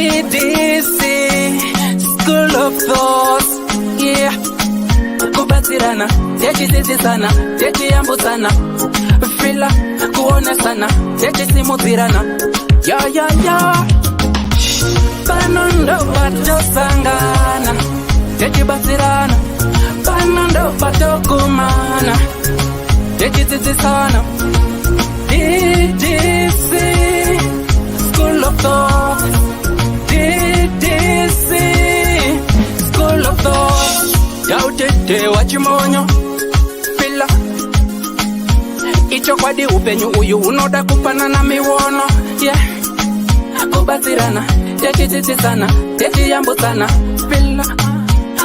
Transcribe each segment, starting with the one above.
Ddc Skool of Thoughts, yeah. Kubatirana, techisisana, techiyambusana, fila, kuonesana, techisimutirana, ya. Panondo batosangana, techibatirana, panondo batokumana, techisisana. Ddc Skool of Thoughts, Ddc Skool of Thoughts. Yautete wachimonyo pila icho kwadi upenyu uyu unoda kupanana miwono, yeah. Kubatirana, techisisana, techiyambusana, pila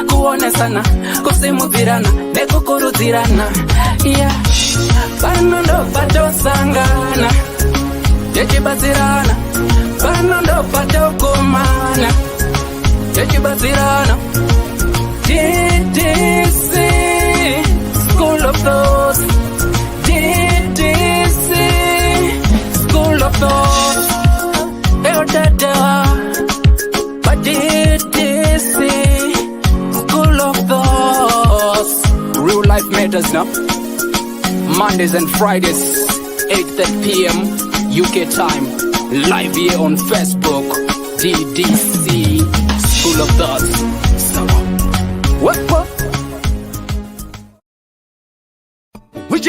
kuonesana, kusimudzirana, nekukurudzirana, yeah. Panondo patosangana, techibatsirana, panondo patokumana, techibatsirana. Ddc Skool of Thoughts, Ddc Skool of Thoughts. But Ddc Skool of Thoughts. Real life matters now. Mondays and Fridays, 8:30 p.m. UK time. Live here on Facebook. Ddc Skool of Thoughts. What? Which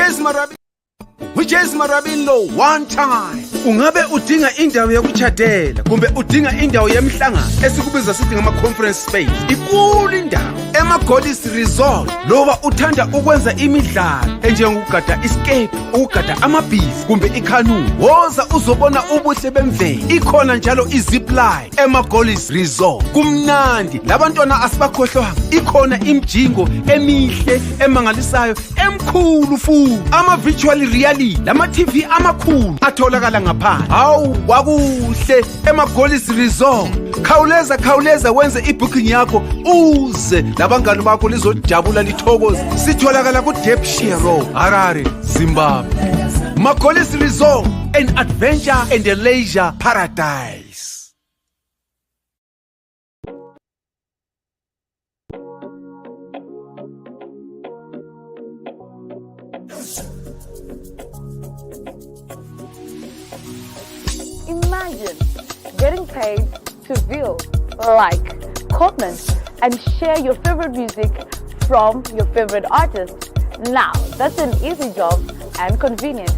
is Marabino one time. Ungabe udinga indawo yokuchadela kumbe udinga indawo yemhlangano esikubiza sithi ngama conference space. Ikulu indawo ema-Goddess Resort. Loba uthanda ukwenza imidlalo enjengokugada escape, ukugada amabhizi kumbe ikanu, woza uzobona ubuhle bemvelo. Ikhona njalo izipline ema-Goddess Resort. Kumnandi, labantwana asibakhohlwanga. Ikhona imjingo emihle emangalisayo emkhulu futhi. Ama-virtual reality, lama-TV amakhulu atholakala ngaphandle. Hawu wakuhle ema-Goddess Resort. Khawuleza wenze ibooking yakho uze labangani bakho lizojabula lithokoze. Sitholakala ku-Depshire Road, Harare, Zimbabwe. Ma-Goddess Resort, an adventure and a leisure paradise. Imagine getting paid to view, like, comment, and share your favorite music from your favorite artist. Now, that's an easy job and convenient.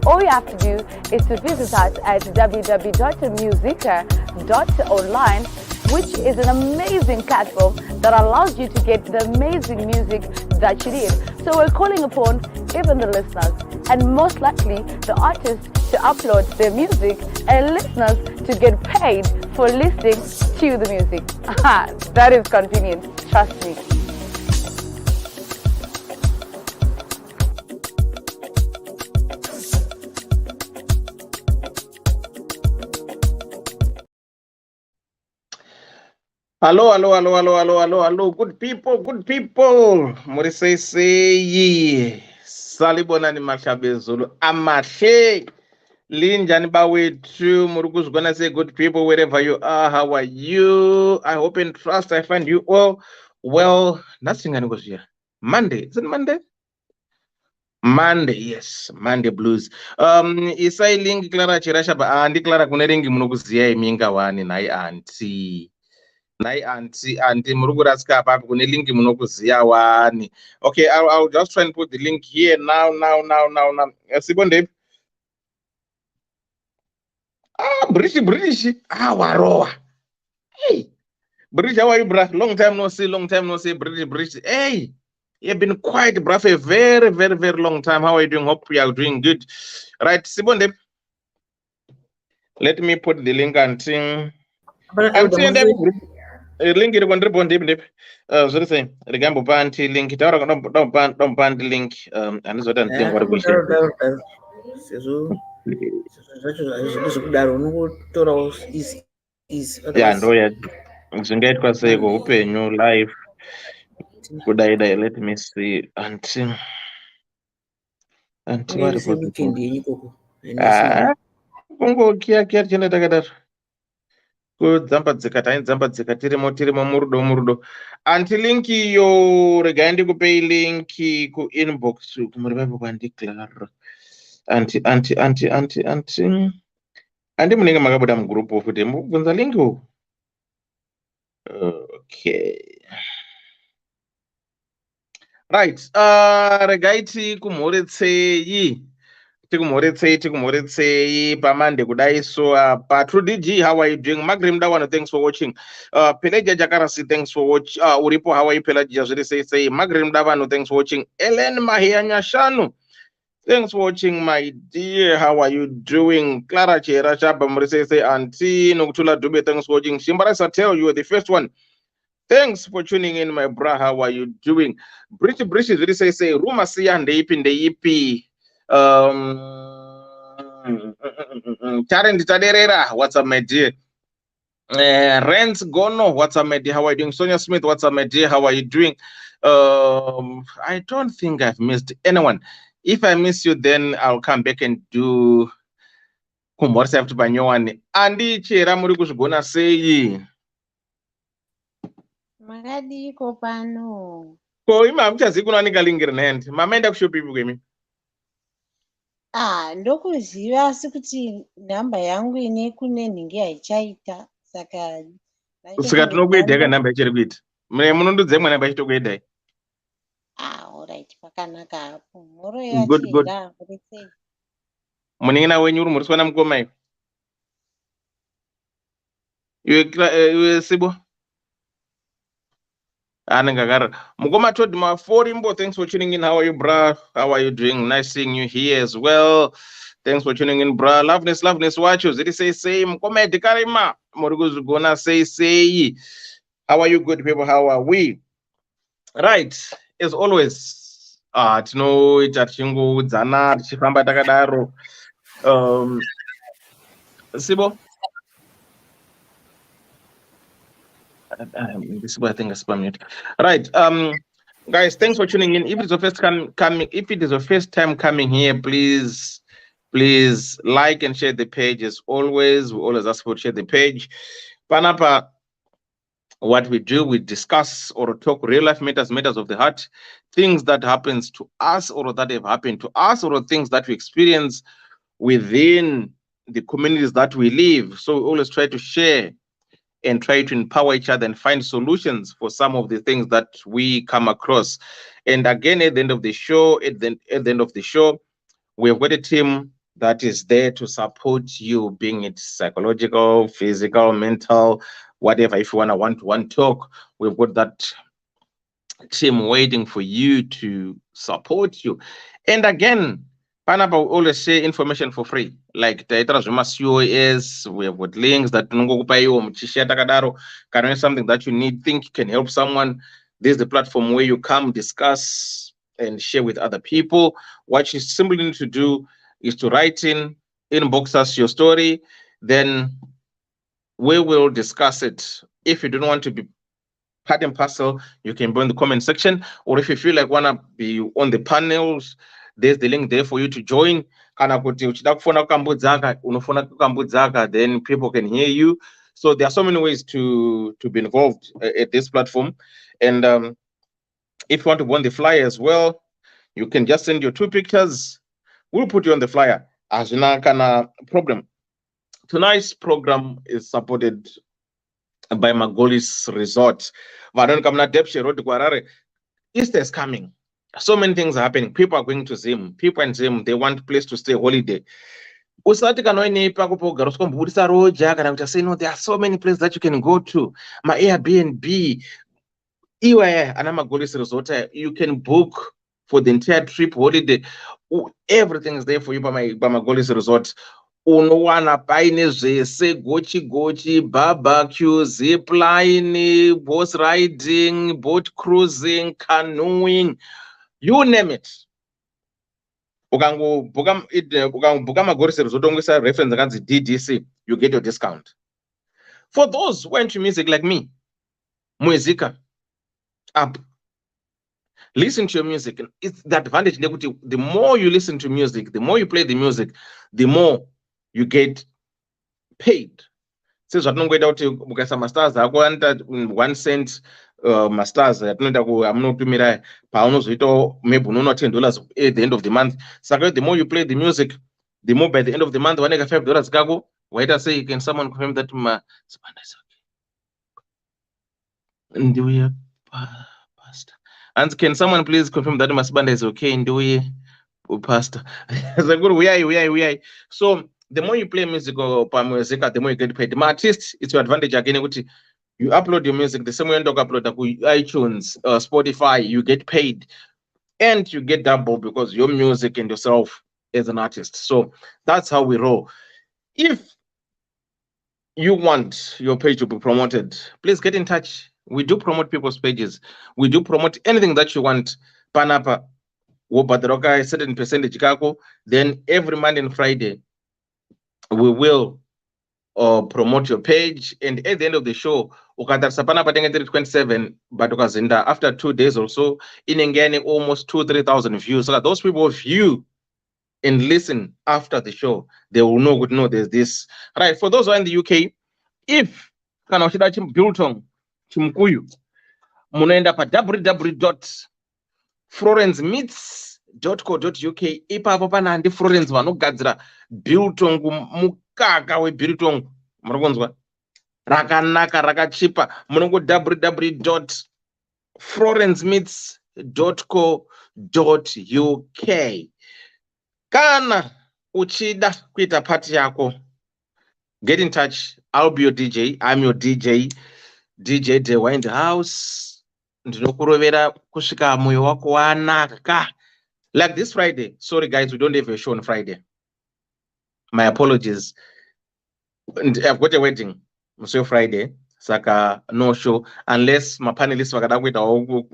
All you have to do is to visit us at www.musica.online, which is an amazing platform that allows you to get the amazing music that you need. So we're calling upon even the listeners, and most likely the artists, to upload their music and listeners to get paid for listening to the music. That is convenient, trust me. Hello, good people. Murisei salibona ni mashabezulu amahle linjani bawethu murukuzgona. Say good people wherever you are. How are you? I hope and trust I find you all well. Nothing goes here. Monday, is it Monday? Monday, yes, Monday blues. Isai link Clara Chirasha ba andi Clara kuneringi munokuzia iminga wani nai auntie muruguraska papi kune link munokuzia wani. Okay, I'll just try and put the link here now. Sibonde. British. Waroa. Hey, British, how are you, bruh? Long time no see, British. Hey, you've been quiet, bruh, for a very, very, very long time. How are you doing? Hope you are doing good. Right, Sibonde. Let me put the link and thing. Link it on the bond dip. So the same. The gamble panty link it out. Don't ban the link. And so then think what we should. Yeah, no, yeah. Zingate kwa say go open new live. Good idea. Let me see. Until what about kungokiya tichenda takadaro kudzambadzika taidzambadzika tirimo murudo anti linki iyo regai ndikupei linki kuinbox kumuri vaipo kwandiklara anti andi munenge makabuda mugrupu futi mubvunza linki uku okay right regai tikumhoretsei pamande kudai so apa True DG, how are you doing? Magrim Dawana, thanks for watching. Pelagia Jakarasi, thanks for watching. Uripo, how are you? Pelagia say Magrim Davano, thanks for watching. Ellen Mahianya Shanu, thanks for watching, my dear. How are you doing? Clara Chera Chaba say Auntie Noctula Dube, thanks for watching. Shimbarasa, tell you are the first one. Thanks for tuning in, my bra. How are you doing? British really say Ruma Sia and the EP. Tarent Taderera, what's up, my dear? Rent Gono, what's up, my dear? How are you doing? Sonia Smith, what's up, my dear? How are you doing? I don't think I've missed anyone. If I miss you, then I'll come back and do kumorsa to Banyowani. Andi Chera Murikus Gona say. Magadi kopano. Ko ima mchazi kunanika lingirnend. Mamenda kushopi bugemi. Ndokuziva asi kuti nhamba yangu ine kune nhingi haichaita saka tinokuedheka nhamba ichiri kuita munondudze mwana pachitokuedhai alright pakanaka hapo mhoro yachira muritsei muning'ina wenyu uri muriswa namukoma iwe Sibo anengagara mukoma told Maforimbo, thanks for tuning in. How are you, bruh? How are you doing? Nice seeing you here as well. Thanks for tuning in, bruh. Loveness watch you. Did he say mukoma dikarima moriguzu gona say how are you, good people? How are we? Right, as always tinoita tichingodzana tichifamba takadaro Sibo this is what I think I spam it. Right, guys, thanks for tuning in. If it's your first time coming here, please like and share the page. As always, we always ask for share the page. Panapa, what we do, we discuss or talk real life matters of the heart, things that happens to us or that have happened to us, or things that we experience within the communities that we live. So we always try to share and try to empower each other and find solutions for some of the things that we come across. And again, at the end of the show, we have got a team that is there to support you, being it psychological, physical, mental, whatever. If you want to one-to-one talk, we've got that team waiting for you to support you. And again, Panapa will always share information for free. Like Taitras COS, we have got links that something that you need, think you can help someone. This is the platform where you come, discuss, and share with other people. What you simply need to do is to write inbox us your story, then we will discuss it. If you don't want to be part and parcel, you can be in the comment section, or if you feel like wanna be on the panels, there's the link there for you to join. Then people can hear you. So there are so many ways to be involved at this platform. And if you want to go on the flyer as well, you can just send your 2 pictures. We'll put you on the flyer. As problem. Tonight's program is supported by Magolis Resort. Easter is coming. So many things are happening. People are going to Zim. People in Zim, they want a place to stay holiday. There are so many places that you can go to. My Airbnb, you can book for the entire trip holiday. Everything is there for you by Magolis Resort. Unowana paine zvese gochi barbecue, zip line, boat riding, boat cruising, canoeing, you name it. Ukangobuka Magolis Resort ungisa reference akanzi DDC, you get your discount. For those who are into music like me, Muezika up. Listen to your music. It's the advantage. The more you listen to music, the more you play the music, the more you get paid. Sezvatinongoita kuti ukaisa mastars ako anoita 1 cent mastars atinoita amunotumira paunozoitawo maybe unoona $10 at the end of the month. Saka the more you play the music, the more by the end of the month waneka $5 kako. Waita say, can someone confirm that Sibanda is okay? Ndiuye pastor. And can someone please confirm that Masibanda is okay? Ndiuye pastor. We. So the more you play music or music, the more you get paid. My artist, it's your advantage again. You upload your music the same way you upload iTunes, Spotify, you get paid, and you get double because your music and yourself as an artist. So that's how we roll. If you want your page to be promoted, please get in touch. We do promote people's pages. We do promote anything that you want. Panapa, a certain percentage kako. Then every Monday and Friday, we will promote your page, and at the end of the show, ukatarisapana patenge 327, but ukazinda after 2 days or so, inengane almost 2,000-3,000 views. So those people view and listen after the show, they will know there's this. Right, for those who are in the UK, if kana uchida chimbiltong chimkuyu, munoenda pa www.florencemeets.co.uk. ipapo pana handi Florence vanogadzira biltong mukaka webiltong, murikunzwa rakanaka rakachipa. Munongo www.florencemeets.co.uk. Kana uchida kuita party yako, get in touch. I'll be your DJ. I'm your DJ The Wind House. Ndinokurovera kusvika moyo wako wanaka. Like this Friday. Sorry guys, we don't have a show on Friday. My apologies. I've got a wedding on Friday. Saka no show unless my panelists vakada kuita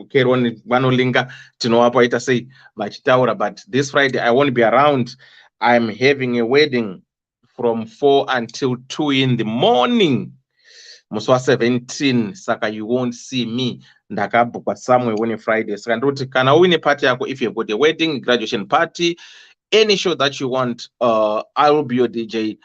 keroni vanolinga tinoapa ita sei vachitaura. But this Friday I won't be around. I'm having a wedding from 4 until 2 in the morning. Muswa 17. Saka you won't see me. Ndakabukwa somewhere on a Friday. Saka ndoti kana uine party yako, if you've got a wedding, graduation party, any show that you want, I will be your DJ.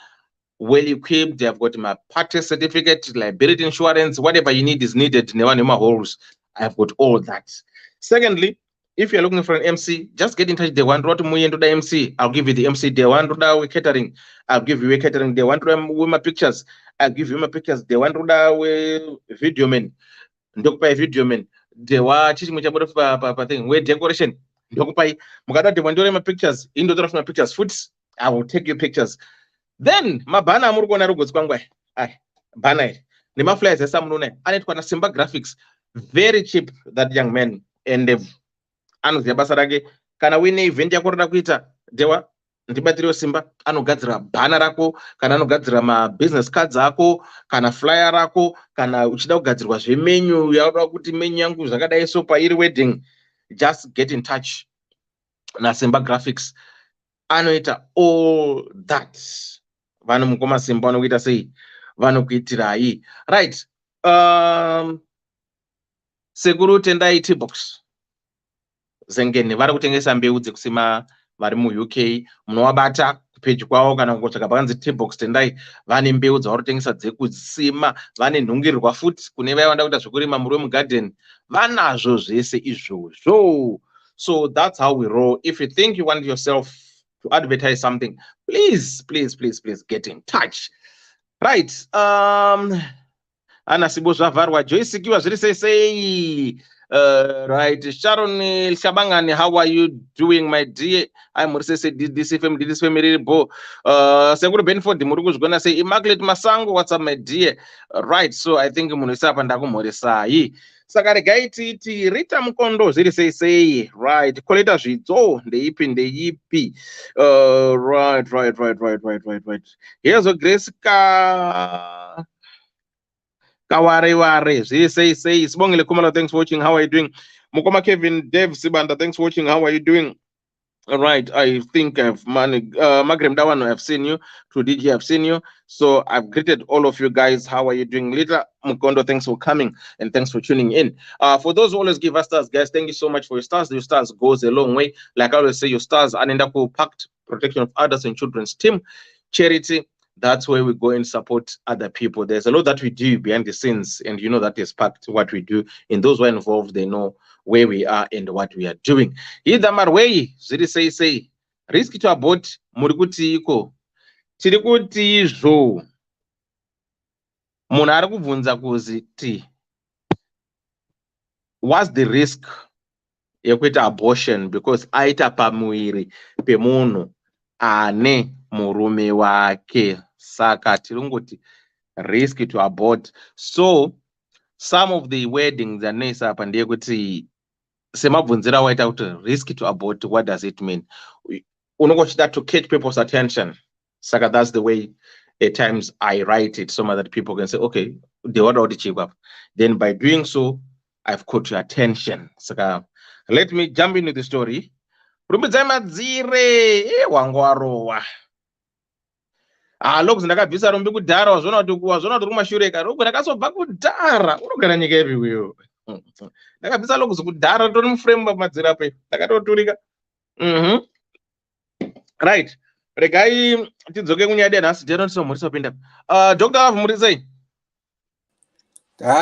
Well equipped. I've got my party certificate, liability insurance, whatever you need is needed. I've got all that. Secondly, if you're looking for an MC, just get in touch. They want to move into the MC. I'll give you the MC. They want to catering. I'll give you a catering. They want to with my pictures. I'll give you my pictures. They want to video men. Ndokupa video men. They want teaching me about thing with decoration. Ndokupa mukada they want to my pictures. Indo my pictures. Foots. I will take your pictures. Then mabana amurugona rugozi kwangwa. Bana ni maflyers esamunune anetwa na Simba Graphics, very cheap, that young man, and anoziya basa rake. Kana wine event yako roda kuita dewa ndibatiriwo Simba anogadzira bana rako, kana anogadzira ma business cards ako, kana flyer rako, kana uchida kugadzirwa zvemenu yaura kuti menu yangu zvakadai so pairi wedding, just get in touch na Simba Graphics. Anoita all that. Vano mukoma Simba vanokuita sei, vanokuitirai. Right. Sekuru tendai T-box zengeni vari kutengesa mbeu dzekusima vari muUK. Munovabata page kwavo kana kungotsvaka pakanzi T-box tendai. Vane mbeu dzavari kutengesa dzekusima, vane nhungirirwa futi kune vaya vanoda kuita zvekurima muri mugarden. Vanazvo zvese izvozvo. So that's how we roll. If you think you want yourself to advertise something, please get in touch. Right. Ana sibo zvavarwa, Joyce kiwa zviri sei. Right. Sharon Shabangani, how are you doing, my dear? I'm Mursese Ddc family bo. Seguro Benford muri kuzvigona sei. Immaculate Masango, what's up, my dear? Right. So I think munisa apa ndakumhoresai. Saka regai titi Rita Mukondo zviri sei. Right. Koleta zvidzo ndeipi. Right. Here's a Grace Kaware zviri sei. Sibongile Kumalo, thanks for watching. How are you doing? Mukoma Kevin Dev Sibanda, thanks for watching. How are you doing? All right, I think I've Magrem Dawano, I've seen you. Through DJ, I've seen you. So I've greeted all of you guys. How are you doing? Lita Mukondo, thanks for coming and thanks for tuning in. For those who always give us stars, guys, thank you so much for your stars. Your stars goes a long way. Like I always say, your stars are in the packed protection of others and children's team. charity, that's where we go and support other people. There's a lot that we do behind the scenes, and you know that is part of what we do. And those who are involved, they know where we are and what we are doing. Either marway, ziri say, risk to abort murikuti iko. Tirikuti zo. Munhu ari kubvunza kuzi ti, what's the risk yekuita abortion because aita pamuiri pemunhu ane murume wake? Saka tirungoti risk to abort. So some of the weddings anoisa apa ndeyekuti semabvunzira waita kuti risk to abort, what does it mean? Unongochida to catch people's attention. Saka that's the way at times I write it so that people can say, okay, they want to check up. Then by doing so, I've caught your attention. Saka let me jump into the story. Rumbidzai madzire wangu warowa. Loku ndakabvisa rumbi kudhara wazvona kuti kumashure kare uko ndakazobva kudhara unogara nyika iri wewe. Ndakabvisa loku kudhara tori muframe madzira pe ndakatoturika. Right. Regai tidzoke kunyadi nhasi ndinotiso murisa pinda. Dr. Love murisei.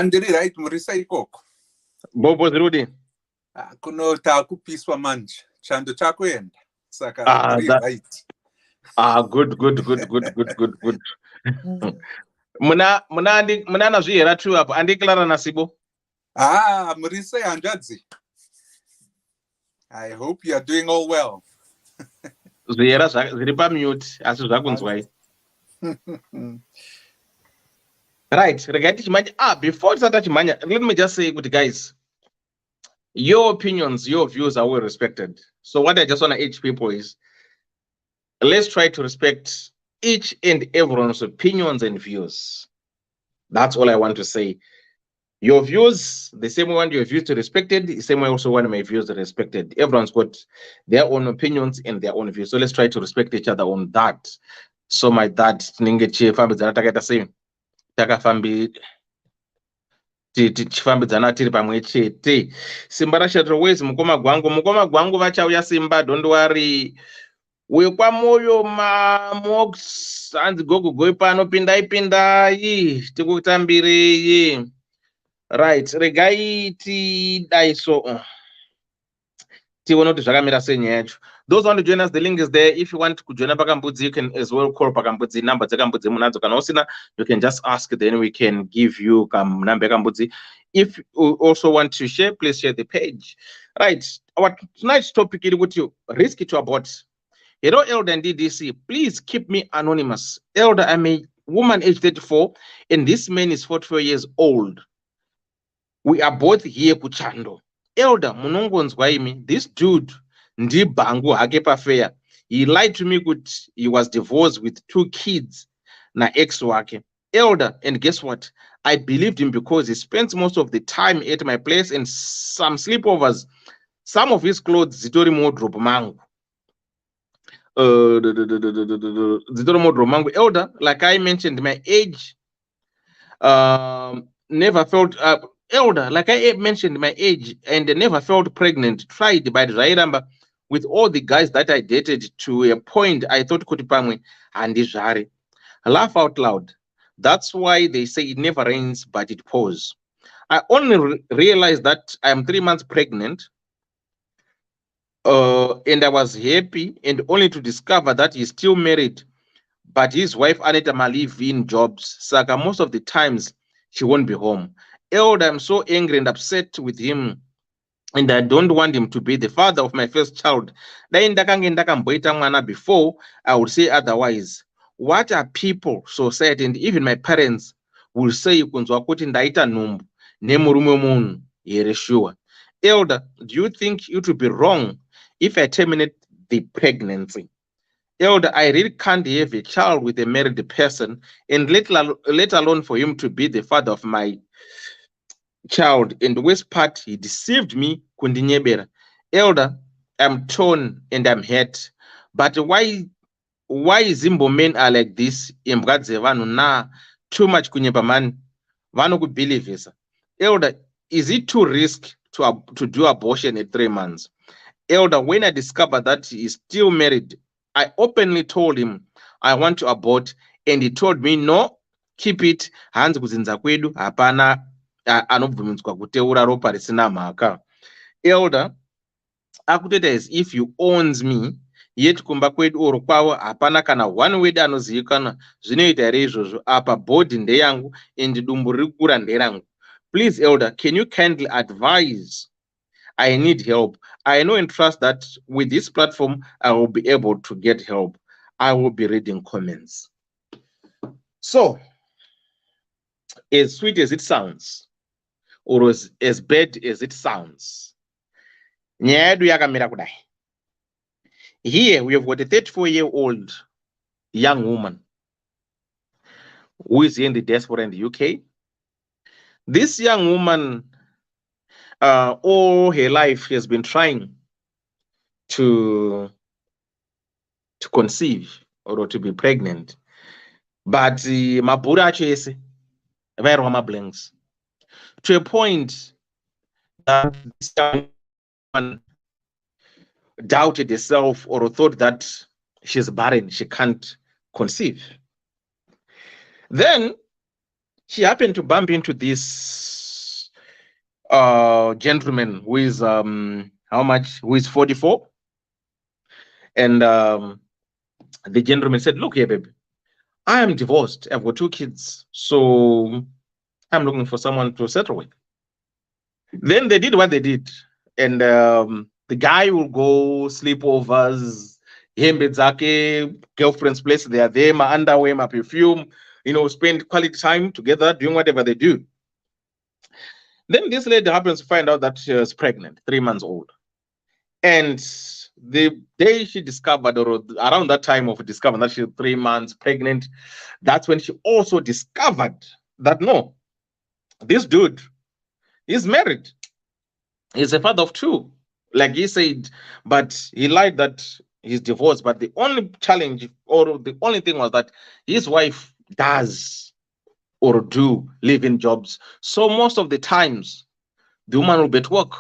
Ndiri right murisa ikoko. Bobo zirudi. Kunota kupiswa manje. Chando chako enda. Saka right. Good. Muna na zvihera tu apo andiklara nasibo. Murisei hanzvadzi. I hope you are doing all well. Zvihera zviri pamute asi zvakunzwai. Right, regai tichimanya. Before tisati chimanya, let me just say kuti guys, your opinions, your views are well respected. So what I just want to urge people is, let's try to respect each and everyone's opinions and views. That's all I want to say. Your views, the same way I want your views to be respected, the same way I also want my views to be respected. Everyone's got their own opinions and their own views. So let's try to respect each other on that. So my dad, ninge fambi dzana takaita sei. Takafambi tichifambidzana tiri pamwe chete. Simba rashatiro wezi mukoma gwangu vachauya Simba, don't worry. Wekwamoyo mamox hanzi gogo goi pano pindai tikutambirei. Right, regai tidai so tione kuti zvakamira senyaya yacho. Those who want to join us, the link is there. If you want to join Pakambudzi, you can as well call Pakambudzi. Number Pakambudzi munadzo kana usina, you can just ask, then we can give you number Pakambudzi. If you also want to share, please share the page. Right, our tonight's topic is with you, risk to abort. Hello, Elder and DDC, please keep me anonymous. Elder, I'm a woman age 34 and this man is 44 years old. We are both here kuchando. Elder, munongonzwa imi, this dude ndi bangu hake pafeya. He lied to me kuti he was divorced with 2 kids na ex wake. Elder, and guess what? I believed him because he spends most of the time at my place and some sleepovers. Some of his clothes zitori modrob mangu. Elder, like I mentioned, my age never felt elder, like I mentioned, my age and never felt pregnant. Tried by the Rairamba with all the guys that I dated to a point I thought Kutipamwe and Izari. Laugh out loud. That's why they say it never rains, but it pours. I only realized that I'm 3 months pregnant. And I was happy, and only to discover that he's still married, but his wife Anita live in jobs. Saka most of the times she won't be home. Elder, I'm so angry and upset with him, and I don't want him to be the father of my first child. Before I would say otherwise. What are people, society, and even my parents will say Elder, do you think it would be wrong if I terminate the pregnancy? Elder, I really can't have a child with a married person, and let alone for him to be the father of my child. And the worst part, he deceived me. Elder, I'm torn and I'm hurt. But why Zimbo men are like this? Too much kunyeba man. Vano could believe this. Elder, is it too risky to do abortion at 3 months? Elder, when I discovered that he is still married, I openly told him I want to abort. And he told me, no, keep it. Hanzi kuzinza kwedu, hapana anobvumidzwa kuteura ropa risina mhaka. Elder, akutoita as if you owns me, yet kumba kwedu oro kwavo hapana kana one word anozivikanwa. Zvinoita here izvozvo, apa board ndeyangu and dumbu riri kukura nderangu. Please, Elder, can you kindly advise? I need help. I know and trust that with this platform, I will be able to get help. I will be reading comments. So, as sweet as it sounds, or as bad as it sounds, here we have got a 34-year-old young woman who is in the diaspora in the UK. This young woman, all her life, has been trying to conceive or to be pregnant, but mabhura acho ese vairwa mablanks to a point that this young woman doubted herself or thought that she's barren, she can't conceive. Then she happened to bump into this gentleman who is who is 44, and the gentleman said, look here, baby, I am divorced, I've got 2 kids, so I'm looking for someone to settle with. Then they did what they did, and the guy will go sleepovers, girlfriend's place, they are there, my underwear, my perfume, spend quality time together doing whatever they do. Then this lady happens to find out that she was pregnant, 3 months old. And the day she discovered, or around that time of discovering that she's 3 months pregnant, that's when she also discovered that no, this dude is married. He's a father of 2, like he said, but he lied that he's divorced. But the only challenge, or the only thing, was that his wife does or do live-in jobs. So most of the times, the woman will be at work.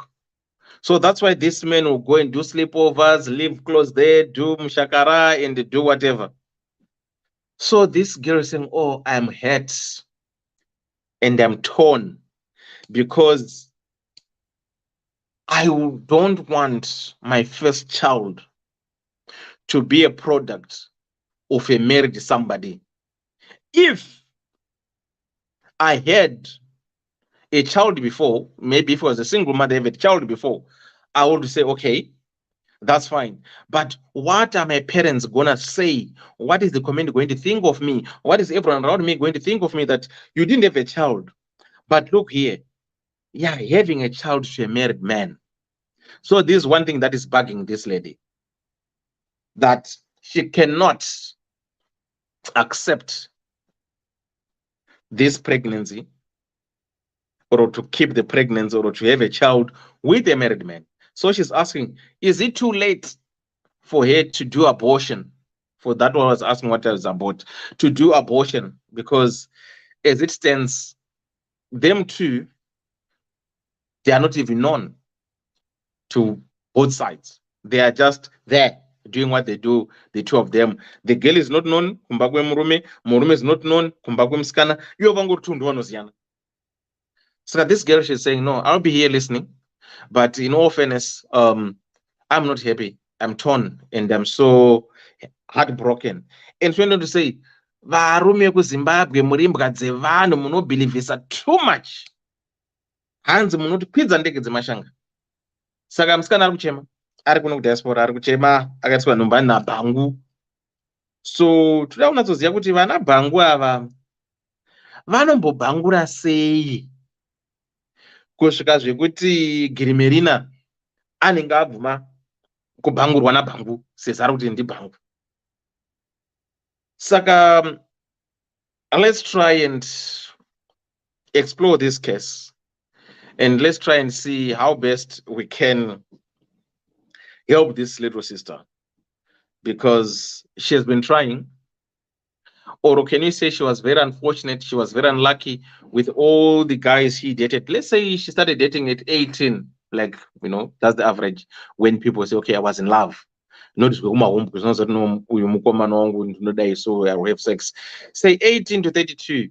So that's why this man will go and do sleepovers, live close there, do mshakara, and do whatever. So this girl is saying, oh, I'm hurt and I'm torn because I don't want my first child to be a product of a married somebody. If I had a child before, maybe if I was a single mother, I had a child before, I would say, okay, that's fine. But what are my parents gonna say? What is the community going to think of me? What is everyone around me going to think of me that you didn't have a child? But look here, yeah, having a child to a married man. So this is one thing that is bugging this lady, that she cannot accept this pregnancy, or to keep the pregnancy, or to have a child with a married man. So she's asking, is it too late for her to do abortion? For that one, I was asking what I was about, to do abortion, because as it stands, them two, they are not even known to both sides. They are just there doing what they do, the 2 of them. The girl is not known, kumbakwe murume, murume is not known, kumbakwe mskana. You have to do. So this girl, she's saying, no, I'll be here listening, but in all fairness, I'm not happy. I'm torn and I'm so heartbroken. And she went to say, varume kuZimbabwe muri mbwa dzevanhu munobhilivhisa too much. Hanzi munotipidza ndege dzemashanga. Saka musikana ari kuchema, ari kuno kudiaspora, ari kuchema, akaiswa nhumba nabhangu. So toda kunatsoziva kuti vana bhangu ava vanombobhangura sei kusvika zvekuti Girimerina anenge abvuma kubhangurwa nabhangu sezvo ari kuti ndibhangu. Saka let's try and explore this case, and let's try and see how best we can help this little sister, because she has been trying. Or can you say she was very unfortunate, she was very unlucky with all the guys she dated? Let's say she started dating at 18, like, that's the average when people say, okay, I was in love. nodizwe kumahombe kuti zvinonzi kuti uyu mukomana wangu ndinodai so I will have sex. Say 18 to 32,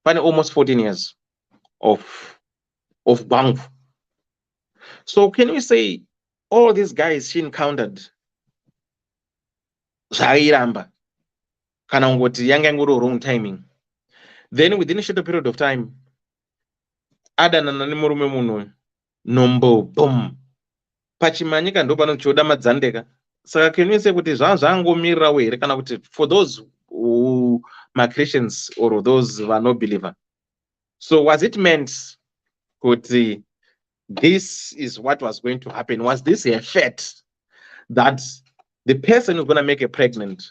pane almost 14 years of Bangfu. So can we say all these guys she encountered zvairamba kana ngoti yanga ngori wrong timing, then within a short period of time adanana nemurume munhu nombo boom pachimanyika ndo panochoda madzandeka. Saka can we say kuti zvangomirirawo here kana kuti for those who are Christians or those who are no believer, so was it meant kuti this is what was going to happen? Was this a fate that the person who's going to make her pregnant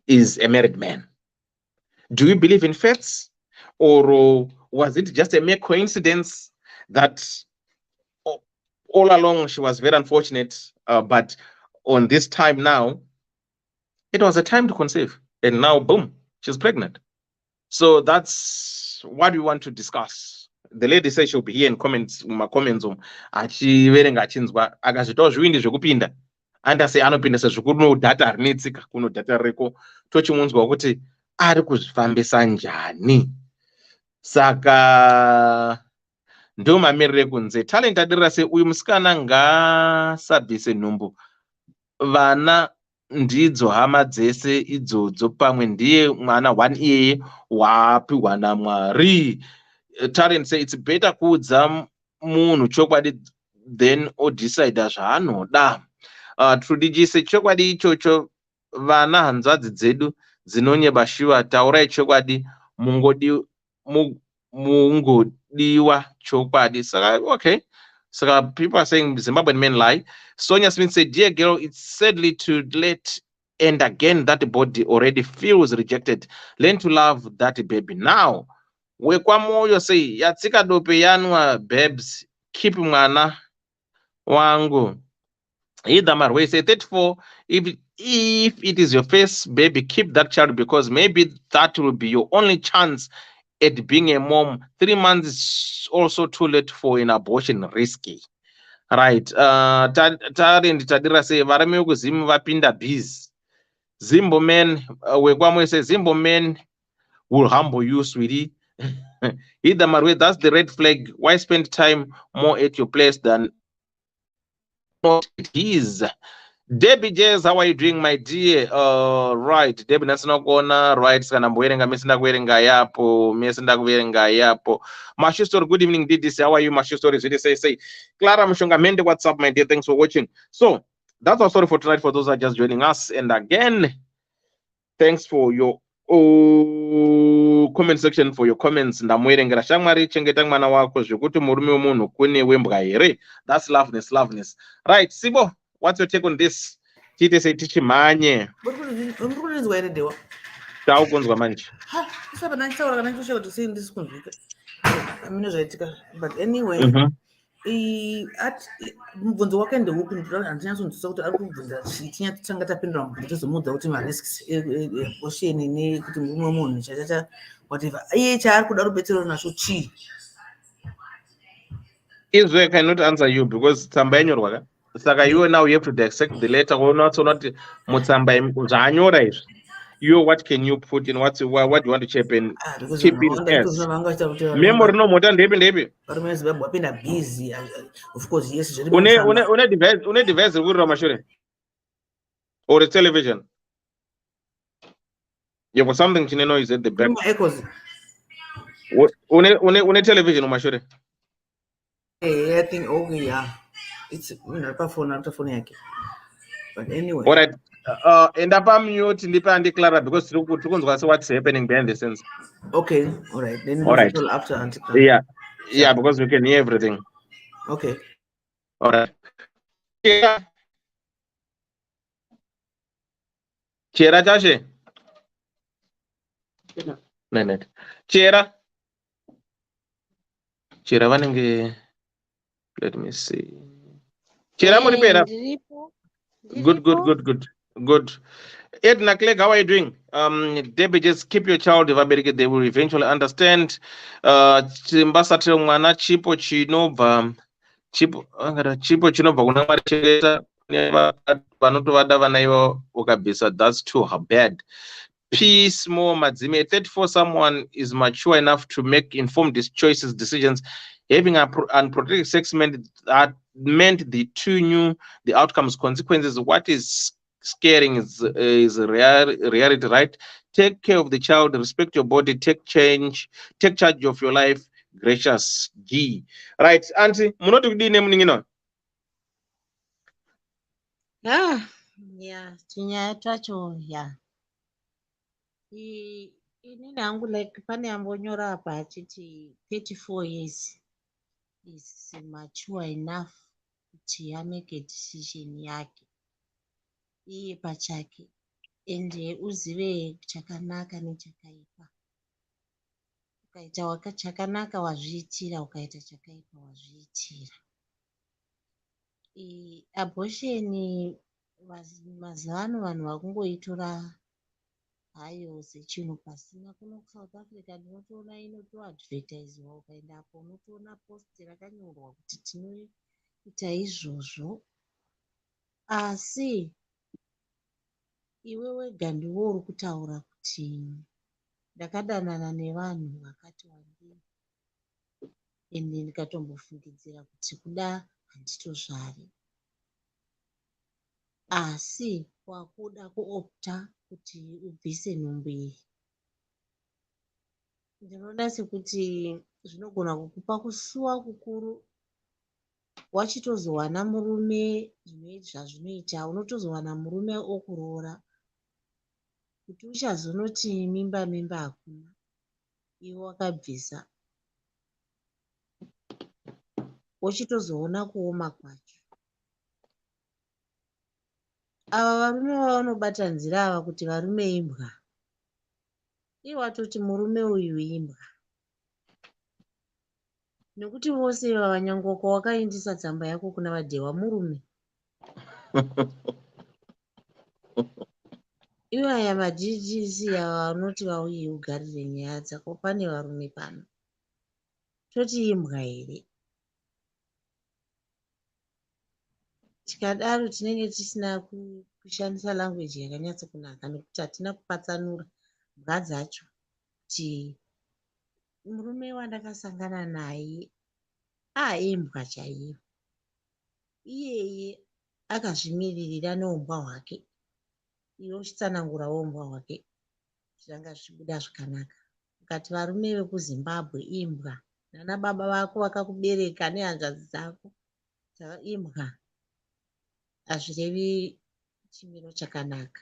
is a married man? Do you believe in fates, or was it just a mere coincidence that all along she was very unfortunate, but on this time now, it was a time to conceive, and now boom, she's pregnant. So that's what we want to discuss. The lady says she'll be here in comments, my comments achiverenga achinzwa akazvitawo zvivindi zvekupinda andase anopinda sezvokuno data rinetsika kuno data reko tochimunzwa kuti ari kuzvifambisa njani. Saka ndo mamiriro ekunze talent adirira se uyu musikana ngasabvise nhumbu vana ndidzo hama dzese idzodzo pamwe ndiye mwana one iyeye wapiwa naMwari. Talent say it's better kuudza munhu chokwadi then odecide zvaanoda. Ddc chokwadi ichocho vana hanzvadzi dzedu dzinonyebashiwa taurai chokwadi mungodiwa chokwadi. Saka okay, saka people are saying Zimbabwean men lie. Sonia Smith said, dear girl, it's sadly to let and again that body already feels rejected. Learn to love that baby now. Wekwamoyo say yatsika dope yanwa babes, keep mwana wangu. Either Marwe say 34, if it is your first baby, keep that child because maybe that will be your only chance at being a mom. 3 months is also too late for an abortion, risky. Right. Tadira say varame kuzimu vapinda bees. Zimbo men wekwamoyo say Zimbo men will humble you, sweetie. Either Marwe, that's the red flag. Why spend time more at your place than not it is? Debbie Jazz, how are you doing, my dear? Right, Debbie nasina kuona right kana mboerenga mesinda kuerenga yapo. Mashistor, good evening Ddc. How are you, Mashistor? Is it say Clara Mshonga Mende, what's up, my dear? Thanks for watching. So that's our story for tonight for those who are just joining us. And again, thanks for your comment section for your comments. Ndamwerengera shamwari chengeta mwana wako zvekuti murume womunhu kune wembwa here. That's loveness. Right, Sibo, what's your take on this? Tite say tichimanye. Ukunzwa ere dewa. Taukunzwa manje. Ha, saba nanchaura kana kushaka to say this kunzwika. Amino zvaitika, but anyway. At mubvunzo wake ndeupi handinyatsonzwisisa kuti ari kubvunza tanga tapindura mubvunzo tozomudza kuti marisks osheni nekuti mumwe munhu chachacha whatever iye chaari kuda rubetsero nazvo chii. Israel cannot answer you because tsamba yanyorwa ka. Saka you now you have to dissect the letter or not, so not mutsamba zvanyora izvi. You what can you put in what do you want to chip in? Keep in yes. Memory no mota ndepi. Parimwe Zimbabwe wapinda busy. Of course yes. Une device uri ramashure. Or a television. You have something chineno is at the back. Echoes. Une television umashure. I think okay yeah. It's phone yake. But anyway. All right. And I'm mute and declare because what's happening behind the scenes. Okay, all right. Then all right. After yeah, because we can hear everything. Okay. All right. Chera Jashe. Nenet. Chera vanenge. Let me see. Chera Muripera. Good. Edna Clegg, how are you doing? Debbie, just keep your child if they will eventually understand. Chimbasa mwana chipo chinobva kuna marecheta vanotovada vana ivo ukabvisa, that's too bad. Peace more madzime. 34, someone is mature enough to make informed choices, decisions. Having unprotected sex meant the two knew the outcomes, consequences. What is scaring is reality, right? Take care of the child, respect your body, take charge of your life. Gracious G. Right, Auntie, munoti kudini muningino? Ya chinyaya tacho ya inini hangu like pane ambonyora apa achiti 34 years is mature enough kuti amake decision yake iye pachake ende uzive chakanaka nechakaipa. Ukaita chakanaka wazviitira, ukaita chakaipa wazviitira. Abortion mazuva ano vanhu vakungoitora hayo sechinhu pasina. Kuno kuSouth Africa ndinotoona inotoadvertisiwa, ukaendapo unotoona post rakanyorwa kuti tinoita izvozvo, asi iwe wega ndiwo uri kutaura kuti ndakadanana nevanhu vakati wandei ende ndikatombofungidzira kuti kuda handitozvari, asi wakuda kuopta kuti ubvise nhumbu iyi. Ndinoona sekuti zvinogona kukupa kusuwa kukuru. Wachitozowana murume zvazvinoita, unotozowana murume okuroora kuti uchazonoti mimba hakuna, iwe wakabvisa, wochitozoona kuoma kwacho. Ava varume vavanobata nzira ava kuti varume imbwa, iye watoti murume uyu imbwa, nekuti vose vavanyangoka wakaindisa tsamba yako kuna vadhewa murume. Ivo aya maDDC ava vanoti vauye ugarire nyaya dzako, pane varume pano, toti imbwa here? Tikadaro tinenge tisina kushandisa language yakanyatsokunaka, nekuti hatina kupatsanura mbwa dzacho kuti murume wandakasangana naye imbwa chaiyo, iyeye akazvimiririra neumbwa hwake, iwe uchitsanangurawo umbwa hwake, zvanga zvichibuda zvakanaka. Ukati varume vekuZimbabwe imbwa, nana baba vako vakakubereka nehanzvadzi dzako imbwa, hazvirevi chimiro chakanaka.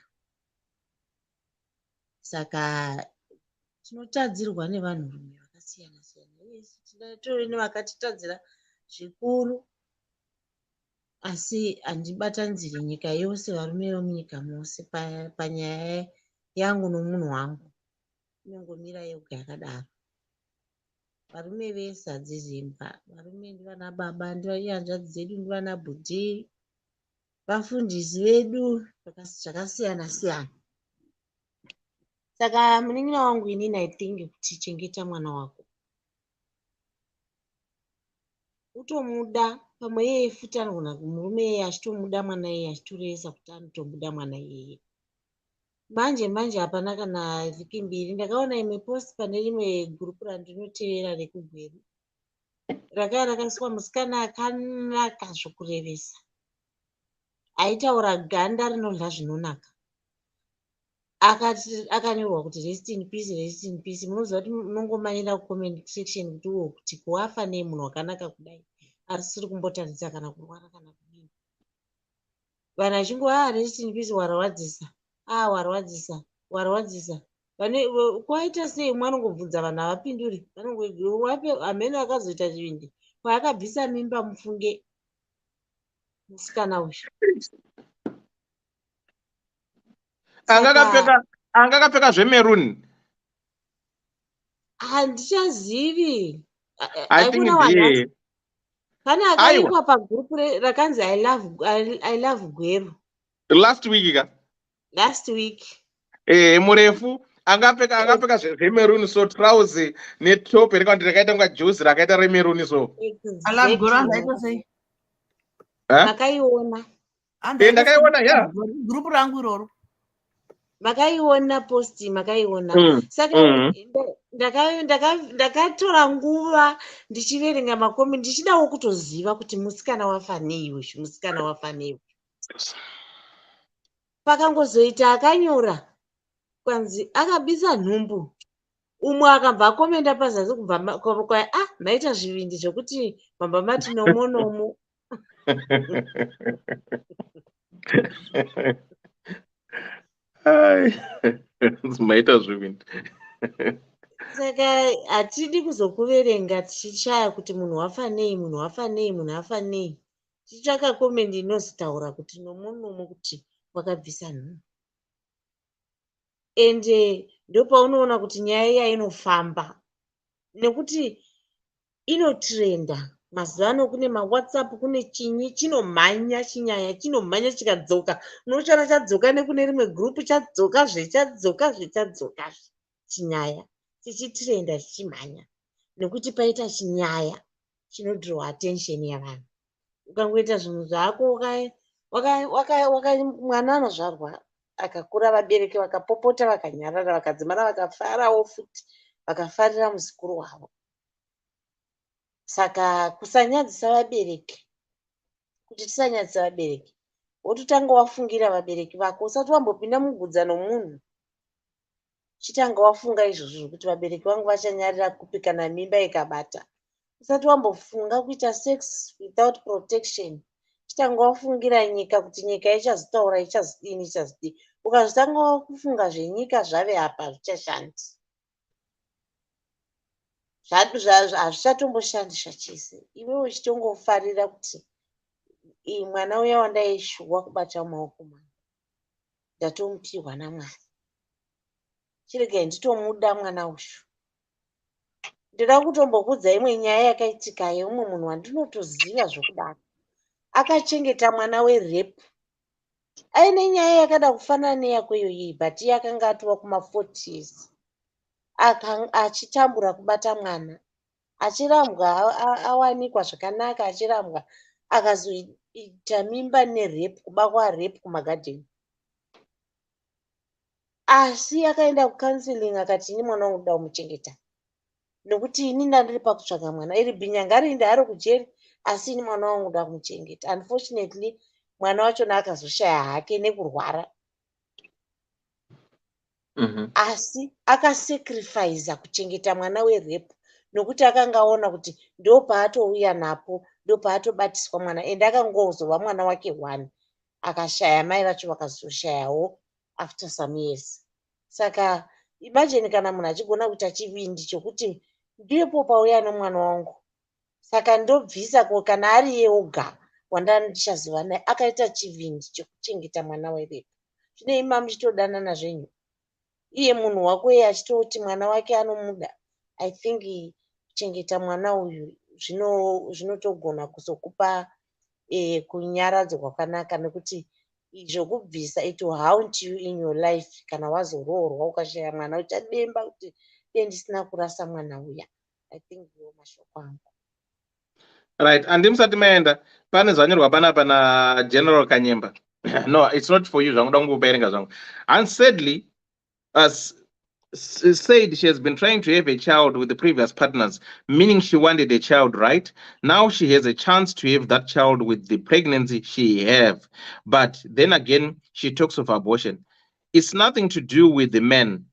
Saka tinotadzirwa nevanhurume vakasiyana siyana, uye tove nevakatitadzira zvikuru, asi handibatanziri nyika yose, varume vemunyika mose. Panyaya yangu nomunhu wangu inongomira yoga yakadaro. Varume vese hadzizi imbwa, varume ndivana baba, ndihanzvadzi dzedu, ndivana bhudhi, vafundisi vedu, zvakasiyana siyana. Saka munin'ina wangu inini I think kuti chengeta mwana wako, utomuda pamwe yeye futi anogona murume yeye achitomuda mwana yeye achitoresa kuti anotomuda mwana yeye. Manje hapana kana vhiki mbiri ndakaona imwe post pane rimwe gurupu randinotevera rekugweru, rakanga rakaiswa musikana akanaka zvokurevesa, aitaura ganda rinorya zvinonaka, akanyorwa kuti rest in peace, rest in peace. Munoziva kuti munongomanyira kucomment section kuti uwo kuti kuwafa nemunhu wakanaka kudai arisiri kumbotaridza kana kurwara kana kudini. Vanhu vachingova rest in peace, warwadzisa, warwadzisa, warwadzisa. Kwaita sei? Mwanongobvunza vanhu havapinduri, hamene akazoita chivindi kwaakabvisa mimba, mufunge musikana uyu. Angakapfeka zvemeruni, handichazivi. I think ndiye. Pane akaikwa pagurupu rakanzi I love Gweru last week ka? Last week. Murefu angapfeka zvemeruni, so trouser netop rekaunti rakaita kunga juice rakaita remeruni so. Makaiona ndakaiona ya group rangu iroro makaiona posti makaiona saka ndakatora nguva ndichiverenga makomi ndichidawo kutoziva kuti musikana wafaneiwe musikana wafaneiwe pakangozoita akanyora kwanzi akabisa nhumbu umwe akabva akomenda pazasi kubva kwai maita zvivindi zvokuti mamba mati nomo nomo maita zvivindi saka hatidi kuzokuverenga tichichaya kuti munhu wafanei munhu wafanei munhu afanei tichitsvaka komendi inozotaura kuti nomo nomo kuti wakabvisa nhumbu ende ndopaunoona kuti nyaya iya inofamba nekuti inotrenda mazuva ano kune mawhatsapp kune chinyi chinomhanya chinyaya chinomhanya chikadzoka unochana chadzoka nekune rimwe gurupu chadzokazve chinyaya chichitrenda chichimhanya nekuti paita chinyaya chinodhirowa attention yavanhu ukangoita zvinhu zvako mwana anozvarwa akakura vabereki vakapopota vakanyarara vakadzimara vakafarawo futi vakafarira muzukuru wavo saka kusanyadzisa vabereki kuti tisanyadzisa vabereki wototanga wafungira vabereki vako usati wambopinda mugudza nomunhu chitanga wafunga izvozvo zvokuti vabereki vangu vachanyarira kupi kana mimba ikabata usati wambofunga kuita sex without protection chitanga wafungira nyika kuti nyika ichazotaura ichazodini ichazodii ukazotanga kufunga zvenyika zvave apa zvichashandi hazvichatomboshandisha chese iwe uchitongofarira kuti mwana uya wandaishuwa kubata mumaoko mangu ndatomutirwa namwari chiregai nditomuda mwana ushu ndoda kutombokudza imwe nyaya yakaitika yeumwe munhu wandinotoziva zvokudaro akachengeta mwana werepu aine nyaya yakada kufanana neyako iyoyi but iye akanga atova kuma40s achitambura kubata mwana achirambwa awanikwa zvakanaka achirambwa akazoita mimba nerepu kuba kwarepu kumagadheni asi akaenda kucounseling akati ini mwana wangu ndoda kumuchengeta nokuti ini ndandiri pakutsvaga mwana iri bhinya ngariinde ari kujeri asi ini mwana wangu ndoda kumuchengeta unfortunately mwana wachona akazoshaya hake nekurwara asi akasacrifica kuchengeta mwana werepu nokuti akanga aona kuti ndo paatouya napo ndo paatobatiswa mwana ende akangozova mwana wake 1 akashaya mai vacho vakazoshayawo after some years saka imagine kana munhu achigona kuita chivindi chokuti ndipo pauya nomwana wangu saka ndobvisa kana ari iye oga wandandichaziva naye akaita chivindi chokuchengeta mwana werepu zvine ima muchitodanana zvenyu iye munhu wako iye achitoti mwana wake anomuda I think kuchengeta mwana uyu zvinotogona kuzokupa kunyaradzwa kwakanaka nekuti zvokubvisa it will haunt you in your life kana wazoroorwa ukashaya mwana uchademba kuti dei ndisina kurasa mwana uya I think ndo mashoko angu right andi musati maenda pane zvanyorwa panapa naGeneral Kanyemba no it's not for you zvanguda kungoverenga zvangu and sadly said she has been trying to have a child with the previous partners, meaning she wanted a child, right? Now she has a chance to have that child with the pregnancy she have. But then again, she talks of abortion. It's nothing to do with the man.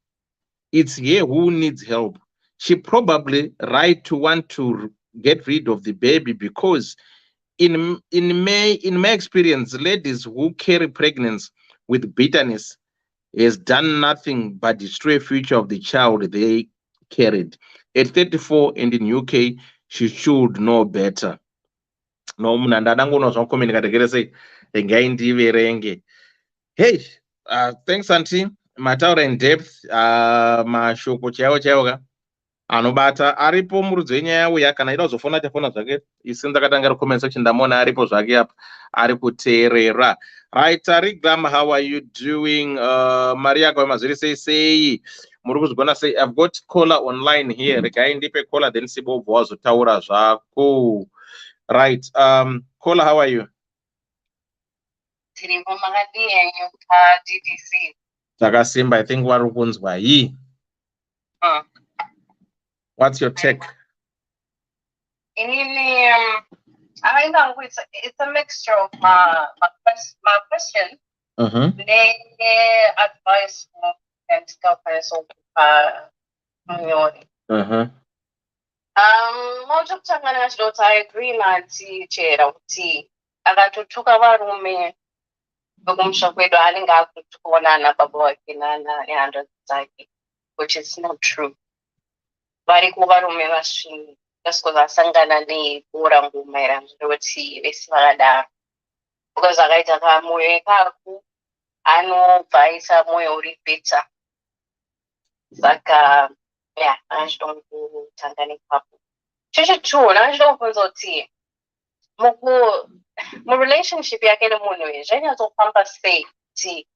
It's her who needs help. She probably right to want to get rid of the baby because in my experience, ladies who carry pregnancy with bitterness has done nothing but destroy the future of the child they carried. At 34 and in UK, she should know better. No, hey, thanks, Auntie. Mataura in depth, mashoko chaiwo anobata aripo murudzi wenyaya uya kana ida kuzofona chafona zvake isinzi akatanga comment section ndamona aripo zvake apa ari kuteerera. Right, Tarigam, how are you doing? Maria Gomazuri say muri kuzigona say I've got caller online here. Rekai ndipe caller then sibo bwazo taura zvako. Right, caller, how are you? tiripo makadi yenyu paDDC. Takasimba, I think warukunzwa yi. What's your take? It's a mixture of my question, the advice and governance of community. Moja kutangana chidota I agree na chera kuti akatutuka varume vekumusha kwedu anenge akutukuona na baba wake nehanda dzake, which is not true. Vari kuvarume vasvingi just asangana nebhora ngumairano zvekuti vese vakadaro, because akaita kamwoyo ikaku anobva aisa mwoyo uri better. Saka anachidongotanga nepapo. Chechituu ndangachida kubvunza kuti murelationship yake nemunhu uyu zvainyatsofamba sei kuti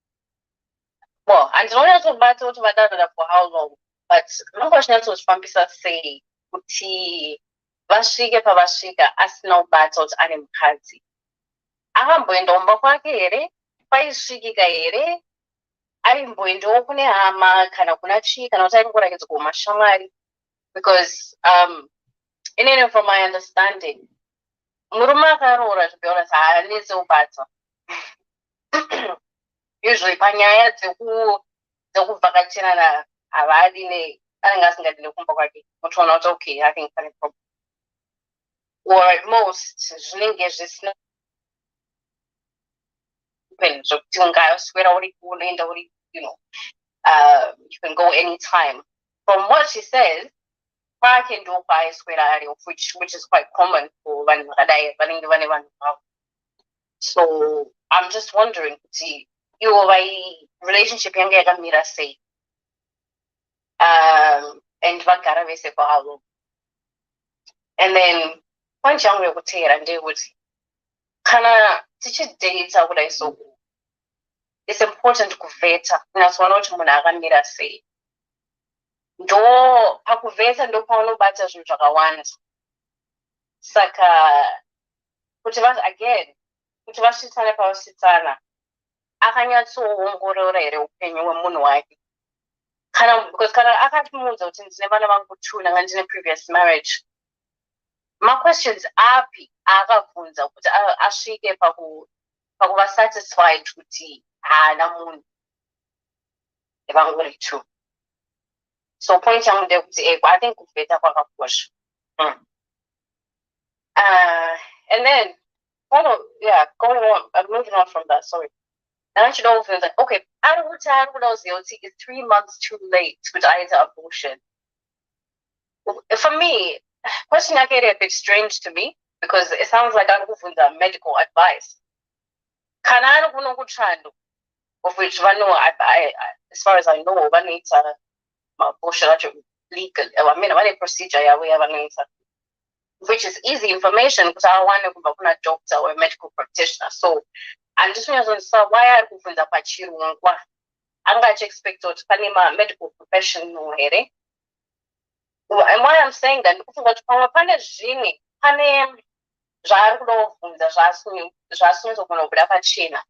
handinonyatsobata kuti vadanana for how long, but nonga vachinyatsozvifambisa sei kuti vasvike pavasvika asina kubata kuti ane mukadzi. Akamboendaumba kwake here? Paisvikika here? Aimboendawo kune hama kana kuna chii kana kuti aingoratidza kumashamwari? Because inene from my understanding murume akaroora zvibeona haanese kubata. Usually panyaya dzekuvhakachirana havadi anenge asingadi nekumba kwake, mutoona kuti okay, I think pane problem. Or at most zvinenge zvisina zvokuti ungaswera uri unoenda uri, you can go anytime. From what she says, kwake ndo kwaaiswera ari, which is quite common for vanhu vakadai vanenge vane vanhu vavo. So I'm just wondering kuti ivo relationship yanga yakamira sei, and vagara vese for how long. And then point yangu yokutera ndeyekuti kana tichidata kudai so it's important kuvheta kunyatsoona kuti munhu akamira sei. Ndo pakuvheta ndo paunobata zvinhu zvakawanda. Saka kuti kuti vasvitsane pavasvitsana akanyatsoongorora here upenyu hwemunhu wake. Because kana akatimuudza kuti ndine vana vangu 2 nanga ndine previous marriage, ma-questions api akabvunza kuti asvike pakuva satisfied kuti haana munhu vangori 2. So point yangu ndekuti I think kuvheta kwakakosha. And then going on, moving on from that, sorry. And I should also think, okay, I don't know, it's 3 months too late with either abortion. For me, question I get a bit strange to me because it sounds like I'm going for medical advice. Can I don't know of which one know as far as I know, one needs abortion legal. I mean, one procedure we have which is easy information because I want to go a doctor or a medical practitioner. So I'm just wondering why I go for the pachirungwa. I'm going to expect to a medical professional here. And why I'm saying that because pane zvimwe pane zvaari kuda kubvunza zvasinozokunobuda pachena.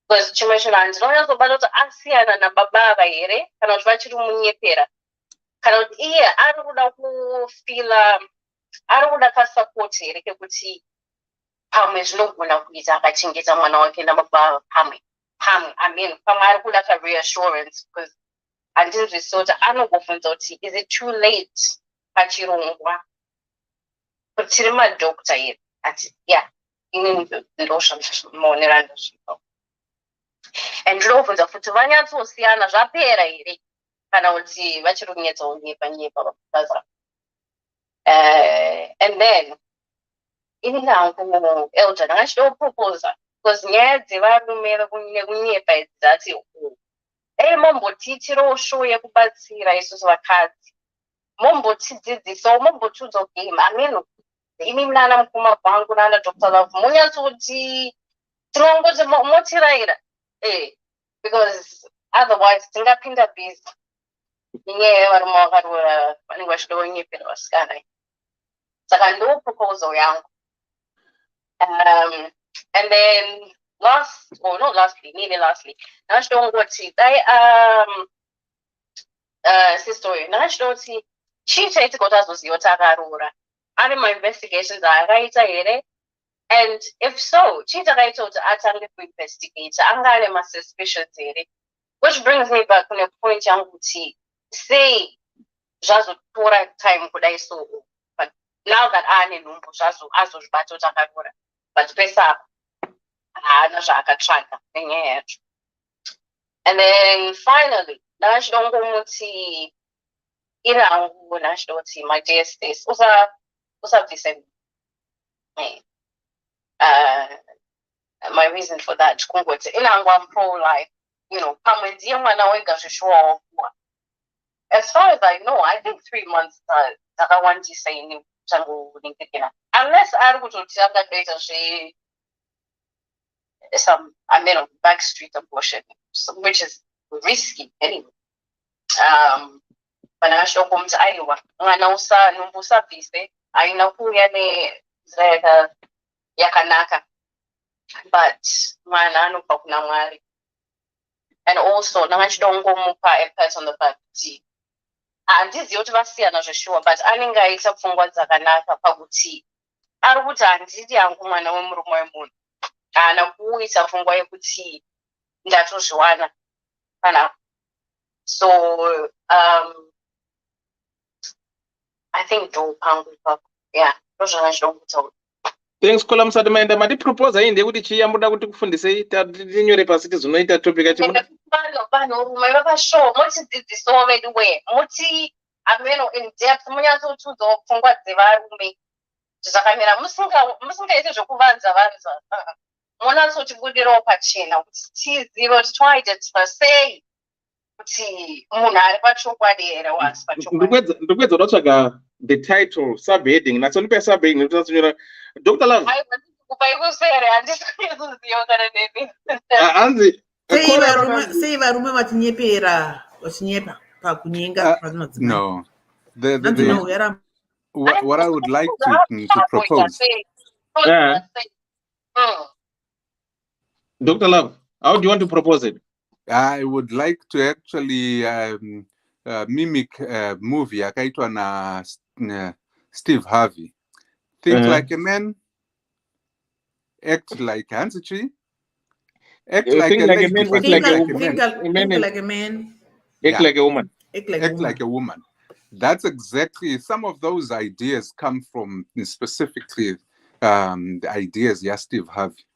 Because chimwe chinhu handinonyatsobata kuti asiyana nababa here kana kuti vachiri munyepera kana kuti iye ari kuda kufila ari kuda kasupport here kekuti pamwe zvinogona kuita akachengeta mwana wake nababa pamwe pamwe ari kuda ka-reassurance because handinzwisota anogobvunza kuti is it too late pachirongwa kuti tiri madhokta here ati ini ndozvamaonera ndozvino. And ndinobvunza futi vanyatsosiyana zvapera here kana kuti vachiri kunyetsawo nyepa vabaza. And then ini nangu elder ndangachitoproposa because nyaya dzevarume nekunyepa idzi dzati mombotiitirawo show yekubatsira isusu vakadzi, mombotidzidzisawo, mombotiudzawo game ameno imi nana mukoma kwangu nana Dr. Love munyatsoti tinongoti motiraira because otherwise tingapinda busy inyaya yevarume vakarora vanenge vachida kunyepera vasikana. Saka ndo proposal yangu. And then maybe lastly. Nashidongoti, sister, Nashidoti, she said to go to Ziotagarura. Are my investigations are right here. And if so, Chita right to attend the investigate, I'm my suspicions here. Which brings me back to the point Yanguti. Say Jazu Tora time could I so but now that I know Jazu Azu Bato Takagura. But Pesa Najaka Chaka. And then finally, Nash don't go muti ina Nash don't see my dear states. Usa December. My reason for that, I'm pro-life, as far as I know, I think 3 months that I want to say unless I would tell that later some backstreet abortion, which is risky anyway. But I show home to Iowa. I know Numbusa Vise, I know who Yakanaka. But manano pakunamari. And also, don't go mupa a person on the party. And this is the not sure, but Aninga is up from what Zaganaka Paguti. Arbuta and Didi and woman moon. And a who is up from where you see that was one. So, I think Joe Pound, yeah, those are don't. Thanks kola msadimenda mati propose inde kuti chiyambuda kuti kufundise tinyore pasi tizonoita topic yacho pano rumwe show moti dzidziso vedu we moti ameno in depth munyazo tuzo pfungwa dzevarume zvakamira musingaite zvekuvanza munatso tibudirawo pachena kuti tizive kuti toidentifa sei kuti munhu ari pachokwadi here wasi pachokwadi. Ndokwedza unotsvaga the title subheading natsonipa subheading nekuti natsonyora Dr. Love. Sei varume vachinyepera vachinyepa pakunyenga. No. What I would like to propose. Dr. Love, how do you want to propose it? I would like to actually mimic a movie akaitwa na Steve Harvey. Think like a man, act like Hansichi, act like a lady, Think like a man, act like a woman. Act like a woman. That's exactly, some of those ideas come from specifically the ideas Steve Harvey,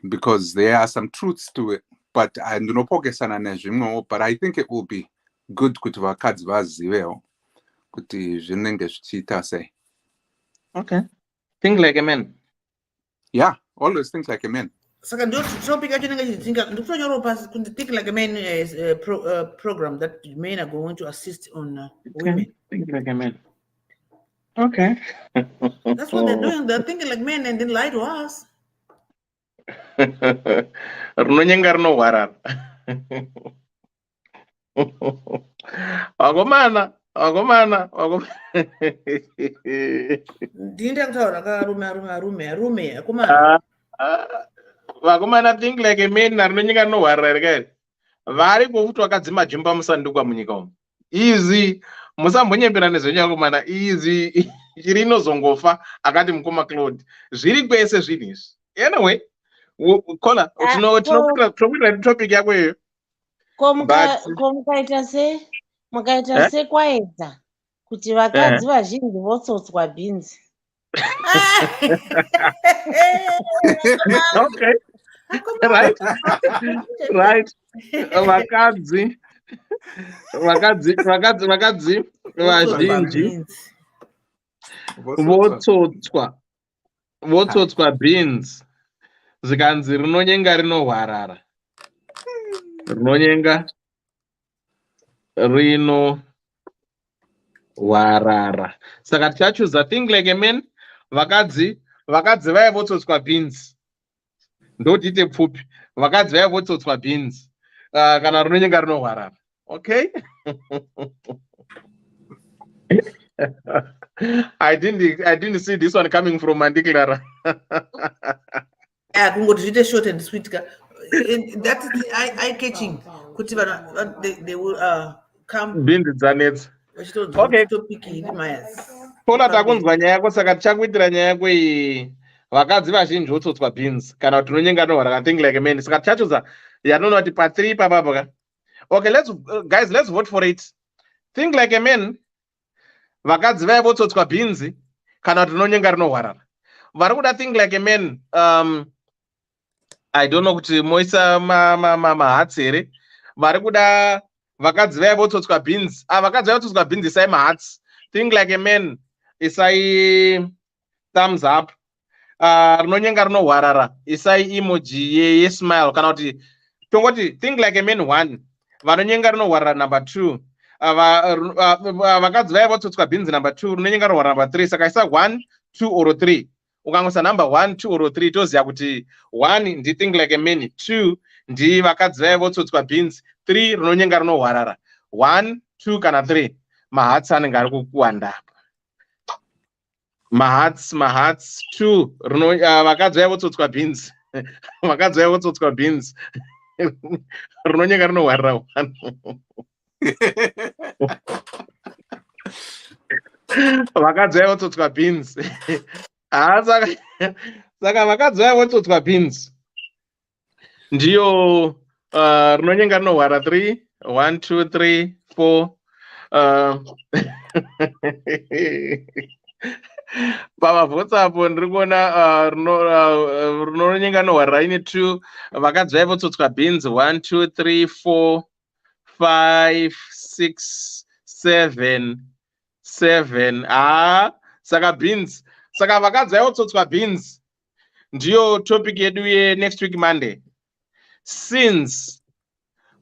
because there are some truths to it. But I do not focus on it, but I think it will be good kuti vakadzi vazivewo kuti zvinenge zvichiita sei. Okay. Think like a man. Yeah, always think like a man. Saka ndio topic yacho nenga chidzinga ndikutonyora pasi kuti Think Like a Man is a program that men are going to assist on women. Think like a man. Okay. That's what they're doing. They're thinking like men and then lie to us. Runonyenga runohwarara. Wagomana. Ndinda kutaura karume akomana. Vakomana think like a man runonyenga runohwarara kai. Vari kufuti wakadzima jumba musanduka munyika umu. Easy. Musambonyembera nezvenyakomana easy. Chiri inozongofa akati mukoma Claude. Zviri kwese zvinizvi. Anyway, kola tinokuita topic yako iyo. Mukaita se kwaedza kuti vakadzi vazhinji votsotswa bhinzi. Okay. Right. Vakadzi vazhinji votsotswa bhinzi. Zikanzi rinonyenga rinohwarara. Rinonyenga rinohwarara. Saka tichachuza Think Like a Man. Vakadzi vaya votsotswa bhinzi. Ndotite pfupi. Vakadzi vaya votsotswa bhinzi. Kana rinonyenga rinohwarara. Okay? I didn't see this one coming from Mandy Clara. kungoti zviite short and sweet ka. That is eye catching kuti they will come Bindi dzanetsa. vachitonzwa Okay. kuti topic iri mayas. Kola takunzwa nyaya yako saka tichakuitira nyaya yako iyi vakadzi vazhinji votsotswa beans kana kuti unonyenga norwara kana thing like a man saka tichachodza yanoona kuti pa3 papapo ka. Okay, guys, let's vote for it. Think like a man. Vakadzi vaya votsotswa beans kana kuti unonyenga rinorwarara. Vari kuda think like a man. I don't know kuti moisa mahatsi here. Vari kuda vakadzi vaya votsotswa beans. Vakadzi vaya votsotswa beans isai mahatsi. Think like a man isai thumbs up. Rinonyenga rinorwarara isai emoji yesmile kana kuti tongoti think like a man 1. Vanonyenga rinorwarara number 2. Vakadzi vaya votsotswa beans number 2. Rinonyenga rinorwarara number 3. Saka isa 1, 2 or 3. Ukangoisa number 1, 2 or 3 toziya kuti 1 ndi think like a man, 2 ndi vakadzi vaya votsotswa beans, 3 rinonyenga rinorwarara. 1, 2 kana 3 mahatsi anenge ari kuwanda. Mahatsi 2 vakadzi vaya votsotswa beans. Vakadzi vaya votsotswa beans. Rinonyenga rinorwarara 1. Vakadzi vaya votsotswa beans. Saka vakadzi vaya votsotswa beans ndiyo rinonyenga rinorwara 3, 1, 2, 3, 4. Pamavhotsi apo ndiri kuona rinonyenga rinorwarira ine 2. Vakadzi vaya votsotswa beans 1, 2, 3, 4, 5, 6, 7. Saka beans. Saka vakadzi vaya votsotswa beans ndiyo topic yedu ye next week Monday. Since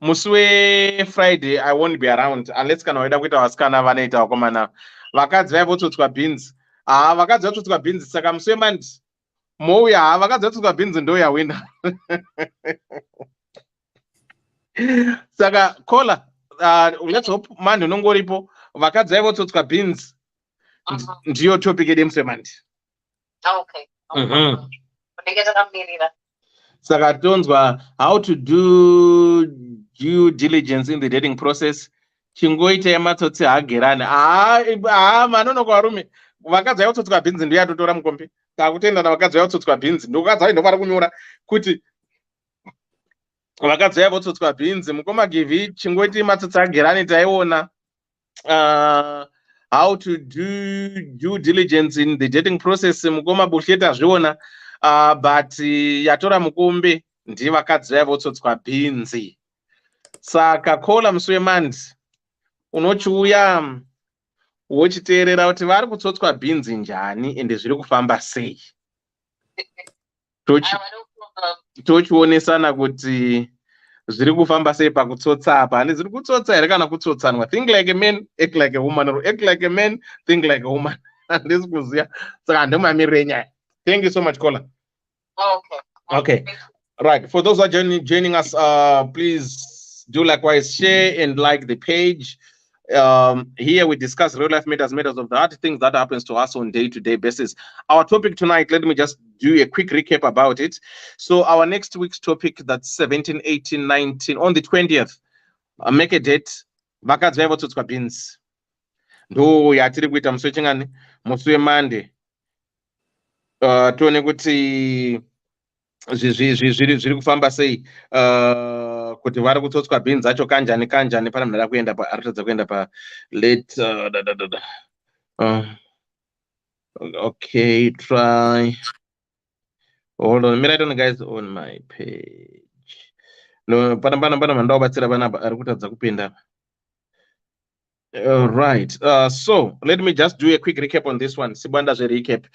musi weFriday I won't be around unless kana waida kuita vasikana vanoita vakomana. Vakadzi vaya votsotswa beans. Vakadzi votsotswa beans saka musi weMonday mouya vakadzi votsotswa beans ndo yawina. Saka kola let's hope Monday unongoripo. Vakadzi vaya votsotswa beans ndiyo topic yedu musi weMonday. Okay. Saka tonzwa how to do due diligence in the dating process. Chingoita yematsotsi hagerani. Manonoka varume. Vakadzi vaya votsotswa beans ndiyo yatotora mukombe. Takutenda vakadzi vaya votsotswa beans. Ndokadzi vaya ndovara kunyora kuti vakadzi vaya votsotswa beans. Mukoma givi chingoita yematsotsi hagerani taiona. How to do due diligence in the dating process. Mukoma bullshit azviona. But yatora mukombe ndi vakadzi vaya votsotswa beans. Saka kola musi weMonday unochiuya wochiteerera kuti vari kutsotswa beans njani ende zviri kufamba sei. Tochionesana kuti zviri kufamba sei pakutsotsa apa. Handi zviri kutsotsa here kana kutsotsanwa. Think like a man, act like a woman, or act like a man, think like a woman. Handisi kuziya. Saka handimamirire nyaya. Thank you so much, Kola. Okay. Right. For those who are joining us, please do likewise share and like the page. Here we discuss real life matters of the heart, things that happens to us on day-to-day basis. Our topic tonight, let me just do a quick recap about it. So our next week's topic, that's 17, 18, 19, on the 20th, make a date. Vakadzi vaya votsotswa beans. Ndo yatiri kuita musi wechingani, musi weMonday. Tione kuti zviri kufamba sei, kuti vari kutsotswa beans acho kanjani pane munhu aratidza kuenda pa late okay, try, hold on, mirate on guys on my page. No, pana mandao batsira bana ari kutadza kupinda. Right. So let me just do a quick recap on this one. Sibanda recap.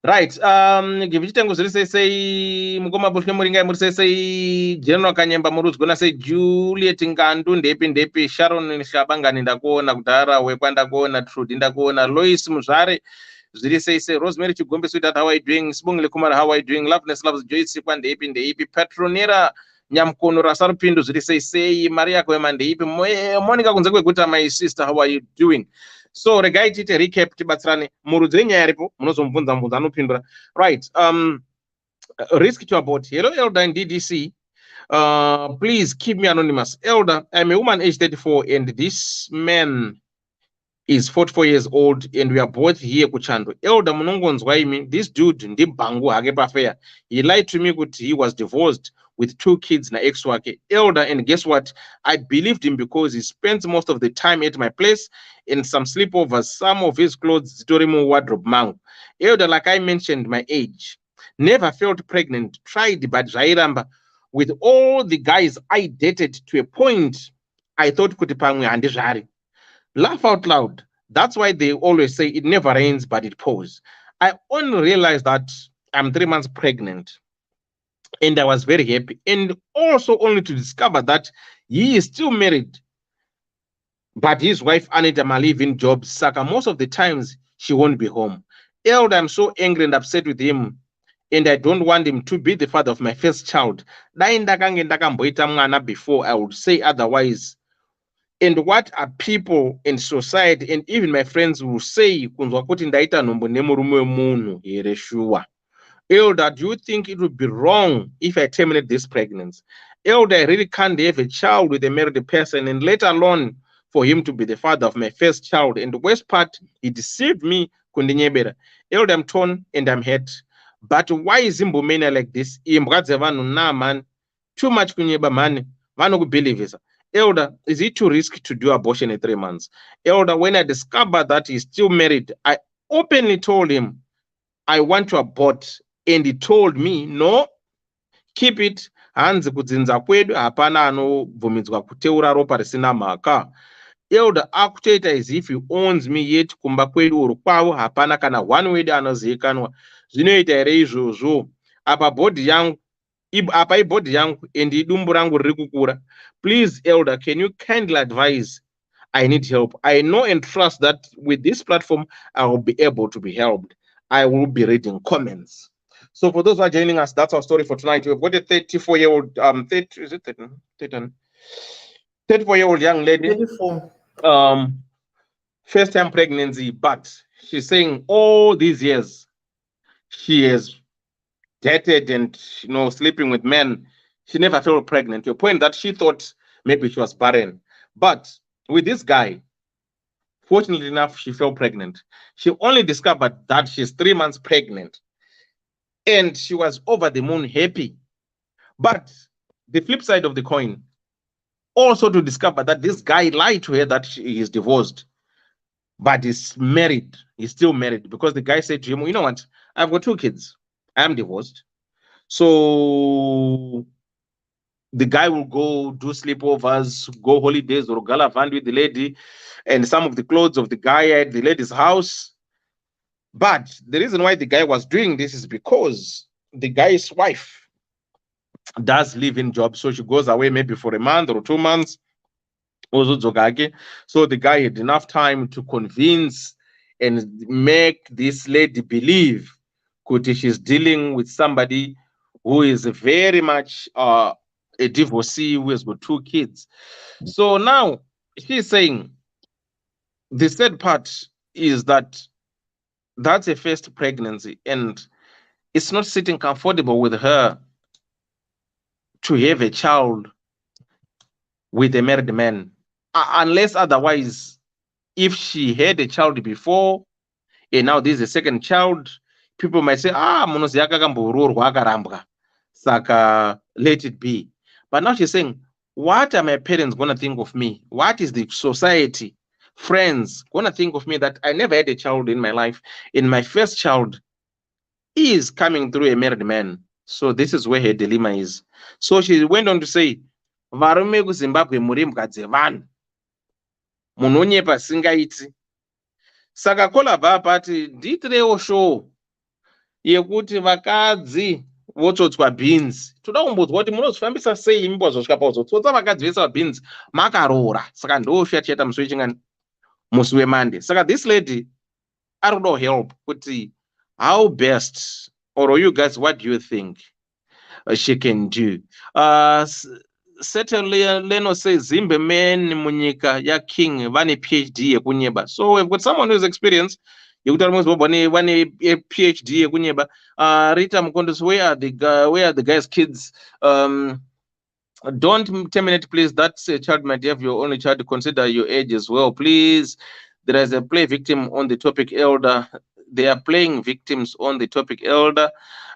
Right. Givitengo zviri sei mukoma bushke muringa muri sei General Kanyemba murudzgona sei Juliet Ngandu ndepi Sharon Shabangani ndakuona kudhara wekwanda kuona Trudy ndakuona Lois Muzvare zviri sei Rosemary Chigombe sweetheart how are you doing Sibongile Kumar how are you doing Loveness loves Joyce kwandepi Petronera Nyamkono Rasarupindu zviri sei Maria Kwema ndeipi Monica kunze kweguta my sister how are you doing. So regai tite recap tibatsirane murudzi nyaya yaripo munozomubvunza anopindura. Right. risk to abort. Hello, Elder in DDC. Please keep me anonymous. Elder, I'm a woman age 34, and this man is 44 years old, and we are both here kuchando. Elder munongonzwa imi, this dude ndibhangu hake pafair. He lied to me that he was divorced with 2 kids na ex wake. Elder, and guess what? I believed him because he spends most of the time at my place in some sleepovers. Some of his clothes zitorimu wardrobe mangu. Elder, like I mentioned, my age. Never felt pregnant, tried but zvairamba. With all the guys I dated, to a point I thought kuti pamwe handizvari. Laugh out loud. That's why they always say it never rains but it pours. I only realized that I'm 3 months pregnant, and I was very happy, and also only to discover that he is still married, but his wife Anita ma leaving jobs. Saka most of the times she won't be home. Elder, I'm so angry and upset with him, and I don't want him to be the father of my first child. Before I would say otherwise. And what are people in society and even my friends will say? Elder, do you think it would be wrong if I terminate this pregnancy? Elder, I really can't have a child with a married person, and let alone for him to be the father of my first child. And the worst part, he deceived me. Elder, I'm torn and I'm hurt. But why is Zimbabwe like this? Man, too much kunyeba man. Man believe it. Elder, is it too risky to do abortion in 3 months? Elder, when I discovered that he's still married, I openly told him I want to abort, and he told me, no, keep it. Hanzi kudzinza kwedu hapana anobvumidzwa kuteura ropa risina mhaka. Elder, akutoita as if he owns me, yet kumba kwedu uri kwavo hapana kana one word anozivikanwa. Zvinoita here izvozvo? Apa bhodhi yangu, apa ibhodhi yangu, and idumbu rangu riri kukura. Please, Elder, can you kindly advise? I need help. I know and trust that with this platform, I will be able to be helped. I will be reading comments. So for those who are joining us, that's our story for tonight. We've got a 34-year-old, 34-year-old young lady. 34. First time pregnancy, but she's saying all these years she has dated and sleeping with men. She never felt pregnant, to a point that she thought maybe she was barren. But with this guy, fortunately enough, she fell pregnant. She only discovered that she's 3 months pregnant, and she was over the moon happy. But the flip side of the coin, also to discover that this guy lied to her that he is divorced, but he's married. He's still married, because the guy said to him, you know what? I've got 2 kids. I'm divorced. So the guy will go do sleepovers, go holidays, or galavant with the lady, and some of the clothes of the guy at the lady's house. But the reason why the guy was doing this is because the guy's wife does live in job, so she goes away maybe for a month or 2 months. So the guy had enough time to convince and make this lady believe that she's dealing with somebody who is very much a divorcee who has got 2 kids. So now she's saying the sad part is that that's a first pregnancy, and it's not sitting comfortable with her to have a child with a married man, unless otherwise, if she had a child before and now this is a second child, people might say, munoziya kakambororwa akarambwa, saka let it be. But now she's saying, what are my parents gonna think of me? What is the society, friends gonna think of me that I never had a child in my life, and my first child is coming through a married man? So this is where her dilemma is. So she went on to say, varume kuZimbabwe muri mhuka dzevanhu, munonyepa singaiti. Saka kola baba ati ndiitirewo show yekuti vakadzi votsotswa beans. Toda kumbonzwa kuti munozvifambisa sei imba zvosvika pauzotsotsa vakadzi vese beans makaroora. Saka ndosho yachaita musi wechingani, musi weMonday. Saka this lady ari kuda help kuti how best, or you guys, what do you think she can do? Certainly Leno says Zimbe men munyika ya king vane PhD yekunyeba. So we've got someone who's experienced. yekuti ari vane PhD yekunyeba. Rita Mukondis, where are the guys' kids? Don't terminate, please. That's a child might have your only child. Consider your age as well, please. There is a play victim on the topic elder. They are playing victims on the topic elder.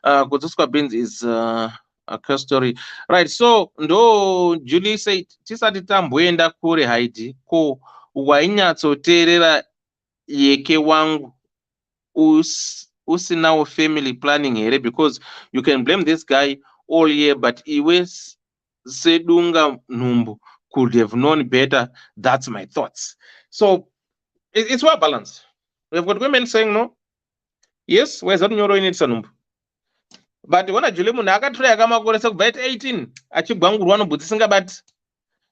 Kuzuskwa Beans is a curse story, right? So ndo Julie said tisati tamboenda kure haidi ko wainyatsoteerera yeke wangu usinawo family planning here, because you can blame this guy all year, but iwe sedunga numbu could have known better. That's my thoughts. So it's well balanced. We've got women saying no, yes, where's that nyoro in sanumbu, but when Julie munhu akatora yakamakore kubva at 18 achigwangurwa nobvutisinga, but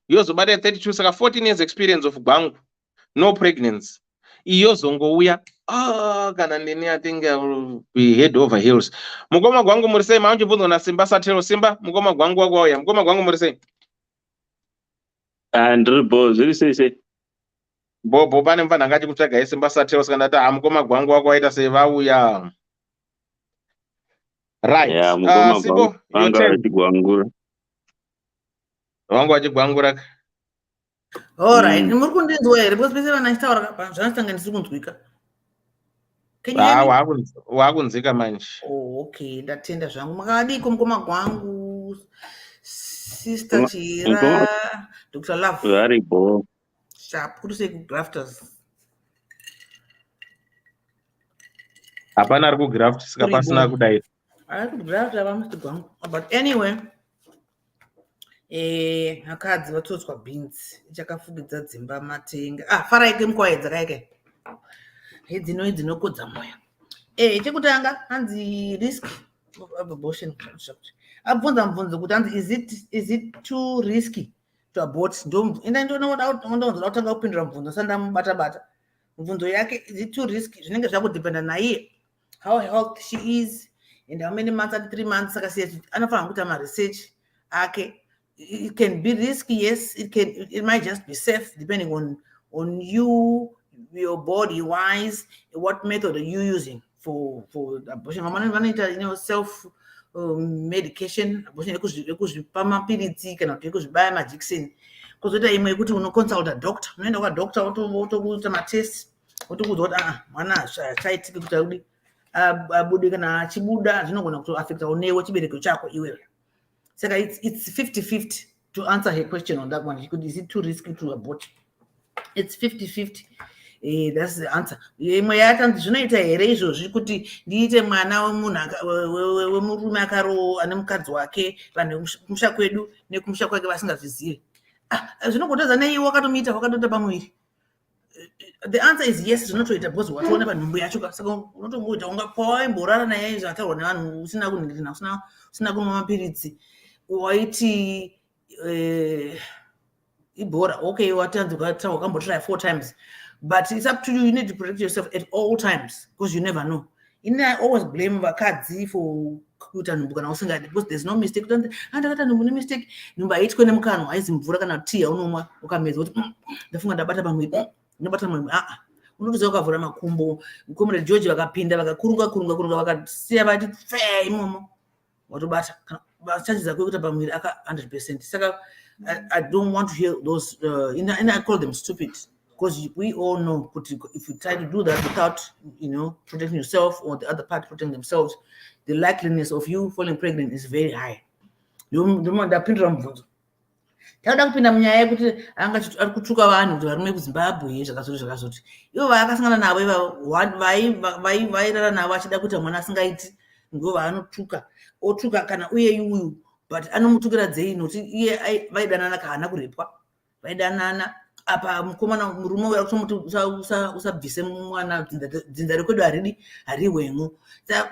yozobata 32 saka 14 years experience of gwangu, no pregnancy, iyozongouya kana ndini I think I will be head over heels. Mukoma gwangu muri sei? Maunchibvunzwa naSimba Satero. Simba, mukoma gwangu wakwauya, mukoma gwangu muri sei? Ndiri bo zviri sei Bobo pane mufana ngachikutsvaga iSimba Satero saka ndati mukoma gwangu wakwauya sei vauya. Right. mukoma Sibo, your vanga turn. vachigwangura Wangu wachigwangura. Alright, muri kundinzwa here because pese vana chitaura zvanotanga ndisiri kunzwika. Can you hear me? Wakunzika manje. Oh, okay, ndatenda zvangu. Makadiko mukoma gwangu, Sister Chira, Dr. Love. vari bo Sharp, kuri sei kugrafters. Hapana ari kugraft saka pasina kudai. Ari kugraft avamati gwangu. But anyway, akadzi vatotswa beans ichakafugidza dzimba matenga. Faraike mukwaedza kaike. Dzinokodza moyo. Chekutanga hanzi risk of abortion. Abvunza mubvunzo kuti hanzi is it too risky to abort? Ndondoda kutanga kupindura mubvunzo sandamubata-bata. Mubvunzo yake, is it too risky? Zvinenge zvakudependa naiye how healthy she is and how many months at 3 months. Saka siya anofanira kuita ma-research ake. It can be risky, yes. It might just be safe depending on you, your body wise, what method are you using for abortion. Self medication, abortion ekuzvipa mapiritsi kana kuti ekuzvibaya majekiseni. Kozoita imwe yekuti unoconsult a doctor, unoenda kwadoctor wotokuita matest, wotokuudza kuti mwana chaitika kuti audi abude, kana achibuda zvinogona kutoaffecta newe chibereko chako iwewe. Saka it's 50-50 to answer her question on that one. Is it too risky to abort? It's 50-50. That's the answer. Imwe yatanzi zvinoita here izvozvi kuti ndiite mwana wemurume ane mukadzi wake vanhu kumusha kwedu nekumusha kwake vasingazvizivi. Zvinogotadza neiwe wakatoita pamwiri. The answer is yes, zvinotoita because watoona panhumbu yacho. Saka unotongoita unga pawaimborara naye zvataurwa nevanhu usina kunhirina, usina kunwa mapiritsi, waiti ibhora. Okay, watanzi wakambotry 4 times. But it's up to you. You need to protect yourself at all times because you never know. I always blame vakadzi for kuita nhumbu kana usingadi, because there's no mistake. Ndakata nhumbu nemistake. Nhumbu haitwe nemukanwa, haizi mvura kana tea yaunomwa ukamedza kuti ndafunga ndabata pamwiri. Unotoziva ukavhura makumbo. Mukomere George vakapinda vakakurunga vakasiya vati fe imomo watobata chances dzakwe kuita pamwiri aka 100%. Saka I don't want to hear those and I call them stupid. Because we all know if you try to do that without, protecting yourself or the other party protecting themselves, the likeliness of you falling pregnant is very high. Ndapindura mubvunzo. Tauda kupinda munyaya yekuti ari kutuka vanhu kuti varume kuZimbabwe zvakazoti. Ivo vakasangana navo vairara navo achida kuita mwana asingaiti, ndo vaanotuka. Otuka kana uye uyu, but anomutukira dzei noti iye vaidanana kana kurepwa. Vaidanana. Apa mukomana murume uya kutomuti usabvise mwana, dzinza rekwedu hariwemo.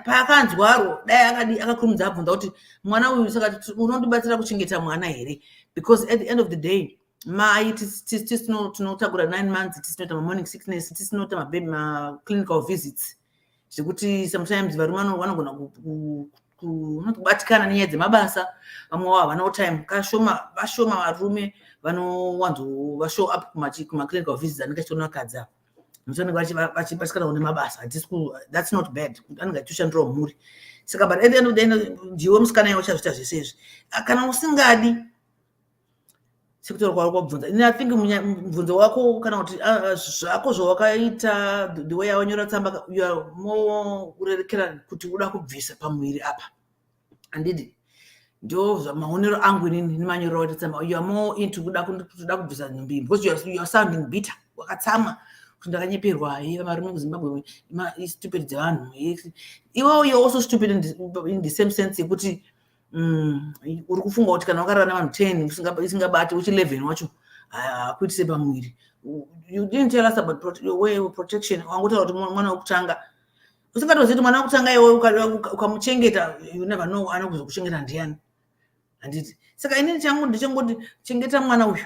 Pakanzwaro dai akakurumidza abvunza kuti mwana uyu saka unondibatsira kuchengeta mwana here, because at the end of the day mai tinotakura 9 months, tisinoita morning sickness, tisinoita clinical visits, zvekuti sometimes varume vanogona kubatikana nenyaya dzemabasa. Vamwe wavo havana time, vashoma varume vanowanzo show up kuma clinical visits anenge achiona vakadzi. musanenge vachibatikana kune mabasa hatisi that's not bad kuti anenge achitushandirawo mhuri saka but at the end of the day ndiwe musikana iwe uchazviita zvese izvi kana usingadi sekutora kwauri kwabvunza I think mubvunzo wako kana kuti zvako zvawakaita the way yawanyora tsamba you are more urerekera kuti uda kubvisa pamuviri apa handidi ndo maonero angu inini nemanyorero waita tsamba you are more into kuda kubvisa nhumbi because you are sounding bitter wakatsamwa kuti ndakanyeperwa varume kuZimbabwe stupid dzevanhu iwewe you're also stupid in the same sense yekuti uri kufunga kuti kana wakarara navanhu 10 isingabati uchi 11 wacho akuitise pamuviri. You didn't tell us about your way of protection. Wangotaura kuti mwana wekutanga usingatozivi kuti mwana wekutanga iwe ukamuchengeta you never know anokuzokuchengeta ndiani handiti. Saka inini changu ndichongoti chengeta mwana uyu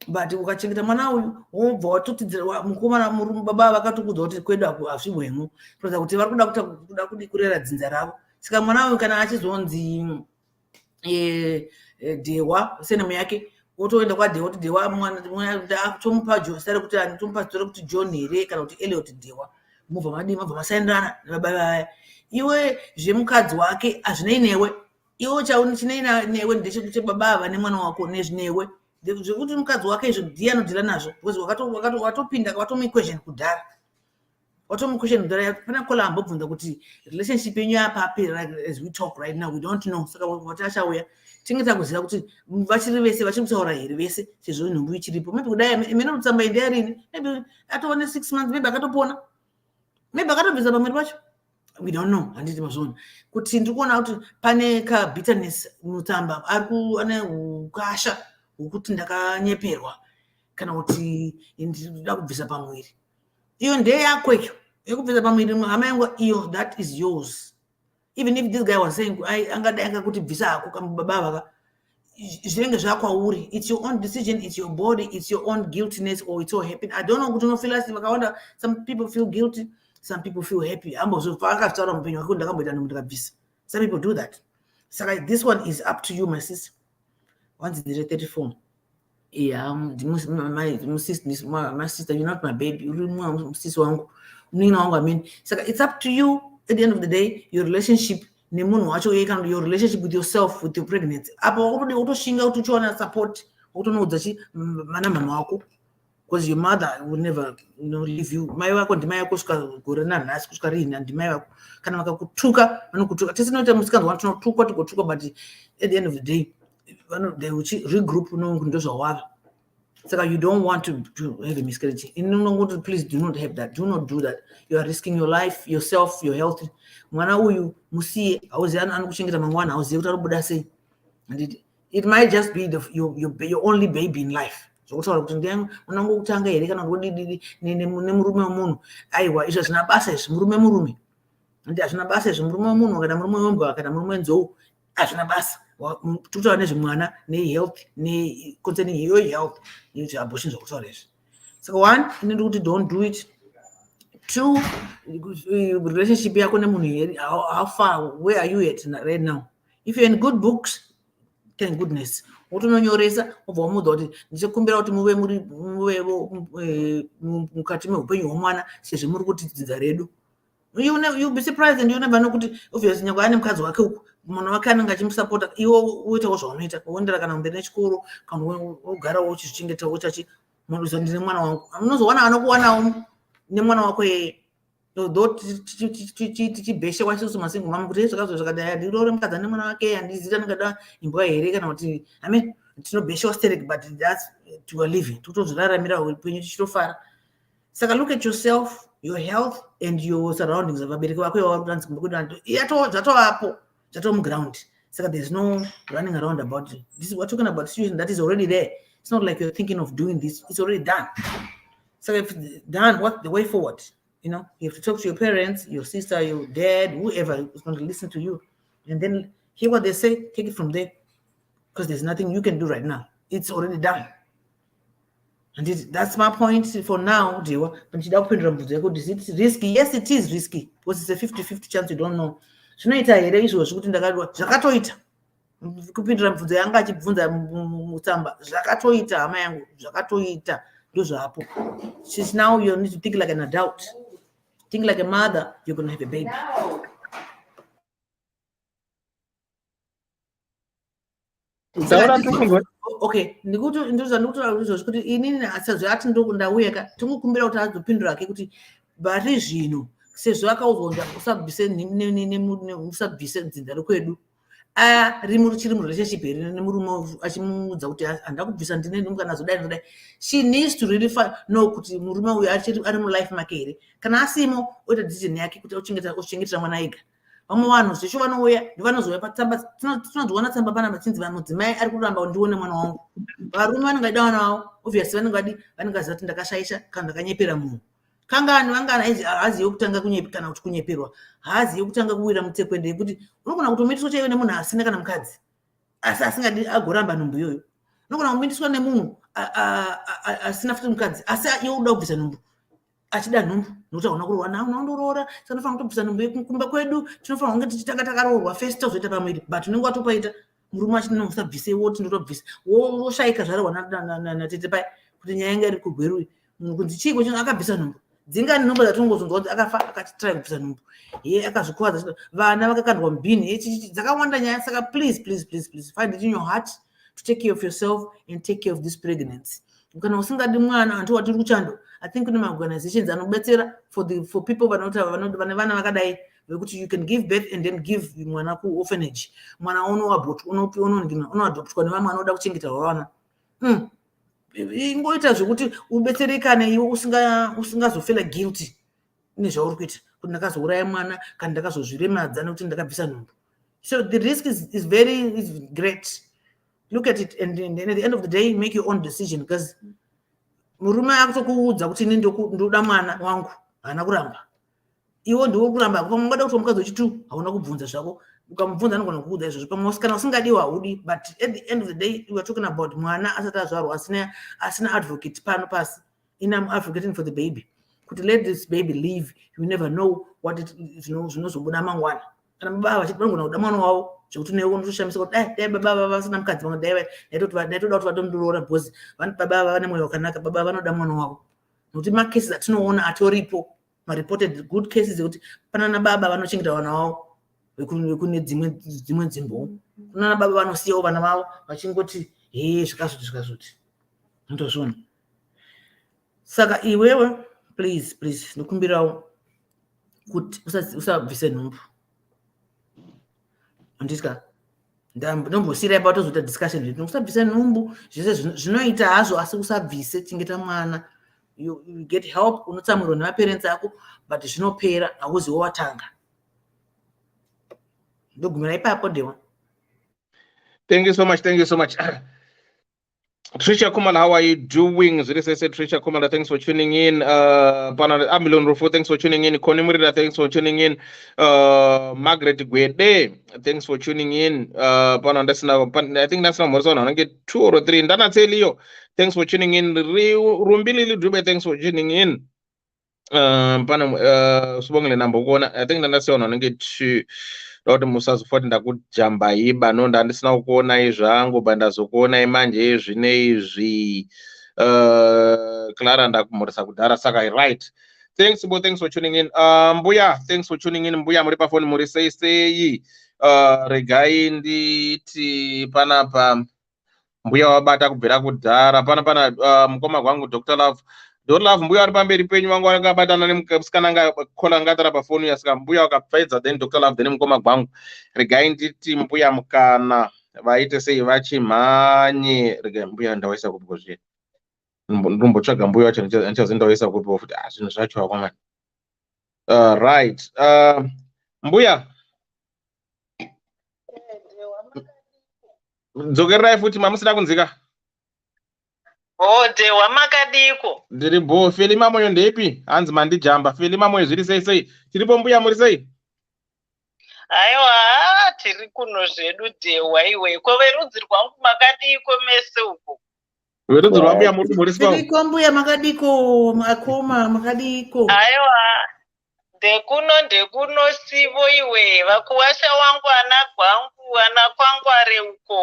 but ukachengeta mwana uyu wobva watotidzira mukomana baba vakatokudza kuti kwedu hazvibwemo kuratidza kuti vari kuda kurera dzinza ravo. Saka mwana uyu kana achizonzi Dewa senemu yake wotoenda kwaDewa kuti Dewa mwana tomupa zita kuti tomupa zita kuti John here kana kuti Elliot Dewa mubva masaendana nababa vaya. Iwe zvemukadzi wake hazvinei newe. Iwe chinei newe ndechekuti baba ava nemwana wako nezvinewe zvekuti mukadzi wake izvo ndiye anodhira nazvo because watopinda watomuquestion kudhara pana kola ambobvunza kuti relationship yenyu yapapera as we talk right now we don't know. Saka watachauya tingeta kuziva kuti vachiri vese vachikutaura here vese sezvo nhumbu ichiripo maybe kudai imene kutsamba ndiarini maybe atone 6 months maybe akatopona maybe akatobvisa pamwiri pacho we don't know. Handiti mazvona kuti ndikuona kuti pane ka bitterness mutsamba ane ukasha hwekuti ndakanyeperwa kana kuti ndinoda kubvisa pamwiri. Iyo ndeyako iyo yekubvisa pamwiri hama yangu iyo that is yours. Even if this guy was saying angadai kuti bvisa hako kamubaba vaka zvinenge zvakwauri. It's your own decision, it's your body, it's your own guiltiness or it's all happy. I don't know kuti unofeel asi vakawanda some people feel guilty, some people feel happy. Ambozvakazvitaura mupenyu wake ndakamboita ndikabvisa. Some people do that. Saka this one is up to you my sister. Once it's 34. Yeah, my sister, you're not my baby. You're sister wangu. I mean, so it's up to you at the end of the day. Your relationship, your relationship with yourself, with your pregnancy. Support. Because your mother will never, leave you. My work on the my gorana, Naskuskari, and the my Kanaka, but at the end of the day, they will regroup. So you don't want to have a miscarriage. Please do not have that. Do not do that. You are risking your life, yourself, your health. It might just be your only baby in life. So tuta nezvimwana health concerning your health abortions okutaurezvi. Saka one inoita kuti don't do it. Two, relationship yako nemunhu here, how far, where are you at right now? If you're in good books, thank goodness, wotononyoresa wobva wamudza kuti ndichikumbira kuti muve mukati meupenyu hwomwana sezvo muri kuti dzidza redu. You'll be surprised and you never know kuti obviously nyangwa ane mukadzi wake uku munhu wake anenge achimusapota iwe uitawo zvaunoita woendera kana mberi nechikoro kana wogarawo uchizvichengeta utachi munhu ndine mwana wangu unozowana anokuwanawo nemwana wako yeye tichibheshe wachisusu masingo mama kuti zvakadai ndirore mukadzi ane mwana wake handizita ndingada imbwa here kana kuti amen tinobheshewa sterek but that's to a living totozviraramira upenyu tichitofara. Saka look at yourself, your health and your surroundings. Vabereki vako zvatovapo zvatomuground. Saka there's no running around about it. This is we're talking about a situation that is already there. It's not like you're thinking of doing this. It's already done. So if it's done, what's the way forward? You have to talk to your parents, your sister, your dad, whoever is going to listen to you, and then hear what they say. Take it from there, because there's nothing you can do right now. It's already done. And that's my point for now, Dewa. But is it risky? Yes, it is risky. Because it's a 50-50 chance you don't know. Zvinoita here izvo zvekuti ndakadwa zvakatoita kupindira mubvunzo yanga achibvunza mutsamba zvakatoita hama yangu zvakatoita ndozvapo. Since now you need to think like an adult, think like a mother, you're going to have a baby. Okay, ndikuti inini asazvati ndauya tinokumbira kuti azopindura ke kuti vari zvino sezvo akaudzwa usabvise dzinza rekwedu richiri murelationship here nemurume achimuudza kuti handa kubvisa ndine kana zodai. She needs to really know kuti murume uyu ari mulife make here, kana asimo oita decision yake kuti ochengetera mwana ega. Vamwe vanhu zvesho vanouya ndivanozoya patsamba, tinozoona tsamba pana machinzi mudzimai ari kuramba ndione mwana wangu. Varume vanenge vaida mwana wavo, obviously vanenge vaziva kuti ndakashaisha kana ndakanyepera munhu. Kangani haazivi kutanga kana kuti kunyeperwa, haazivi kutanga kuwira mutsekwende yekuti unogona kutomindiswa chaivo nemunhu asina kana mukadzi, asi asingadi agoramba nhumbu iyoyo. Unogona kumindiswa nemunhu asina futi mukadzi, asi iwe uda kubvisa nhumbu, achida nhumbu nokuti hauna kurohwa naundoroora, saka unofanira kutobvisa nhumbu yekumba kwedu, tinofanira kunge tichitanga takaroorwa first tozoita pamwiri, but unenge watopaita murume achiti usabvise woti ndotobvisa woshayika zvarehwa natete pai kuti nyaya yanga iri kugwerui kunzi chiiko chino akabvisa nhumbu. Dzingani nhumbu dzatinongozonzwa kuti akafa akatitrai kubvisa nhumbu, akazvikuvadza vana vakakandwa mubhini, dzakawanda nyaya. Saka please find it in your heart to take care of yourself and take care of this pregnancy. Kana usingadi mwana antu watiri kuchando, I think kune organizations anobetsera for people vane vana vakadai vekuti you can give birth and then give mwana ku orphanage, mwana unoadoptwa nevamwe anoda kuchengeterwa vana. Ingoita zvekuti ubetserekane iwe usingazofela guilty nezvauri kuita kuti ndakazouraya mwana kana ndakazozviremadza nekuti ndakabvisa nhumbu. So the risk is great. Look at it and then at the end of the day make your own decision, because murume akutokuudza kuti ini ndoda mwana wangu haana kuramba, iwe ndiwo kuramba. Pamwe kuti mukadzi wechitu hauna kubvunza zvako, ukamubvunza anogona kukuudza izvozvo. Pamwe kana usingadiwa haudi, but at the end of the day we are talking about mwana asati azvarwa asina advocate pano pasi. I'm advocating for the baby, kuti let this baby live. You never know what zvinozobuda mangwana. Kana baba vachiti vanogona kuda mwana wavo zvekuti newe unotoshamisa kuti dai baba vasina mukadzi vangu ndaitoda kuti vatomudoroora because baba vane mwoyo wakanaka, baba vanoda mwana wavo. Nokuti makesi atinoona atoripo, reported good cases ekuti panana baba vanochengeta vana vavo kune dzimwe nzvimbo, kunana baba vanosiyawo vana vavo vachingoti zvikazoti ndozvona. Saka iwewe please ndikumbirawo kuti usabvise nhumbu. Andisika ndombosirai patozoita discussion zvedu, usabvise nhumbu zvese zvinoita hazvo, asi usabvise, chengeta mwana. You get help, unotsamwirwa nemaparents ako, but zvinopera, hauziwo watanga. Ndogumira ipapo ndewa. Thank you so much. Trisha Kumala, how are you doing? Zirisa Trisha Kumala, thanks for tuning in. Amilon Rufo, thanks for tuning in. Koni Murida, thanks for tuning in. Margaret Gwede, thanks for tuning in. I think that's not more. I get 2 or 3. Ndana Telio, thanks for tuning in. Rumbili Dube, thanks for tuning in. Subongle Nambogona, I think that's on. I get 2. Lord Musa Sufoti ndakujamba iba no ndandisina kuona izvangu bandazokuona imanje izvi Clara ndakumurisa kudhara saka right. Thanks for tuning in. Mbuya, thanks for tuning in. Mbuya muri pa phone muri sei regai nditi panapa mbuya wabata kubvira kudhara pana mukoma kwangu Dr. Love mbuya ari pamberi penyu wangu akabatana nemusikana anga kola ngatara pa phone yasika mbuya wakapfedza then Dr. Love then mukoma kwangu regai nditi mbuya mukana vaite sei vachimhanye regai mbuya ndawaisa kupo zve ndombotsvaga mbuya wacho ndichazendawaisa kupo futi zvinhu zvacho akwamani. Right. Mbuya dzokererai futi mamusina kunzika. Dewa makadiko. Ndiri bo feli mamoyo ndepi? Hanzi mandijamba feli mamoyo zviri sei? Tiripo mbuya muri sei? Aiwa tiri kuno zvedu dewa iwe. Ko verudzi rwangu makadiko mese uko. Verudzi rwambuya muri sei? Tiriko mbuya makadiko, makoma makadiko. Aiwa ndekuno sivo iwe. Vakuwasha wangu ana gwangu ana kwangware uko.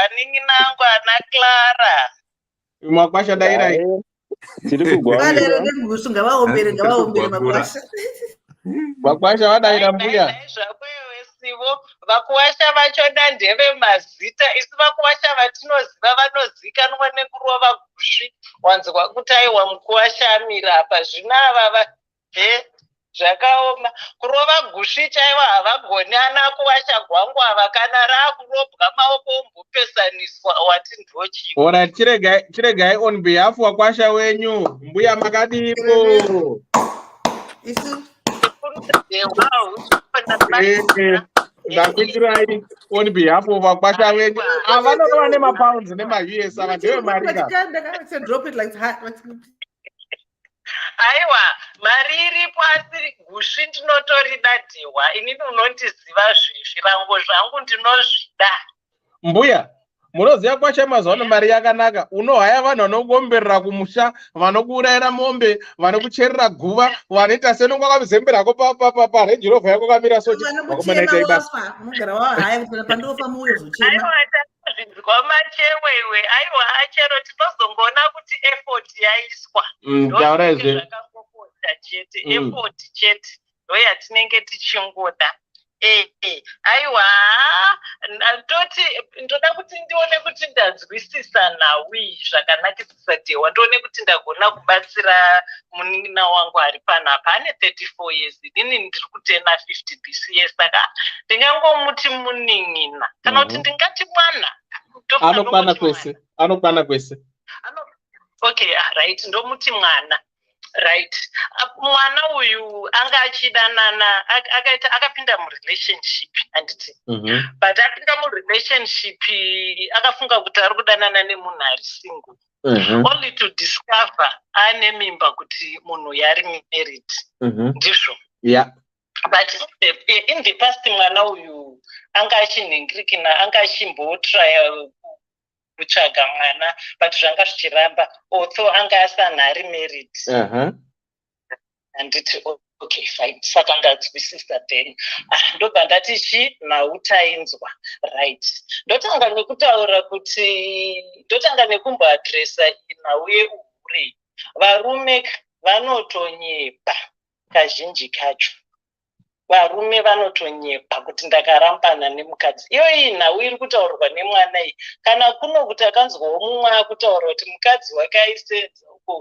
Aningi nangu ana Clara. Mwakwasha dairai. tiri kugwagura ngavaombere makwasha Vakwasha vadaira Nai mbuya. zvakwewe sivo vakuwasha vachoda ndeve mazita isi vakuwasha vatinoziva vanozikanwa nekurova gushi wanzwa kuti aiwa mukuwasha amira apa zvino ava zvakaoma kurova gushi chaivo havagoni ana kuwasha gwangu ava kana raakurobwa maoko ombopesaniswa wati ndochi Ora chiregai on behalf wakwasha wenyu. Mbuya makadipo. isu Ndakuitirai on behalf wakwasha wenyu. Avanorova nemapounds nema-US ava ndeve marika. drop it like hot. aiwa mari iripo asi gushi ndinotorida dhehwa inini unondiziva zvirango zvangu ndinozvida. Mbuya, munoziva kwasha mazuva ano mari yakanaka. Unohaya vanhu vanogomberera kumusha, vanokuurayira mombe, vanokucherera guva, vanoita seno kwakazemberako parenji rovha yako kamira sochi. vanokuchema wafa unogara wahaya kuti pandofa muuyo zochema. Aiwa zvinzwa machewewe aiwa achero tinozongoona kuti effort yaiswa zvakangokosha chete effort chete ndoyatinenge tichingoda. Aiwa ndoti ndoda kuti ndione kuti ndanzwisisa nawi zvakanakisisa dhehwa ndione kuti ndagona kubatsira munin'ina wangu ari panapa ane 34 years inini ndiri kutena 50 this year saka ndingangomuti munin'ina kana kuti ndingati mwana anokwana kwese okay right ndomuti mwana right mwana uyu anga achidanana akapinda murelationship handiti but apinda murelationship akafunga kuti ari kudanana nemunhu ari single only to discover ane mimba kuti munhu yari married ndizvo but in the past mwana uyu anga achinhingirikina anga achimbotraya kutsvaga mwana but zvanga zvichiramba although anga asana ari married handiti okay fine saka ndanzwisisa then ndobva ndati chi nhau tainzwa right ndotanga nekutaura kuti ndotanga nekumboadresa nhau yeure varume vanotonyepa kazhinji kacho varume vanotonyepa kuti ndakarambana nemukadzi iyo iyi nhau iri kutaurwa nemwana iyi kana kuno kuti akanzwawo mumwe akutaura kuti mukadzi wake aisenza uko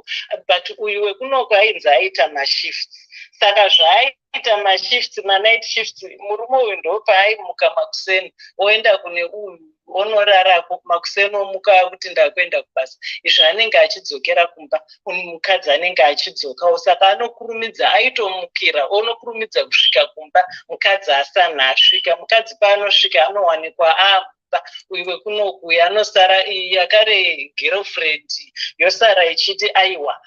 but uyu wekunoko ainzi aita mashifts saka zvaaita mashifts manight shifts murume uyu ndopaaimuka makuseni oenda kune uyu onorarako makuseni omuka kuti ndakuenda kubasa izvo anenge achidzokera kumba mukadzi anenge achidzokawo saka anokurumidza aitomukira onokurumidza kusvika kumba mukadzi asana asvika mukadzi paanosvika anowanikwa aapa uyu wekunoku anosara yakare girlfriend yosara ichiti aiwa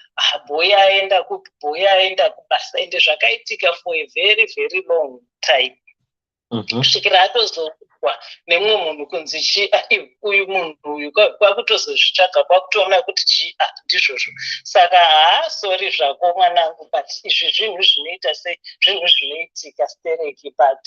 bhoyi aenda kubasa ende zvakaitika for a very very long time kusvikira atozokwa nemumwe munhu kunzi uyu munhu uyu kwakutozozvitsvaga kwakutoona kuti chii ndizvozvo saka sori zvako mwanangu but izvi zvinhu zvinoita sei zvinhu zvinoitika stereki but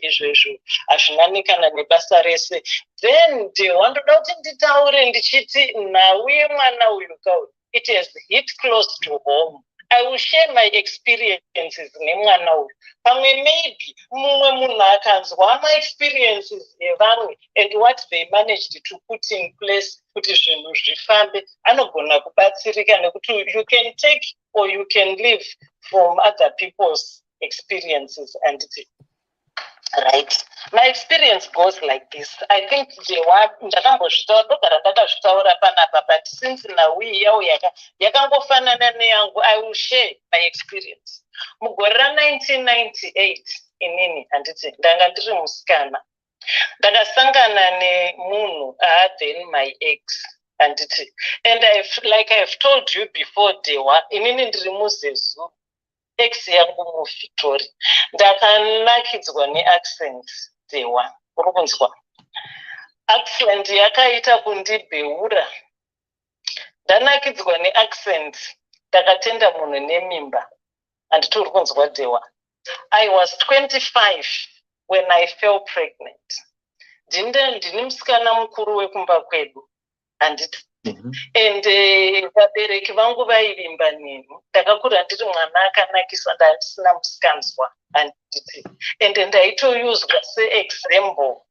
izvezvo hazvinanikana nebasa rese then wandoda kuti nditaure ndichiti nhau yemwana uyu kauri it has hit close to home. I will share my experiences nemwana uyu pamwe maybe mumwe munhu akanzwa my experiences evamwe and what they managed to put in place kuti zvinhu zvifambe anogona kubatsirika nekuti you can take or you can live from other people's experiences and right my experience goes like this I think ndakambozvitaura ndakazvitaura panapa but since now yawo yakangofanana neyangu I will share my experience mugore ra1998 inini handiti ndanga ndiri musikana ndakasangana nemunhu then my ex handiti and like I've told you before dewa inini ndiri muzezu ex yangu muVictoria ndakanakidzwa neaccent dewa uri kunzwa accent yakaita kundibheura ndanakidzwa neaccent ndakatenda munhu nemimba handiti uri kunzwa dewa I was 25 when I fell pregnant ndini musikana mukuru wekumba kwedu handiti And vabereki vangu vaivimba neni. Ndakakura ndiri mwana akanakisa ndisina musikanzwa handiti. And ndaitouswa seexample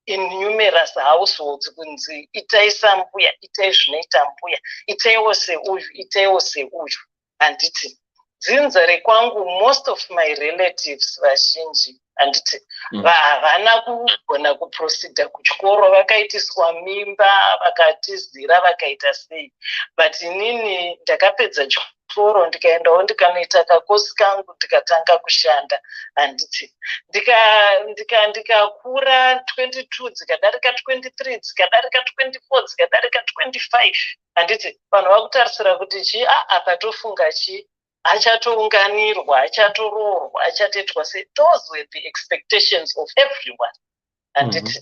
in numerous households kunzi itai sambuya, itai zvinoita mbuya, itaiwo seuyu, itaiwo seuyu handiti. Dzinza rekwangu, most of my relatives vazhinji handiti havana kugona kuproceda kuchikoro, vakaitiswa mimba, vakatizira, vakaita sei. But inini ndakapedza chikoro ndikaendawo ndikanoita kakosi kangu ndikatanga kushanda handiti. Ndikakura 22 dzikadarika 23 dzikadarika 24 dzikadarika 25 handiti. Vanhu vakutarisira kuti chii apa tofunga chii, achatounganirwa, achatoroorwa, achatoitwa sei. Those were the expectations of everyone. Handiti.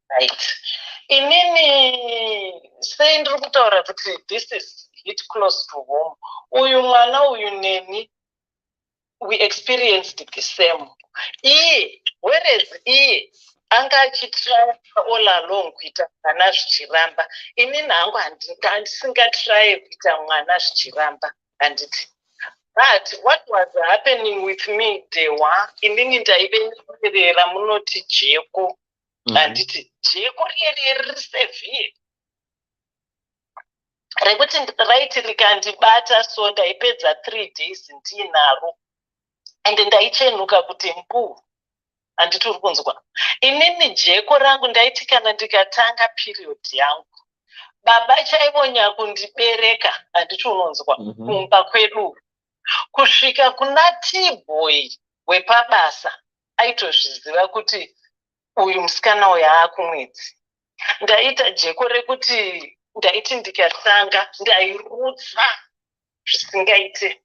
Right. Inini sei ndiri kutaura kuti this is hit close to home. Uyu mwana uyu neni, we experienced the same. Whereas anga achitry all along kuita mwana zvichiramba, inini hangu handisingatry kuita mwana zvichiramba handiti. But what was happening with me, Dewa, inini ndaive ndinoperera munoti jeko handiti. Jeko riri severe rekuti raiti rikandibata, so ndaipedza 3 days ndinaro and ndaichenuka kuti mbu handiti uri kunzwa. Inini jeko rangu ndaiti kana ndikatanga period yangu, baba chaivonya kundibereka handiti unonzwa kumba kwedu kusvika kuna T-boy wepabasa aitozviziva kuti uyu musikana uyu aakumwedzi. Ndaita jeko rekuti ndaiti ndikatanga ndairutsa zvisingaite.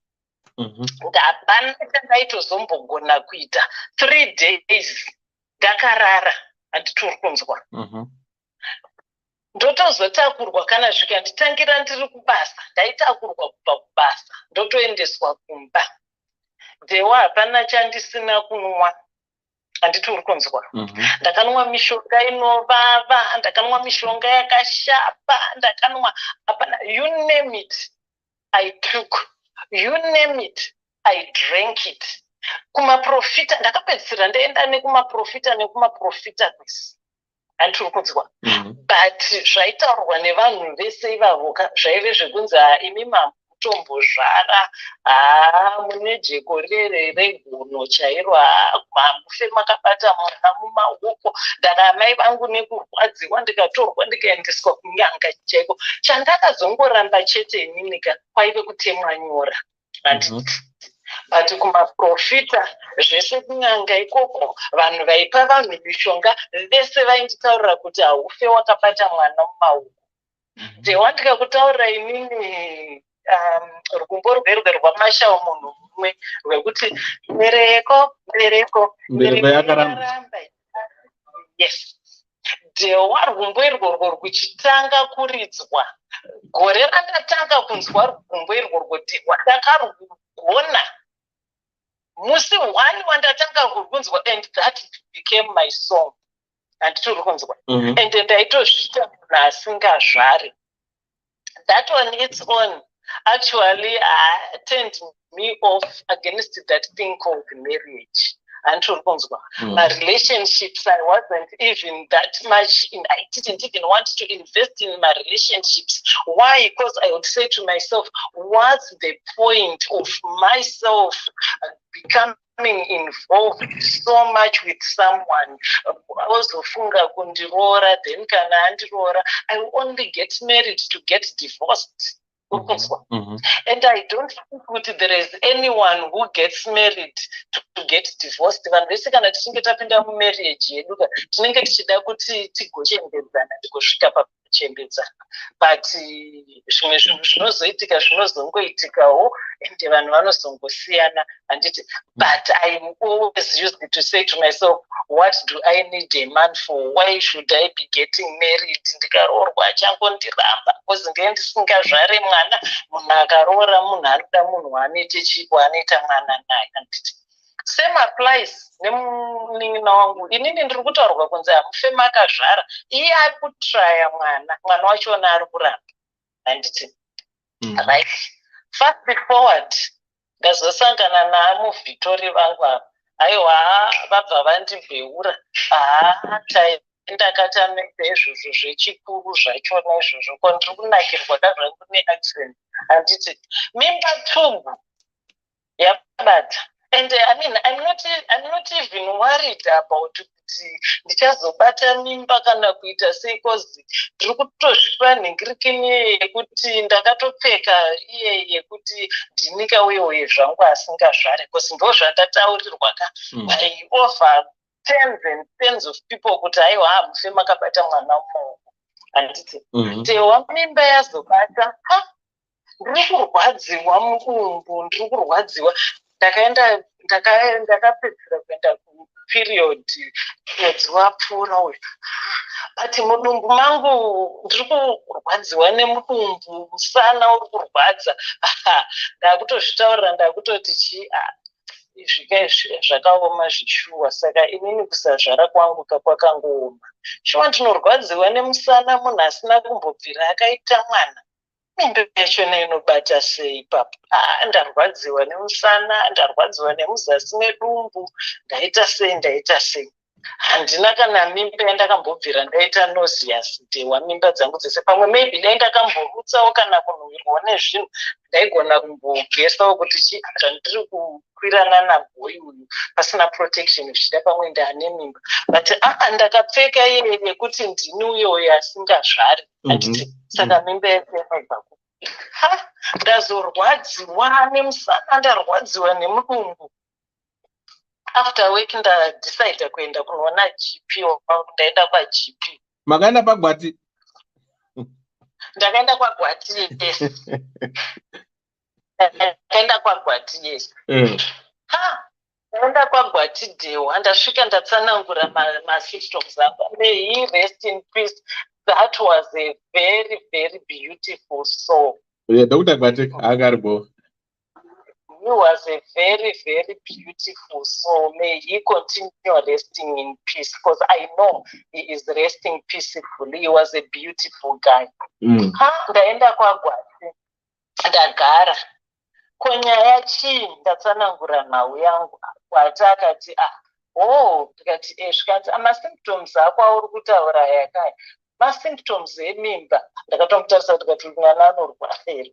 Ndapana chandaitozombogona kuita 3 days ndakarara handiti uri kunzwa. Ndotozotakurwa kana zvikanditangira ndiri kubasa, ndaitakurwa kubva kubasa ndotoendeswa kumba. Dewa hapana chandisina kunwa handiti uri kunzwa. Ndakanwa mishonga inovava, ndakanwa mishonga yakashapa, ndakanwa hapana, you name it I took, you name it I drank it. Kumaprofita ndakapedzisira ndaenda nekumaprofita kwese handiti uri kunzwa. But zvaitaurwa nevanhu vese ivavo zvaive zvekunzi imi mamutombozvara, mune jeko regono chairo, mamufe makabata mwana mumaoko. Ndaramai vangu nekurwadziwa ndikatorwa ndikaendeswa kunyanga chaiko. Chandakazongoramba chete ininika kwaive kutemwa nyora handiti. But kumaprofita zvese kunyanga ikoko, vanhu vaipa vanhu mishonga vese vainditaurira kuti haufe wakabata mwana mumaoko. Dewa ndikakutaurira inini rugumbo rwerwe rwamashawo munhu mumwe rwekuti mbereko yakaramba. Yes. Dewa rugumbo irworwo rwuchitanga kuridzwa, gore randatanga kunzwa rugumbo irworwo Dewa ndakarugona musi 1 wandatanga kurwunzwa, and that became my song handiti uri kunzwa. And ndaitozviita munhu asingazvari. That on its own actually turned me off against that thing called marriage. And my relationships, I wasn't even that much I didn't even want to invest in my relationships. Why? Because I would say to myself, what's the point of myself becoming involved so much with someone? Also, funga kundirora, then kana andirora. I will only get married to get divorced. And I don't think there is anyone who gets married to get divorced. Vanhu vese kana tichinge tapinda mumarriage yedu tinenge tichida kuti tigochembedzana tigosvika pakuchembedzana. But zvimwe zvinhu zvinozoitika zvinozongoitikawo ende vanhu vanozongosiyana handiti. But I always used to say to myself, what do I need a man for? Why should I be getting married? Ndikaroorwa achangondiramba because ndenge ndisingazvare mwana. Munhu akaroora munhu anoda munhu anoite chipo anoita mwana naye handiti. Same applies nemunin'ina wangu. Inini ndiri kutaurwa kunzi hamufema akazvara. Iye ari kutraya mwana wachona ari kuramba. Handiti. Right. Fast forward. Ndazosangana naamuvhitori vangu ava. Aiwa vabva vandibheura. Ndakatamisa izvozvo zvechikuru zvachona izvozvo. Ko ndiri kunakirwa kazvangu neaccident. Handiti. Mimba tumbu yabata. And I mean, I'm not even worried about kuti ndichazobata mimba kana kuita sei, because ndiri kutozvipa nhingirikini yekuti ndakatopfeka iye yekuti ndinika uye zvangu asingazvare, because ndo zvandataurirwa ka by over tens of people kuti aiwa hamufe makabata mwana mumaoko. Handiti tewa mimba yazobata ndiri kurwadziwa mudumbu, ndiri kurwadziwa. Ndakapedzera kuenda kuperiod mwedzi wapfuura uyu, but mudumbu mangu ndiri kurwadziwa nemudumbu, musana uri kurwadza. Ndakutozvitaurira ndakutoti chii izvi zvakaoma zvishuwa, saka inini kusazvara kwangu kwakangooma. Shuwa ndinorwadziwa nemusana, munhu asina kumbobvira akaita mwana. Mimba yachona inobata sei ipapo? Ndarwadziwa nemusana, ndarwadziwa nemuzasi medumbu, ndaita sei. Handina kana mimba yandakambobvira ndaita nauseous tewa mimba dzangu dzese. Pamwe maybe dai ndakamborutsawo kana kunhuhwirwa nezvinhu, ndaigona kumbogesawo kuti zvandiri kukwirana nabhoyi uyu pasina protection zvichida pamwe ndaane mimba. But ndakapfeka iye yekuti ndini uyo asingazvari. Handiti. Saka mimba yese ndazorwadziwa nemusana, ndarwadziwa nemudumbu. After work ndadecide kuenda kunoona GP wangu, ndaenda kwaGP. Makaenda paGwati? Ndakaenda kwaGwati, yes. Ndaenda kwaGwati, yes. Ndaenda kwaGwati dewa, ndasvika ndatsanangura masymptoms angu. May he rest in peace. That was a very, very beautiful soul. Yeah, Dr. Gwati, Agarbo. He was a very, very beautiful soul. May he continue resting in peace, because I know he is resting peacefully. He was a beautiful guy. Ndaenda kwaGwati, ndagara. Konyaya chii ndatsanangura nhau yangu. Gwati akati ndikati zvikati amasymptoms ako auri kutaura yakaya masymptoms emimba. Ndakatomutarisa kuti mwana anorwara here.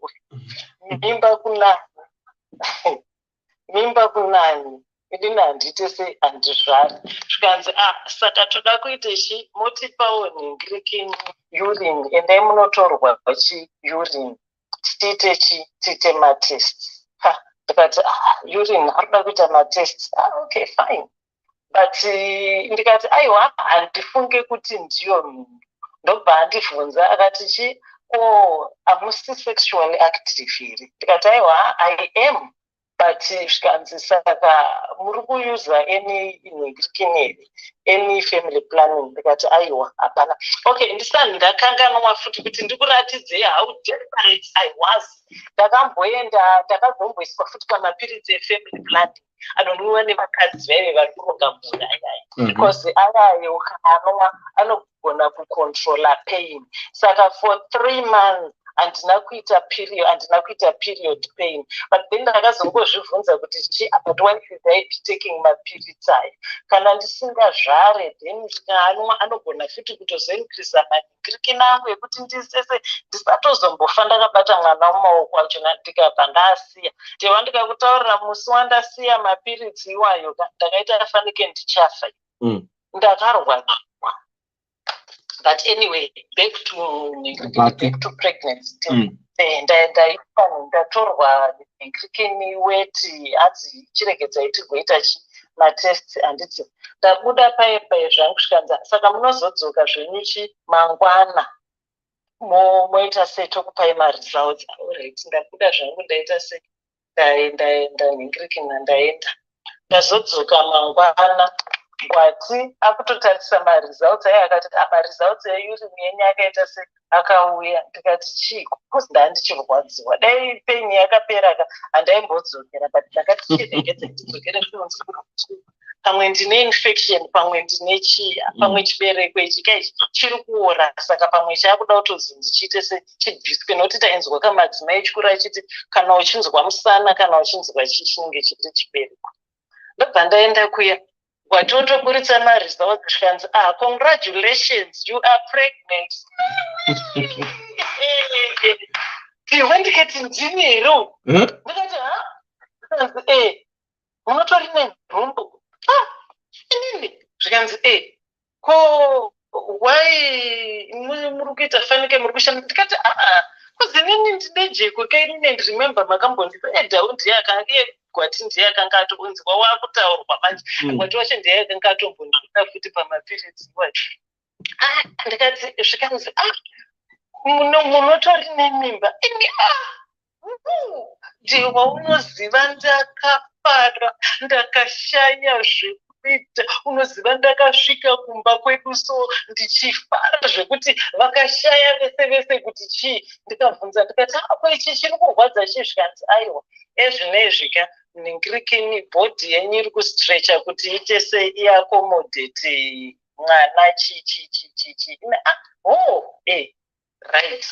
Mimba kunani, inini handiti sei handizvari. Zvikanzi saka toda kuite chi, motipawo nhingirikini urine, endai munotorwa urine. Tiite chi, tiite matests. Ndikati urine arikuda kuita matests. Okay, fine. But ndikati aiwa handifunge kuti ndiyo mhindu. Ndobva andibvunza akati chi, hamusi sexually active here? Ndikati aiwa I am. But zvikanzi saka muri kuyuza any nhingirikini, any family planning? Ndikati aiwa hapana. Okay, ndisani ndakanganwa futi kuti ndikuratidze how desperate I was. Ndakazomboiswa futi pamapiritsi efamily planning anonwiwa nevakadzi vaive vari kuronga mhuri because ayayo kana anogona kucontrola pain. Saka for 3 months handina kuita period pain. But then ndakazongozvibvunza kuti but why should I be taking mapirits aya? Kana ndisingazvare then anogona futi kutozoinkrisa manhingirikini angu ekuti ndisese ndisatozombofa ndakabata mwana mumaoko achona ndikabva ndasiya. Tewa ndikakutaurira musi wandasiya mapirits iwayo ndakaita afanike ndichafa. Ndakarwadziwa. But anyway, back to pregnancy. Ndatorwa nhingirikini weti adzi chiregedza itigoita matests handiti. Ndabuda paipai zvangu zvikanzi saka munozodzoka zvenyu mangwana moita sei tokupai maresults. Alright, ndabuda zvangu ndaita sei, ndaenda nhingirikini ndaenda. Ndazodzoka mangwana Gwati akutotarisa maresults aya akati maresults eurine yenyu akaita se akauya. Ndikati chiko kozi ndandichirwadziwa dai pain yakapera handaimbodzokeera but ndakati chirengedze ndidzokere pamwe ndine infection pamwe ndine chiya pamwe chibereko ichi kaichi chiri kuora saka pamwe chakuda kutozi ndichiite sechibviswe nokuti tainzwa kamadzimai chikuru achiti kana uchinzwa musana kana uchinzwa chii chinenge chiri chibereko. Ndobva ndaenda kuya watotoburitsa maresults zvikanzi congratulations you are pregnant. Iwe ndikati ndini here ndikati zvikanzi munotori nenhumbu inini zvikanzi ko why muri kuita fanike muri kushanda ndikati kozi nini ndine jeko kainine ndirimember makambondidhawo ndiye akanga Gwati ndiye akanga atonzwa wakutaurwa manje Gwati wacho ndiye akanga atombondiita futi pamaperiods iwacho. Ndikati zvikanzi munotori nemimba ini ndiwa unoziva ndakafara ndakashaya zvekuita unoziva ndakasvika kumba kwedu so ndichifara zvekuti vakashaya vese vese kuti chii. Ndikabvunza ndikati ko ichi chiri kurwadza chii zvikanzi aiwa ezvinezvika ningirikini bhodhi yenyu iri kustrecha kuti iite seiaccommodate mwana chichichichichi. Right.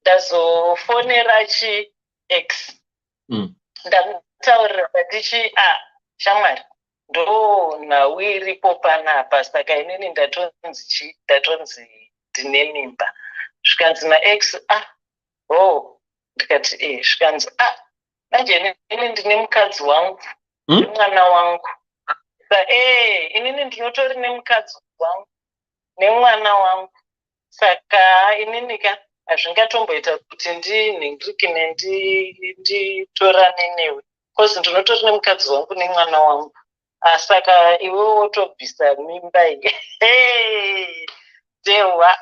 Ndazofonera X. Ndamutaurira ndichi shamwari ndo nhau iripo panapa saka inini ndatonzi ndine mimba. Zvikanzi naX ndikati zvikanzi manje inini ndine mukadzi wangu nemwana wangu. Inini ndinotori nemukadzi wangu nemwana wangu saka ininika hazvingatomboita kuti ndinhingirikine nditorane newe kozi ndinotori nemukadzi wangu nemwana wangu. Saka iwe wotobvisa mimba iyi. Dewa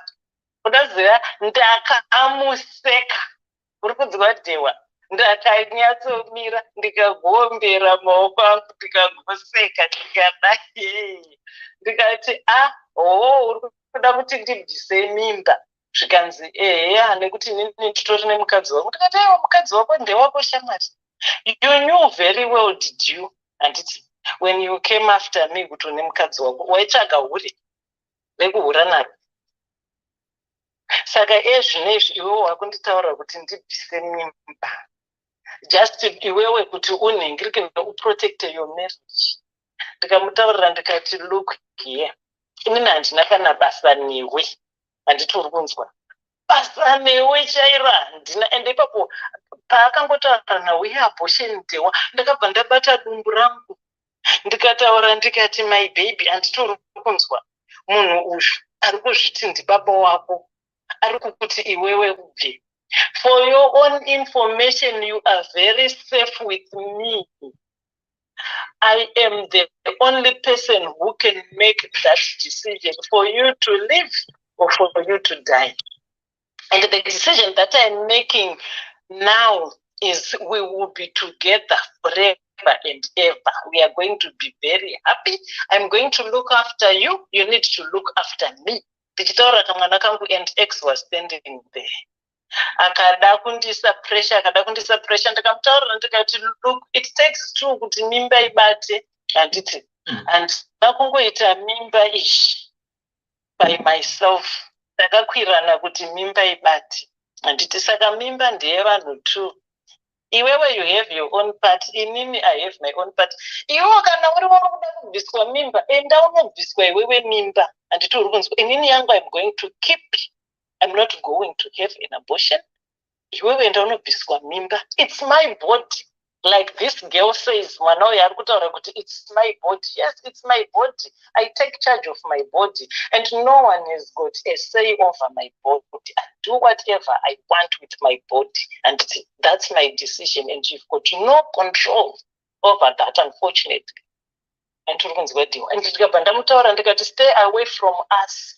unoziva ndakamuseka uri kunzwa Dewa ndakanyatsomira ndikagombera maoko angu ndikagoseka ndikadai ndikati uri kuda kuti ndibvise mimba. Zvikanzi nekuti inini nditori nemukadzi wangu. Ndikati mukadzi wako ndewako shamwari. You knew very well did you handiti when you came after me kuti une mukadzi wako waitsvaga huri rekuhura nayo. Saka zvinezvi iwewe wakunditaura kuti ndibvise mimba just iwewe kuti unhingirike uprotecte your marriage. Ndikamutaurira ndikati look here inini handina kana basa newe handiti uri kunzwa basa newe chairo handina ende ipapo paakangotaura nawe abortion Dewa ndakabva ndabata dumbu rangu ndikataura ndikati my baby handiti uri kunzwa munhu uyu ari kuzviti ndibaba wako ari kukuti iwewe ubve. For your own information, you are very safe with me. I am the only person who can make that decision for you to live or for you to die. And the decision that I'm making now is we will be together forever and ever. We are going to be very happy. I'm going to look after you. You need to look after me. Ndichitaura kamwana kangu and X was standing there. Akada kundisa pressure ndikamutaurira ndikati look it takes two kuti mimba ibate handiti and ndakungoita mimba ishi by myself takakwirana kuti mimba ibate handiti saka mimba ndeye vanhu two. Iwewe you have your own part inini I have my own part. Iwewe kana uri kuda kubviswa mimba enda unobviswa iwewe mimba handiti uri kunzwa inini yangu I'm going to keep. I'm not going to have an abortion. Iwewe enda unobviswa mimba. It's my body. Like this girl says, mwana uyu ari kutaura kuti it's my body. Yes, it's my body. I take charge of my body. And no one has got a say over my body. I do whatever I want with my body. And that's my decision. And you've got no control over that, unfortunately. And ndikabva ndamutaura ndikati stay away from us.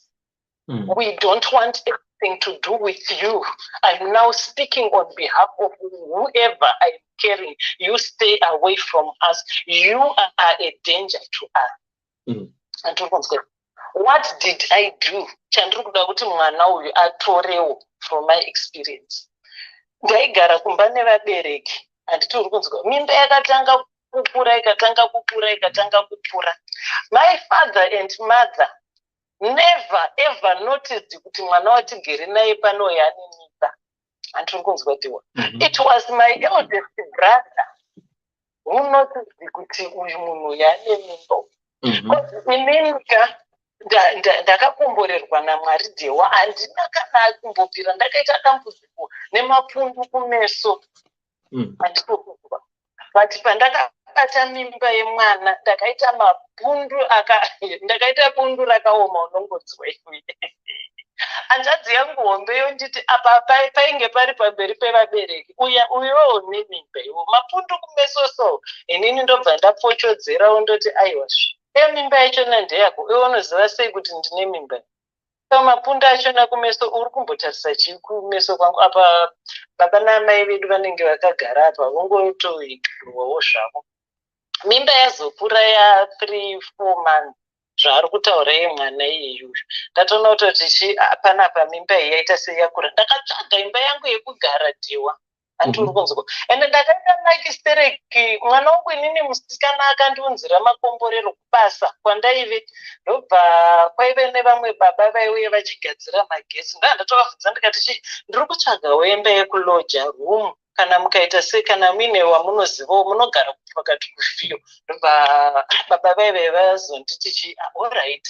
We don't want anything to do with you. I'm now speaking on behalf of whoever I'm caring. You stay away from us. You are a danger to us. What did I do? Chandiri kuda kuti mwana uyu atorewo from my experience. Ndaigara kumba nevabereki handiti uri kunzwa mimba yakatanga kukura ikatanga kukura. My father and mother never ever noticed kuti mwana watigere naye pano yaane mimba. Handiti uri kunzwa diwa. It was my eldest brother who noticed kuti uyu munhu yaane mimba. Inenika ndakakomborerwa naMwari dewa handina kana kumbopira ndakaita dambudziko nemapundu kumeso. Handikokuzwa. But pandakabata mimba yemwana ndakaita mapundu ndakaita bundu rakaoma unongodzwa iwe. Hanzvadzi yangu hombeyo nditi apa painge pari pamberi pevabereki uyowo nemimba iwo mapundu kumeso so inini ndobva ndapochodzera undoti aiwazve mimba yachona ndeyako iwe unoziva sei kuti ndine mimba. Mapundu achona kumeso uri kumbotarisa chii kumeso kwangu apa baba namai vedu vanenge vakagara apa vongotoigirwawo zvavo. Mimba yazokura ya3-4 months zvaari kutaura yemwana iyeyu ndatoona kutoti panapa mimba iyi yaita seyakura. Ndakatsvaga imba yangu yekugara dewa handiri kunzwa ende ndakaita makistereki mwana wangu inini musikana akandiunzira makomborero kubasa kwandaive ndobva kwaive nevamwe baba vaiuye vachigadzira magesi ndoandatovabvunza ndikati ndiri kutsvagawo imba yekuloja room kana mukaita sei kana muine wamunozivawo munogara pakati kufiyo. Ndobva baba vaive vazonditi allright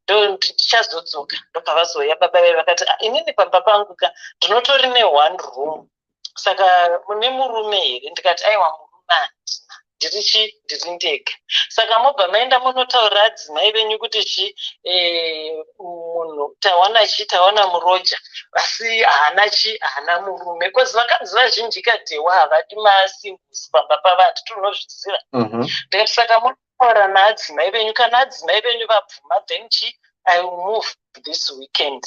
ndichazodzoka. Ndobva vazoya baba vaive vakati inini pamba pangu ndinotori ne1 room saka mune murume here. Ndikati aiwa murume handina ndiri ndega. Saka mobva maenda munotaurira adzimai venyu kuti munhu tawana muroja asi haana murume kozi vakadzi vazhinji kadewa havadi masingusi pamba pavanhu tinozviziva. Ndikati saka munotaura naadzimai venyu kana adzimai venyu vabvuma then I will move this weekend.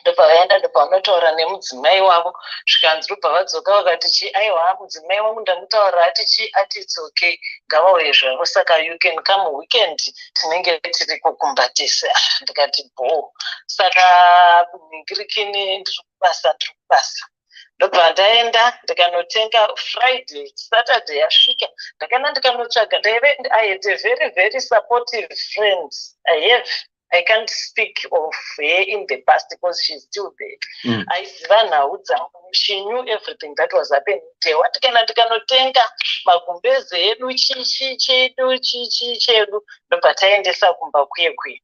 Ndobva vaenda ndobva vanotaura nemudzimai wavo zvikanzi ndobva vadzoka vakati aiwa mudzimai wangu ndamutaurira ati it's okay ngavauye zvavo saka you can come weekend tinenge tiri kukumbatisa. Ndikati bo saka ngirikini ndiri kubasa. Ndobva ndaenda ndikanotenga Friday Saturday yasvika ndakaenda ndikanotsvaga I had a very very supportive friend I can't speak of her in the past because she's still there. Aiziva nhau dzangu. She knew everything that was happening. Tewa tikaenda tikanotenga magumbeze edu chedu ndobva taendesa kumba kwekwe.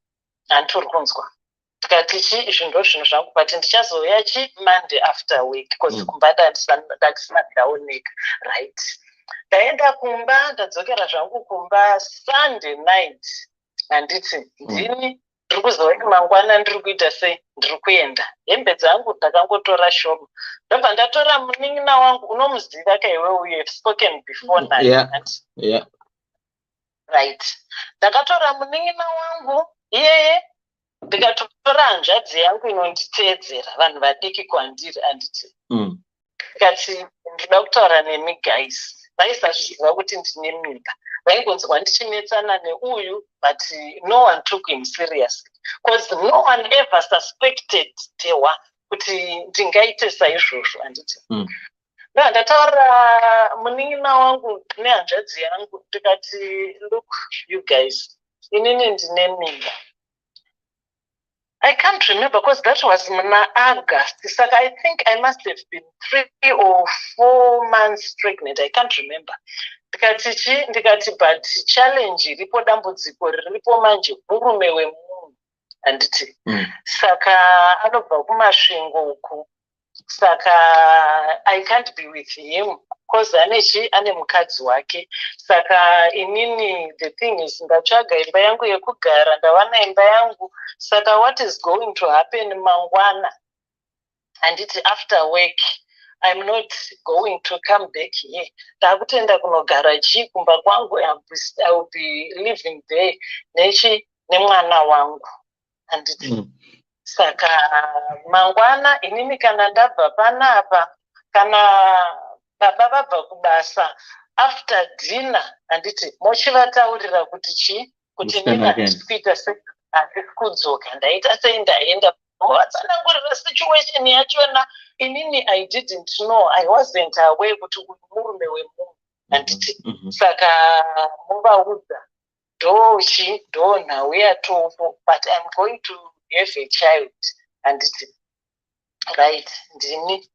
Handiri kunzwa. Tikati zvinhu zvangu but ndichazoya Monday after week because kumba ndandisina ndaoneka. Right. Ndaenda kumba ndadzokera zvangu kumba Sunday night. Handiti ndini ndiri kuziva kuti mangwana ndiri kuita sei ndiri kuenda. Hembe dzangu ndakangotora shoma ndobva ndatora munin'ina wangu unomuziva kaiwe we have spoken before now. Right. Ndakatora munin'ina wangu iyeye ndikatora hanzvadzi yangu inonditeedzera vanhu vadiki kwandiri handiti. Ndikati ndinoda kutaura nemi guys. Vaisazviziva kuti ndine mimba. Vaingonzwa ndichinetsana neuyu but no one took him seriously because no one ever suspected tewa kuti ndingaite saizvozvo handiti. Ndataura munin'ina wangu nehanzvadzi yangu ndikati look you guys inini ndine mimba. I can't remember because that was muna August. Saka I think I must have been 3 or 4 months pregnant. I can't remember. Ndikati but challenge iripo dambudziko riripo manje murume wemunhu handiti. Saka anobva kumasvingo uku. Saka I can't be with him because ane mukadzi wake. Saka inini the thing is ndatsvaga imba yangu yekugara ndawana imba yangu. Saka what is going to happen mangwana handiti after work I'm not going to come back here. Ndakutenda kunogara kumba kwangu I will be living there nemwana wangu handiti. Saka mangwana inini kana ndabva panapa kana baba vabva kubasa after dinner handiti mochivataurira kuti kuti nini handisi kuita sei, handisi kudzoka, ndaita sei, ndaenda vatsanangurira situation yachona. Inini I didn't know, I wasn't aware kuti uyu murume wemunhu handiti. Saka muvaudza ndo nhau yatopo, but I'm going to have a child handiti. Right, ndini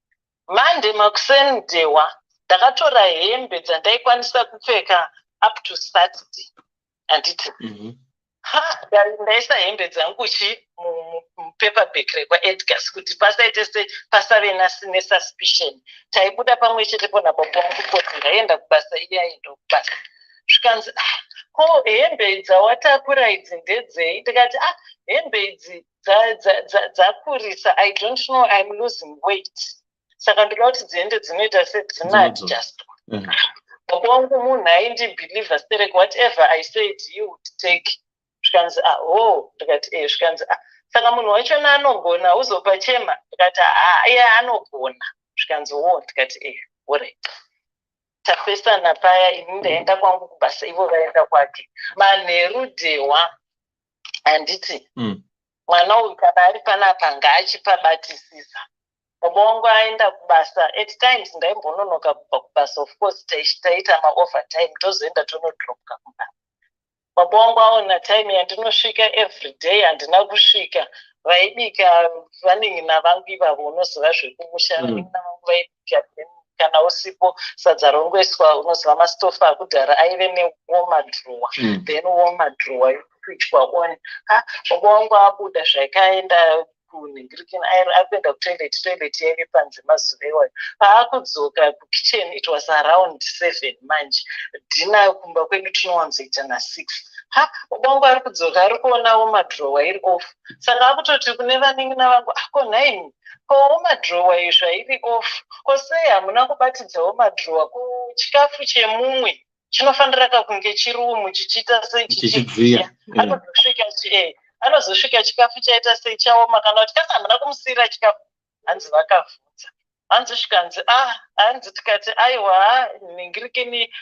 Monday makusendewa ndakatora hembe dzandaikwanisa kupfeka up to Saturday handiti. Ndaisa hembe dzangu mupaper bag rekwaEdgars kuti pasave nesuspicion. Taibuda pamwe chete ponapo pangu kuti ndaenda kubasa, iye aenda kubasa. Zvikanzi hembe dzawatakura idzi ndedzei? Ndikati hembe idzi dzakurisa, I don't know, I'm losing weight. Saka ndinoda kuti dziende dzinoita sedzinoadjustwa. Baba wangu munhu aindibhilivha stereke, whatever I said he would take. Zvikanzi ndikati zvikanzi saka munhu wachona anogona uzopa chema? Ndikati iye anogona. Zvikanzi ndikati alright. Tapesana paya, ini ndaenda kwangu kubasa, ivo vaenda kwake. Manheru dewa handiti mwana uyu kana ari panapa ngaachipabatisisa. Baba wangu aenda kubasa, at times ndaimbononoka kubva kubasa, of course taita maovertime, tozoenda tonodropa kubasa. Baba wangu aona time yandinosvika everyday handina kusvika. Vaibika vaning'ina vangu ivavo unoziva zvekumusha, vaning'ina vangu vaibika kana usipo sadza rongoiswa, unoziva masitofu akudhara aive newoma drawer, then woma drawer yokuichwa on. Baba wangu abuda zvakaenda kunhingirikini, akuenda kutoilet yaive panze mazuva iwayo. Paakudzoka kukitchen it was around 7 manje. Dhina kumba kwedu tinowanzoita na6. Baba wangu ari kudzoka ari kuonawo madrowa iri off. Saka akutoti kune vaning'ina vangu, ko naini, ko madrowa izvo iri off, ko sei hamuna kubatidzawo madrowa? Ko chikafu chemumwe chinofanira kunge chiri umu chichiita sei chichibvira. Anozosvika chikafu chaita sei chaoma, kana kuti kasi hamuna kumusiyira chikafu? Hanzi vakavhunza. Hanzi zvikanzi hanzi tikati aiwa nhingirikini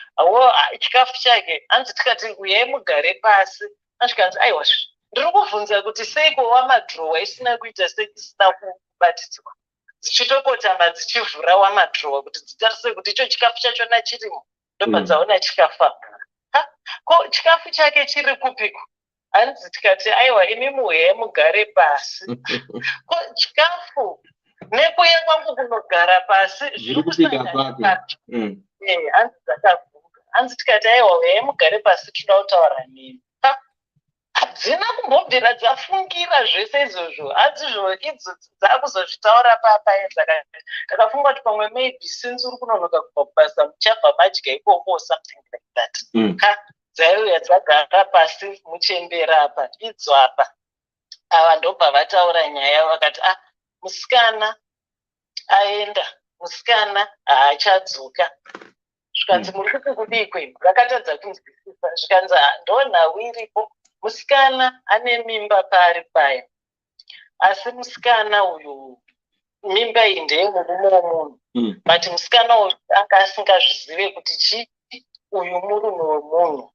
chikafu chake. Hanzi tikati uyai mugare pasi. Zvikanzi aiwa ndiri kuvhunza kuti seiko wamadrowa isina kuita seisina kubatidzwa, dzichitokotama dzichivhura wamadrowa kuti dzitarise kuti icho chikafu chachona chirimo, ndobva dzaona chikafu. Ko chikafu chake chiri kupiko? Hanzi tikati aiwa imi muheye mugare pasi. Ko chikafu nekuya kwangu kunogara pasi zviri kusvika papi? Hanzi dzakavhunga. Hanzi tikati aiwa uyai mugare pasi, toda kutaura nemi. Hadzina kumbobvira dzafungira zvese izvozvo, hadzizvo idzo dzakuzozvitaura papa. Ndakafunga kuti pamwe maybe since uri kunonoka kubva kubasa muchabva madya ikoko, something like that. Dzaiuya dzagara pasi muchembera apa, idzo apa. Ava ndobva vataura nyaya, vakati musikana aenda, musikana haachadzoka. Zvikanzi muri kuti kudikwe? Vakatadza kunzwisisa. Zvikanzi ndo nhau iripo, musikana ane mimba pari paya, asi musikana uyu mimba iyi ndeyemurume womunhu, but musikana uyu anga asingazvizive kuti chii uyu murume wemunhu.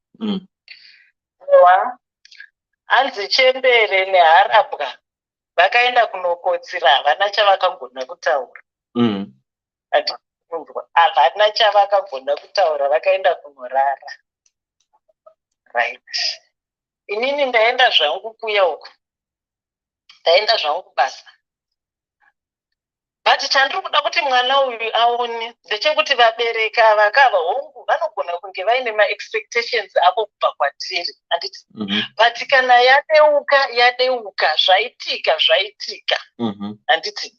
Hanzi Chembere neHarapwa vakaenda kunokotsira, havana chavakagona kutaura. Havana chavakagona kutaura, vakaenda kunorara. Right. Inini ndaenda zvangu kuya uko, ndaenda zvangu kubasa. But chandiri kuda kuti mwana uyu aone ndechekuti vabereka vakava hongu vanogona kunge vaine maexpectations avo kubva kwatiri, handiti? But kana yadeuka zvaitika, handiti?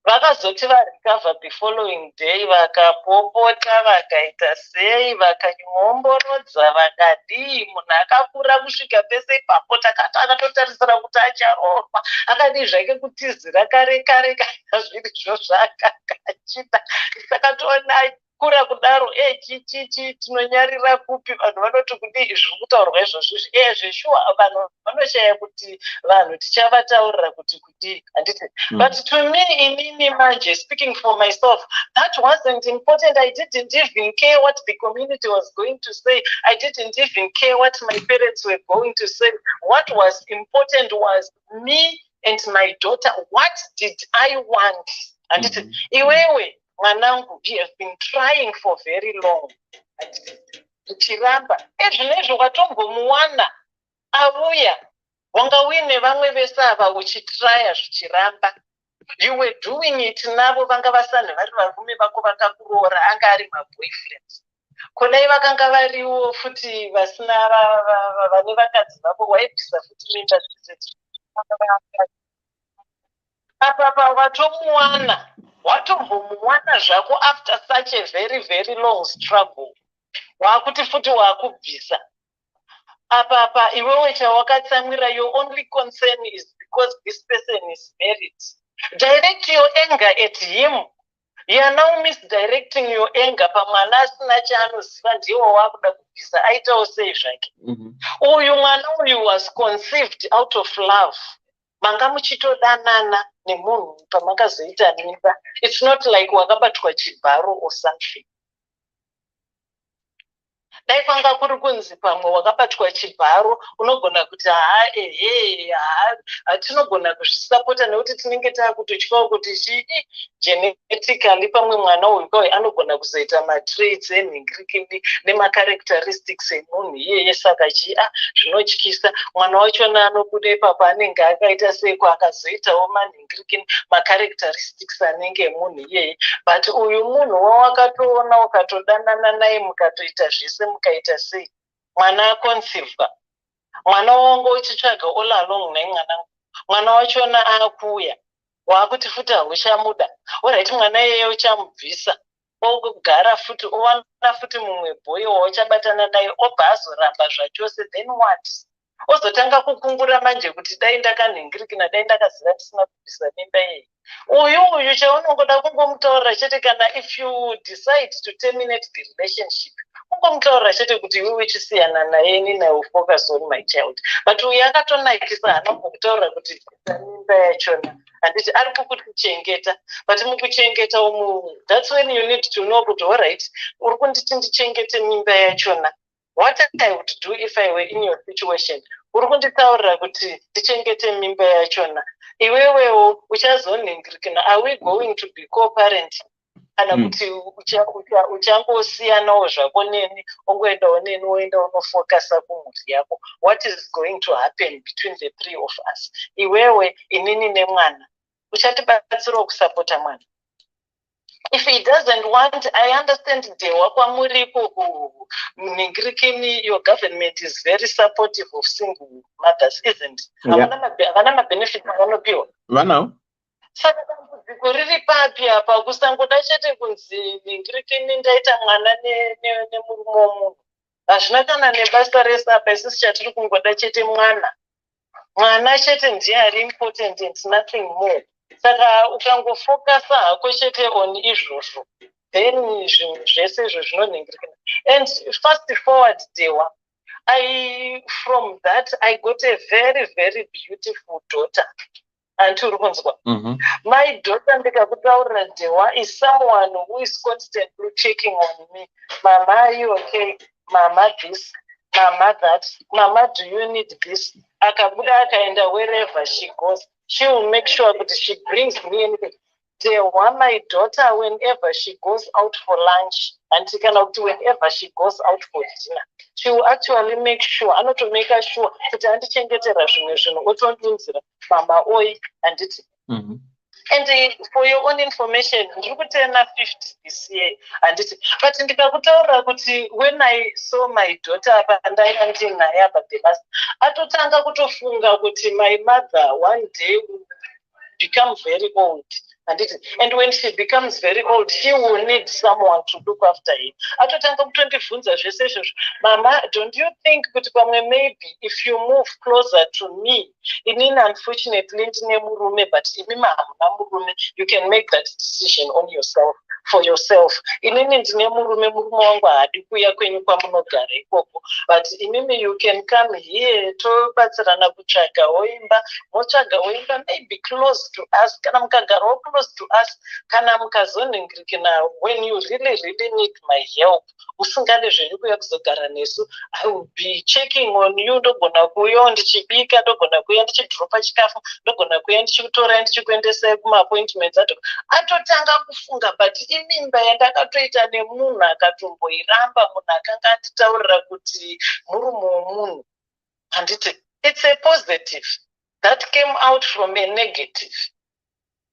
Vakazoti varecover the following day, vakapopota, vakaita sei, vakanyomborodza, vakadii. Munhu akakura kusvika pese ipapo akatotarisira kuti acharoorwa, akadii zvake kutizira kare kana zvirizvo zvaakanga achita. Saka toona kura kudaro chichichi tinonyarira kupi vanhu vanoti kuti zviri kutaurwa izvozvizvi zveshuwa vanhu vanoshaya kuti vanhu tichavataurira kuti handiti. But to me, inini manje, speaking for myself, that wasn't important. I didn't even care what the community was going to say. I didn't even care what my parents were going to say. What was important was me and my daughter. What did I want? Handiti. Iwewe mwanangu, we have been trying for very long. Chiramba ezvinezvo watombomuwana avuya wanga uine vamwe vesava uchitraya zvichiramba. You were doing it navo vanga vasani vari varume vako vakakuroora anga ari maboyfriends. Kodai vakanga variwo futi vasina vane vakadzi vako waibvisa futi mimba dziseti. Apa watombomuwana zvako after such a very very long struggle. Wakuti futi wakubvisa. Apa iwewe chawakatsamwira, your only concern is because this person is married. Direct your anger at him. You are now misdirecting your anger. Pamwana asina chaanoziva ndiwo wakuda kubvisa aitawo sei zvake. Uyu mwana uyu was conceived out of love. Manga muchitodanana nemunhu pamakazoita mimba. It's not like wakabatwa chibharo or something. Dai kwanga kuri kunzi pamwe wakabatwa chibharo unogona kuti tinogona kuzvisapota nekuti tinenge taakutotyawo kuti genetically pamwe mwana uyu kauyu anogona kuzoita matraits enhingirikini nemacharacteristics emunhu iyeye saka zvinotyisa. Mwana wachona anobude papa anenge akaita seko akazoitawo manhingirikini macharacteristics anenge emunhu iyeye. But uyu munhu wawakatoona ukatodanana naye mukatoita zvese mukaita sei, mwana akonceiva, mwana wangu uchitsvaga all along naimwana, mwana wachona akuuya, wakuti futi hauchamuda, alright, mwana iyeye uchamubvisa, ogara futi owana futi mumwe boy wauchabatana naye obva azoramba zvachose, then what? Ozotanga kukungura manje kuti dai ndakanhingirikina, dai ndakaziva tisina kubvisa mimba iyeye. Uyu chaunongoda kungomutaurira chete kana if you decide to terminate the relationship, kungomutaurira chete kuti iwe uchisiyana naye nina will focus on my child. But uyu akatonakisa anongokutaurira kuti mimba yachona handiti ari kukutichengeta. But mukuchengeta umu, that's when you need to know kuti alright, uri kunditi ndichengete mimba yachona. What I would do if I were in your situation? Uri kunditaurira kuti ndichengete mimba yachona. Iwewewo uchazonhingirikina, are we going to be co-parenting? Kana kuti uchangosiyanawo zvako neni, ongoendawo neni woenda unofokasa kumhuri yako. What is going to happen between the three of us? Iwewe, inini nemwana. Uchatibatsirawo kusapota mwana. If he doesn't want, I understand dewa kwamuriko kunhingirikini, your government is very supportive of single mothers, isn't it? Havana mabenefits avanopiwa. Vanawo. Saka dambudziko riri papi apa, kusangoda chete kunzi nhingirikini ndaita mwana nemurume womunhu. Hazvina kana nebasa rese apa, isusu chatiri kungoda chete mwana. Mwana chete ndiye ari important and nothing more. Saka ukangofokasa hako chete on izvozvo, then zvinhu zvese izvo zvinonhingirikana. And fast forward dewa, from that I got a very very beautiful daughter. And my daughter, ndikakutaurira dewa, is someone who is constantly checking on me. Mama, are you okay? Mama this, mama that, mama do you need this? Akabuda akaenda wherever she goes, she will make sure that she brings me anything. Dewa, my daughter, whenever she goes out for lunch, and whenever she goes out for dinner, she will actually make sure, I know to make her sure that I ndichengetera zvimwe zvinhu otondinzira mama oi and it. And for your own information, ndiri kutena 50 this year and it. But ndikakutaura kuti when I saw my daughter apa ndaenda ndinaye apa bebasi, atotanga kutofunga kuti my mother one day will become very old. And when she becomes very old, she will need someone to look after her. Atotanga kutondibvunza zvese izvozvo. Mama, don't you think kuti pamwe maybe if you move closer to me, inini unfortunately ndine murume, but imi hamuna murume, you can make that decision on yourself. for yourself. Inini ndine murume wangu haadi kuuya kwenyu kwamunogara ikoko, but imimi you can come here tobatsirana kutsvagawo imba, motsvagawo imba maybe close to us, kana mukagarawo close to us, kana mukazonhingirikina when you really need my help, usingade zvenyu kuuya kuzogara nesu, I will be checking on you. Ndogona kuuya ndichibika, ndogona kuuya ndichidropa chikafu, ndogona kuuya ndichikutora ndichikuendesa kuma-appointments acho. Atotanga kufunga, but imimba yandakatoita nemunhu akatomboiramba, munhu akanga anditaurira kuti murume womunhu. Handiti, it's a positive that came out from a negative.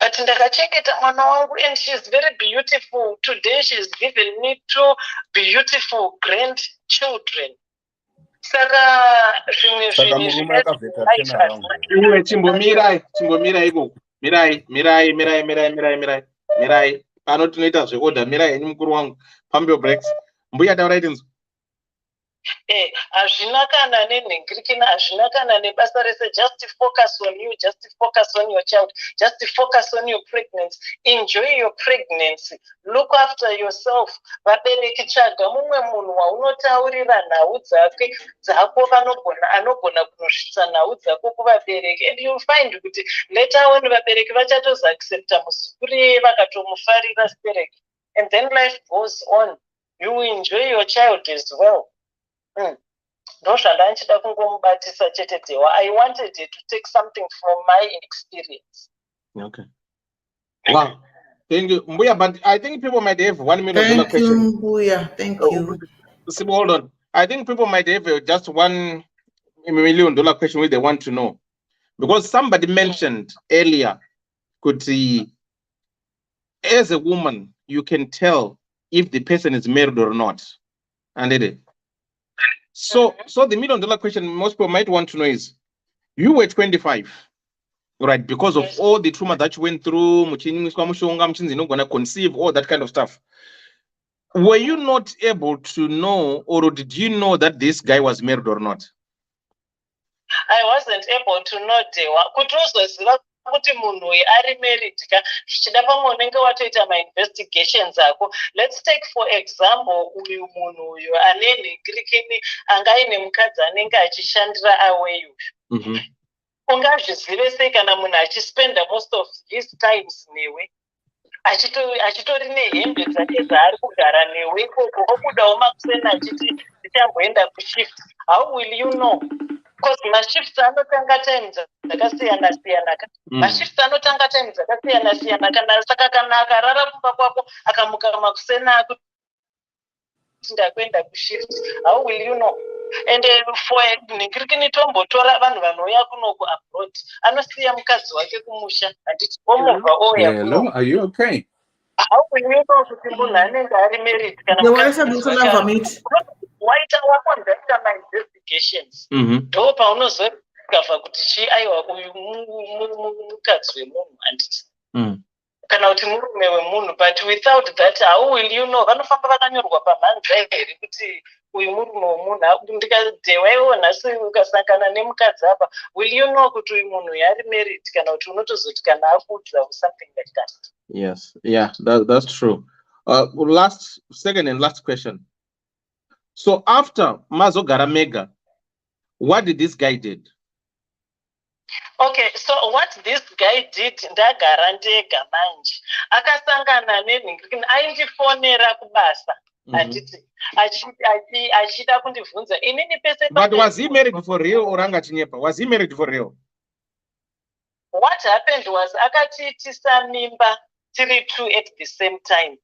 But ndakachengeta mwana wangu, and she's very beautiful. Today she's given me 2 beautiful grandchildren. Saka murume akavheka turnaround. Iwe chimbomirai ikoko. Mirai. Pano tinoita zveorder. Mirai henyu mukuru wangu. Pambio breaks. Mbuya taura iti nzwa. Hazvina kana nenhingirikina, hazvina kana nebasa rese. Just focus on you, just focus on your child, just focus on your pregnancy. Enjoy your pregnancy. Look after yourself. Vabereki, tsvaga mumwe munhu waunotaurira nhau dzako anogona kunosvitsa nhau dzako kuvabereki. And you'll find kuti later on vabereki vachatozoaccepta muzukuru vakatomufarira sibereki. And then life goes on. You enjoy your child as well. Ndozvandanchida kungomubatisa chete Dewa. I wanted to take something from my experience. Okay. Wow. Thank you. Mbuya, but I think people might have $1 million question. Thank you, Mbuya. Thank you. Hold on. I think people might have just $1 million question which they want to know. Because somebody mentioned earlier, could see, as a woman, you can tell if the person is married or not. And it is. So the $1 million question most people might want to know is, you were 25, right? Because of all the trauma that you went through, gonna conceive, all that kind of stuff. Were you not able to know, or did you know that this guy was married or not? I wasn't able to know, Dewa. Kuti munhu ari married ka zvichida pamwe unenge watoita ma-investigations ako. Let's take for example uyu munhu uyu ane nhingirikini anga aine mukadzi anenge achishandira away uyu. Ungazvizive sei kana munhu achispenda most of his times newe, achitori nehembe dzake dzaari kugara newe ikoko, okudawo makuseni achiti ndichamboenda kushift. How will you know? Because mashifts anotanga time dzakasiyana-siyana. Mashifts anotanga time dzakasiyana-siyana. Saka kana akarara kumba kwako akamuka makuseni ako ndakuenda kushift, how will you know? And for nhingirikini tombotora vanhu vanouya kuno kuabroad anosiya mukadzi wake kumusha handiti omubva ouya kuno. Hello, are you okay? How will you know kuti munhu anenge ari married kana mukadzi waita wako ndaita ma-investigations. Ndo paunozogavha kuti chii, aiwa uyu mukadzi wemunhu handiti kana kuti murume wemunhu. But without that, how will you know? Vanofamba vakanyorwa pamhanza here kuti uyu murume wemunhu. Ndikadewa iwo nhasi ukasangana nemukadzi apa, will you know kuti uyu munhu yari married kana kuti unotozoti kana akudza or something like that? Yes, yeah, that's true. Second and last question. So after Mazogara Mega, what did this guy did? Okay, so what this guy did, ndagara ndega manje. Akasangana nenhingirikini, aindifonera kubasa. Achida kundibvunza inini pese. But was he married for real or anga chinyepa? Was he married for real? What happened was akatiitisa mimba tiri 2 at the same time.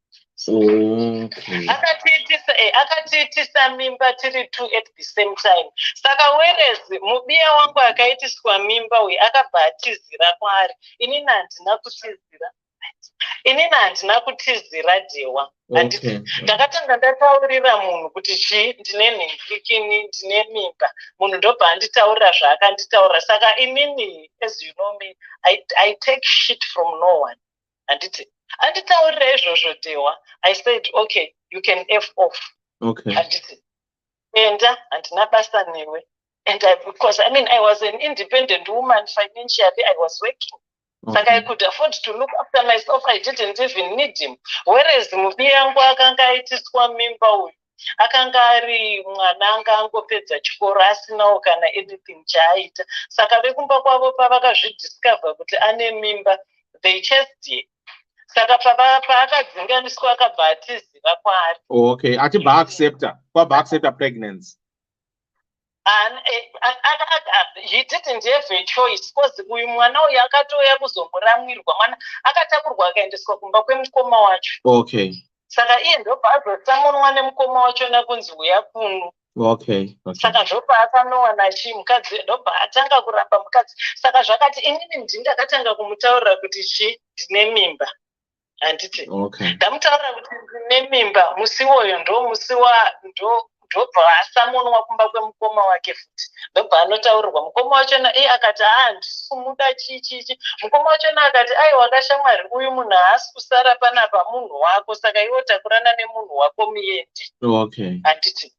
Akatiitisa mimba tiri 2 at the same time. Saka whereas mubiya wangu akaitiswa mimba uyu akabva atizira kwaari, inini handina kutizira Dewa. Ndakatanga ndataurira munhu kuti chii ndine nhingirikini, ndine mimba. Munhu ndobva anditaurira zvaakanditaurira. Saka inini, as you know me, I take shit from no one. Anditaurira izvozvo Dewa. I said, okay, you can F off. Okay. Enda handina basa newe. And because I was an independent woman financially, I was working. Saka I could afford to look after myself. I didn't even need him. Whereas mubi yangu akanga aitiswa mimba uyu. Akanga ari mwana anga angopedza chikoro asinawo kana anything chaaita. Saka vekumba kwavo pavakazvidiscover kuti ane mimba, they chased him. Saka paakadzinganiswa akabva atiziva kwaari. Okay, achibva accepta. Kwabva accepta pregnancy. And he didn't have a choice because uyu mwana uyu akatouya kuzomuramwirwa, mwana akatakurwa akaendeswa kumba kwemukoma wacho. Okay. Saka iye ndobva azosamunwa nemukoma wacho nakunzi uya kuno. Okay. Saka ndobva akanowana mukadzi ndobva atanga kuramba mukadzi. Saka zvakati inini ndakatanga kumutaurira kuti ndine mimba. Handiti. Okay. Ndamutaurira kuti ndine mimba, musi woyo ndobva asamunwa kumba kwemukoma wake futi. Ndobva anotaurirwa mukoma wachona akati handisi kumuda chichichi. Mukoma wachona akati aiwa kashamwari, uyu munhu haasi kusara panapa munhu wako, saka iwo takurana nemunhu wako muendi. Okay. Handiti.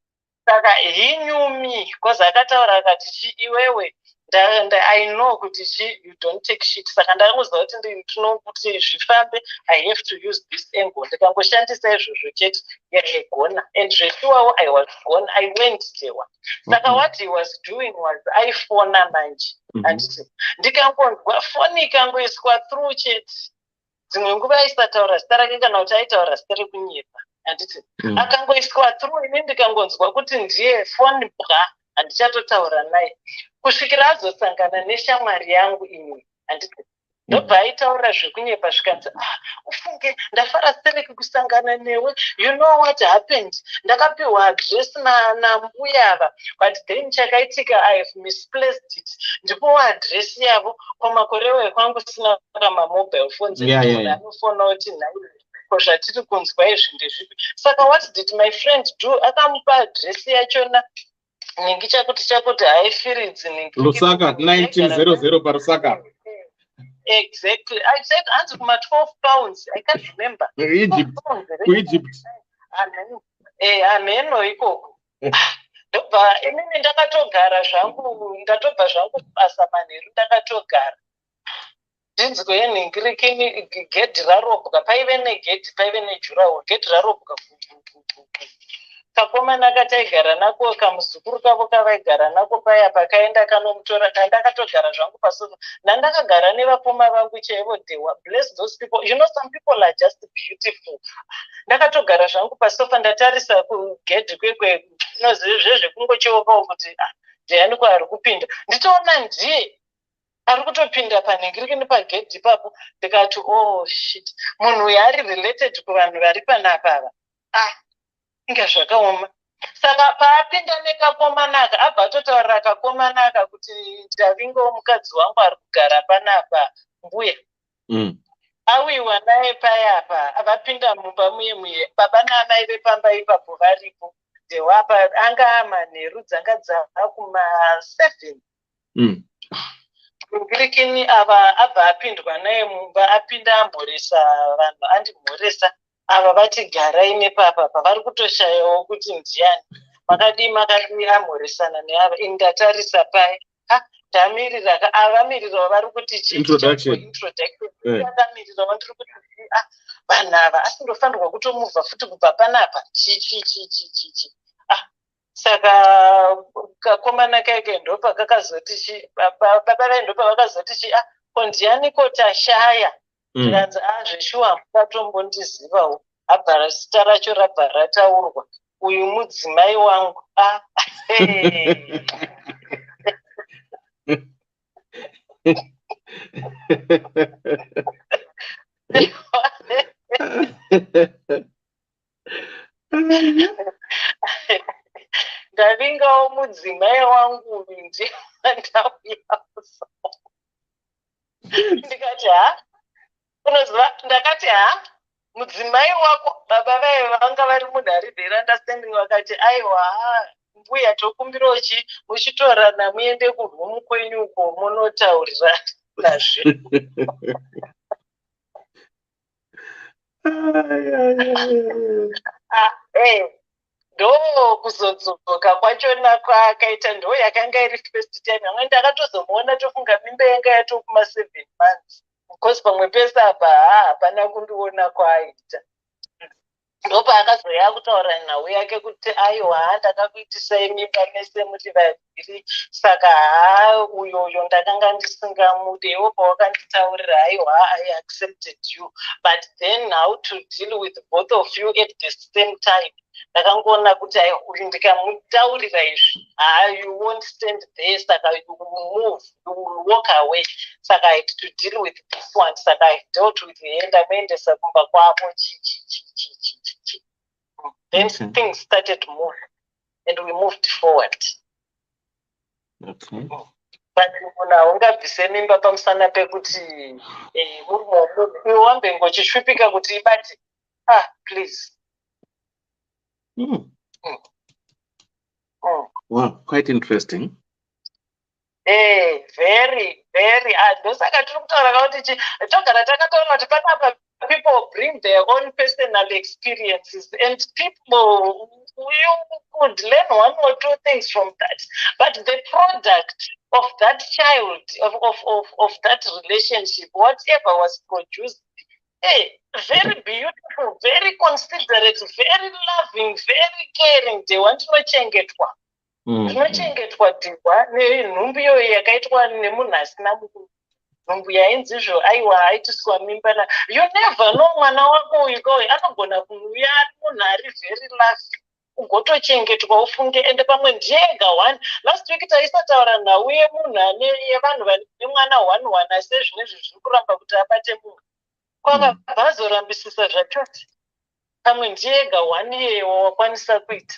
Saka he knew me because akataura akati iwewe I know kuti you don't take shit. Saka ndakangoziva kuti ndinoda kuti zvifambe, I have to use this angle. Ndikangoshandisa izvozvo chete yaigona. And zveshuwawo I was gone. I went tewa. Saka what he was doing was aifona manje. Handiti. Ndikangonzwa foni ikangoiswa through chete. Dzimwe nguva aisataura zita rake kana kuti aitaura zita rekunyepa. Handiti. Akangoiswa through ini ndikangonzwa kuti ndiye foni bwa. Handichatotaura naye kusvikira azosangana neshamwari yangu ini. Handiti. Ndobva aitaura zvekunyepa zvikanzi ufunge ndafara sereki kusangana newe, you know what happened, ndakapiwa address nambuya ava, but then chakaitika I have misplaced it. Ndipowa address yavo kwamakorewo ekwangu sina mamobile phones anofona kuti nhai zvatiri kunzwa izvi ndezvipi. Saka what did my friend do? Akamupa address yachona ningi chakuti haifiridzi ningi Lusaka 1900 paRusaka. Exactly. I said hands kuma 12 pounds. I can't remember. Egypt. Ameno ikoko. Ndobva inini ndakatogara zvangu, ndatobva zvangu basa manheru ndakatogara. Ndinzwe yenhingirikini gedhi rarobwa, paive negedhi, paive nejurawo, gedhi rarobwa. Kakomana kataigara nako kamuzukuru kavo kavaigara nako paya pakaenda kanomutora kandakatogara zvangu pasofa. Nandakagara nevakoma vangu chaivo, they were bless those people. You know, some people are just beautiful. Ndakatogara zvangu pasofa ndatarisa kugedhi kwekwe zvezvekungocheukawo kuti ndiani kwaari kupinda. Nditoona ndiye ari kutopinda panhingirikini pagedhi ipapo. Ndikati oh shit, munhu uyu ari related kuvanhu vari panapa ava. Inga zvakaoma. Saka paapinda nekakomanaka abva atotaurira kakomanaka kuti ndavingawo mukadzi wangu ari kugara panapa mbuya. Awiwa naye payapa avapinda mumba muye baba naamai vepamba ipapo varipo. Ndewapa anga manheru dzanga dzava kuma7. Ngirikini ava abva apindwa naye mumba, apinda amhoresa vanhu andimhoresa. Ava vati garai nepapa pavari kutoshayawo kuti ndiani. Makadii amhoresana neava. Ndatarisa paya. Ndamirira avamirirawo vari kuti introduction. Akamirirawo ndiri kuti vanhu ava asindofanirwa kutomubva futi kubva panapa. Chichi. Saka kakomana kaike ndopa kakazoti baba vae ndopa vakazoti ko ndianiko tashaya. Ndikanzi zveshuwa mukatombondizivawo. Abva zita racho rabva rataurwa. Uyu mudzimai wangu. Ndavingawo mudzimai wangu uyu ndiye wandauya kuzoona. Ndikati unoziva, ndakati mudzimai wako baba vaye vanga vari munharirheri understanding vakati aiwa mbuya tokumbirawo muchitorana muende kurwomu kwenyu uko munotaurirana nazve. Ndo kuzodzoka kwachona kwaakaita ndo yakanga iri first time. Amwe ndakatozomuona tofunga mimba yanga yatokuma 7 months. because pamwe pese apa hapana kundiona kwaita. Ndopa akazoya kutaura nhau yake kuti aiwa ndakakuitisai mimba mese muri vaviri saka uyoyo ndakanga ndisingamude iwo pawakanditaurira aiwa I accepted you but then how to deal with both of you at the same time. Ndakangoona kuti ndikamutaurira izvi you won't stand there saka you will move, you will walk away. Saka I had to deal with this one. Saka I dealt with the ndamuendesa kumba kwavo Then things started moving and we moved forward. Okay. But ungabvise mimba pamusana pekuti wambe ngochishwipika kuti ibati please. Wow, quite interesting. Very, very. Ndosaka tiri kutaura kuti togara takataura kuti panapa people bring their own personal experiences and people, you could learn one or two things from that. But the product of that child, of that relationship, whatever was produced, very beautiful, very considerate, very loving, very caring. They want to chengetwa. Ndinochengetwa dhibwa nenhumbi iyo yakaitwa nemunhu asina mukuru. Nhumbu yainzizvo aiwa aitiswa mimba. You never know mwana wako uyu anogona kuuya ari munhu ari very loving. Ugotochengetwa ufunge ende pamwe ndiyega one. Last week taisataura nhau yemunhu yevanhu vane mwana 1 asi zvinezvi zviri kuramba kuti abate munhu. Kwakabvazorambisisa zvachose. Pamwe ndiyega one iyewo wakwanisa kuita.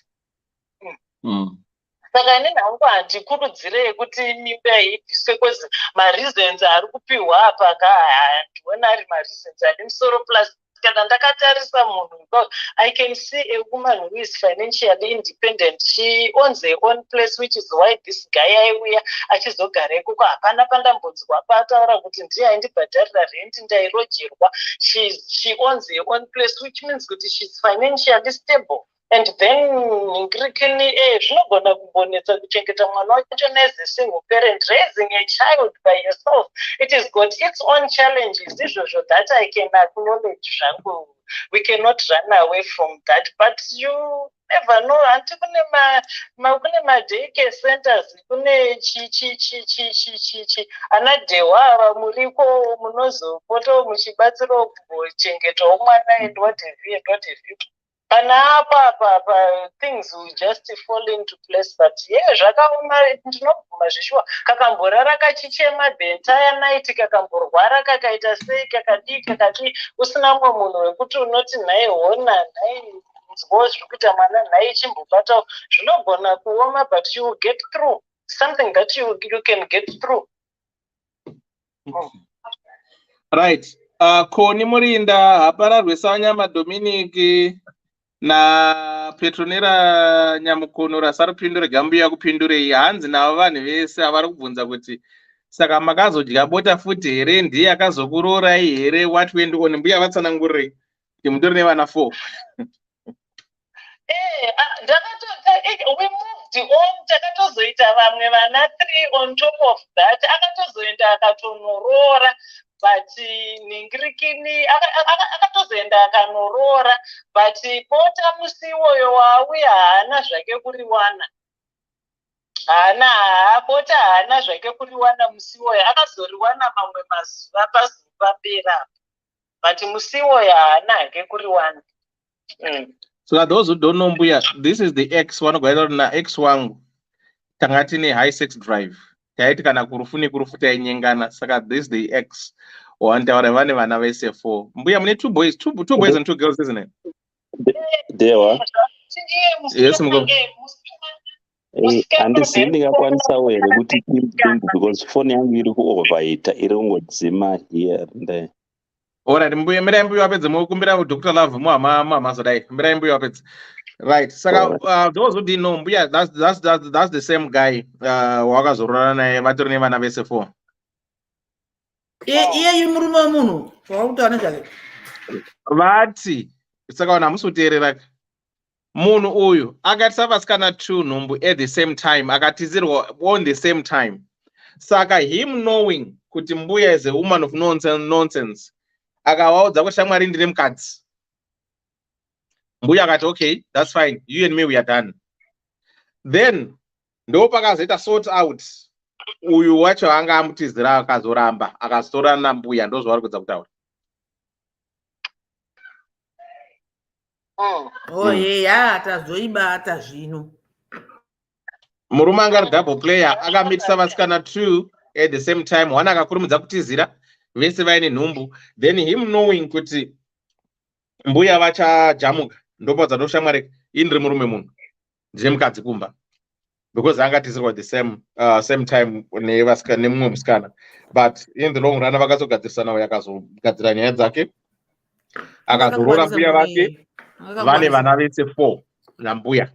Saka ine nhangu handikurudzirei kuti mimba ibviswe kwezi mareasons ari kupiwa apa ndiona ari mareasons ane musoro plus kana ndakatarisa munhu I can see a woman who is financially independent. She owns her own place, which is why this guy aiuya achizogara ikoko hapana pandambonzwa pataura kuti ndiye aindibhadharira rent ndairojerwa. She owns her own place, which means kuti she's financially stable. And then zvinogona kumbonetsa kuchengeta mwana wacho as a single parent. Raising a child by yourself, it has got its own challenges. Izvozvo that I can acknowledge zvangu. We cannot run away from that, but you never know. Anti kune madaycare centers, kune ana dewa muriko munozopota muchibatsira kuchengetawo mwana and what have you. And things will just fall into place. But zvakaoma ndinobvuma zvishwa kakamborara kachichema the entire night kakamborwara kakaita sei kakadii usina mumwe munhu wekuti unoti nhaye hona nhaye nzwawo zviri kuita mwana nhaye chimbobatawo zvinogona kuoma but you will get through something that you can get through. Right. Koni Murinda, hapara rwesanyama Dominic na Petronera Nyamukono rasarupindure gambu yakupindure hanzi navo vanhu vese avari kubvunza kuti saka makazodya bota futi here ndiye akazokurorai here what went on mbuya vatsanangurire kuti mutori nevana 4. We moved on, takatozoita vamwe vana 3 on top of that. Akatozoenda akatonoroora but ningirikini akatozoenda akanorora but pota musi iwoyo wauya haana zvake kuriwana. Pota haana zvake kuriwana musi iwoyo, akazoriwana mamwe mazuva pazuva pera but musi iwoyo haana hake kuriwana. So those who don't know mbuya, this is the X wanogwaita na X wangu tanga tine high sex drive taiti kana kurufuni kurufuta inyengana saka this is the X wantaura vane vana vese 4. Mbuya mune 2 boys, two boys and 2 girls, isn't it? Dewa. Yes, mgo. Handisini ndingakwanisa here kuti because phone yangu iri kuoverheat iri kungodzima here and there. Alright, mbuya mirai mbuya wapedza mukumbira Dr. Love mama zodai mirai mbuya wapedza. Right, saka those who didn't know mbuya, that's the same guy wakazorora naye vatori nevana vese 4. Iye murume wemunhu wakutaura nezvake vati saka hamusoteerera munhu uyu akatisa vasikana 2 nhumbu at the same time akatizirwa on the same time Saka him knowing kuti mbuya is a woman of nonsense akawaudza kuti shamwari ndine mukadzi, mbuya akati okay, that's fine, you and me we are done. Then ndo pakazoita sort out uyu wacho anga amutizira akazoramba akazotorana nambuya, ndo zvavari kudza kutaura. Oyeya tazoibata zvino. Murume anga ari double player akamitisa vasikana 2 at the same time, one akakurumidza kutizira vese vaine nhumbu, then him knowing kuti mbuya vachajamuka ndopadza ndoshamwari indiri murume munhu ndine mukadzi kumba, because anga atizirwa the same time nemumwe musikana, but in the long run vakazogadzirisana uye akazogadzira nyaya dzake akazorora mbuya vake vane vana vese 4 nambuya,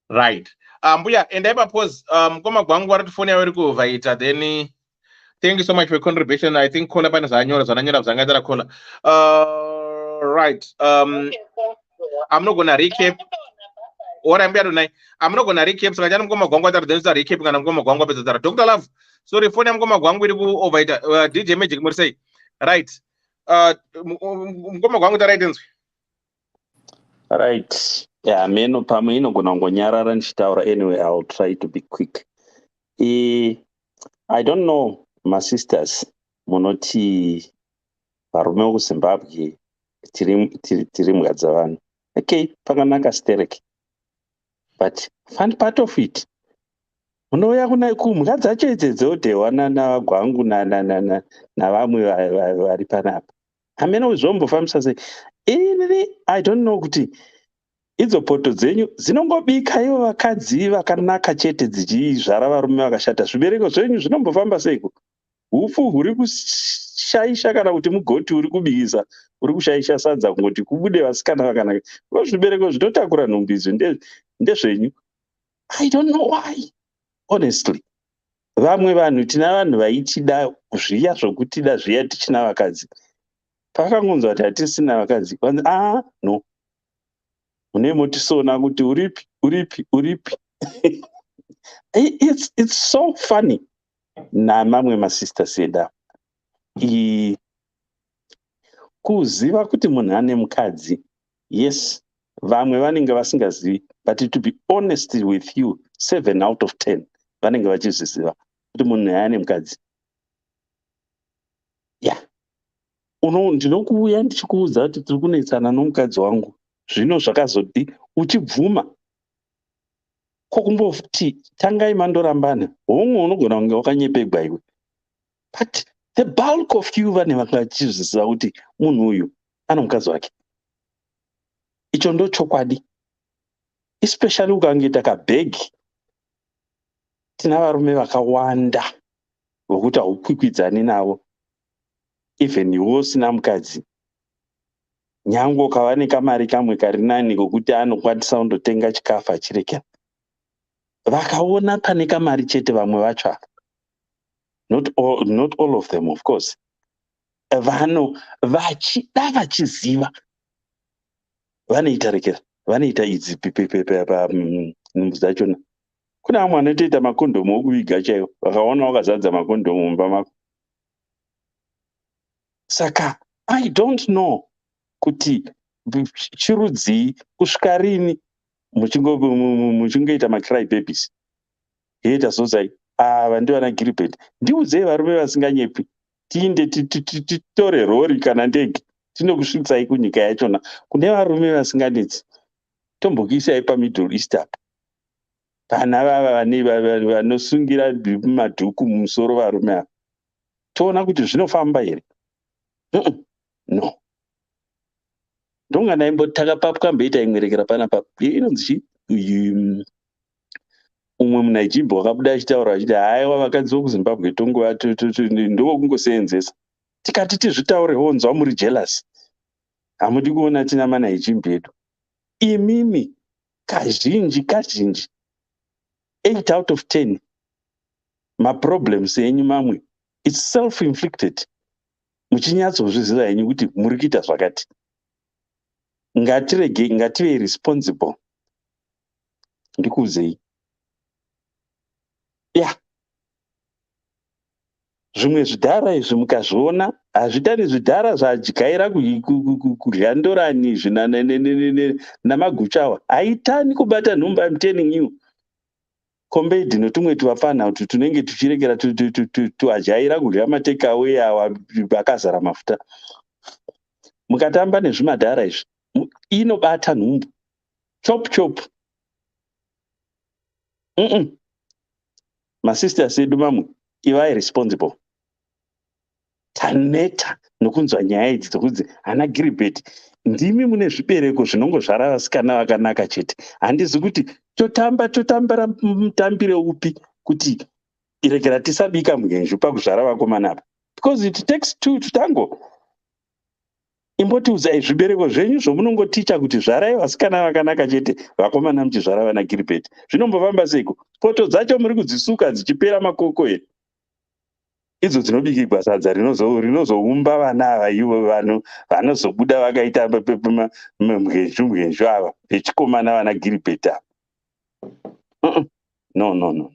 right. Mbuya endai papause. Mukoma gwangu vari tifoni yavo iri kuvhaita, then thank you so much for your contribution. I think kola pane zvananyora bzangaitara kola. Right. I'm not gonna recap. Ora mbuya donai. I'm not gonna recap. Saka jana mukoma gwangu atari denza recap kana mukoma gwangu apedzera. Dr. Love. Sorry, phone ya mukoma gwangu iri kuvhaita. DJ Magic muri sei. Right. Mukoma gwangu taraitenzwe. Right. Yeah, meno pamwe inogona ngonyarara ndichitaura. Anyway, I'll try to be quick. I don't know, my sisters, munoti varume vekuZimbabwe tiri mhuka dzavanhu. Okay, pakanaka stereki. But fun part of it, munouya kumhuka dzacho idzedzo dhewana navagwangu navamwe vari panapa. Hamene zvombofambisa sei? I don't know kuti idzo poto dzenyu dzinongobika ivo vakadzi vakanaka chete dzichizvara varume vakashata. Zvibereko zvenyu zvinombofamba seiko? Upfu huri kushaisha kana kuti mugoti uri kubikisa uri kushaisha sadza kungoti kubude vasikana vakanaka. Zvibereko zvinotakura nhumbi izvo ndezvenyu. I don't know why. Honestly. Vamwe vanhu tina vanhu vaitida zviya zvokutida zviya tichina vakadzi. Pakangonzwa kuti hatisina vakadzi. No. Mune motisona kuti uripi. It's so funny. Namamwe masisters eda. Kuziva kuti munhu ane mukadzi. Yes, vamwe vanenge vasingazivi. But to be honest with you, 7 out of 10 vanenge vachizviziva kuti munhu ane mukadzi. Yeah. Ndinokuuya ndichikuudza kuti tiri kunetsana nomukadzi wangu. Zvino zvakazoti uchibvuma kokumboti tangai mandorambana, homwe unogona kunge wakanyepegwa iwe. But the bulk of you vane vakachizviziva kuti munhu uyu ana mukadzi wake. Icho ndo chokwadi. Especially ukangoita kabhegi. Tina varume vakawanda vokuti haukwikwidzani navo. Even iwo usina mukadzi. Nyango ukava nekamari kamwe kari nani kokuti anokwanisa kundotenga chikafu achirekera. Vakaona pane kamari chete vamwe vacho. Not all of them, of course. Vachida vachiziva. Vanoita rekera. Vanoita idzi nhumbu dzachona. Kuna vamwe vanotoita makondomu okuviga chaiwo. Vakaona wakazadza makondomu mumba mako. Saka, I don't know kuti chirudzii kusvika rini muchingoita macry babies. Yeita sosai. Vandivana Gilbert. Ndiudzei varume vasinganyepi. Tiinde titore rori kana ndege. Tinokusvitsai kunyika yachona. Kune varume vasinganetsi. Tombokisai paMiddle East apa. Pana vanosungira madhuku mumusoro varume ava. Toona kuti zvinofamba here? No. Ndonga ndaimbotaka papu kamboita imwerekera panapa. Inonzi umwe munhu achibva wakabuda achitaura achiti haiwa vakadzi vokuZimbabwe ndokungoseenzesa. Tikati tizvitaure honzwa muri jealous. Hamudi kuona tina mana echimbi edu. Imimi kazhinji 8 out of 10 maproblems enyu mamwe it's self-inflicted. Muchinyatsozviziva henyu kuti muri kuita zvakati. Ngative responsible. Ndikuuzei. Yeah. zvimwe zvidhara izvi mukazviona hazvitari zvidhara zvajaira kudya ndorani izvi namaguchawa, haitani kubata nhumba. I'm telling you, compared netumwe tuvafanhautu tunenge tuchiregera tuajaira kudya matekawe awa akazara mafuta. Mukatamba nezvimadhara izvi inobata nhumbu chop chop. Masisters edu mamwe, ivai responsible. Taneta nokunzwa nyaya idzi dzokunzi ana Gilbert ndimi mune zvibereko zvinongozvara vasikana vakanaka chete. Handizi kuti totambira mutambire upi kuti iregera tisabika mugenju pakuzvara vakomana apa, because it takes two tutango. Imbotiudzai zvibereko zvenyu zvomunongoticha kuti zvarai vasikana vakanaka chete, vakomana muchizvara vana Gilbert. Zvinombofamba seiko? Poto dzacho muri kudzisuka dzichipera makoko here. Idzo dzinobikirwa sadza rinozoumba vana ava ivo vanozobuda vakaita mwenju ava vechikomana vana Gilbert ava. No.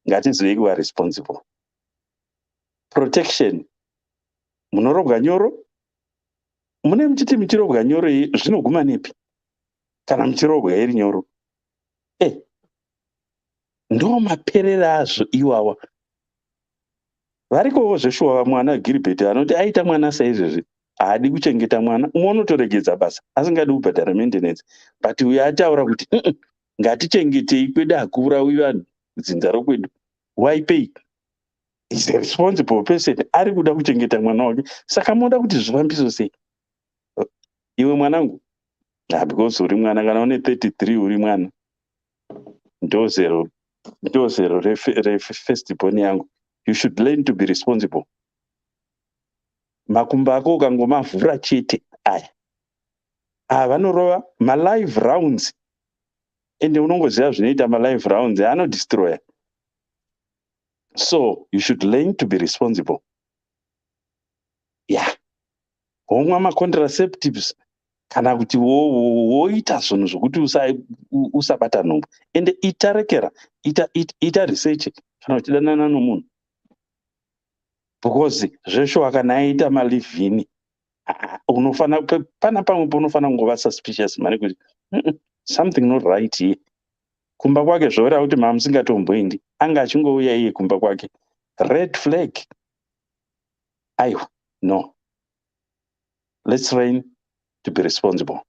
Ngatizivei kuva responsible. Protection. Munorobwa nyoro? Mune muchiti muchirobwa nyoro zvinoguma nepi? Kana muchirobwa iri nyoro? Ndo maperera azvo iwawa. Varikowo zveshuwa mwana Gilbert anoti aita mwana saizvezvi haadi kuchengeta mwana, umwe unotoregedza basa asingadi kubhadhara maintenance, but uyo ataura kuti ngatichengetei kwedu akura uyu vanhu dzinza rokwedu, why pay? Is a responsible person, ari kuda kuchengeta mwana wake. Saka moda kuti zvifambiso sei? Iwe mwanangu, because uri mwana, kana une 33 uri mwana, ndo zero refirst born yangu. You should learn to be responsible. Makumba ako ukangomavhura chete aya vanorova malive rounds, ende unongoziva zvinoita malive rounds anodestroya. So you should learn to be responsible. Womwa macontraceptives kana kuti woita zvinhu zvokuti usabata nhumbu, ende ita research kana uchidanana nomunhu, because zvesho kana aita malivhini unofana pana pamwe paunofana kungova suspicious mari kuti something not right here. Kumba kwake zvoreva kuti mamusingatomboendi, anga achingouya iye kumba kwake, red flag. Aiwa, no. Let's learn to be responsible.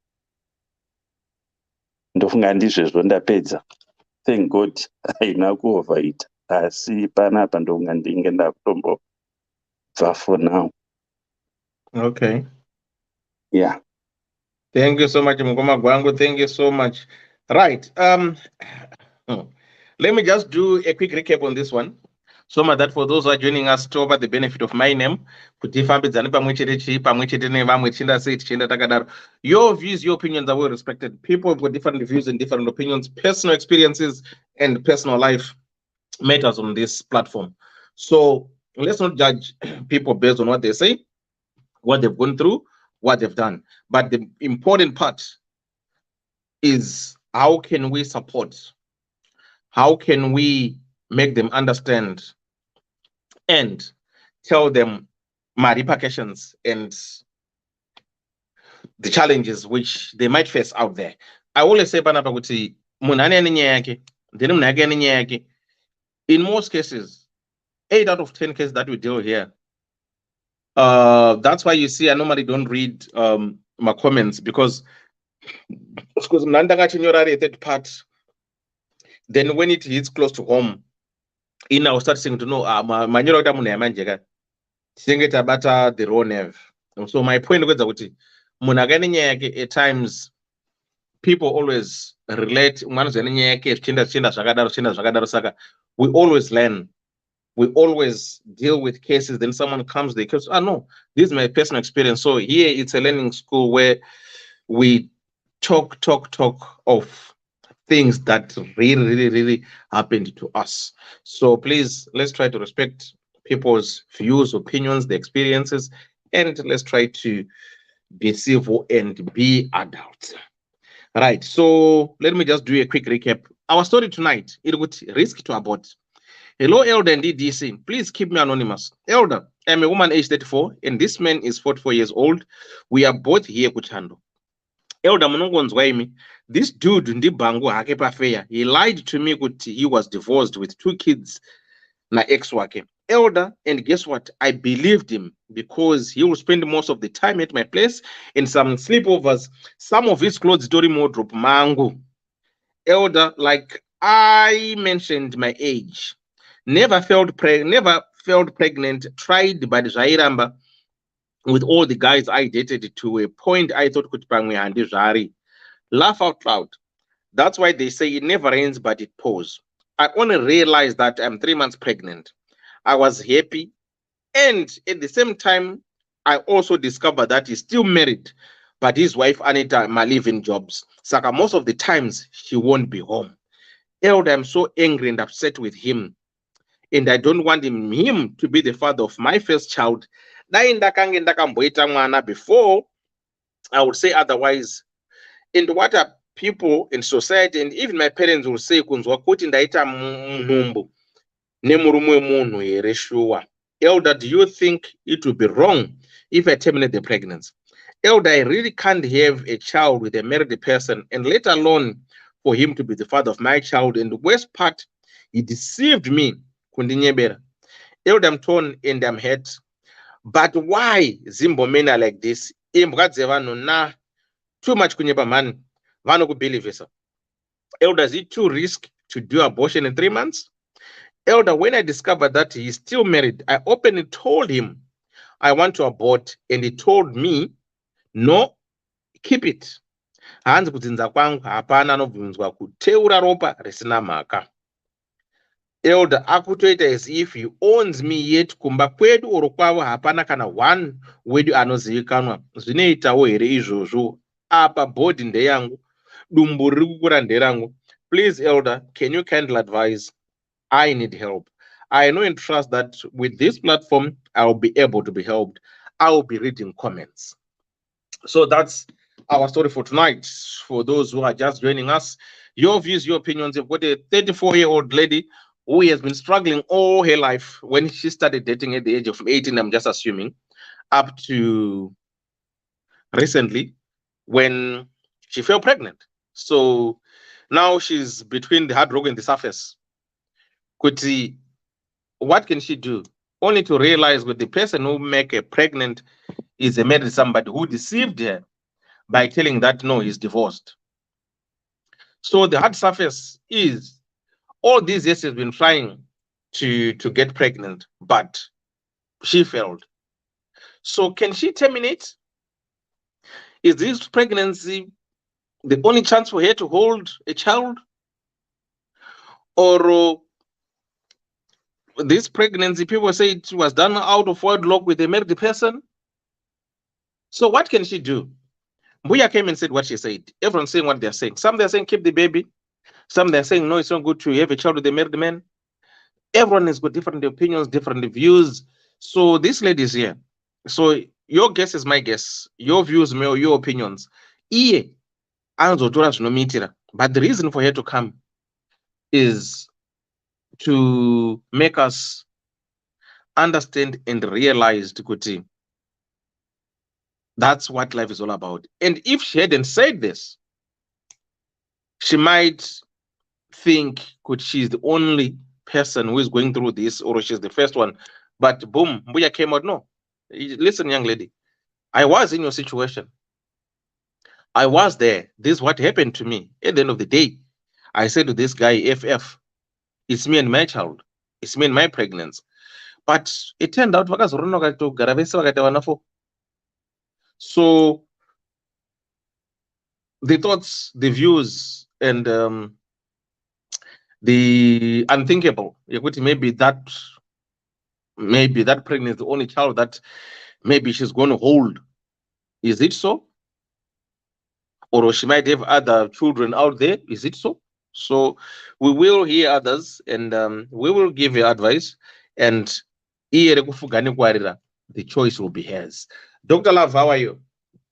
Ndofunga ndizvezvo ndapedza. Thank God haina kuoverita, asi panapa ndonga ndinge ndakutombobva for now. Okay. Yeah. Thank you so much, Mukoma Gwangu. Thank you so much. Right. Let me just do a quick recap on this one. So that for those who are joining us to over the benefit of my name, your views, your opinions are well respected. People have got different views and different opinions. Personal experiences and personal life matters on this platform. So let's not judge people based on what they say, what they've gone through, what they've done. But the important part is, how can we support? How can we make them understand and tell them my repercussions and the challenges which they might face out there? I always say, in most cases, 8 out of 10 cases that we deal here, that's why you see I normally don't read my comments, because third part, then when it hits close to home, I'll start saying to know the raw nerve. So my point is that at times people always relate. We always learn. We always deal with cases. Then someone comes, they goes, no, this is my personal experience. So here it's a learning school where we talk of things that really happened to us. So please, let's try to respect people's views, opinions, their experiences, and let's try to be civil and be adult. Right, so let me just do a quick recap. Our story tonight, it would risk to abort. Hello, Elder and Ddc. Please keep me anonymous. Elder, I'm a woman age 34, and this man is 44 years old. We are both here kuchando. Elder munongonzwa imi. This dude ndibangu hake pafeya. He lied to me kuti he was divorced with 2 kids na ex wake. Elder, and guess what? I believed him because he will spend most of the time at my place in some sleepovers. Some of his clothes during wardrobe mangu. Elder, like I mentioned my age. Never felt pregnant, tried by the Zairamba with all the guys I dated to a point I thought could bang me and Zari. Laugh out loud. That's why they say it never ends, but it pours. I only realized that I'm 3 months pregnant. I was happy. And at the same time, I also discovered that he's still married, but his wife Anita might live in jobs. Saka, most of the times she won't be home. Elder, I'm so angry and upset with him. And I don't want him to be the father of my first child. Before I would say otherwise. And what are people in society and even my parents will say, Elder, do you think it would be wrong if I terminate the pregnancy? Elder, I really can't have a child with a married person, and let alone for him to be the father of my child. And the worst part, he deceived me. Elder, I'm torn and I'm hurt. But why Zimbo men are like this? Too much kunyeba man. Vano ku believe it. Elder, is it too risky to do abortion in 3 months? Elder, when I discovered that he's still married, I openly told him I want to abort, and he told me, no, keep it. Hanzi kudzinza kwangu hapana nobvunzwa kuteura ropa risina mhaka. Elder, akutoita as if he owns me, yet kumba kwedu oro kwavo hapana kana one wedu anozivikanwa. Zvinoitawo here izvozvo? Apa body ndeyangu, dumbu riri kukura nderangu. Please, Elder, can you kindly advise? I need help. I know and trust that with this platform, I will be able to be helped. I will be reading comments. So that's our story for tonight. For those who are just joining us, your views, your opinions. You've got a 34-year-old lady who has been struggling all her life. When she started dating at the age of 18, I'm just assuming, up to recently when she fell pregnant. So now she's between the hard rock and the surface. Kuti, what can she do? Only to realize with the person who make her pregnant is a married somebody who deceived her by telling that no, he's divorced. So the hard surface is all these years she's been trying to get pregnant, but she failed. So can she terminate? Is this pregnancy the only chance for her to hold a child? Or this pregnancy, people say it was done out of wedlock with a married person? So what can she do? Mbuya came and said what she said. Everyone's saying what they're saying. Some they're saying keep the baby. Some they're saying no, it's not good to have a child with a married man. Everyone has got different opinions, different views. So this lady is here. So your guess is my guess. Your views, your opinions. But the reason for her to come is to make us understand and realize Kuti, that's what life is all about. And if she hadn't said this, she might think she's the only person who is going through this, or she's the first one. But boom, Mbuya came out. No, listen, young lady, I was in your situation. I was there. This is what happened to me. At the end of the day, I said to this guy, FF, it's me and my child. It's me and my pregnancy. But it turned out, so the thoughts, the views, and the unthinkable, maybe that pregnancy is the only child that maybe she's going to hold. Is it so? Or she might have other children out there. Is it so? So we will hear others, and we will give you advice, and the choice will be hers. Dr. Love, how are you?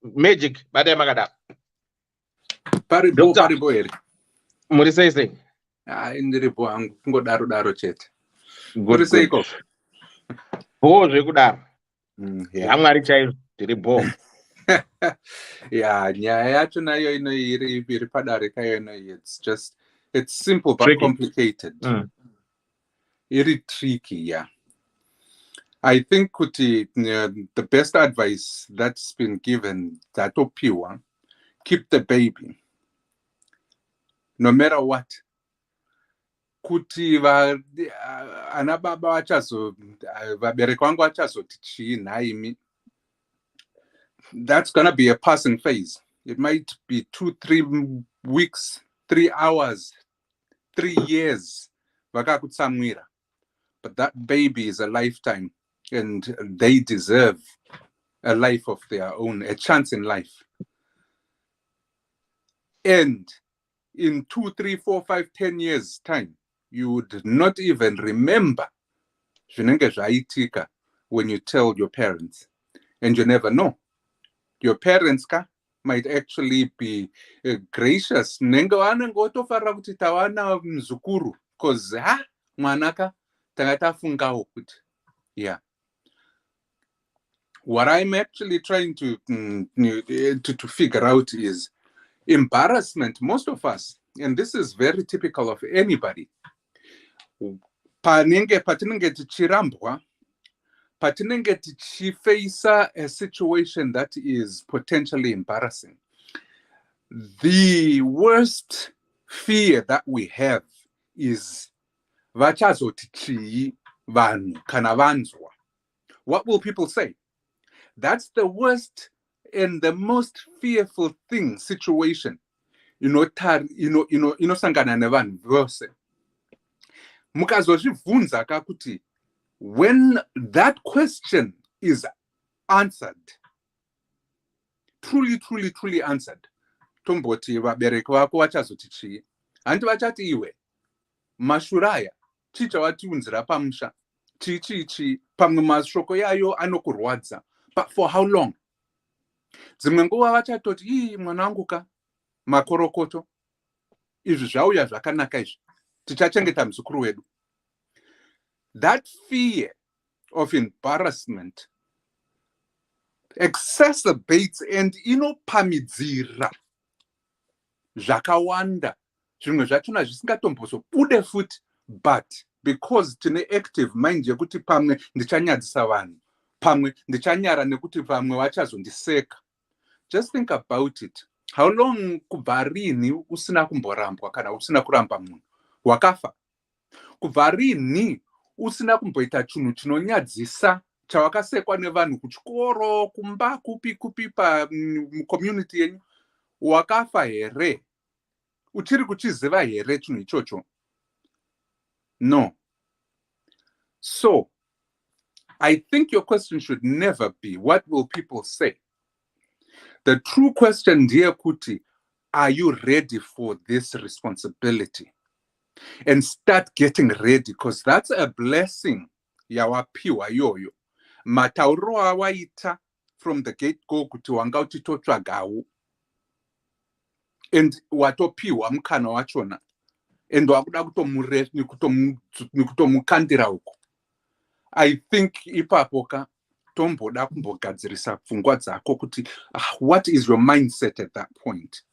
Magic, Madam Paribo eri. Muri say. Indiribo angu kungodaro chete. Good, Uri good. seiko? Bo zvekudaro. Yeah. Hamwari chaizvo tiri bo. Yeah, nyaya yacho nayo iri padare kayo inoyi. It's simple but Tricky. complicated. Iri tricky, yeah. I think kuti the best advice that's been given, that opiwa, keep the baby. No matter what. Kuti ana baba vachazo vabereki vangu vachazoti chii nhaimi. That's gonna be a passing phase. It might be 2-3 weeks, 3 hours, 3 years. Vakakutsamwira. But that baby is a lifetime, and they deserve a life of their own, a chance in life. And in 2, 3, 4, 5, 10 years' time, you would not even remember when you tell your parents, and you never know. Your parents might actually be gracious. Because mwanaka tangata yeah. What I'm actually trying to figure out is embarrassment. Most of us, and this is very typical of anybody, patinenge tichirambwa, patinenge tichifeisa a situation that is potentially embarrassing. The worst fear that we have is vachazoti chii vanhu kana vanzwa. What will people say? That's the worst and the most fearful situation. Inosangana nevanhu vose. Mukazozvibvunza kakuti, when that question is answered, truly answered, tomboti vabereki vako vachazoti chii? Handi vachati iwe mashuraya chichawatiunzira pamusha chichichi pamwe mashoko yayo anokurwadza. But for how long? Dzimwe nguva vachatoti ii mwana wangu ka makorokoto izvi zvauya zvakanaka izvi tichachengeta muzukuru wedu. That fear of embarrassment exacerbates and inopamidzira zvakawanda, zvimwe zvachona zvisingatombozobude futi, but because tine active mind yekuti pamwe ndichanyadzisa vanhu, pamwe ndichanyara nekuti pamwe vachazondiseka. Just think about it. How long kubva rini usina kumborambwa kana usina kuramba munhu? Wakafa. Kubva rini usina kumboita chinhu chinonyadzisa chawakasekwa nevanhu kuchikoro, kumba, kupi community yenyu? Wakafa here? Uchiri kuchiziva here chinhu ichocho? No. So, I think your question should never be, what will people say? The true question, dear Kuti, are you ready for this responsibility? And start getting ready, because that's a blessing. Yawapiwa yoyo. Matauro awaita from the get-go kuti wanga uchitotsvagawo. And watopiwa mukana wachona. And wakuda kutomukandira uko. I think ipapoka tomboda kumbogadzirisa pfungwa dzako kuti what is your mindset at that point?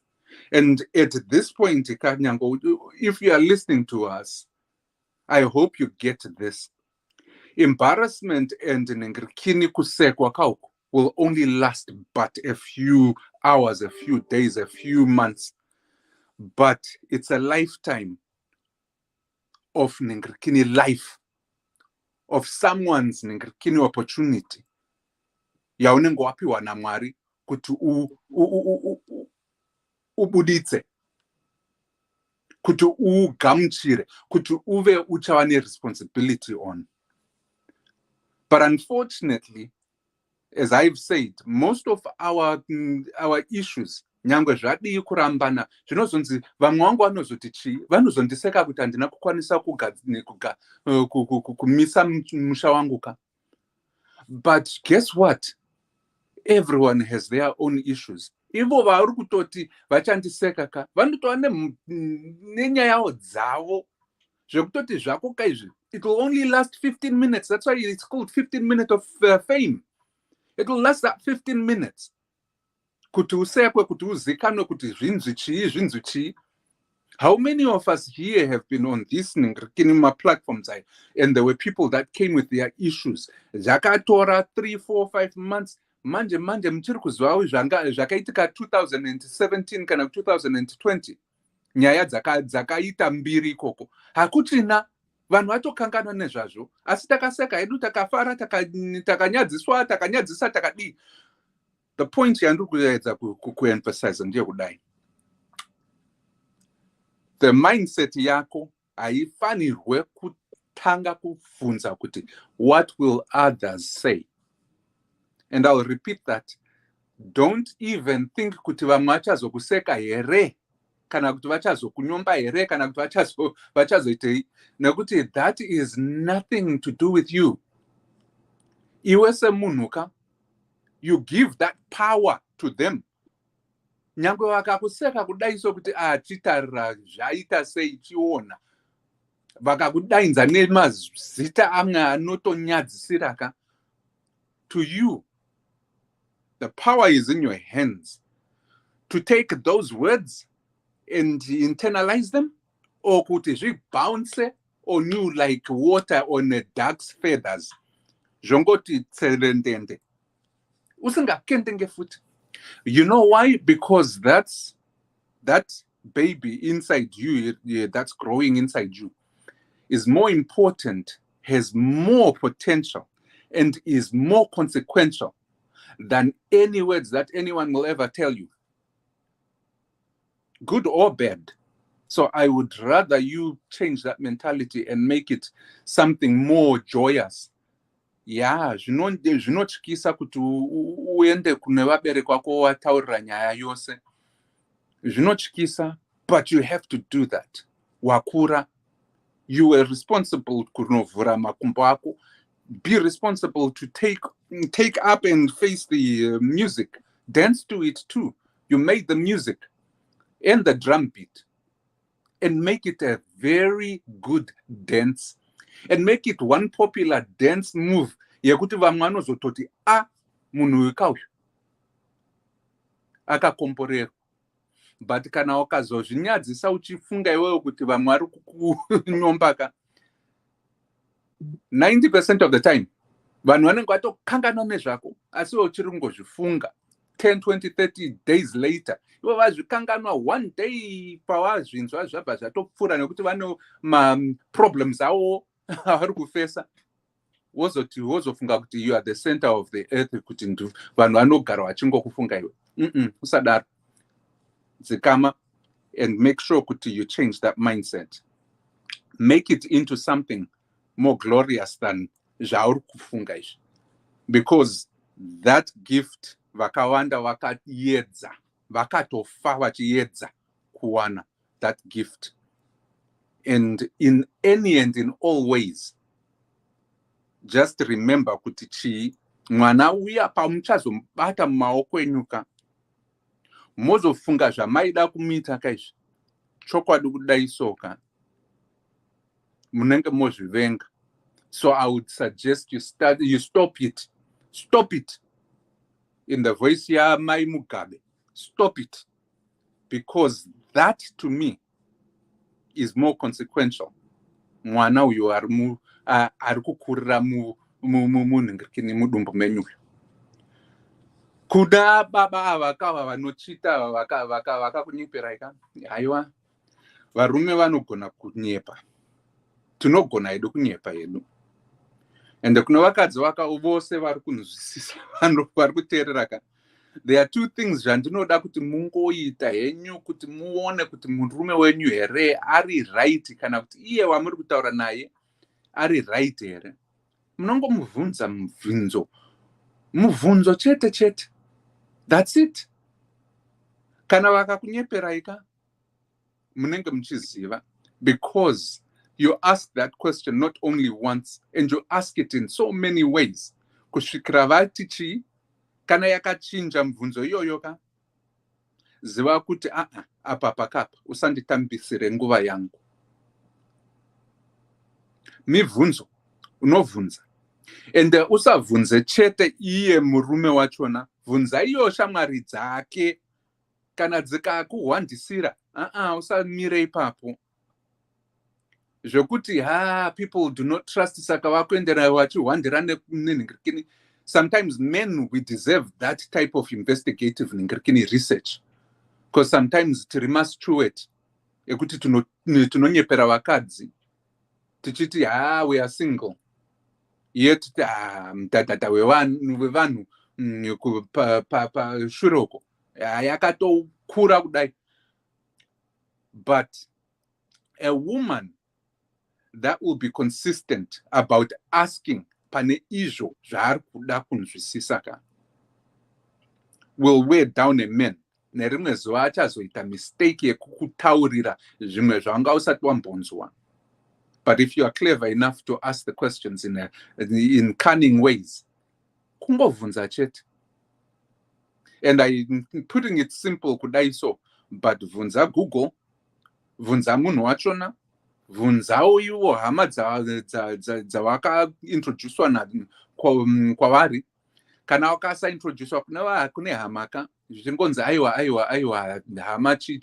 And at this point, if you are listening to us, I hope you get this. Embarrassment and nengirikini kusekwa kauko will only last but a few hours, a few days, a few months. But it's a lifetime of nengirikini life, of someone's nengirikini opportunity. Yaunenge wapiwa na Mwari kuti ubuditse, kuti ugamuchire, kuti uve uchava responsibility on. But unfortunately, as I've said, most of our issues, nyangwe zvadii kurambana, zvinozonzi vamwe vangu vanozoti chii, vanozondiseka kuti handina kukwanisa kumisa musha wangu ka. But guess what? Everyone has their own issues. Ivo vari kutoti vachandiseka ka, vanotova nenyaya yavo dzavo zvekutoti zvako kaizvi, it will only last 15 minutes. That's why it's called 15 minutes of fame. It will last that 15 minutes. Kuti usekwe, kuti uzikanwe, kuti zvinzwi chii. How many of us here have been on this platforms, and there were people that came with their issues. Zvakatora 3, 4, 5 months. Manje mchiri kuzwawo zvakaitika 2017 kana 2020. Nyaya dzakaita mbiri ikoko. Hakuchina vanhu vatokanganwa nezvazvo. Asi takaseka hedu, takafara, takanyadziswa, takanyadzisa, takadi. The point yandiri kuedza kuemphasize ndeyekudai. The mindset yako haifanirwe kutanga kufunza kuti what will others say. And I'll repeat that. Don't even think kuti vamwe vachazokuseka here, kana kuti vachazokunyomba here, kana kuti vachazoitei, nekuti that is nothing to do with you. Iwe semunhuka, you give that power to them. Nyangwe vakakuseka kudai sokuti chitarira zvaita sei chiona, vakakudainza nemazita amwe anotonyadzisiraka, to you, the power is in your hands to take those words and internalize them, or kuti zvibounce on you like water on a duck's feathers. Zvongoti tserendende. Usingakende ngefuti. You know why? Because that baby inside you, that's growing inside you, is more important, has more potential, and is more consequential than any words that anyone will ever tell you, good or bad. So I would rather you change that mentality and make it something more joyous. Yeah, zvinotyisa kuti uende kune vabereki vako wataurira nyaya yose. Zvinotyisa, but you have to do that. Wakura, you are responsible kunovhura makumbo ako. Be responsible to take up and face the music. Dance to it too. You made the music and the drum beat, and make it a very good dance, and make it one popular dance move. Yekuti vamwe vanozototi munhu wekauyu akakomporerwa. But kana wakazozvinyadzisa uchifunga iwewe kuti vamwe vari kukunyombaka, 90% of the time vanhu vanenge vatokanganwa nezvako, asi iwe uchiri kungozvifunga. 10, 20, 30 days later, iwe vazvikanganwa one day pawazvinzwa zvabva zvatopfuura nekuti vane problems avo avari kufesa. Wozofunga kuti you are the center of the earth, kuti vanhu vanogara vachingokufunga iwe. Usadaro. Dzikama and make sure kuti you change that mindset. Make it into something more glorious than zvauri kufunga izvi. Because that gift vakawanda vakayedza, vakatofa vachiyedza kuwana that gift. And in any and in all ways, just remember kuti mwana uya pamuchazomubata mumaoko enyuka, mozofunga zvamaida kumita kaizvi, chokwadi kudai soka, munenge mozvivenga. So I would suggest you stop it. Stop it. In the voice ya Mai Mugabe. Stop it. Because that to me is more consequential. Mwana uyu ari kukurira munhingirikini mudumbu menyu. Kuda baba avakava vanochita vakakunyepera ika. Haiwa. Varume vanogona kunyepa. Tinogona hedu kunyepa hedu. And kuna vakadzi vose vari kunzwisisa, vanhu vari kuteerera. There are two things zvandinoda kuti mungoita henyu kuti muone kuti murume wenyu here ari right, kana kuti iye wamuri kutaura naye ari right here. Munongomubvunza mubvunzo chete. That's it. Kana vakakunyepera ika, munenge muchiziva, because you ask that question not only once, and you ask it in so many ways. Kusvikira vati chi, kana yakachinja mubvunzo iyoyo ka, ziva kuti apa pakapa usanditambisire nguva yangu. mibvunzo unovhunza. Ende usabvunze chete iye murume wachona, bvunza iyo shamwari dzake kana dzikakuhwandisira. Usamire ipapo. Zvekuti people do not trust saka vakuendera vachihwandira nenhingirikini. Sometimes men, we deserve that type of investigative nenhingirikini research. Because sometimes tiri mastuet ekuti tinonyepera vakadzi tichiti we are single, yet mtadhata wevanhu pashuroko yakatokura kudai. But a woman that will be consistent about asking pane izvo zvaari kuda kunzwisisa ka will wear down a man. Nerimwe zuva achazoita mistake yekukutaurira zvimwe zvanga usati wambonzwa. But if you are clever enough to ask the questions in cunning ways, kumbovhunza chete. And I'm putting it simple kudai so, but bvunza Google, bvunza munhu wachona, bvunzawo iwo hama dzawakaintroducwa kwavari. Kana wakasaintroducwa kune hamaka, zvichingonzi aiwa hama chi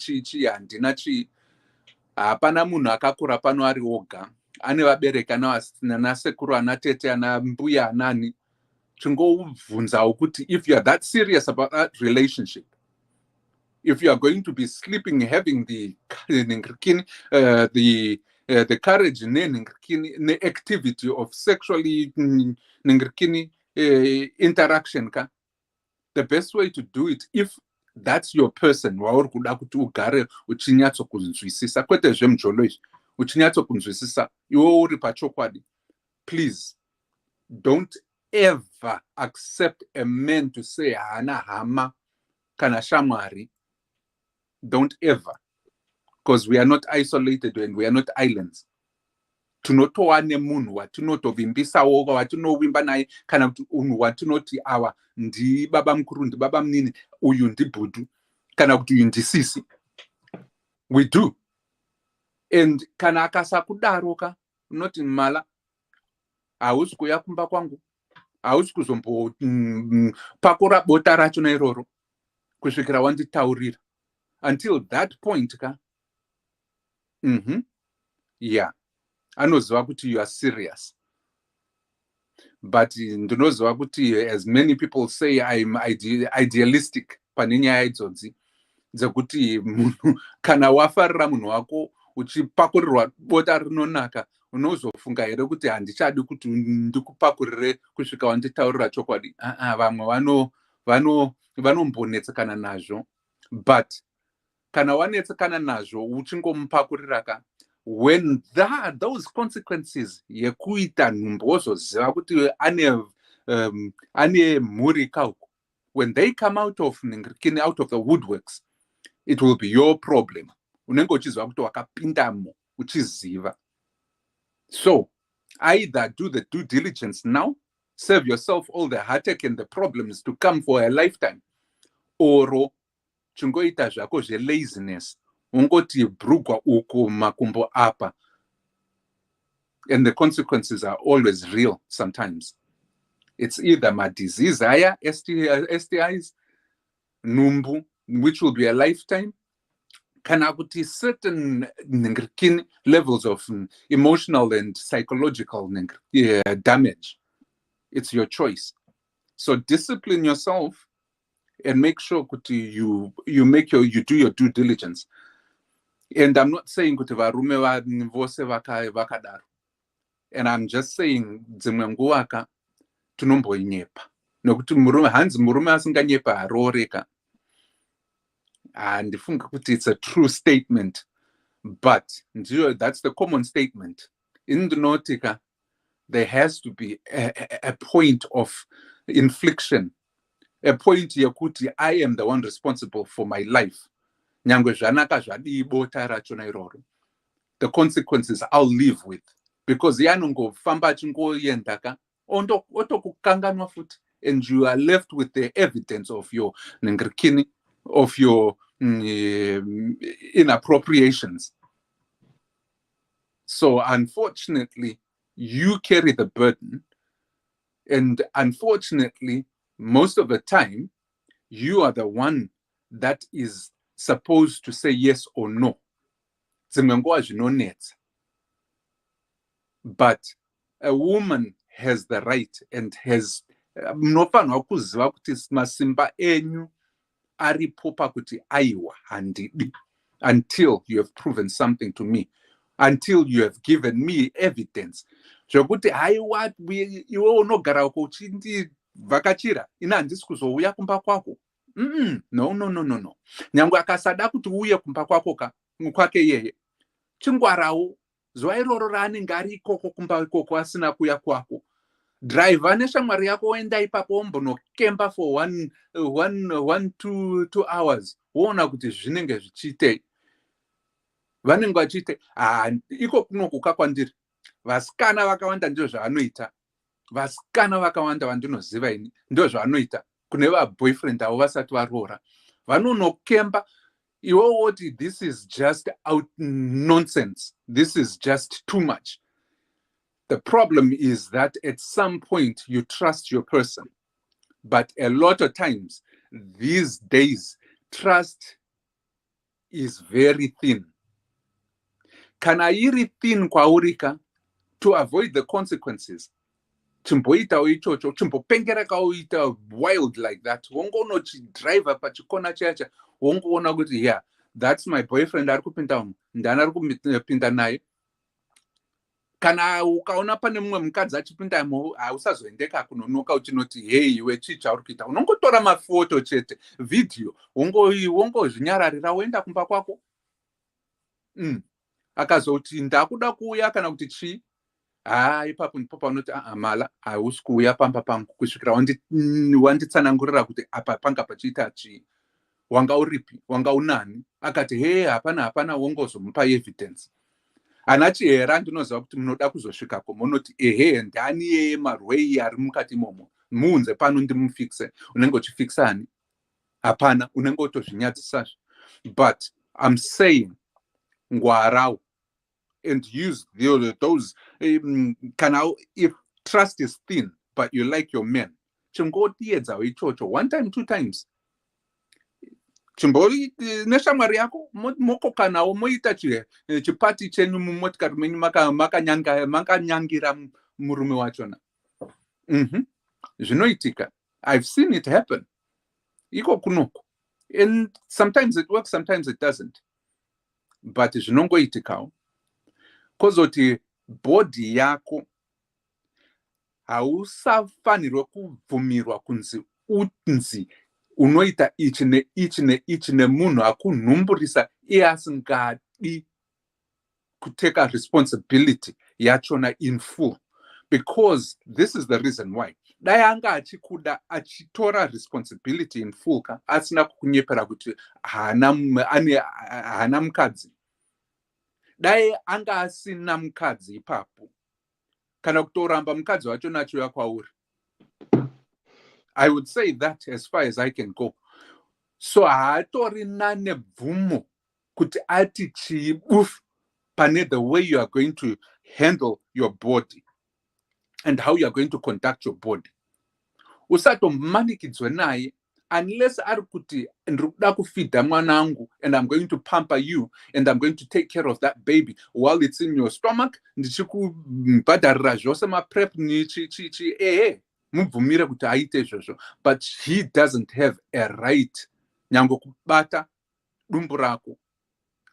handina chi. Hapana munhu akakura pano ari oga. Ane vabereki nasekuru anatete ana mbuya anani. Chingobvunzawo kuti if you are that serious about that relationship, if you are going to be sleeping, having the courage the activity of sexually interaction, the best way to do it, if that's your person, wauri kuda kuti ugare uchinyatsokunzwisisa, kwete zvemjolo izvi, uchinyatsokunzwisisa, iwe uri pachokwadi, please don't ever accept a man to say hana hama kana shamwari. Don't ever, because we are not isolated and we are not islands. Tunotowa nemunhu watinotovimbisawo, watinovimba naye, kana kuti unhu watinoti awa ndi baba mukuru, ndi baba munini, uyu ndi bhudu, kana kuti uyu ndi sisi. We do. And kana akasakudaroka, unoti mala, hausi kuuya kumba kwangu, hausi kuzombopakura bota racho nairoro, kusvikira wanditaurira. Until that point, yeah, anoziva kuti you are serious. But ndinoziva kuti, as many people say, I'm idealistic pane nyaya idzodzi dzekuti munhu kana wafarira munhu wako uchipakurirwa bota rinonaka, unozofunga here kuti handichadi kuti ndikupakurire kusvika wanditaurira chokwadi. Vamwe vanombonetsekana nazvo. But kana wanetsekana nazvo uchingomupakurira, when those consequences yekuita nhumbu wozoziva kuti ane mhuri kauko, when they come out of the woodworks, it will be your problem. Unenge uchiziva kuti wakapindamo uchiziva. So either do the due diligence now, save yourself all the heartache and the problems to come for a lifetime, or chingoita zvako laziness, ungoti brugwa uko makumbo apa, and the consequences are always real. Sometimes it's either my disease aya, STIs, numbu, which will be a lifetime, kana kuti certain levels of emotional and psychological damage. It's your choice. So discipline yourself and make sure kuti you do your due diligence. And I'm not saying kuti varume vose vakadaro. And I'm just saying dzimwe nguva tinomboinyepa. Nokuti hanzi murume asinganyepa harooreka. And it's a true statement. But that's the common statement. In the Nautica, there has to be a point of infliction. A point yakuti I am the one responsible for my life. The consequences I'll live with. Because and you are left with the evidence of your inappropriations. So unfortunately, you carry the burden. And unfortunately, most of the time, you are the one that is supposed to say yes or no. But a woman has the right and has munofanirwa kuziva kuti masimba enyu aripo pakuti aiwa handidi, until you have proven something to me, until you have given me evidence zvokuti haiwa iwe unogara uko uchindivhakachira ina handisi kuzouya kumba kwako. No. Nyangwe akasada kuti uye kumba kwake yeye, chingwarawo zuva iroro raanenge ari ikoko kumba ikoko asina kuya kwako, driver neshamwari yako oenda ipapo ombonokemba for 2 hours, woona kuti zvinenge zvichiitei. Vanenge vachiite iko kunokuka kwandiri, vasikana vakawanda ndio zvaanoita, vasikana vakawanda vandinoziva ini ndio zvaanoita kune vaboyfriend avo vasati varoora, vanonokemba. Iwe woti this is just out nonsense, this is just too much. The problem is that at some point you trust your person, but a lot of times these days trust is very thin. Kana iri thin kwaurika, to avoid the consequences, chimboitawo ichocho, chimbopengerekawo ita wild like that, wongonochi driver pachikona chacha, wongoona kuti yeah, that's my boyfriend ari kupinda umu, ndani ari kupinda naye. Kana ukaona pane mumwe mukadzi achipindamo, hausazoendeka kunonoka uchinoti hey iwe chii chauri kuita, unongotora mafoto chete, video, wongozvinyararira woenda kumba kwako. Akazoti ndakuda kuuya kana kuti chii, ipapo ndipo paunoti mala hausi kuuya pamba pangu kusvikira wanditsanangurira kuti apa panga pachiita chii, wanga uripi, wanga unani. Akati hey hapana, wongozomupa evidence. Anachihera ndinoziva kuti munoda kuzosvikako, munoti ehe ndani yeye marwei ari mukati imomo, muunze pano ndimufikise. Unenge uchifikisani? Hapana, unenge utozvinyadzisazvo. But I'm saying ngwarawo and use those if trust is thin but you like your men, chingotiedzawo ichocho 1 time 2 times. Chimbori neshamwari yako mokokanawo moita chipati chenyu mumotikari menyu makanyangira murume wachona. Zvinoitika. I've seen it happen. Iko kunoko. And sometimes it works, sometimes it doesn't. But zvinongoitikawo. Kozoti body yako hausafanirwe kubvumirwa kunzi unoita ichi nemunhu akunhumburisa iye asingadi kuteka responsibility yachona in full, because this is the reason why. Dai anga achikuda achitora responsibility in full asina kukunyepera kuti hana mukadzi. Dai anga asina mukadzi ipapo, kana kutoramba mukadzi wacho nacho kwauri, I would say that as far as I can go. So haatorina nebvumo kuti ati chibuf pane the way you are going to handle your body and how you are going to conduct your body. Usatomanikidzwe naye unless ari kuti ndikuda kufeeda mwanangu and I'm going to pamper you and I'm going to take care of that baby while it's in your stomach, ndichikubhadharira zvose maprep nichi mubvumire kuti aite izvozvo, but he doesn't have a right nyango kubata dumbu rako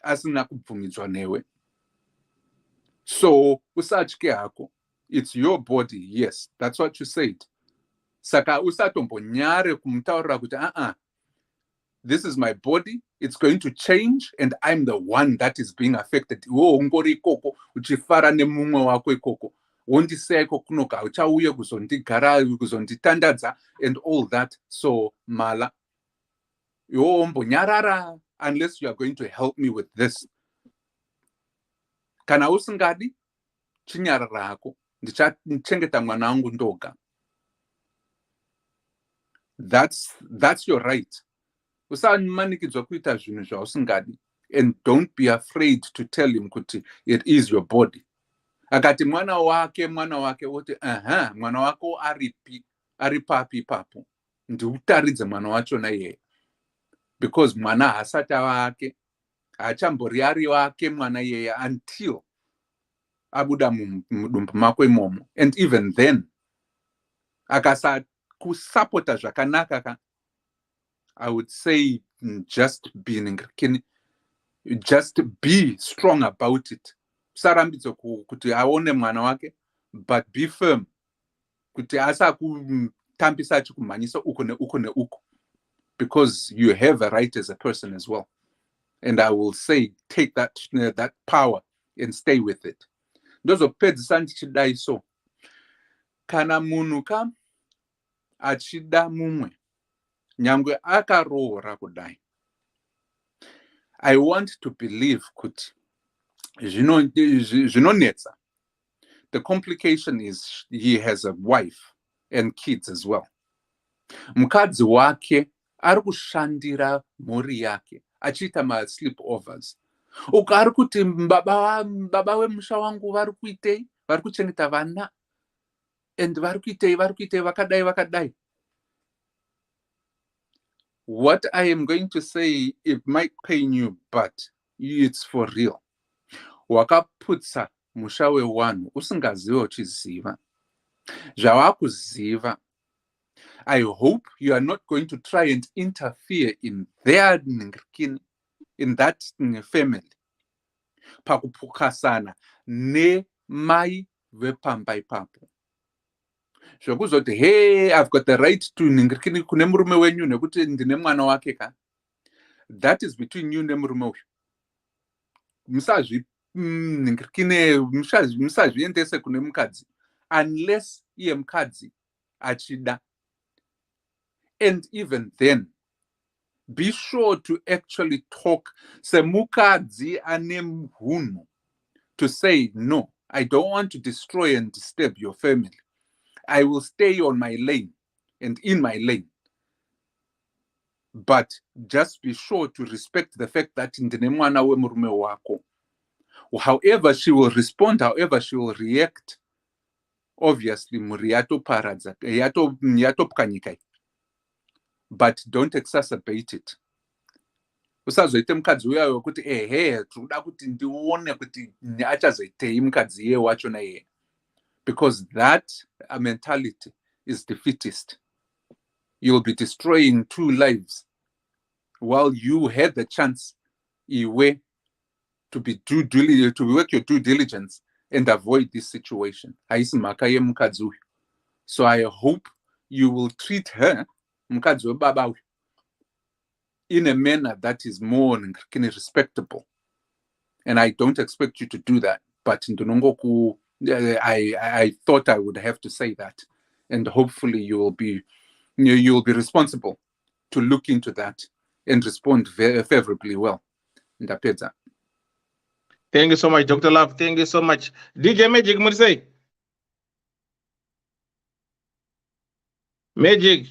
asina kubvumidzwa newe. So usatye hako, it's your body. Yes, that's what you said. Saka usatombonyare kumutaurira kuti this is my body, it's going to change and I'm the one that is being affected. Iwo ungori ikoko uchifara nemumwe wako ikoko, wondisiya iko kunoka, hauchauye kuzondigara kuzonditandadza and all that. So mala, iwo wombonyarara unless you are going to help me with this. Kana usingadi chinyarara hako, ndichachengeta mwana wangu ndoga. That's your right. Usamanikidzwa kuita zvinhu zvausingadi, and don't be afraid to tell him kuti it is your body. akati mwana wake oti mwana wako ari papi ipapo, ndiutaridze mwana wachona iyeye, because mwana haasati wake, haachambori ari wake mwana iyeye until abuda mudumbu mako imomo. And even then akasakusapota zvakanaka, I would say just be strong about it. Sarambidzo kuti aone mwana wake, but be firm kuti asa kutambisa achikumhanyisa uko neuko, because you have a right as a person as well. And I will say take that power and stay with it. Ndozopedzisa ndichidai so, kana munhu achida mumwe nyangwe akaroora kudai, I want to believe kuti zvinonetsa. The complication is he has a wife and kids as well. Mukadzi wake ari kushandira mhuri yake achiita sleepovers. Uko ari kuti baba wemusha wangu vari kuitei, vari kuchengeta vana, and vari kuitei vakadai. What I am going to say, it might pain you, but it's for real. Wakaputsa musha wewanhu usingazivi uchiziva. Zvavakuziva, I hope you are not going to try and interfere in their in that family. Pakupukasana ne mai vepamba ipapo. Zvokuzoti, hey, I've got the right to ningirikini kune murume wenyu nekuti ndine mwana wake ka. That is between you nemurume uyu. Musazviendese kune mukadzi unless iye mukadzi achida. And even then, be sure to actually talk semukadzi ane hunhu to say, no, I don't want to destroy and disturb your family. I will stay on my lane and in my lane. But just be sure to respect the fact that ndine mwana wemurume wako. However she will respond, however she will react, obviously muri yatoparadza, yatopukanyika. But don't exacerbate it. Usazoite mukadzi uya wekuti tinoda kuti ndione kuti achazoitei mukadzi iye wachona iye. Because that mentality is defeatist. You'll be destroying 2 lives while you had the chance to work your due diligence and avoid this situation. So I hope you will treat her in a manner that is more respectable. And I don't expect you to do that. But I thought I would have to say that, and hopefully you will be responsible to look into that and respond very favorably well. Ndapedza. Thank you so much, Dr. Love. Thank you so much. DJ Magic, what do you say? Magic.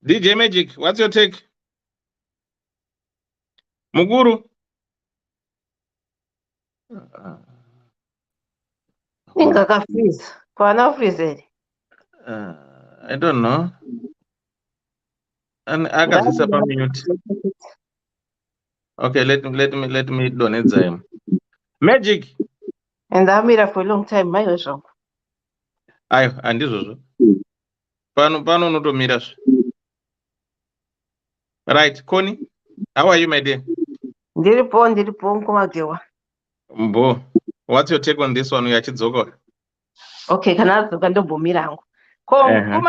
DJ Magic, what's your take? Muguru? I don't know. And I got this up on mute. Okay, let me donate them. Magic. And I'm here for a long time, my husband. And this also. Pano no to miras. Right, Connie, how are you, my dear? Mbo. What's your take on this one? Okay, can I look at the Bomirango? Come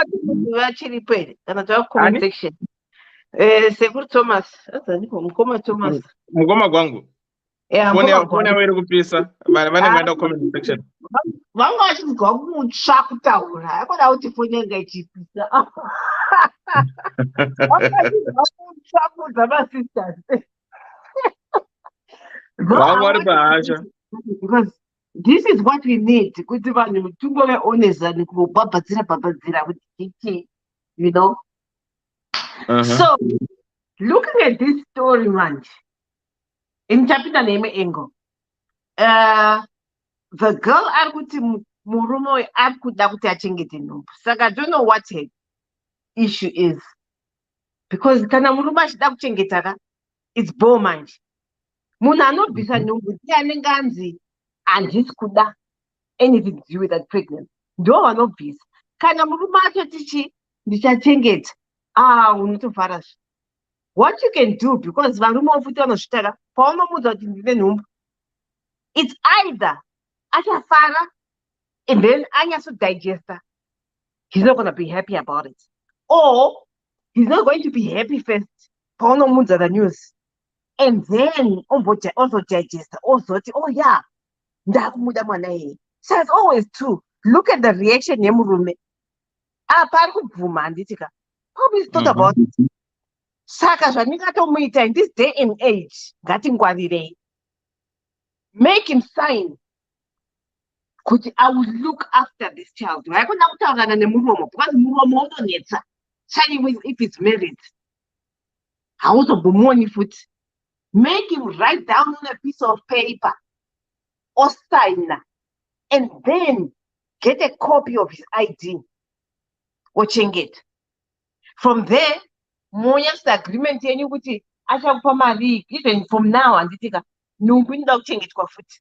actually paid. Can I talk comment section? Segur Thomas. Mukoma Thomas. Mugoma Gwangu. Yeah, When are we pizza? But comment section. One watch is going to shock down. I got out to put in a pizza. Because this is what we need. You know, So, looking at this story, man, in chapter name Engo, the girl argued murumo akuda kuti achengete nhumbu. Saka I don't know what her issue is. Because kana murume achida kuchengeta it's bore manje. Munhu anobvisa nhumbu ndiye anenge anzi handisi kuda anything to do with that pregnant. Ndo vanobvisa. Kana murume atoti ndichachengeta, unotovhara. What you can do, because varume futi vanozvitaka, paunomudza kuti ndine nhumbu, it's either achafara and then anyatsodigesta, he's not going to be happy about it, or he's not going to be happy first paunomudza the news, and then also digest, also oh yeah, ndakumuda mwana here. So it's always true. Look at the reaction yemurume. Apari kubvuma handitika. Probably thought about it. Saka zvanikatomuita in this day and age, ngatingwarirei. Make him sign kuti I will look after this child. Haikona kutaurana nemuromo, because muromo unonetsa. Especially if it's married. Hauzombomuoni futi. Make him write down on a piece of paper or sign, and then get a copy of his ID. Watching it. From there, Moya's agreement yenyu kuti achakupa mari, even from now anditika nhumbu inoda kuchengetwa futi.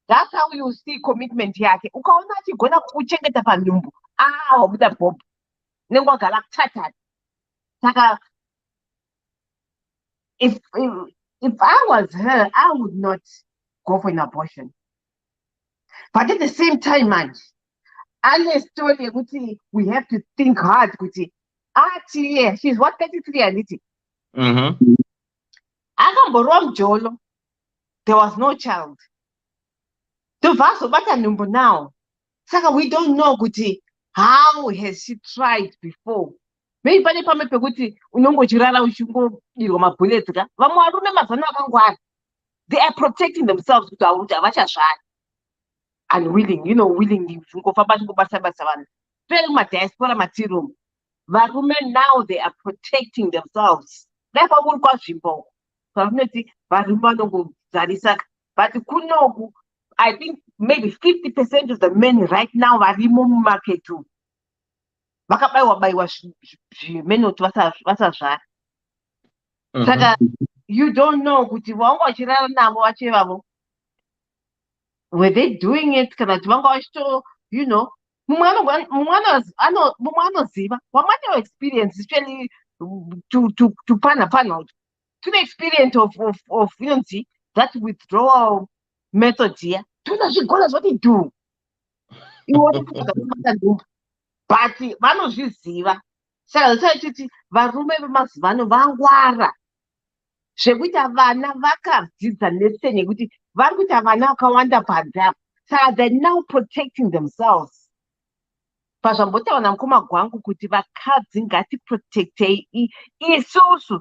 That's how you see commitment yake. Ukaona achigona kuchengeta panhumbu, wabuda bob. Nengwagara kuthatha. Saka if I was her, I would not go for an abortion. But at the same time, man, story, we have to think hard. Yeah, she's what, 33 already. Jolo, there was no child. The vast about number now. Saka, we don't know how has she tried before. Maybe they are protecting themselves and willingly. Women now, they are protecting themselves. But I think maybe 50% of the men right now are in market too. You don't know were they doing it? You know, experience, especially to pan to the experience of that withdrawal method here. What they do. You want to do, but vanozviziva. Saka kuti varume vemazuvano vangwara. Zvekuita vana vakadzidza lesson yekuti vari kuita vana vakawanda panze. Saka they're now protecting themselves. Pazvambotaura mukoma gwangu kuti vakadzi ngatiprotectei isusu.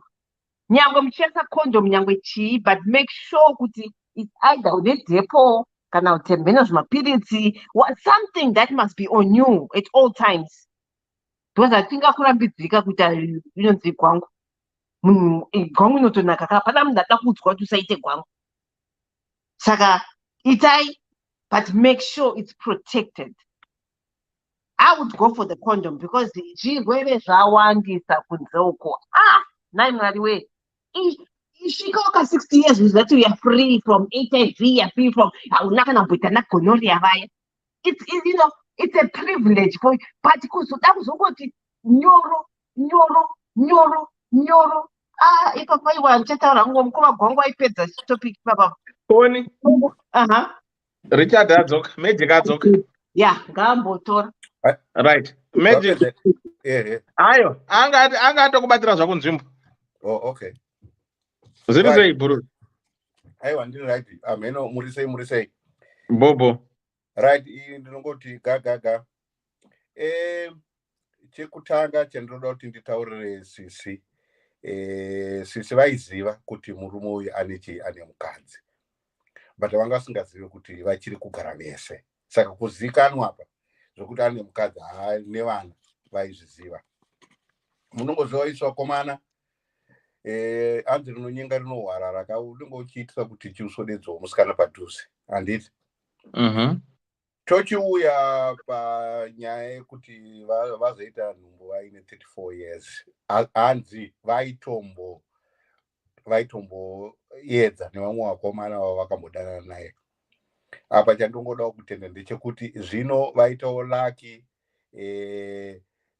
Nyangwe muchisa condom nyangwe chii, but make sure kuti it's either une depo kana utembena zvimapiritsi, something that must be on you at all times. Because I think akurambidzika kuita inonzi gwangu. Gwangu inotonaka kapana munhu ada kuudzwa kuti usaite gwangu. Saka itai, but make sure it's protected. I would go for the condom because zvirwere zvawandisa kunze uko. Nai mwari we. Isvika waka 60 years is that we are free from HIV, we are free from gonorrhea vaya. It's you know, it's a privilege for, but kuzoda kuzongoti nyoro. Ipapa iwa nchataura ngomukoma gwangu aipedza topic papa. Koni. Richard adzoka, Magic adzoka. Yeah, ngambotora. Right. Magic. Yeah. Ayo, anga atokubatira zvako nzvimbo. Oh, okay. Zviri sei bro? Aiwa ndiri right. Ameno murisei. Bobo. Right, ndinongoti gaga. Chekutanga chandinoda kuti nditaurire sisi. Sisi vaiziva kuti murume uyu ane mukadzi. But vanga vasingazivi kuti vachiri kugara vese. Saka kuzikanwa apa zvokuti ane mukadzi nevana vaizviziva. munongozivaiswa komana anzi rinonyenga rinohwara raka unenge uchiitira kuti chiusodedzwa musikana padhuze handiti tochiuya panyaya yekuti vazoita nhumbu vaine 34 years hanzi vaitomboedza nevamwe vakomana vava vakambodanana naye. Apa chandongodawo kutenda ndechekuti zvino vaitawo laki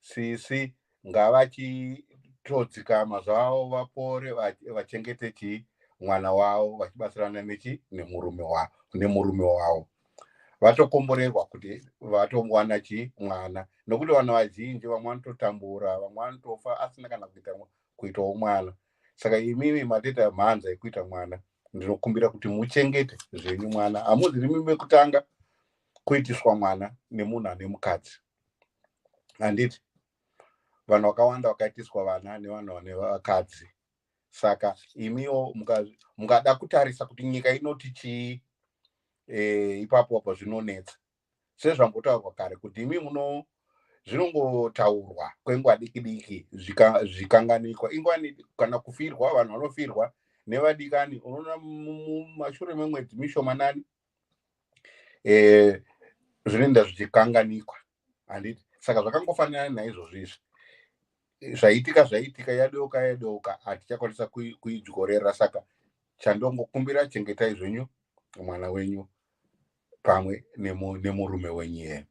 sisi ngavachitodzikama zvavo vapore vachengete chii mwana wavo vachibatsirana nemurume wavo vatokomborerwa kuti vatowana chii mwana, nokuti vanhu vazhinji vamwe vanototambura vamwe vanotofa asina kana kuitawo mwana. Saka imimi mateta mhanza ekuita mwana ndinokumbira kuti muchengete zvenyu mwana. Hamuzi rimi mekutanga kuitiswa mwana nemunhu ane mukadzi handiti. Vanhu vakawanda vakaitiswa vana nevanhu vane vakadzi. Saka imiwo mukada kutarisa kuti nyika inoti chii ipapo apa zvinonetsa sezvambotaurwa kare kuti imi muno zvinongotaurwa kwenguva diki diki zvikanganikwa ingwani kana kufirwa vanhu vanofirwa nevadikani unoona mumashure memwedzi mishomanani zvinoenda zvichikanganikwa handiti. Saka zvakangofanana naizvozvo izvi zvaitika yadeuka hatichakwanisa kuidzorera. Saka chandongokumbira chengetai zvenyu mwana wenyu pamwe nemurume wenyu.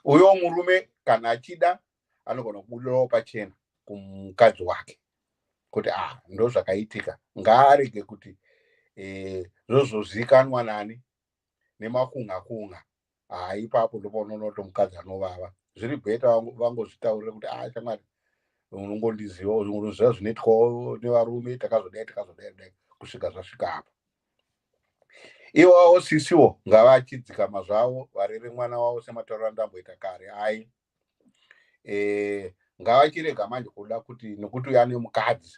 Uyo murume kana achida anogona kubudirawo pachena kumukadzi wake kuti ndo zvakaitika, ngaarege kuti zvozozikanwa nani nemakunga ipapo ndopaunoona kuti mukadzi anovava. Zviri bheta vangozvitaurira kuti shamwari unongondiziva unoziva zvinoitwawo nevarume takazodai kusvika zvasvika apa. Iwawo sisiwo ngavachidzikama zvavo varere mwana wavo sematauro andamboita kare. Ngavachirega manje kuda kuti nokuti uya ane mukadzi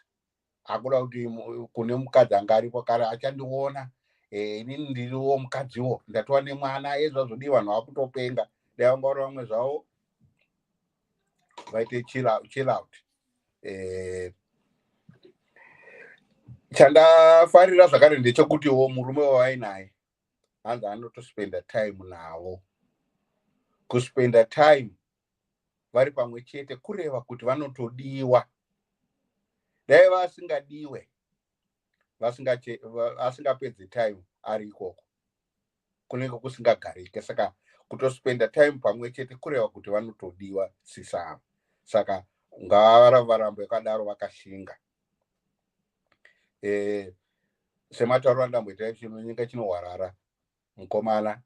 akuda kuti kune mukadzi anga aripo kare achandiona inini ndiriwo mukadziwo ndatova nemwana ezvazvodi vanhu vakutopenga dai vangaura vamwe zvavo vaite chill out. Chandafarira zvakare ndechekutiwo murume wavainaye hanzi anotospenda time navo. Kuspenda time vari pamwe chete kureva kuti vanotodiwa. Dai vasingadiwe asingapedzi time ari ikoko kunenge kusingagarike. Saka kutospenda time pamwe chete kureva kuti vanotodiwa sisavo. Saka ngavarambe vakadaro vakashinga. Sematauro andamboita nyika chinohwarara, mukomana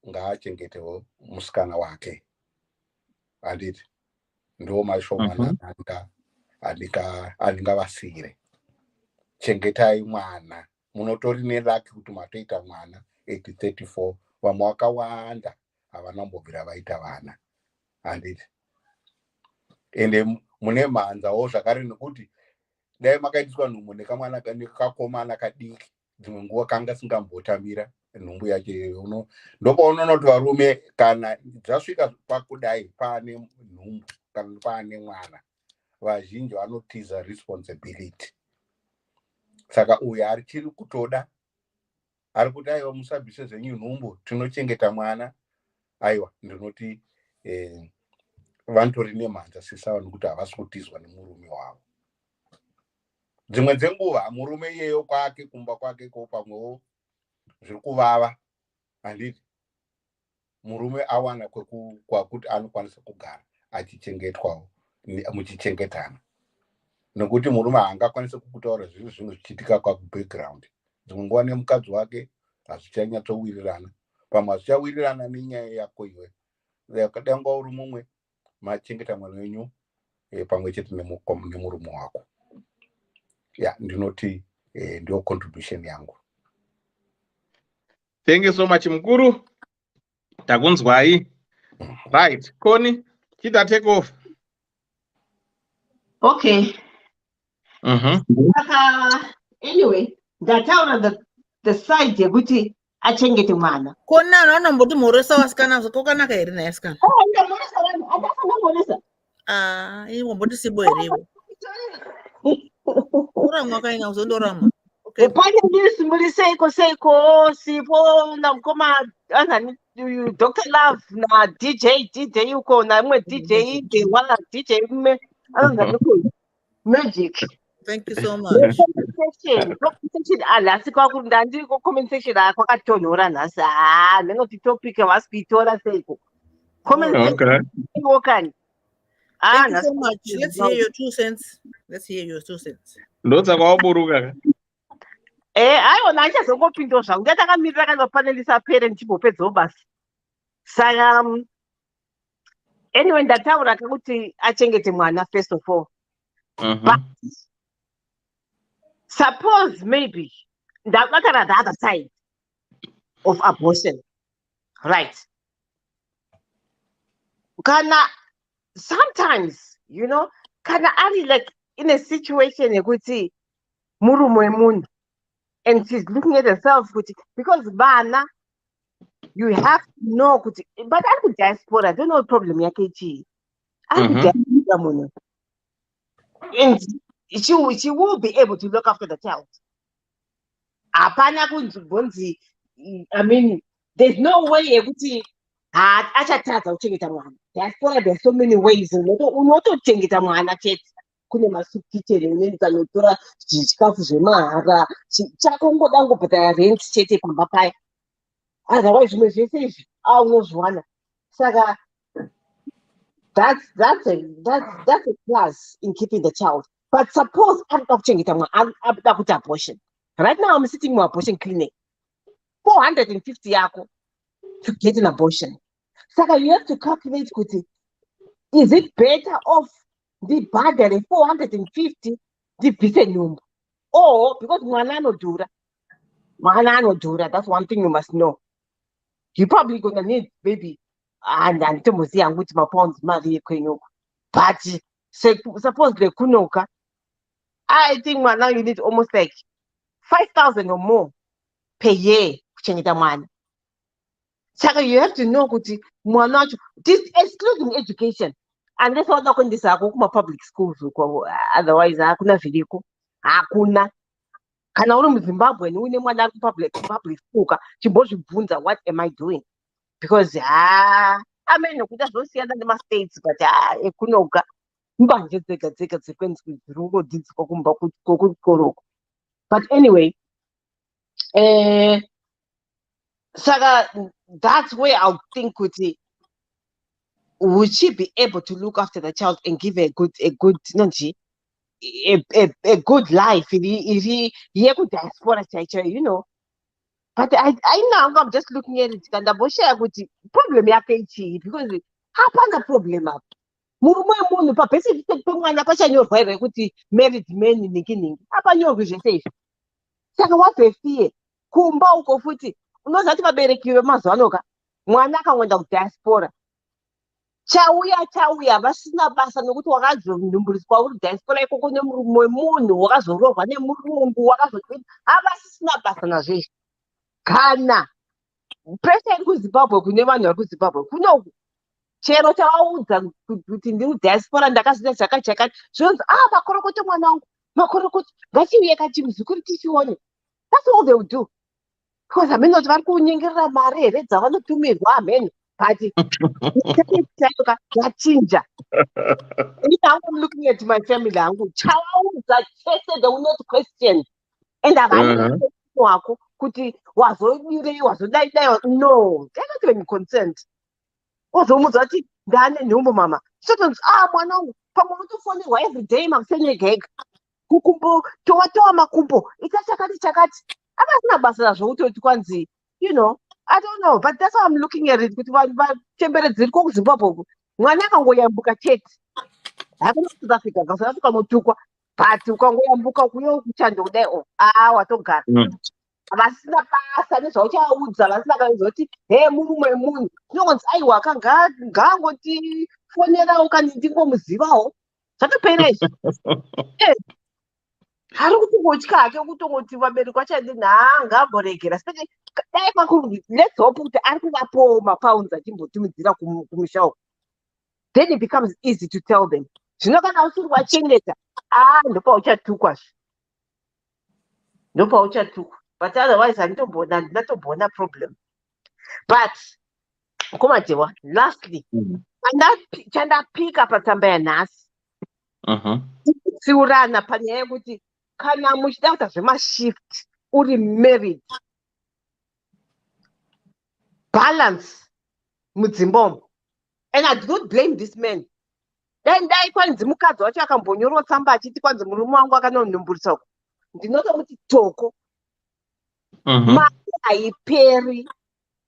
ngaachengetewo musikana wake handiti. Ndo mashomana andingavasire. Chengetai mwana. Munotori nelaki kuti matoita mwana 34. Vamwe vakawanda havana mbobvira vaita vana handiti. Ende mune mhanzawo zvakare nekuti dai makaitiswa nhumbu nekamwana nekakomana kadiki dzimwe nguva kanga singambotambira nhumbu yacho. Ndopaunoona kuti varume kana dzasvika pakudai paane nhumbu kana paane mwana vazhinji vanotiza responsibility. Saka uyu arichiri kutoda ari kuti aiwa musabvise zvenyu nhumbu tinochengeta mwana. Aiwa ndinoti vanotori nemhanza sisava nokuti havasi kutizwa nemurume wavo. Dzimwe dzenguva murume iyeyo kwake kumba kwake ko pamwewo zviri kuvava handiti. Murume awana kwakuti anokwanisa kugara achichengetwawo muchichengetana, nokuti murume haangakwanisa kukutaura zviri zvimwe zvichiitika kwakubackground. Dzimwe nguva nemukadzi wake hazvichanyatsowirirana, pamwe hazvichawirirana nenyaya yako iwe. Dangwa uri mumwe machengeta mwana wenyu pamwe chete nemurume wako. Ndinoti ndio contribution yangu. Thank you so much mukuru. Takunzwai. Right, Koni, chita take off. Okay. Anyway, ndataura the side yekuti achengete mwana. Kona anomboti mhoresa wasikana zvokokanaka here naye sikana? Ndamhoresa vanhu, handafana mhoresa. Iwo mboti sibo here iwo. Urama wakaina uzondorama. Okay. Pane muri seiko sipo namukoma anani Dr. Love na DJ uko na mwe DJ the wala DJ me anani ko magic. Thank you so much. Compensation ala sikwakurinda ndiri ko compensation kwakatonhora nhasi ndinoti topic vasikuitora seiko compensation okani. Thank you so much. Let's hear your 2 cents. Let's hear your 2 cents. Ndotsa kwaburuka. Aiwa nachazongopindawo zvangu ndatakamira kanopanelisa parent chimbopedzawo basi saka anyway ndataura kakuti achengete mwana first of all. But suppose maybe ndakatara the other side of abortion, right? Kana sometimes, you know, kana ari like in a situation yekuti murume wemunhu and she's looking at herself because bana, you have to know kuti, but I'm with diaspora, I don't know problem yake chii. I'm with diaspora munhu. And she will be able to look after the child. Apana kunzi, I mean, there's no way yekuti achatadza kuchengeta mwana. Diaspora, there's so many ways. Unotochengeta mwana chete. Kune masup kitchen unoenda notora chikafu zvemahara chako ngoda ngobhadhara rent chete pamba paya. Otherwise zvimwe zvese izvi unozviwana. Saka that's a plus in keeping the child. But suppose anoda kuchengeta mwana anoda kuita abortion. Right now I'm sitting in an abortion clinic. 450 yako to get an abortion. Saka you have to calculate kuti, is it better off the bhadhare 450 ndibvise nhumbu, or because mwana anodhura, that's one thing you must know. You probably gonna need maybe anditomboziva hangu kuti mapounds mari yekwenyuko, but supposedly kunoka, I think mwana you need almost like 5,000 or more per year kuchengeta mwana. Saka you have to know kuti mwana wacho, this excluding education, unless wada kuendesa hako kuma public schools uko, otherwise hakuna zviriko, hakuna. Kana uri muZimbabwe uine mwana ari public school chimbozvibvunza, what am I doing? Because amene kuita zvosiyana nemastates, but ekunoka mbanje dzega dzekwenzi dzirungodzidziswa kumba kokukoroko. But anyway, Saka, that's where I'll think kuti, would she be able to look after the child and give a good life? Diaspora, you know. But I now I'm just looking at it and the problem because hapana problem up. Murume munhu pa basic pemwana pachanyorwa here kuti married men ningi apanyorwi zvese. Saka what's the fear? Kumba uko futi unozati vabereki vemazuva anoka mwana akangoenda kudiaspora chauya vasina basa nokuti wakazonumburiswa uri diaspora ikoko nemurume wemunhu wakazorohwa nemurungu havasisina basa nazvezvi. Kana pressure iri kuZimbabwe kune vanhu vari kuZimbabwe kunoku chero chavaudza kuti ndiri diaspora ndakazita chakati zvonzi makorokoto mwana wangu makorokoto ngachiuye kachimuzukuru tichione. That's all they will do. Because I mean, not vari kunyengerera mari here dzavanotumirwa amen, but yachinja. I'm looking at my family yangu chavaudza chese, they will not question, and havana wako kuti wazodire wazodai no, they're not even concerned. Wazomudza kuti ndane nhumbu mama sotonzi mwana wangu pamwe unotofonerwa every day makusenyegega kukumbo towa makumbo ita chakati havasina basa razvoutoti kwanzi, you know, I don't know, but that's how I'm looking at it kuti vanhu vatemberedzeri kuZimbabwe mwana akangoyambuka chete hakuna South Africa notukwa, but ukangoyambuka kuyo kuchando kudai watogara vasina basa nezvauchaudza, vasina kaizoti murume wemunhu inongonzi aiwa ngaangotifonerawo kani ndingomuzivawo zvatopera izvi. Hari kutongotya hake kutongoti vabereki vachati ngaamboregera dai makuru, let's hope kuti ari kuvapowo mapounds achimbotumidzira kumusha uko, then it becomes easy to tell them zvino kana usiri wachengeta ndopauchatukwa ndopauchatukwa, but otherwise handinatomboona problem. But komatewa, lastly chandapika patsamba yanhasi tsiurana panyaya yekuti kana muchida kuita zvemashift uri married, balance mudzimba umo. And I do not blame this man. Then dai kwanzi mukadzi wacho akambonyorwa tsamba achiti kwanzi murume wangu akanonumburisa uko, ndinotomuti toko. Mari haiperi,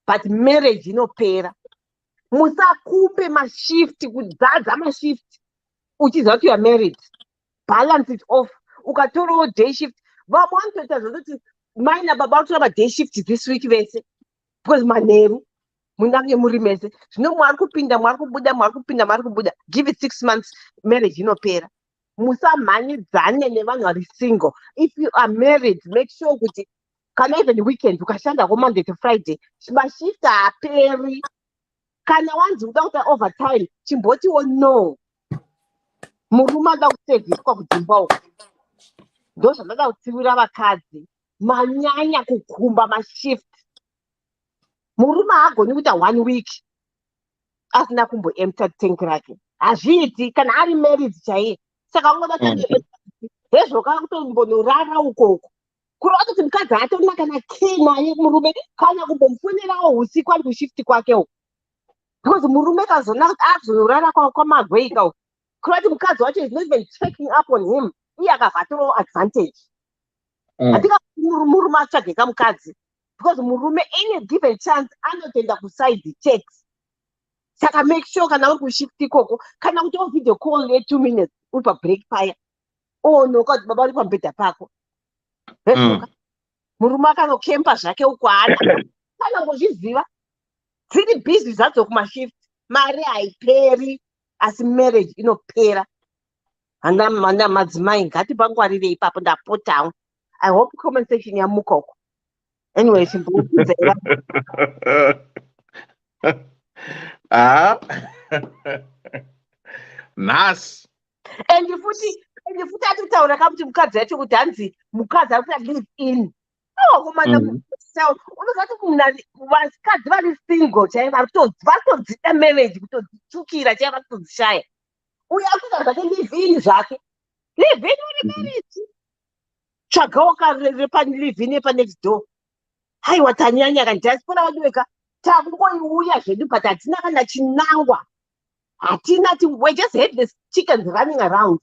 but marriage inopera. Musakupe mashift, kudzadza mashift uchiziva kuti you are married. Balance it off. Ukatorawo day shift. Vamwe vanotoita zvokuti mai nababa vatora day shift this week vese, because manheru munange muri mese. Zvino mwari kupinda mwari kubuda. Give it 6 months, marriage inopera. Musamhanyidzane nevanhu vari single. If you are married, make sure kuti kana even weekend ukashanda ko Monday to Friday, mashift haaperi. Kana wanzi uda kuita overtime, chimbotiwo no. Murume ada kuseviswa kudzimba uko. Ndo zvandada kutsiura vakadzi, manyanya kukumba mashift. Murume haagoni kuita 1 week asina kumboempta tank rake. Hazviiti kana ari married chaiye. Saka ungoda hezvoka kutombonorara ukoko. Kurova kuti mukadzi hatorina kana key naye murume, kana kumbomufonerawo usiku ari kushifti kwake uko. Because murume kazonorara kwamagweika uko. Kurova kuti mukadzi wacho is not even checking up on him. Iye akavhatirawo advantage. Handika murume atsvage kamukadzi. Because murume any given chance anotenda kuside checks. Saka make sure kana uri kushifti ikoko, kana kuti video call ye 2 minutes uri pabreak paya. Noka kuti baba uri pambedha pako. Murume akanokempa zvake uko haana. Kana ngozviziva. Dziri busy zvadzo kumashift. Mari haiperi, asi marriage inopera. Handa madzimai ngatipangwarire ipapo, ndapota. I hope comment section yamuka uko. Anyway, Nice. And futhi atitaura kamuti mukadzi yacho kuti hanzi mukadzi ari kuita live in. Komana unozati vakadzi vari single chaivo vari kutodzida marriage, kutodzitsukira chaivo vari kutodzishaya. Uyo ari kuita zvake live in zvake. Live in uri marriage. Tsvagawo live in next door. Haiwa tanyanya kandiaspora vaduweka tangoiuya zvedu, but hatina kana chinangwa. Hatina, we just had these chickens running around.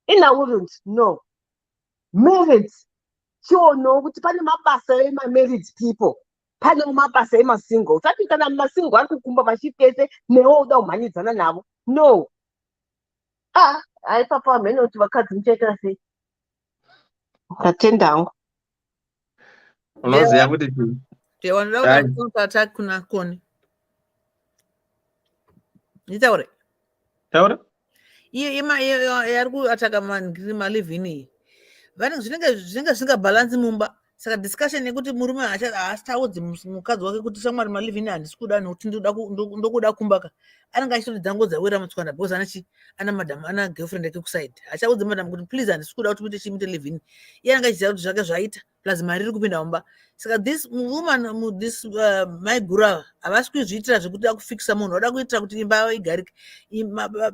In a wouldn't, no. Married. Sure, no, kuti pane mabasa ema-married people. Pane mabasa ema-single. Sati kana ma-single ari kukumba mashift ese newo uda kumhanyidzana navo. No. Hai papa amene kuti vakadzi muchaita sei. Ukatendangu. Unoziva kuti Ndewanoda kuti counter-attack kuna koni. Nitaure. taura. Iye yari kuataka malivhini. Vanhu zvinenge zvisingabalansi mumba. Saka discussion yekuti murume haasitaudzi mukadzi wake kuti shamwari malivhini handisi kuda nokuti ndokuda kumbaka. Anenge achitoti dzangu dzawira mutswanda because ana madam ana girlfriend yake kuside. Hachaudzi madam kuti please handisi kuda kuti muite livhini. Iye anenge achiziva kuti zvake zvaita plus mari iri kupinda mumba. Saka this woman, this my guru havasi kuzviitira zvekuti akufikisa munhu, vada kuitira kuti imba yavo igarike.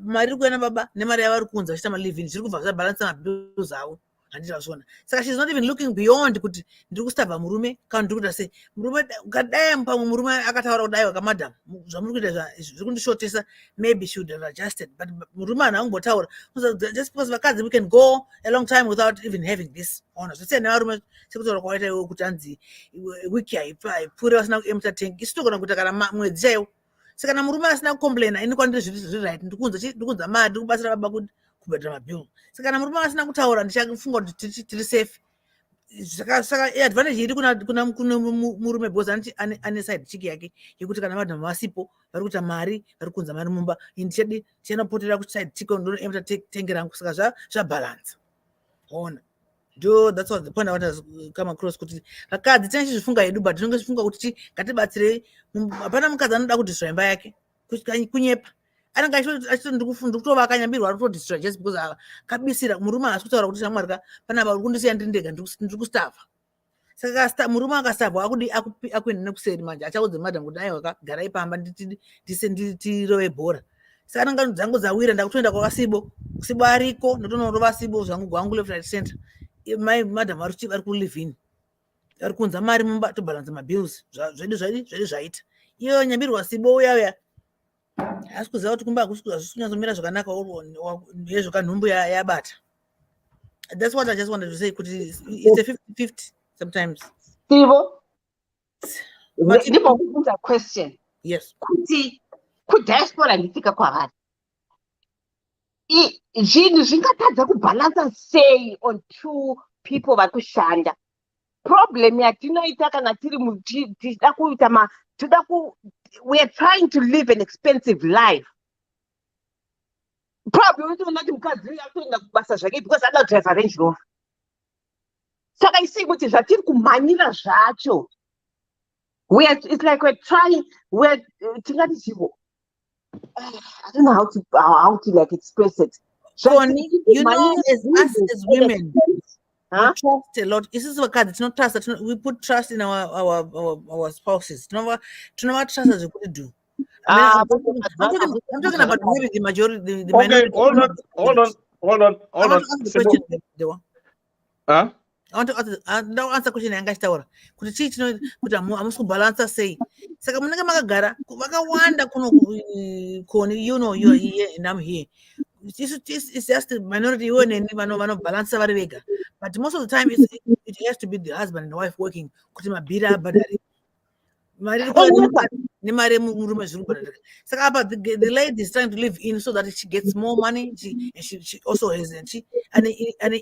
Mari iri kuenda baba nemari yavari kunza vachiita malivhini zviri kubva zvabalansa mabills avo. Saka she's not even looking beyond kuti ndiri kustabva murume kana ndiri kuita sei. Murume ukadai pamwe murume akataura kudai wakamadam zvamuri kuita zviri kundishotesa, maybe she would have adjusted, but murume hanhu angombotaura just because vakadzi we can go a long time without even having this honor. Zvese nevarume sekutaura kwaita iwe kuti hanzi wiki haipfuure vasina kuempta tank, isu togona kuita kana mwedzi chaiwo. Saka kana murume asina kucomplaina ini kwandiri zviri right, ndikunza mari ndiri kubatsira baba kuti kubhadhara mabill. Saka kana murume asina kutaura ndichafunga kuti tiri safe. Saka advantage iri kuna murume because ane side chiki yake yekuti kana madam vasipo vari kuita mari, vari kunza mari mumba, ndichadi chinopotera kuti side chiki ndonoempta tank rangu. Saka zvabalance. Ona. That's what the point I want to come across kuti vakadzi tine chizvifunga hedu but tinenge tichifunga kuti ngatibatsirei. Hapana mukadzi anoda kudhiswa imba yake kunyepa. anenge achito ndikufunda kutova akanyambirwa ari kutodistra just because kabisira murume haasi kutaura kuti shamwarika panapa uri kundisiya ndiri ndega ndiri kustava. Saka murume akastabva akuenda nekuseri manje achaudze madam kuti aiwa garai pamba tirove bhora. Saka nanga dzangu dzawira ndakutoenda kwakasibo ariko ndotonorova sibo zvangu gwangu left right center. Mai madam vari kulive in ari kunza mari mumba tobalanza mabills zvedu zvaita iyo nyambirwa sibo uya asi kuziva kuti kumba hazvisi kunyatsomira zvakanaka yezvokanhumbu yabata. That's what I just wanted to say kuti it's a 50-50 sometimes. Sibo, ndibvakubvunza question. Yes. Kuti kudiaspora ndifika kwavari zvinhu zvingatadza kubhalansa sei on two people vari kushanda. Problem yatinoita kana tida kuita we are trying to live an expensive life. Problem unotoona kuti mukadzi uyu akutoenda kubasa zvake because ada kudrive Range Rover. Saka isei kuti zvatiri kumhanyira zvacho it's like we're trying tingati chivo I don't know how to like express it. Connie, you know, as us as women, we trust a lot. This is what not trust. We put trust in our spouses. Trust as we could do. I'm talking about maybe the majority, the minority. Hold on. Huh? I want to answer question yangashitaura kuti chii chino kuti hamusi kubalansa sei. Saka munenge makagara vakawanda kuno Koni, you know, you are here and I'm here. It's just the minority vanobalansa vari vega, but most of the time it has to be the husband and the wife working kuti mabhiri abhadhari nemari murume zviri kubhadharika. Saka apa the lady is trying to live in so that she gets more money, she also has an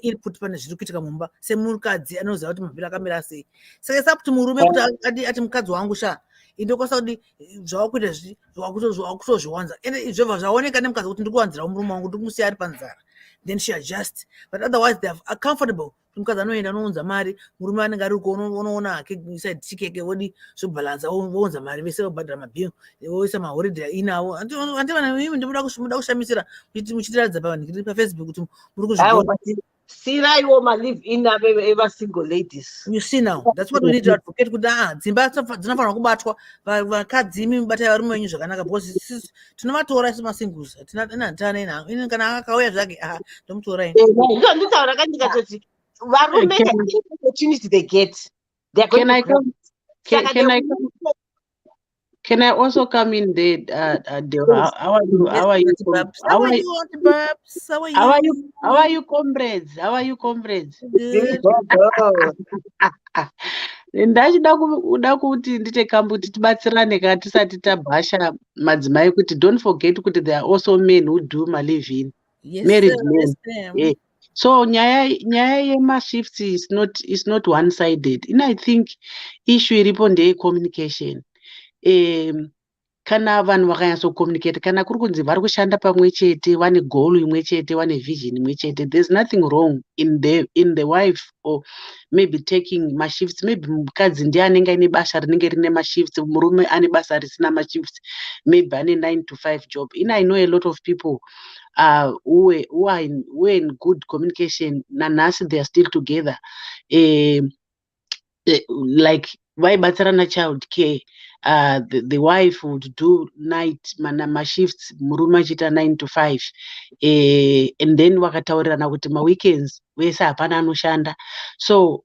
input pane zviri kuitika mumba semukadzi anoziva kuti mabhiri akamira sei. Saka it's up to murume kuti ati mukadzi wangu sha indokwasa kuti zvawakuita zvawakutozviwanza ende izvobva zvaoneka nemukadzi kuti ndikuwanzira murume wangu ndikumusiya ari panzara, then she adjust, but otherwise they are comfortable. Mukadzi anoenda anounza mari, murume anenge ari uko unoona hake side chikeke wodi zvobalansa wounza mari vese vobhadhara mabhill voisa maholiday inavo. Andivana mimi ndoda kushamisira kuti muchitiradza paFacebook kuti muri kuzvigona. Siraiwo malive in eva single ladies. You see now, that's what we need to advocate kuti dzimba dzinofanira kubatwa vakadzi imi mubatai varume venyu zvakanaka because tinovatora isi masingles hatina ntane nawo ini kana akauya zvake ndomutora ini. Nditaura kandikatoti varume opportunity they get. Can I also come in there? How are you, comrades? How are you, comrades? Good. Ndachida kuti ndite kambuti tibatsirane kana tisati tabhasha madzimai kuti don't forget kuti there are also men who do live-in. Yes, Married sir, men. yes, Yeah. So nyaya yemashifts is not one-sided. And I think issue iripo ndeye communication. Kana vanhu vakanyatso communicate, kana kuri kunzi vari kushanda pamwe chete, vane goal imwe chete, vane vision imwe chete, there's nothing wrong in the wife or maybe taking mashifts. Maybe mukadzi ndiye anenge ane basa rinenge rine mashifts, murume ane basa risina mashifts, maybe ane 9 to 5 job. And I know a lot of people who are in good communication, nanasi they are still together. Like vaibatsirana child care. The wife would do night shifts, murume achiita 9 to 5, and then vakataurirana kuti weekends vese hapana anoshanda. So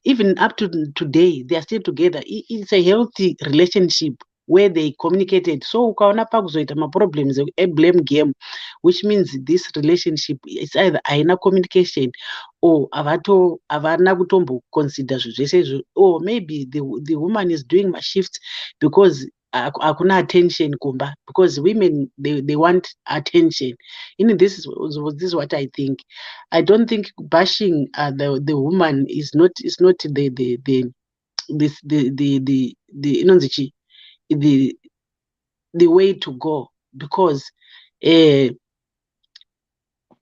even up to today they are still together. It's a healthy relationship where they communicated. So ukaona pakuzoita problems a blame game, which means this relationship is either haina communication or havana kutombo consider zvese, or maybe the woman is doing my shifts because hakuna attention kumba, because women they want attention. This is what I think. I don't think bashing the woman is not the way to go, because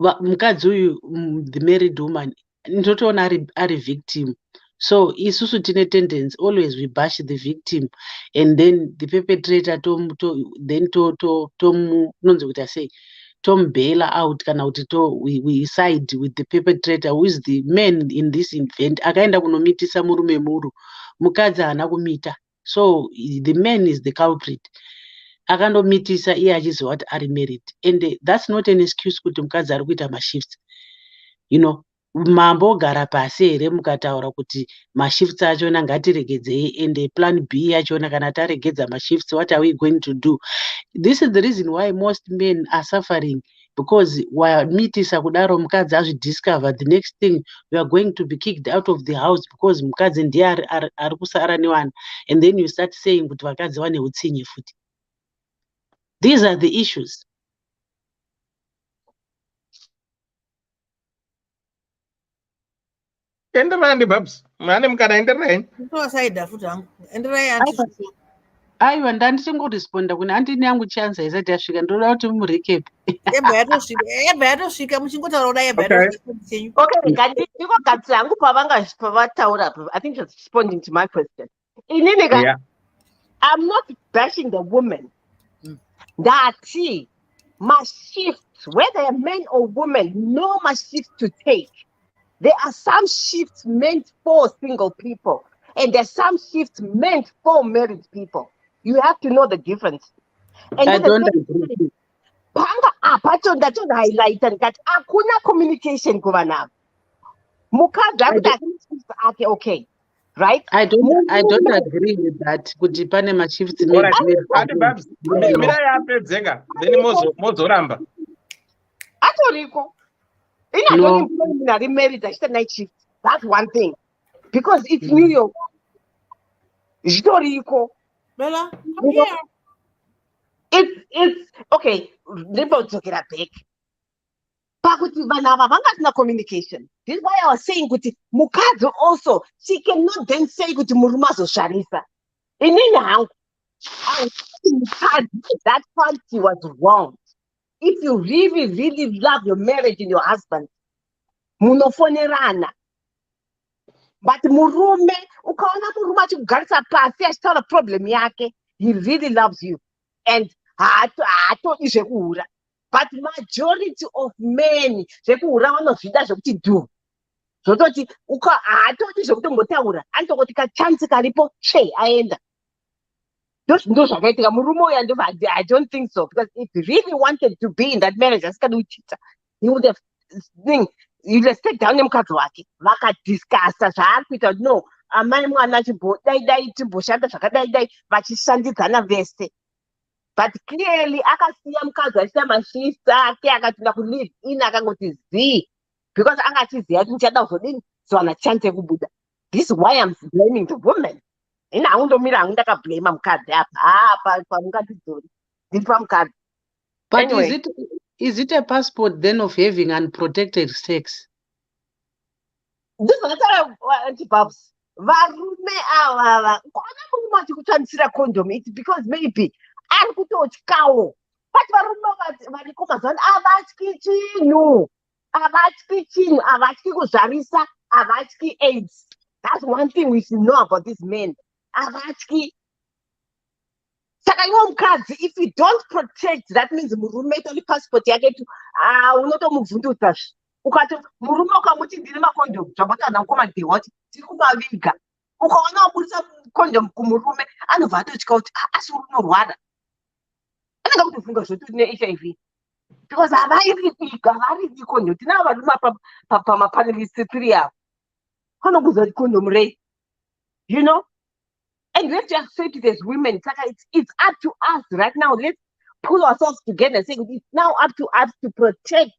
mukadzi uyu the married woman ndotoona ari victim So isusu tine tendency always we bash the victim and then the perpetrator tom bail out kana kuti we side with the perpetrator who is the man in this event. Akaenda kunomitisa murume muru, mukadzi haana kumita, so the man is the culprit. Akandomitisa iye achiziva kuti ari married, and that's not an excuse kuti mukadzi ari kuita mashifts. You know, mambo ogara pasi here mukataura kuti mashifts achona ngatiregedzei, and plan B achona kana taregedza mashifts, what are we going to do? This is the reason why most men are suffering, because wamitisa kudaro mukadzi azvidiscover, the next thing you are going to be kicked out of the house because mukadzi ndiye ari kusara newana, and then you start saying kuti vakadzi vane utsinye futi. These are the issues. Enderani babs, mane mukana enderani. Ndosaida futi hangu. Enderai Aiwa, ndandisingoresponda kune handini yangu chanza isati yasvika, ndoda kuti murecap. yebva yatosvika muchingotaura kudai yebva yatosvika. Okay, ndikogadzira hangu pavataura. I think it's responding to my question. Yeah. I'm not bashing the woman. Ndati mashifts, whether men or women, no mashifts to take. There are some shifts meant for single people, and there's some shifts meant for married people. You have to know the difference. And I don't agree. Panga apacho ndacho highlighter ngati akuna communication kuva navo. Mukadzi akuti okay, right? I don't agree with that. Kuti pane mashifts made. Ati babs, mira yapedzeka, then mozoramba. Atoriko. No. Married, night shift. That's one thing. Because it's New York. Historical. Bella, come here. It's okay. Let's talk it up back. Pakuti vanava vangasina communication. This is why I was saying kuti mukadzi also, she cannot then say kuti murume azosharisa. Inini hangu, I was saying mukadzi, that part she was wrong. If you really, really love your marriage and your husband, munofonerana. But murume, ukaona murume achikugarisa pasi achitaura problem yake, he really loves you. And haatodi zvekuhura. But majority of men, zvekuhura vanozvida zvekuti do. Zvototi, haatodi zvekutombotaura, anototi kachansi karipo, aenda. I don't think so, because if he really wanted to be in that marriage, he would have stayed down nemukadzi wake vakadiscassa zvaari kuita. No, amai mwana chimbodai timboshanda zvakadai vachishandidzana vese. But clearly akasiya mukadzi achiita mashifts ake akatoda kulive in akangoti zii, because angachiziva kuti ndichada kuzodini zowana chance yekubuda. This is why I'm blaming the woman. But anyway. Is it a passport then of having unprotected sex? This is what varume ava kona murume achikutsvanisira condom, it's because maybe ari kutotyawo. But varume variko mazuva ano avatyi chinhu, avatyi kuzvarisa, avatyi AIDS. That's one thing we should know about these men. Avatyi. Saka iwo mukadzi, if you don't protect, that means murume tori passport yake tu unotomubvundutsa. Ukati murume ukamuti ndine makondom, zvabotana mukomana wati tiri kumaviga. Ukaona waburisa condom kumurume, anobva atotya kuti asi unorwara. Anenge kutofunga zvoti une HIV. Because havaridi condom. Tinavo varume pamapanelists 3 avo. Kanokuza condom race. You know? And we have to accept it as women. It's up to us right now. Let's pull ourselves together and say it's now up to us to protect.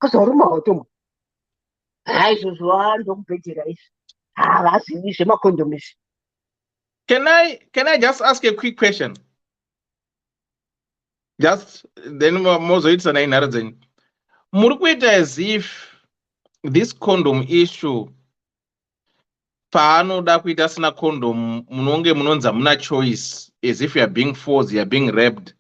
Because Can I just ask a quick question? Just then mozoitsa na inaradzeni. Muri kuita as if this condom issue paanoda kuita sina condom munonge munonza muna choice, as if you are being forced, you are being raped.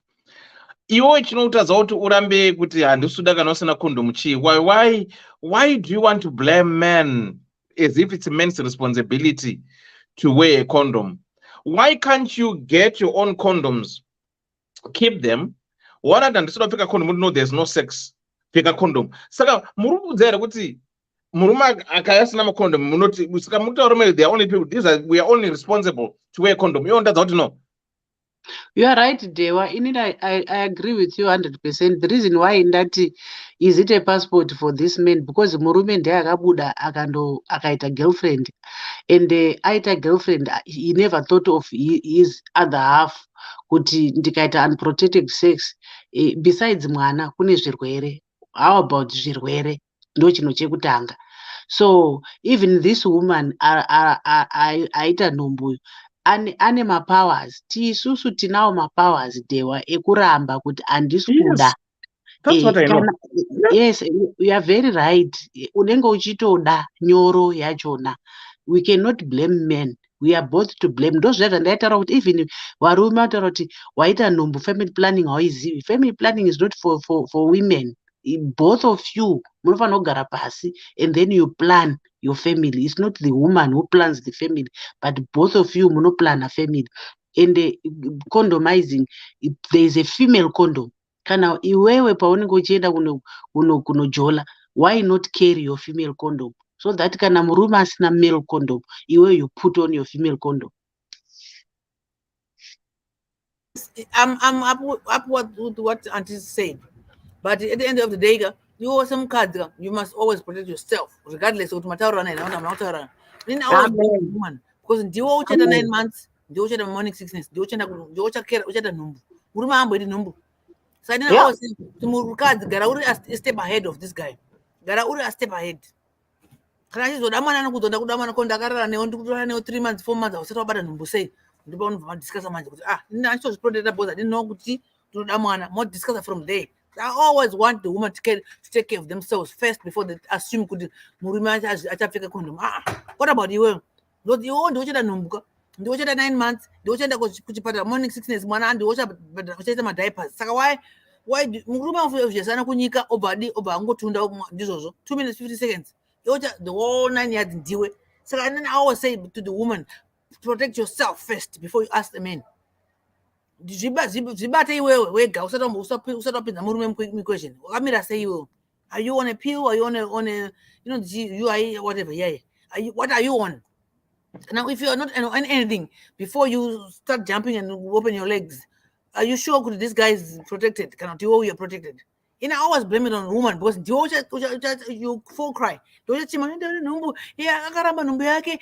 Iwo chinoutaza kuti urambe kuti handisuda kana usina condom chi. Why do you want to blame men as if it's a man's responsibility to wear a condom. Why can't you get your own condoms, keep them? One and instead of pick a condom, no, there's no sex. Pick a condom. Saka murubu there kuti muruma akayasina condom. Munoti saka murume, they are only people. We are only responsible to wear a condom. You understand? No. You are right, Dewa. In it, I agree with you 100%. The reason why in that is it a passport for this man because murume ndiye akabuda akaita girlfriend, and aita girlfriend he never thought of his other half kuti ndikaita unprotected sex. Besides mwana kune zvirwere. How about zvirwere? Ndo chino chekutanga. So even this woman aita nhumbu ane mapowers. Tisusu tinawo mapowers Dewa ekuramba kuti andisi kuda. Yes, that's what I know. Yes, you are very right. Unenge uchitoda nyoro yachona. We cannot blame men. We are both to blame. Those that ndaitaura kuti even varume vataura kuti waita nhumbu family planning hauizivi. Family planning is not for women. Both of you munofanira kugara pasi and then you plan your family. It's not the woman who plans the family, but both of you muno plan a family. And condomizing, there is a female condom. Kana iwewe paunenge uchienda kunojola, why not carry your female condom? So that kana murume asina male condom, iwe you put on your female condom. I'm up with what Auntie said. But at the end of the day, you owe some cards, you must always protect yourself, regardless of what I'm not. Then I was a woman because the watch at 9 months, the watch at morning sickness, the watch at number. Number. So I didn't always say to Murukad, Garauri a step ahead of this guy. Garauri a step ahead. Crashes with Amana good on the Kudamana Kondagara and they want 3 months, 4 months, I was set up at a number say, the bone discuss a man. I was protected about I didn't know good to Amana, more discuss from there. I always want the woman to take care of themselves first before they assume could Murima a condom. What about you? Don't you want to watch that number? The watch at 9 months, the watch that was put morning sickness, one and the watch my diapers. So why Muruma of Yasana Kunika or Badi or Bango Tunda this also 2 minutes 50 seconds. You watch the whole 9 yards in Dewey. So and then I always say to the woman, protect yourself first before you ask the man. Zibate wega usat in the murume question. Amira say you are you on a pill? Are you on a you are whatever? Yeah. What are you on? Now if you are not on anything before you start jumping and open your legs, are you sure this guy is protected? Cannot you are protected? I always blame it on woman because you full cry. Yeah, akaramba number yake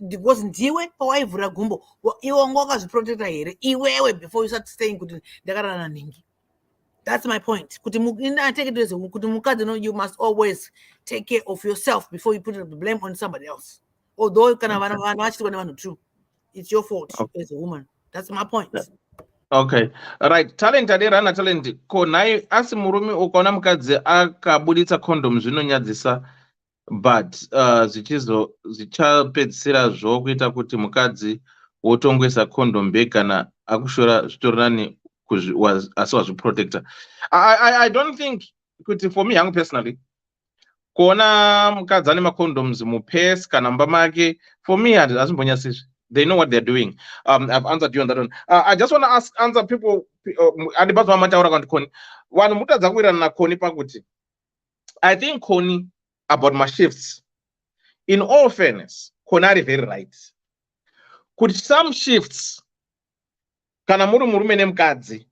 because ndiwe pawaivhura gumbo iwe wanga wakazviprotecta here iwewe before you start saying kuti ndakarana ningi. That's my point. I take it as kuti mukadzi, you must always take care of yourself before you put the blame on somebody else. Although kana vanhu vachitwa nevanhu true, it's your fault as a woman. That's my point. Okay, right. Talent aderana talent ko nai asi murume ukaona mukadzi akabuditsa condom zvinonyadzisa, but zvichapedzisira zvo kuita kuti mukadzi wotongwesa condom bag kana akushora zvitorani asi wazviprotector. I don't think kuti for me hangu personally kuona mukadzi ane macondoms mupurse kana mumba make, for me hazvimbonyasizvi. They know what they're doing. I've answered you on that one. I just want to answer people. I think Koni about my shifts. In all fairness, Konari very right. Could some shifts kanamuru murume nemkadzi?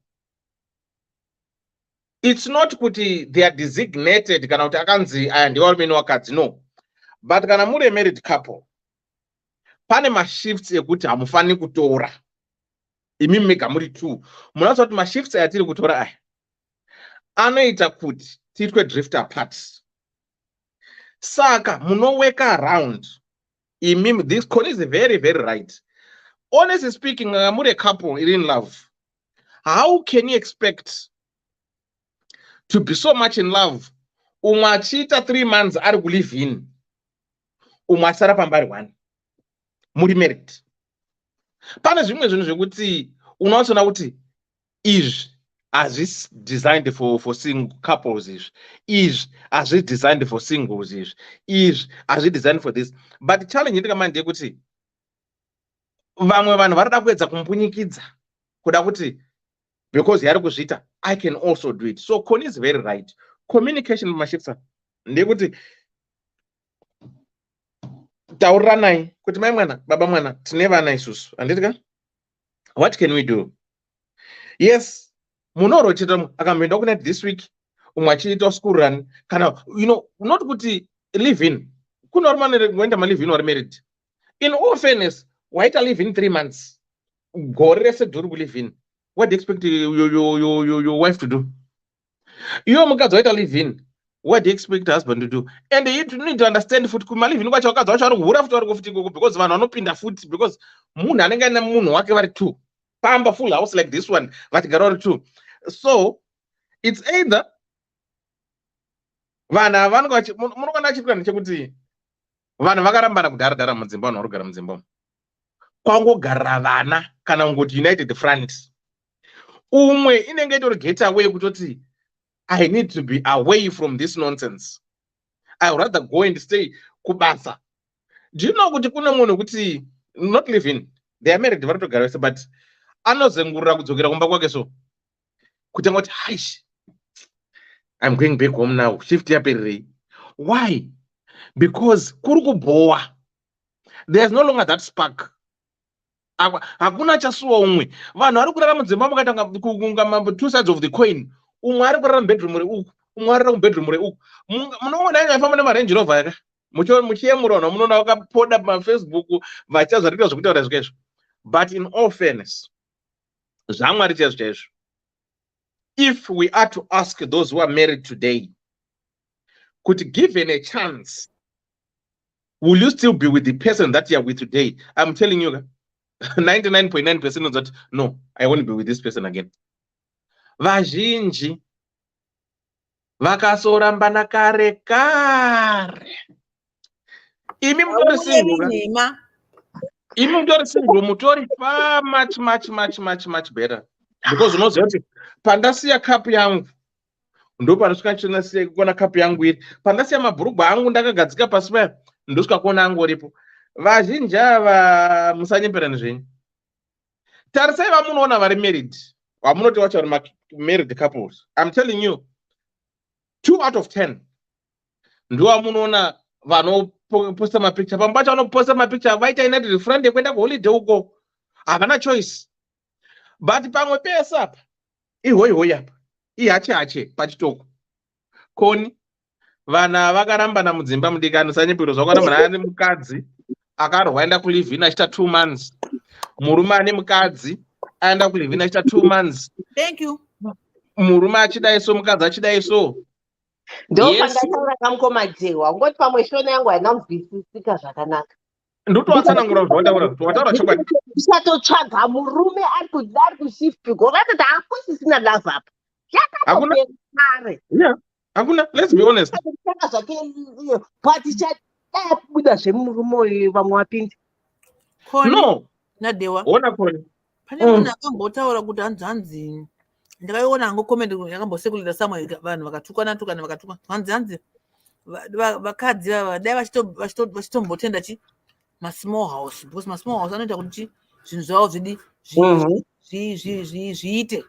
It's not kuti they are designated kana kuti akanzi and you all mean wakadzi, no. But kanamure married couple. Pane mashifts ekuti hamufani kutora. Imi mmega muri 2. Munoziva kuti mashifts ayatiri kutora aya anoita kuti tiitwe drift apart. Saka munoweka around. This Koni is very, very right. Honestly speaking, muri a couple in love. How can you expect to be so much in love? Umachita 3 months ari kulive in. Umasara pambari 1. Muri merit. Pane zvimwe zvinhu zvekuti unotsona kuti izvi as is designed for single couples is as it designed for singles is as it designed for this. But the challenge is kuti vamwe vanhu varida kuedza kumpunyikidza kuda kuti because yari kuzvita I can also do it. So Connie is very right. Communication mashipsa ndekuti tauriranai kuti mai mwana baba mwana tine vana isusu handitika, what can we do? Yes, munoro cheta akamboenda kunet this week umwe achiita school run kana not kuti live in kuno ngoenda ma live in or married. In all fairness, waita live in 3 months gore rese duri ku live in, what do you expect your wife to do? Iwe mukadzi waita live in, what do you expect the husband to do? And you need to understand futi kuma live in kwacho wakadzi wacho ari kuhura futi vari kufuti because vanhu vanopinda futi because munhu anenge aina munhu wake vari 2 pamba full house like this one vatigara vari 2. So it's either vanhu ava munokwana achitwa nechekuti vanhu vakarambana kudhara mudzimba, vanhu vari kugara mudzimba kwangogarira vana kana kungoti united front. Umwe inenge itori get away kutoti I need to be away from this nonsense. I would rather go and stay kubasa. Do you know kuti kuna munhu kuti not live in, they are married vari kutogara vese but anozengurira kudzokera kumba kwake so kuti angoti haish I'm going back home now, shift yapererei. Why? Because kuri kubhowa, there's no longer that spark. Hakuna chasuwa umwe. Vanhu vari kurara mudzimba mukatanga kunga 2 sides of the coin. Umwe ari kurara mubedroom re uku, umwe ari mubedroom re uku. Munoona anga ifamba nemarange rover yaka. Muchiyemura munoona vakapoda pafacebook vachazarika zvokutaura zvikazvo. But in all fairness, zvamwari chaizvo chaizvo, if we are to ask those who are married today, could given a chance, will you still be with the person that you are with today? I'm telling you, 99.9% of that, no, I won't be with this person again. Vazhinji vakasorambana kare kare. Imi mutori single, mutori far much better. Because unoziva kuti pandasiya cup yangu ndo panosvika ndinasiya kuona cup yangu iri, pandasiya mabhurugwa angu ndakagadzika pasi paya ndosvika kuona angu oripo. Vazhinji ava musanyeperani zvenyu. Tarisai vamunoona vari married, vamunoti wacho vari married couples. I'm telling you, 2 out of 10 ndo vamunoona vanoposta mapicture. Pamwe pacho vanoposta mapicture vaita united friend yekuenda kuholiday uko, havana choice. But pamwe pese apa ihoyi apa ihache pachitoko Koni vana vakarambana mudzimba mudikani sanyepiro zvakarambana ane mukadzi akarwa aenda kulive in achita 2 months, murume ane mukadzi aenda kulive in achita 2 months. Thank you. Murume achidai so mukadzi achidai so. Ndopandataura kamukomadzewa ngoti pamwe shona yangu haina kunzwisisika zvakanaka. Ndotowatsanangura wataura chokwadi. Tisatotsvaga murume ari kushift because vatoti hakusisina love apa. Hakuna, let's be honest. But tichadai kubuda zvemurume uyu vamwe wapinda. No. Nadewa. Ona Koni. Pane munhu akambotaura kuti hanzi ndakaiona hangu comment yakambosekulira samwe vanhu vakatukana hanzi vakadzi vava dai vachitombotenda chi small house, because small house anoita kuti zvinhu zvavo zviite,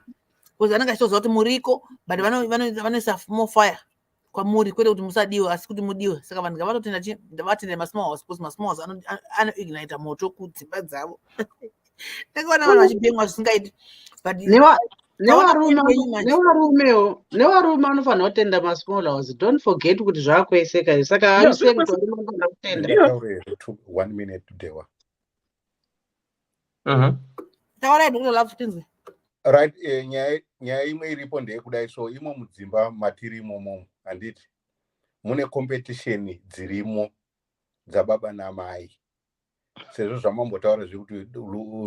because anenge achitoziva kuti muriko but vanoisa more fire kwamuri kwete kuti musadiwe asi kuti mudiwe. Saka vanhu ngavatotenda chi vatende masmall house, because masmall house anoignita moto kudzimba dzavo. Ndakaona vanhu vachibhemwa zvisingaiti but nevarume anofanira kutenda masmall house. Don't forget kuti zvaakueseka, saka havisei kuti varume anofanira kutenda. 1 minute Dewa. Taura Dr. Love tinzwe. Right, nyaya imwe iripo ndeyekudai so imo mudzimba matiri imomo handiti mune competition dzirimo dzababa namai, sezvo zvamambotaura zvekuti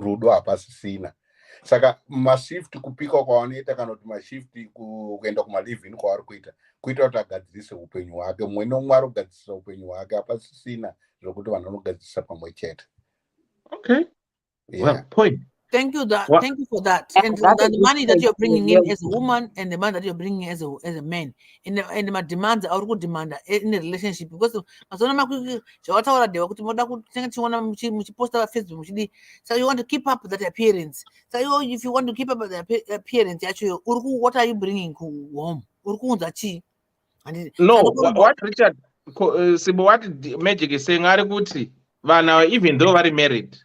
rudo hapasisina. Saka mashift kupika kwavanoita kana kuti mashift kuenda kumalive-in kwavari kuita kuti agadzirise upenyu hwake. Mumwe nomumwe ari kugadzirisa upenyu hwake, hapasisina zvokuti vanhu vanogadzirisa pamwe chete. Okay. Yeah. Well, point. Thank you What? thank you for that. Yeah, And that's a the money that different you're bringing in reality. as a woman and the money that you're bringing in as a man and my demands are good demand in a relationship because mazona makwiki zvawataura deva kuti moda kutenga tichiona muchiposta paFacebook muchidi so you want to keep up that appearance. So if you want to keep up the appearance yacho what are you bringing home? Uri kuunza chi? No, what Richard Sibo, what Magic is saying, are kuti vana even though very married,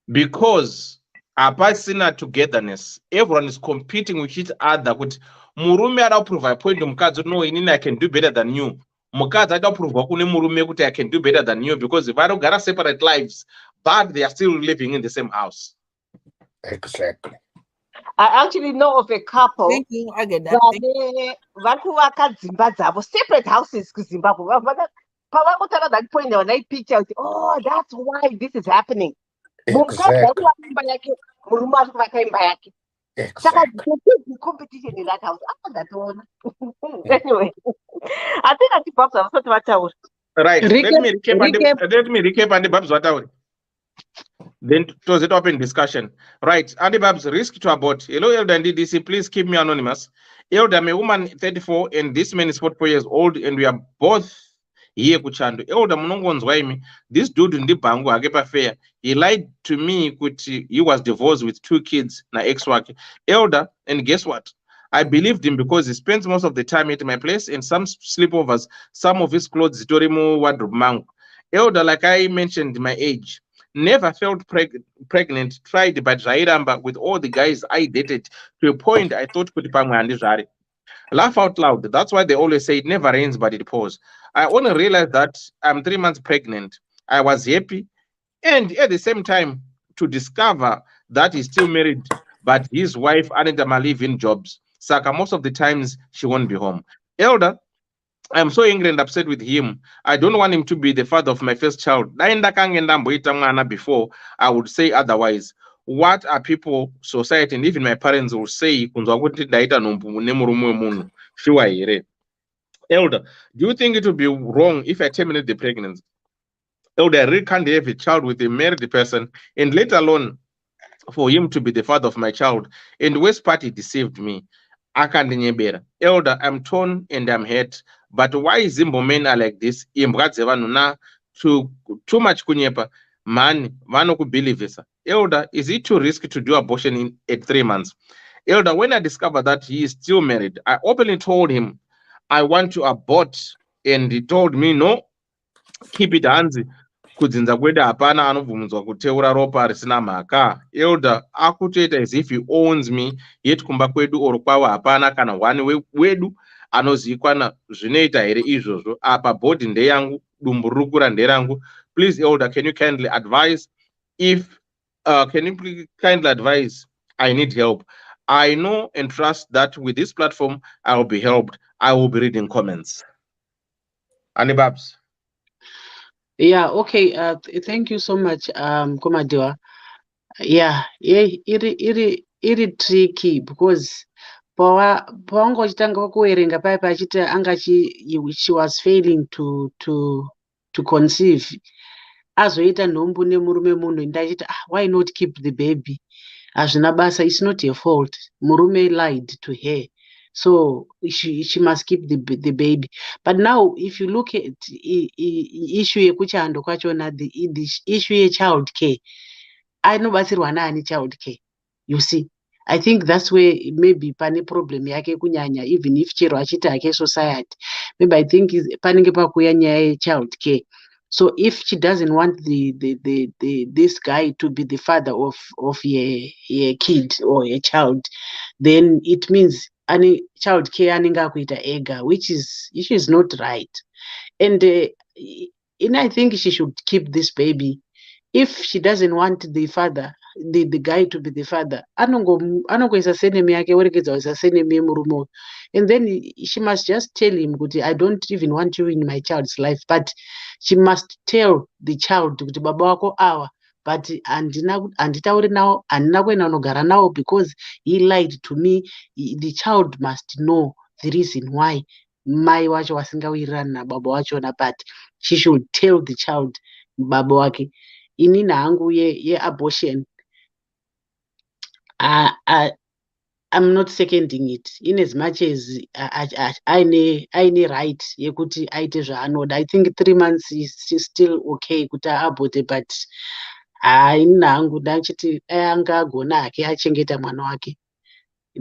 because apasina togetherness, everyone is competing with each other. Kuti murume ada prove point mukadzi no inini I can do better than you. Mukadzi ada prove kune murume kuti I can do better than you because varogara separate lives, but they are still living in the same house. Exactly. I actually know of a couple. Thank you. I get that. Vakuvaka dzimba dzavo separate houses kuZimbabwe. Pavakotanga that point they were picture. Oh, that's why this is happening. Exactly. The competition in that house. Anyway, I think I keep up some. Right. Let me recap and the Babs what then to it open discussion. Right. Andy Babs, risk to abort. Hello, Elder and DDC. Please keep me anonymous. Elder, I'm a woman 34 and this man is 44 years old and we are both here kuchando. Elder munongonzwa this dude in the bango agepa fair. He lied to me kuti he was divorced with 2 kids na ex-work. Elder, and guess what? I believed him because he spends most of the time at my place and some sleepovers, some of his clothes Torimo wardrobe mango. Elder, like I mentioned my age. Never felt pregnant, tried but Zairamba with all the guys I dated to a point I thought Kutipanga. Laugh out loud. That's why they always say it never rains but it pours. I only realized that I'm 3 months pregnant. I was happy and at the same time to discover that he's still married but his wife and them are leaving jobs. Saka most of the times she won't be home. Elder, I'm so angry and upset with him. I don't want him to be the father of my first child. Before I would say otherwise. What are people, society, and even my parents will say? Elder, do you think it would be wrong if I terminate the pregnancy? Elder, I really can't have a child with a married person, and let alone for him to be the father of my child. And West Party deceived me. Elder, I'm torn and I'm hurt. But why Zimbo men are like this? Too much kunyepa. Man, vano believe this. Elder, is it too risky to do abortion at 3 months? Elder, when I discovered that he is still married, I openly told him I want to abort, and he told me no, keep it hands. Kudzinza kweda hapana anobvunzwa kuteura ropa risina mhaka. Elder akutoita as if he owns me, yet kumba kwedu or kwavo hapana kana one wedu anozivikwana. Zvinoita here izvozvo? Apa body ndeyangu, dumbu rukura nderangu. Please Elder, can you kindly advise I need help. I know and trust that with this platform I will be helped. I will be reading comments. Annie Babs. Yeah, okay. Thank you so much, Komadiwa. Yeah, iri tricky because pawangochitanga kuerenga paya pachita she was failing to conceive. Azoita nhombu nemurume munhu ndachita why not keep the baby? Hazvina basa, it's not your fault. Murume lied to her. So she must keep the baby. But now, if you look at issue yekuchando kwachona, the issue ye child care, ainobatsirwa naani child care. You see, I think that's where maybe pane problem yake kunyanya, even if chero achita yake society. Maybe I think panenge pakuya nyaya ye child care. So if she doesn't want this guy to be the father of a kid or a child, then it means any child care aninga kuita ega, which is not right. And I think she should keep this baby. If she doesn't want the father, the guy to be the father, anongoisa seneme yake werekedza isa seneme yemurume. And then she must just tell him, I don't even want you in my child's life. But she must tell the child, baba wako awa, but anditauri nawo, andina kuenda kunogara nawo because he lied to me. The child must know the reason why mai wacho wasingawirirani nababa wachona, but she should tell the child baba wake. Inini hangu ye abortion I'm not seconding it in as much as aine right yekuti aite zvaanoda. I think 3 months is still okay kuti aabote, but ina hangu ndachiti anga agona hake achengeta mwana wake,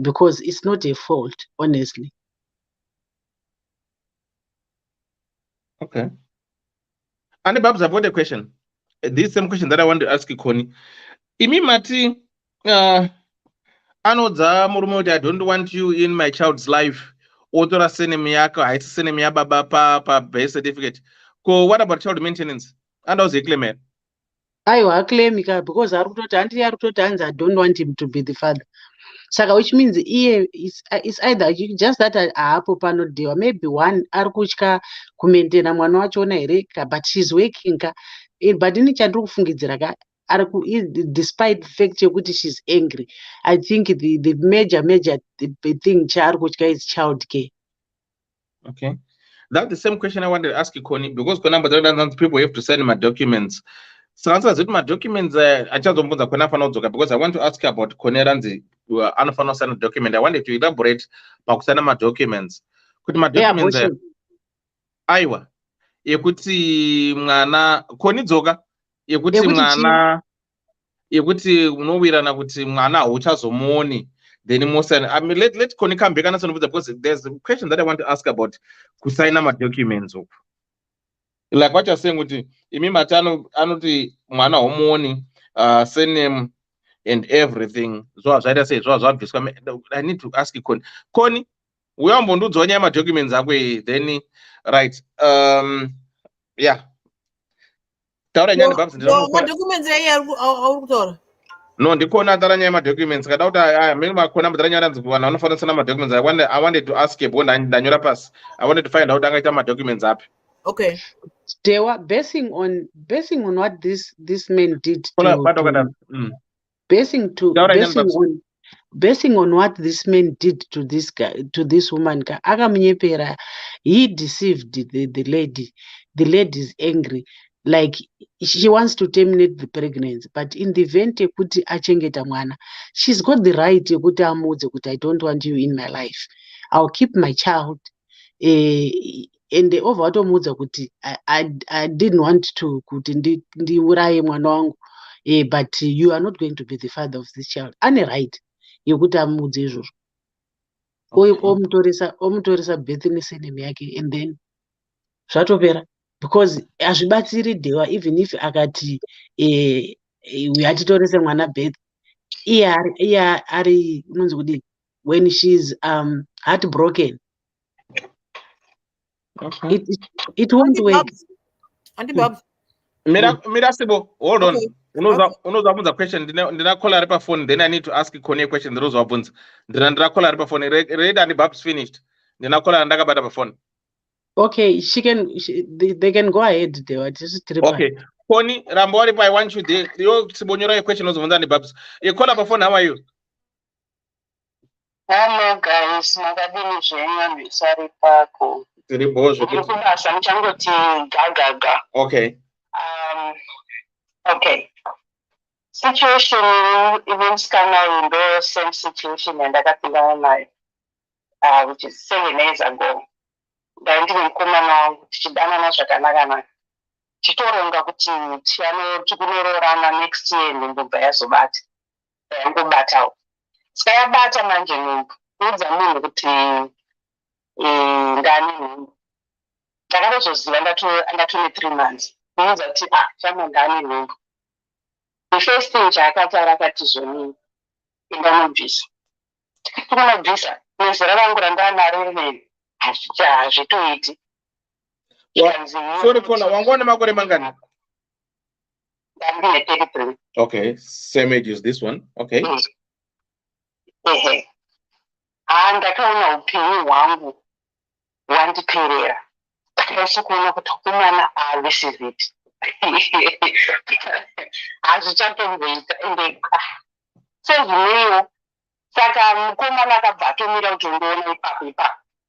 because it's not a fault, honestly. Okay. And Babs, I've got a question. This same question that I want to ask you, Connie. Imi mati, anodza murume kuti I don't want you in my child's life. Otora senemi yako, haisi senemi ya baba pa birth certificate. What about child maintenance? And how's he claim? Aiwa claim ka, because I don't want him to be the father. Saka, which means it's either just that apo panodiwa, maybe one ari kutya kumaintaina mwana wachona here ka, but she's working ka, but ini chandiri kufungidzira ka, despite the fact yekuti she's angry, I think the major thing chaari kutya is child care. Okay, that's the same question I wanted to ask you, Connie, because people have to send my documents. So answers with my documents, I just don't because I want to ask you about Connie Ranzi, unofficial send document. I wanted to elaborate about my documents. Could my documents aiwa yekuti mwana Connie dzoka yekuti mwana yekuti unowirana kuti mwana hauchazomuoni. Then most I mean let Connie come back and answer because there's a question that I want to ask about kusaina my documents. Like what you're saying with imi matano anoti mwana homuoni surname and everything. So as I say, I need to ask you, Connie, we are going to do my documents away. Then right, yeah. My documents are no, the corner that my documents. I mean, my corner documents. I wanted to ask you when I pass. I wanted to find out I got my documents up. Okay. They were basing on what this man did basing on what this man did to this guy, to this woman. He deceived the lady. The lady is angry, like she wants to terminate the pregnancy, but in the event yekuti achengeta mwana, she's got the right yekuti amudze kuti I don't want you in my life, I'll keep my child. And the over watomudza kuti I didn't want to kuti ndiuraye mwana wangu, but you are not going to be the father of this child. Ane right yekuti amudze izvozvo. Omutoresa birth nesurname yake, and then zvatopera, because hazvibatsiri dhewa even if akati atitorese mwana birth, iye ari unonzi kudi when she's heartbroken. Okay. It won't work. Auntie Babs. Mirasibo, hold on. Unoza question. Did I call her up phone? Then I need to ask you a question. The rose opens. Then I call her up phone. Read and the Babs finished. Then I call her and I got phone. Okay, they can go ahead. They were just okay. Connie Rambori, if I want you there, you Sibonyora question was on the Babs. You call up phone. How are you? Hello guys, sorry Paco. Okay. Okay. Situation even scanner in same situation and I got to know my which is 7 years ago. Then kumana chidana zvakanaka chitoronga kuti tiano tikunororana next year ndimbo yazobata ngobatawo sayabata manje nyumba udza munhu kuti ngani nhumbu ndakatozoziva ndatone 3 months unoudza kuti chama ngani nhumbu the first thing chaakatara akati zvonini indanobvisa tikunobvisa nezera rangu randanaro rimene hazvitoiti. Sorry Kona, wangone makore mangani? I'm 33. Okay, same age as this one. Okay. Ndakaona upenyu hwangu hwandiperera. Ndakanyasa kuona kuti kumwana this is it. Hazvichatomboita ende sezvimwewo saka mukomana akabva atomira kuti undoona ipapo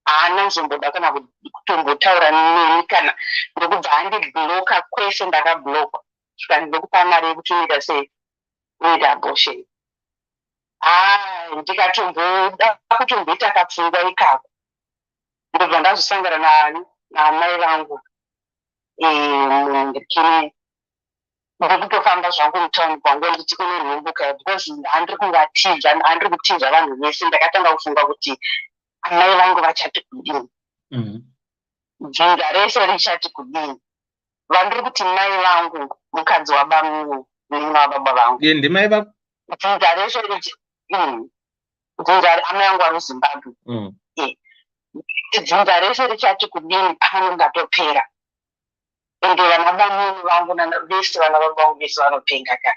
haana kuzomboda kana kutombotaura neni kana ndokubva andibhuloka kwese ndakabhuloka saka ndinokupa mari yekuti unoita sei unoita abortion. ndikatomboda kutomboita kapfungwa ikako ndobva ndazosangana namai vangu munhukini ndikutofamba zvangu mutauni kwangu nditi kune nhumbuka because handiri kutizva vanhu vese ndakatanga kufunga kuti amai vangu vachati kudini dzinga rese richati kudini vandiri kuti mai vangu mukadzi wabamwe munun'una wababa vangu ndimai vako dzinga rese dzinga amai vangu vari muzimbabwe dzinga rese richati kudini pano ndatopera ende vana bamwe vangu vese vana baba vangu vese vanopenga ka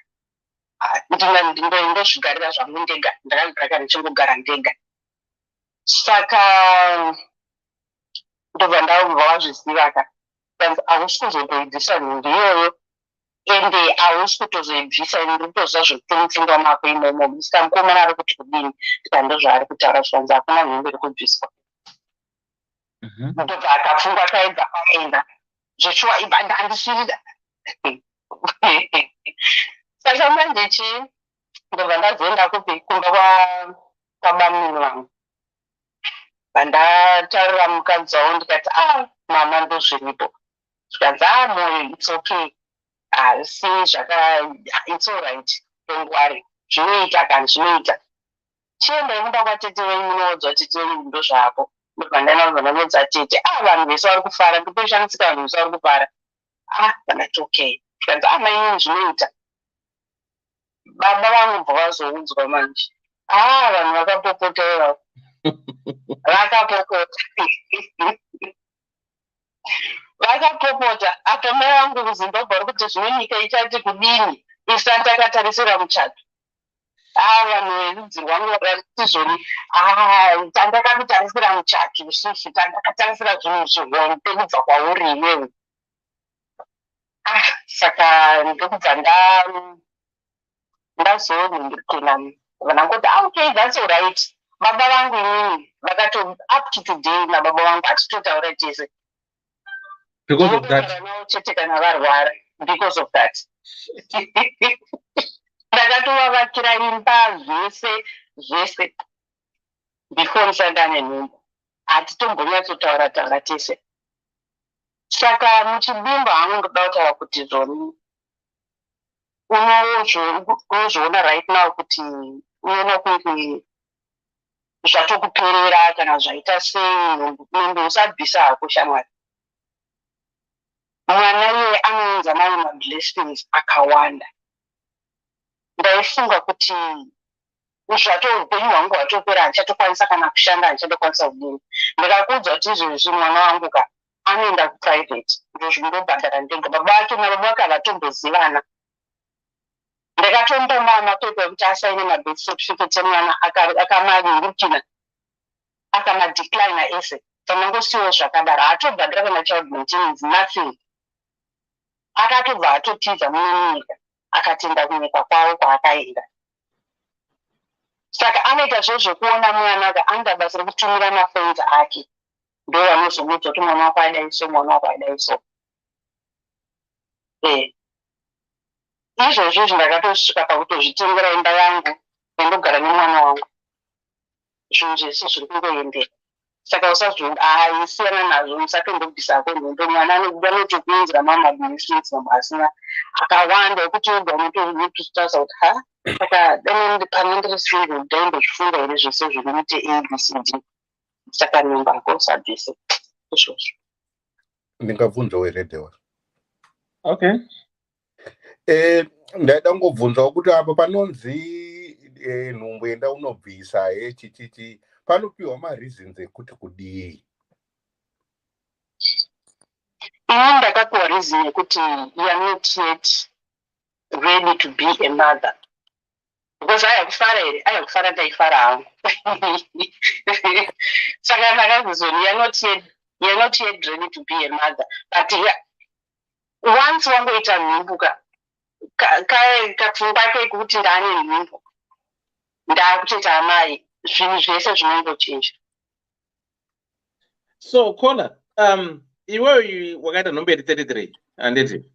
ndozvigarira zvangu ndega ndakagara ndichingogara ndega saka ndobva ndabva wazviziva ka hausi kuzotoibvisa nhundu iyoyo ende hausi kutozoibvisa ende ndikutoziva zvekutomupfungwa mako imomo saka mukomana ari kuti kudini saka ndozvaari kutaura zvanzi hakuna nhungu iri kubviswa ndobva akapfungwa kaibva kaenda zveshuwa ibanda handisirida saka manje chii ndobva ndazoenda kumba kwabamuni vangu bandataurira mukadzi wavo ndikati mama ndozviripo zvikanzi mwoyo its okay asi its alright don't worry zvinoita kana zvinoita chiendai kumba kwatete wenyu munoudza tete wenyu ndo zvako ndobva ndanodza tete vanhu vese vari kufara ndikoshandisika vanhu vese vari kufara ndakati okay zvikanzi mainini zvinoita baba vangu bva vazoudzwa manje vanhu vakapopota ivavo vakapopota apa mai vangu kuzimbabwe vari kuti zvino nyika ichati kudini isati takatarisira muchato vanhu verudzi rwangu varatizvoni tandakakutarisira muchato isusu tandakatarisira zvinhu zvihombe kubva kwauri iwewe saka ndokubva ndazonhindikina vanangoti okay that's alright baba vangu inini vakato up to today nababa vangu hatitotaura tese because of that navo chete kana varwara because of that ndakatovavakira imba zvese before ndisangane nhumbu hatitombonyatsotaura tese saka muchibimba hangu ndoda kutaura kuti zvoni unozviona right now kuti unoona kuti zvatokuperera kana zvaita sei nhumbu usabvisa hako shamwari mwana iye anounza naye mablessings akawanda ndaifunga kuti upenyu hwangu hwatopera handichatokwanisa kana kushanda handichatokwanisa kudini ndikakuudza kuti izvezvi mwana wangu ka anoenda kuprivate ndozvindobhadhara ndega baba vake nababa vake havatombozivana ndakatombomaa mapepa ekuti asaine mabirth certificate emwana akamarurukina akamadeclina ese sanangosiwo zvakadaro haatobhadhira kana child maintenance nothing akatobva atotiza mune nyika akatenda kunyika kwavo kwaakaenda saka anoita zvezvekuona mwana anoita basa rekutumira mafenzi ake ndo vanozomudza kuti mwana wako adaiso mwana wako adaiso izvozvo ndakatosvika pakutozvitengera imba yangu endogara nemwana wangu zvinhu zvese zviri kungoendera saka usazvisiyana nazvo musatombobvisako nhumbu mwana anotokuinzira mamablessings asina akawanda ekuti oga unototaza kuti saka panendirisiri ndaimbozvifunga here zvese zvirikuite abcd saka nhumbu ako usabvise izvozvo ndingabvunzawo here dewa okay ndaida ngobvunzawo kuti apa panonzi nhumbu enda unobvisa chichichi panopiwa mareasons ekuti kudii ini ndakapiwa reason yekuti you are not yet ready to be a mother because ayakufara here ayakufara ndaifara hangu saka ndakazizoni you are not yet ready to be a mother but once wangoita nhumbuka kapfungwa kekuti ndaane nhumbu ndaakuteta amai zvinhu zvese zvinongochinja so Kola iwewe wakaita nhombe 33 handiti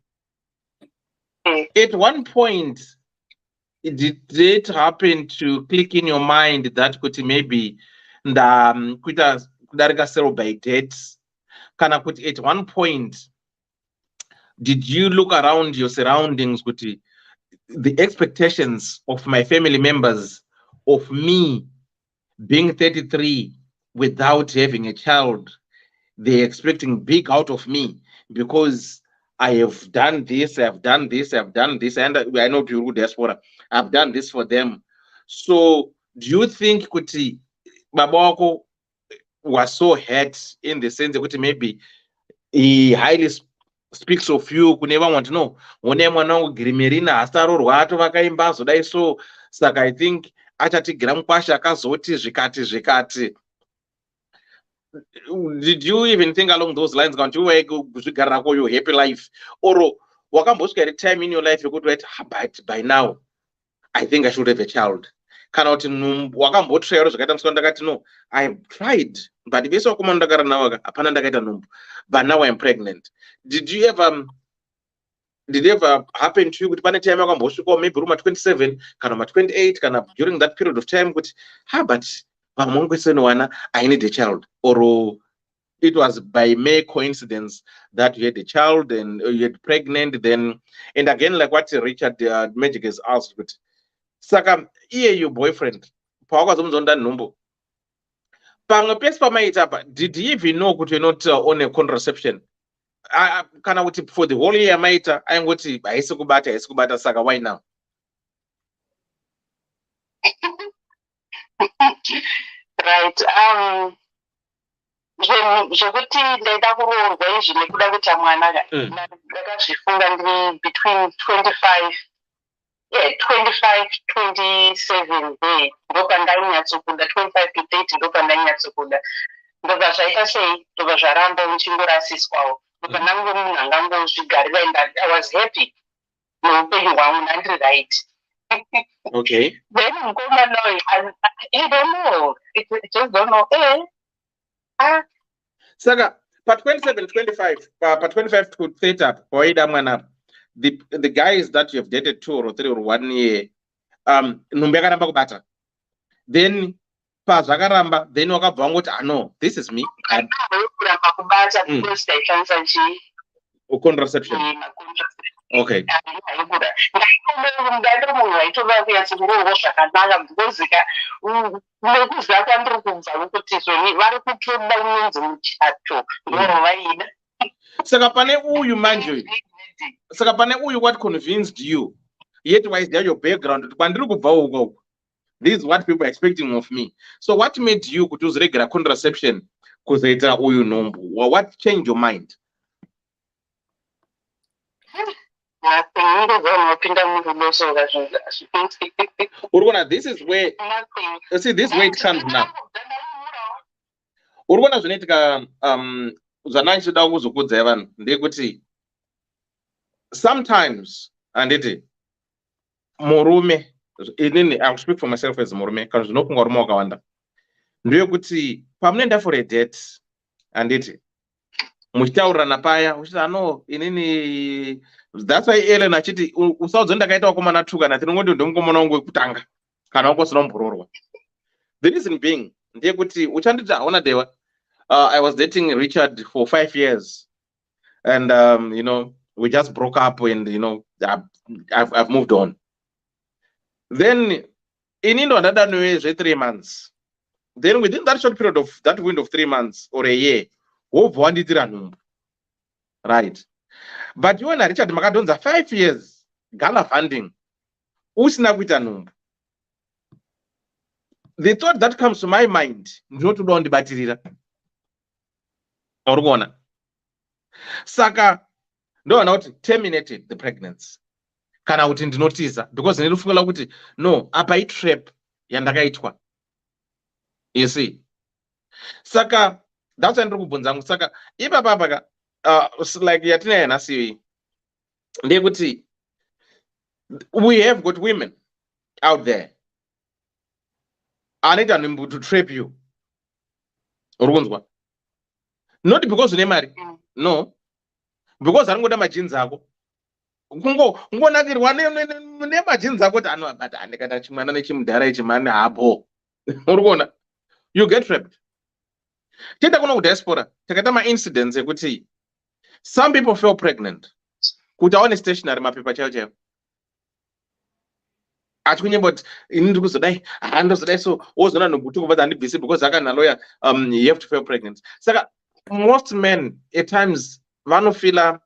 at one point did it happen to click in your mind that kuti maybe kuita kudarika sell by dates kana kuti at one point did you look around your surroundings kuti the expectations of my family members of me being 33 without having a child, they're expecting big out of me because I have done this, I've done this, I've done this, and I know Puru diaspora, I've done this for them. So do you think kuti Babako was so hurt in the sense that maybe he highly speaks of you, could never want to know when Grimerina astarorwa vakaimba zodai so saka I think achatigira mukwasha akazoti zvikati. Did you even think along those lines kuti uzvigara ko your happy life or wakambosvika at a time in your life yokuti wait but by now I think I should have a child kana kuti wakambotsvaira zvakaita musoro ndakati no I have tried but vese vakomana ndagara navo hapana ndakaita nhumbu but now I'm pregnant. Did it ever happen to you kuti pane time yakambosvika maybe ruma 27 kana ma 28 kana during that period of time kuti but I need a child, or it was by mere coincidence that you had a child and you had pregnant then, and again like what Richard Magic has asked, but saka your boyfriend did he even know that you're not on a contraception? For the whole year maita I'm going to kubata saka why now? Right. Zvekuti ndaida kuroorwa izvi nekuda kuita mwana ndakazvifunga ndiri between 25 27 there ndopandainyatsokuda 25 to 30 ndopandainyatsokuda ndobva zvaita sei ndobva zvaramba uchingorasiswawo ndobva nangu munhu angangozvigarira and I was happy noupenyu hwangu ndandiri right. Okay. Then you don't know. It just don't know. Saga, part 27, 25, part 25 to 30, the guys that you have dated 2 or 3 or 1 year, numbekaramba kubata. Then pazvakaramba, then wakabva ngoti no, this is me. Contraception. Okay. Saka pane uyu manje. Saka pane uyu what convinced you? Yet why is there your background? This is what people are expecting of me. So what made you choose regular contraception? Kuzaita uyu nombu. What changed your mind? This is where see this way it comes now. Urugona zvinoitika zvananchida kuzokudza vanhu ndekuti sometimes anditi murume inini I'll speak for myself as murume kana zvinokunga rume wakawanda ndeyekuti pamunoenda for a date anditi muchitaurirana paya uchiti no inini that's why Ellen achiti usaudza ndakaita wakomana 2 kana 3 ngoti ndomukomana wangu wekutanga kana wakosina mbororwa. The reason being ndeyekuti uchanditi hauna dewa I was dating Richard for 5 years and you know we just broke up and you know I've moved on. Then inindo ndadanowe 3 months. Then within that short period of that window of 3 months or a year wobva wanditira nhumbu, right? But you and Richard makadonza 5 years gallivanting usina kuita nhumbu. The thought that comes to my mind ndinotoda kundibatirira urikuona saka ndoona kuti terminated the pregnancy kana kuti ndinotiza because ndinofunga kuti no apa itrap yandakaitwa, you see. Saka that's why ndiri kubvunza ngo saka ipapa like yatina nhasi ndekuti we have got women out there anoita nhumbu to trap you, urikunzwa, not because une mari, no, because aringoda majinzi ako kungonakirwa nemajinzi ako kuti anoabata andikata chimwana nechimudhara ichi mani hapo. Uri kuona? You get trapped. Tienda kuno kudiaspora takaita maincidents ekuti some people fell pregnant kuti aone stationary mapepa chaiwo chaiwo. Ati kunyemba kuti ini ndiri kuzodai handozodai so wozona noguti kubva handibvisi because akana lawyer you have to fail pregnant. Saka most men at times vanofila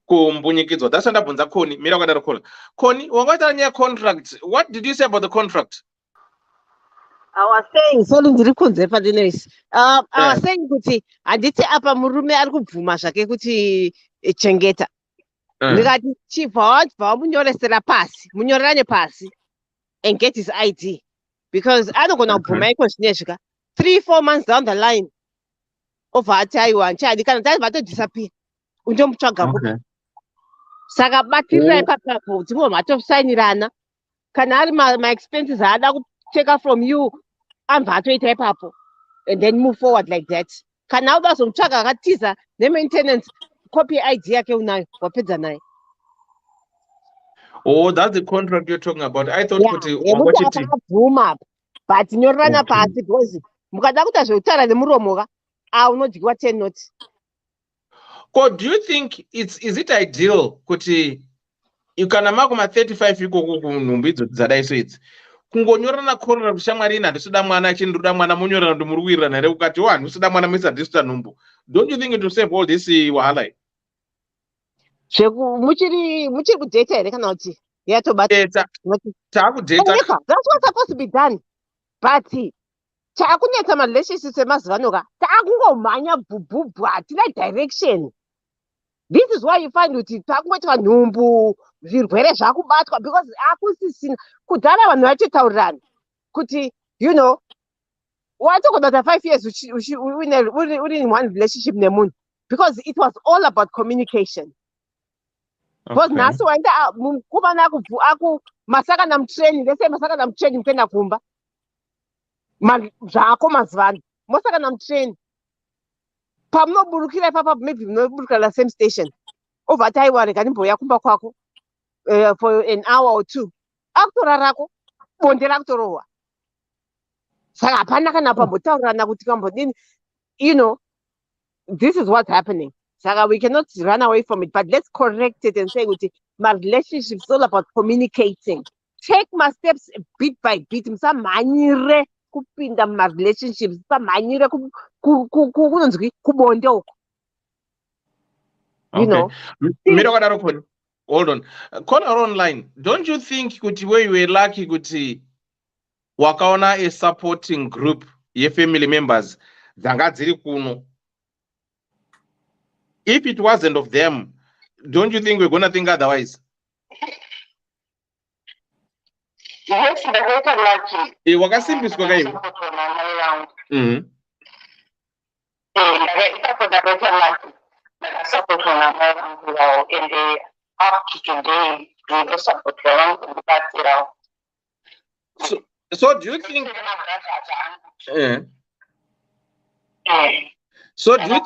kumbunyikidzwa. That's why ndabvunza Koni mira kwandari kola. Koni wakaita nyaya contract. What did you say about the contract? I was saying so ndiri kunze padinesi. I was saying kuti handiti apa murume ari kubvuma zvake kuti chengeta. Ndikati chief munyoresera pasi munyorerane pasi and get his ID because anogona kubvuma iko zvinezvika 3-4 months down the line obva ati aiwa nchadi kana taibva todisappear undomutsvaga kupi. Saka batirirai ipapapo kuti mubva matosainirana kana ari ma-expenses haada kuteka from you ambva atoita ipapo and then move forward like that. Kana uda zomutsvaga akatiza ne-maintenance copy ID yake unayo wapedza naye. Oh, that's the contract you're talking about. I thought yekuti akabvuma but nyorerana pasi because mukada kuita zveutaura nemuromo unodyiwa 10 notes. Do you think is it ideal kuti kana makuma 35 ikoko kunhumbi idzo dzadai so idzi kungonyorana contract kushamwari ina handisida mwana chindoda mwana munyorana kuti muri kuwirirana here ukati handisida mwana muisa handisida nhumbu. Don't you think it will save all this wahala? Muchiri kudata here kana kuti yatobata takudata. That's what's supposed to be done. But chakunetsa marelationships emazuva ano takungomhanya bhubhubhu hatina direction. This is why you find kuti takungoitwa nhumbu zvirwere zvakubatwa because akusisina kudhara vanhu vachitaurirana kuti you know watogobata 5 years uri in one relationship nemunhu because it was all about communication. Because nhasi waenda mukomana masakana mutraining lese masakana mutraining kuenda kumba zvako mazuvano mosakana mutraining pamunoburukira ipapa maybe munoburukira la same station obva taiwa rega ndimboya kumba kwako for an hour or 2 akutorarako bonde rakutorohwa. Saka hapana kana pambotaurirana kuti kambodini you know this is what's happening. Saka we cannot run away from it, but let's correct it and say my relationship is all about communicating. Take my steps bit by bit. Msamanyire kupinda my relationships. Msamanyire kubonde uko. You know. Hold on. Call her online. Don't you think kuti where you were lucky kuti wakaona a supporting group ye family members dzanga dziri kuno? If it wasn't of them, don't you think we're going to think otherwise? Yes, the better lucky. Wakasimbiswa kai. So do you think so do you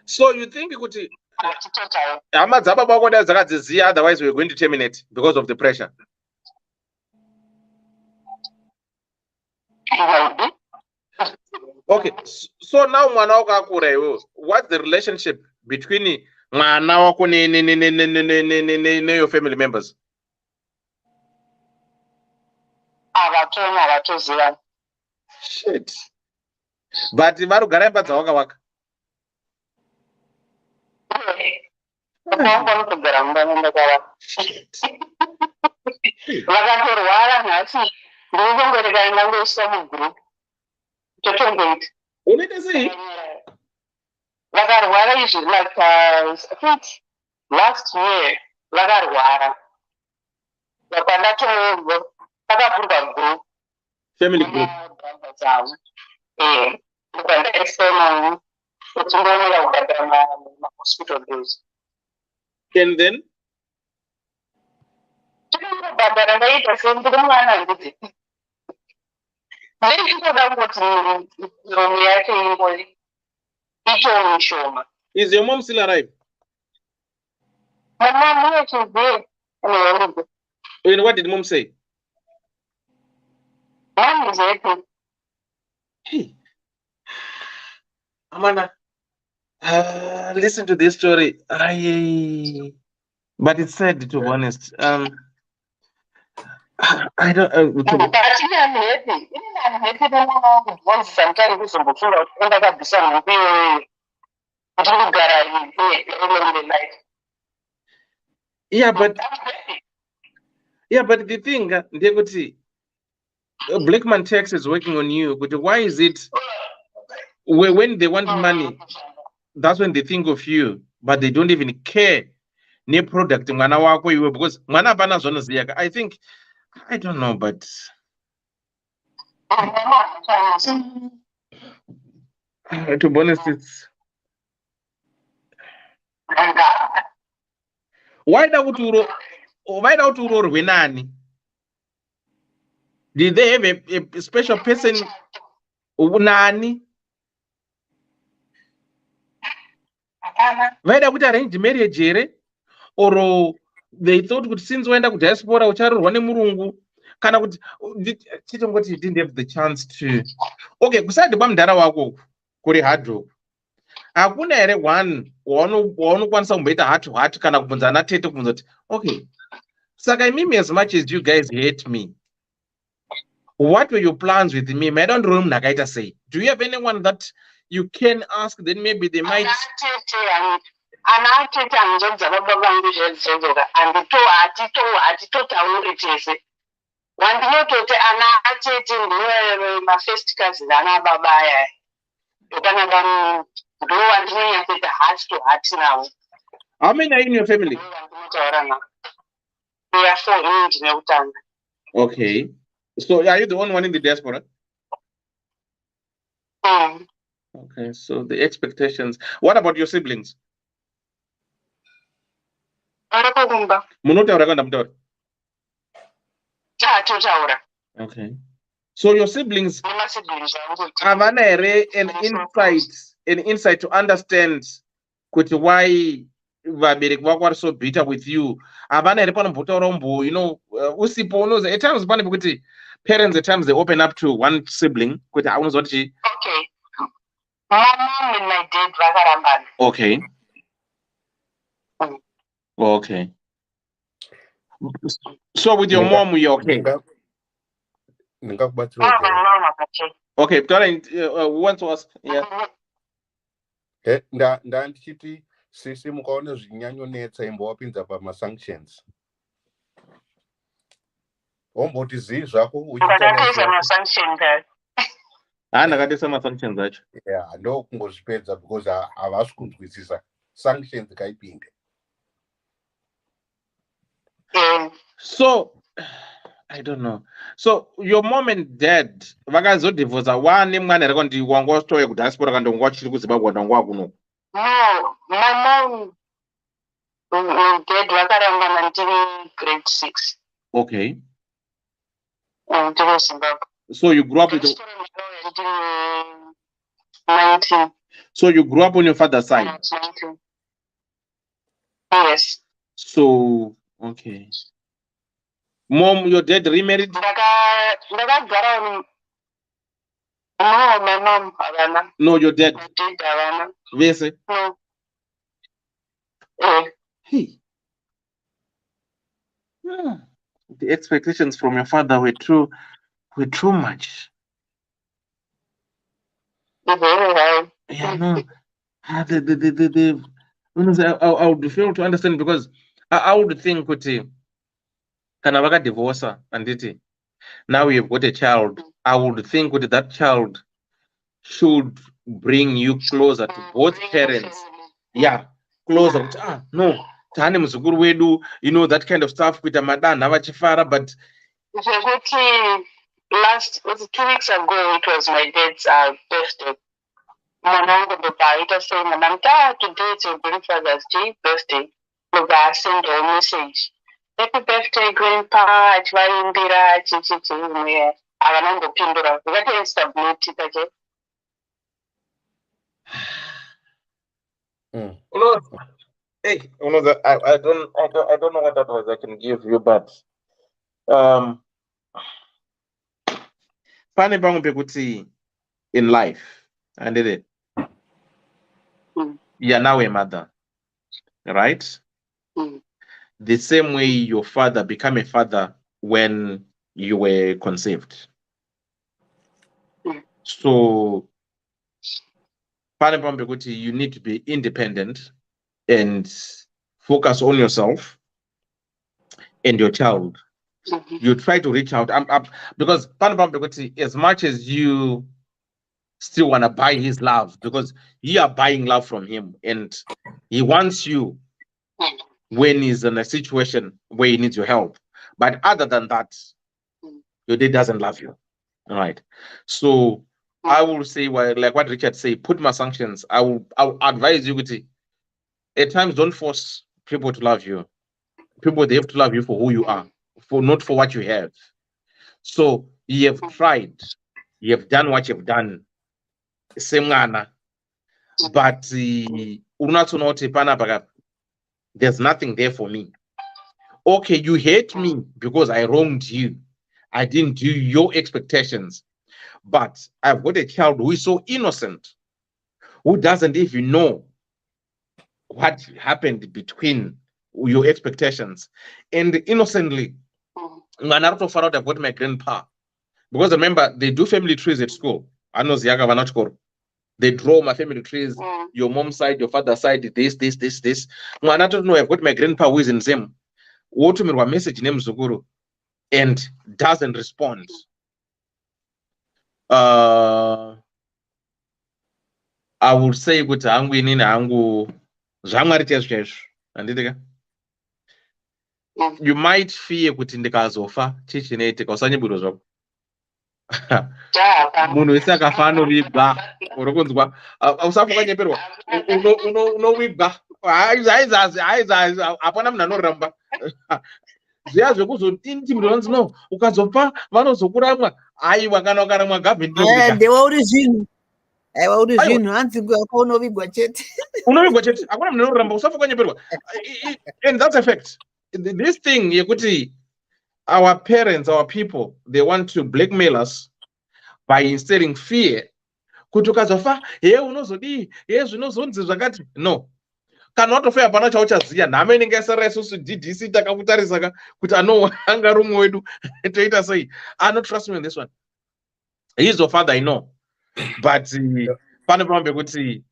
so you think kuti hama dzababa vako dai dzakadziziya otherwise we're going to terminate because of the pressure? Okay, so now mwana wako akura iwewe, what's the relationship between mwana wako ne your family members? Shit. But vari kugara imba dzawakawaka. Vakatorwara nhasi ndikungorega ngoisa mugroup totongoita unoita sei? Vakarwara izvi like last year vakarwara vakandatoorwa vakavhurwa group family group dzavo ukanda external kuti ndonera kugadzira mahospital bills and then bhadhara ndaita sendiri mwana nditi Is your mom still alive? And what did mom say? Hey, Amanda, listen to this story. But it's sad, to be honest. I don't. Yeah, but the thing, they could see Blackman Tax is working on you. But why is it when they want money, that's when they think of you, but they don't even care ne product mwana wako iwe, because mwana hapana zvonoziya. I think, I don't know, but to be honest, it's why don't nani? Did they have a special person nani? Vaida kuti arrange marriage here, or they thought kuti since waenda kudiaspora ucharorwa nemurungu, kana kuti chitongoti you didn't have the chance to. Okay, kusati kwamudhara wako kuri hard rock, hakuna here one waunokwanisa kumboita heart to heart kana kubvunza ana tete kubvunza kuti okay, saka imimi, as much as you guys hate me, what were your plans with me? I don't know nakaita say. Do you have anyone that you can ask? Then maybe they might. How many are in your family? Okay. So are you the only one in the diaspora? Okay, so the expectations. What about your siblings? Okay. So your siblings have an insight to understand why vabereki vako are so bitter with you. Havana here panombotaura umbo, usipo unozi at times pane pekuti parents at times they open up to one sibling kuti unozwa kuti okay, my mom and my dad vakarambana. Okay. Okay. So with your mom, you're okay? Okay, who wants to ask? Yeah. Ndichiti sisi mukaona zvinyanyonetsa imbowapinza pamasanctions, omboti zii zvako ndakatoisa masanctions acho. Yeah, ndokungozvipedza because havasi kunzwisisa sanctions kaipinde. So I don't know. So your mom and dad vakazodivorca one mwana here kuti wanga wasitoya kudiaspora kana wanga wachiri kuZimbabwe kana wanga wakuno? No, my mom and dad vakarambana ndiri grade 6. Okay. Ndiri Zimbabwe. So you grew up with 19. So you grew up on your father's side? 19. Yes. So okay. Mom, your dad remarried? No, my mom havana. No, your dad. My dad havana. Yes. No. Hey. The expectations from your father were too much. Yeah, no. I would fail to understand, because I would think kuti kana vakadivorca anditi now you've got a child, I would think that child should bring you closer to both parents. Yeah, closer. No, tani muzukuru wedu, that kind of stuff kuita madana vachifara. But last 2 weeks ago, it was my dad's birthday. Today it's your grandfather's day, birthday. I sent a message. Happy birthday, Grandpa. akanangopindura zvakatisubmit take. Hey, that I don't know what advice I can give you, but pane pamwe pekuti in life, I did it. You're now a mother, right? The same way your father became a father when you were conceived. So pane pamwe pekuti you need to be independent and focus on yourself and your child. You try to reach out because as much as you still want to buy his love, because you are buying love from him and he wants you when he's in a situation where he needs your help. But other than that, your dad doesn't love you. All right. So I will say, like what Richard said, put my sanctions. I will advise you, at times don't force people to love you. People, they have to love you for who you are, not for what you have. So you have tried, you have done what you've done. Same Ghana. But there's nothing there for me. Okay, you hate me because I wronged you. I didn't do your expectations. But I've got a child who is so innocent, who doesn't even know what happened between your expectations. And innocently, I've got my grandpa. Because remember, they do family trees at school. I know they draw my family trees, your mom's side, your father's side, this. I don't know, I've got my grandpa who is in Zim. What me message name Zuguru and doesn't respond. I would say good angry in angu and you might fear in the kazofa chichinate or sanya budozo. Muno isaka fano wibba orokonzwa ausafukanye perwa no wibba aiza apana mna no ramba ziya zvekuzoti mudonzi no ukazopa vanozokuramwa aiwa kana ukaramwa government ndewa uri zvinhu aiwa uri zvinhu hanzi ngako unovigwa chete akuna mna no ramba usafukanye perwa. And that's a fact. This thing yekuti our parents, our people, they want to blackmail us by instilling fear. Kutukazofa ye unozodi ye zvinozonzi zvakati no kana watofa hapana chauchaziya nhame inenge yasara isusu DDC takakutarisaka kuti anohanga rumwe wedu toita sei. I don't trust me on this one. He's your father, I know, but pane pamwe kuti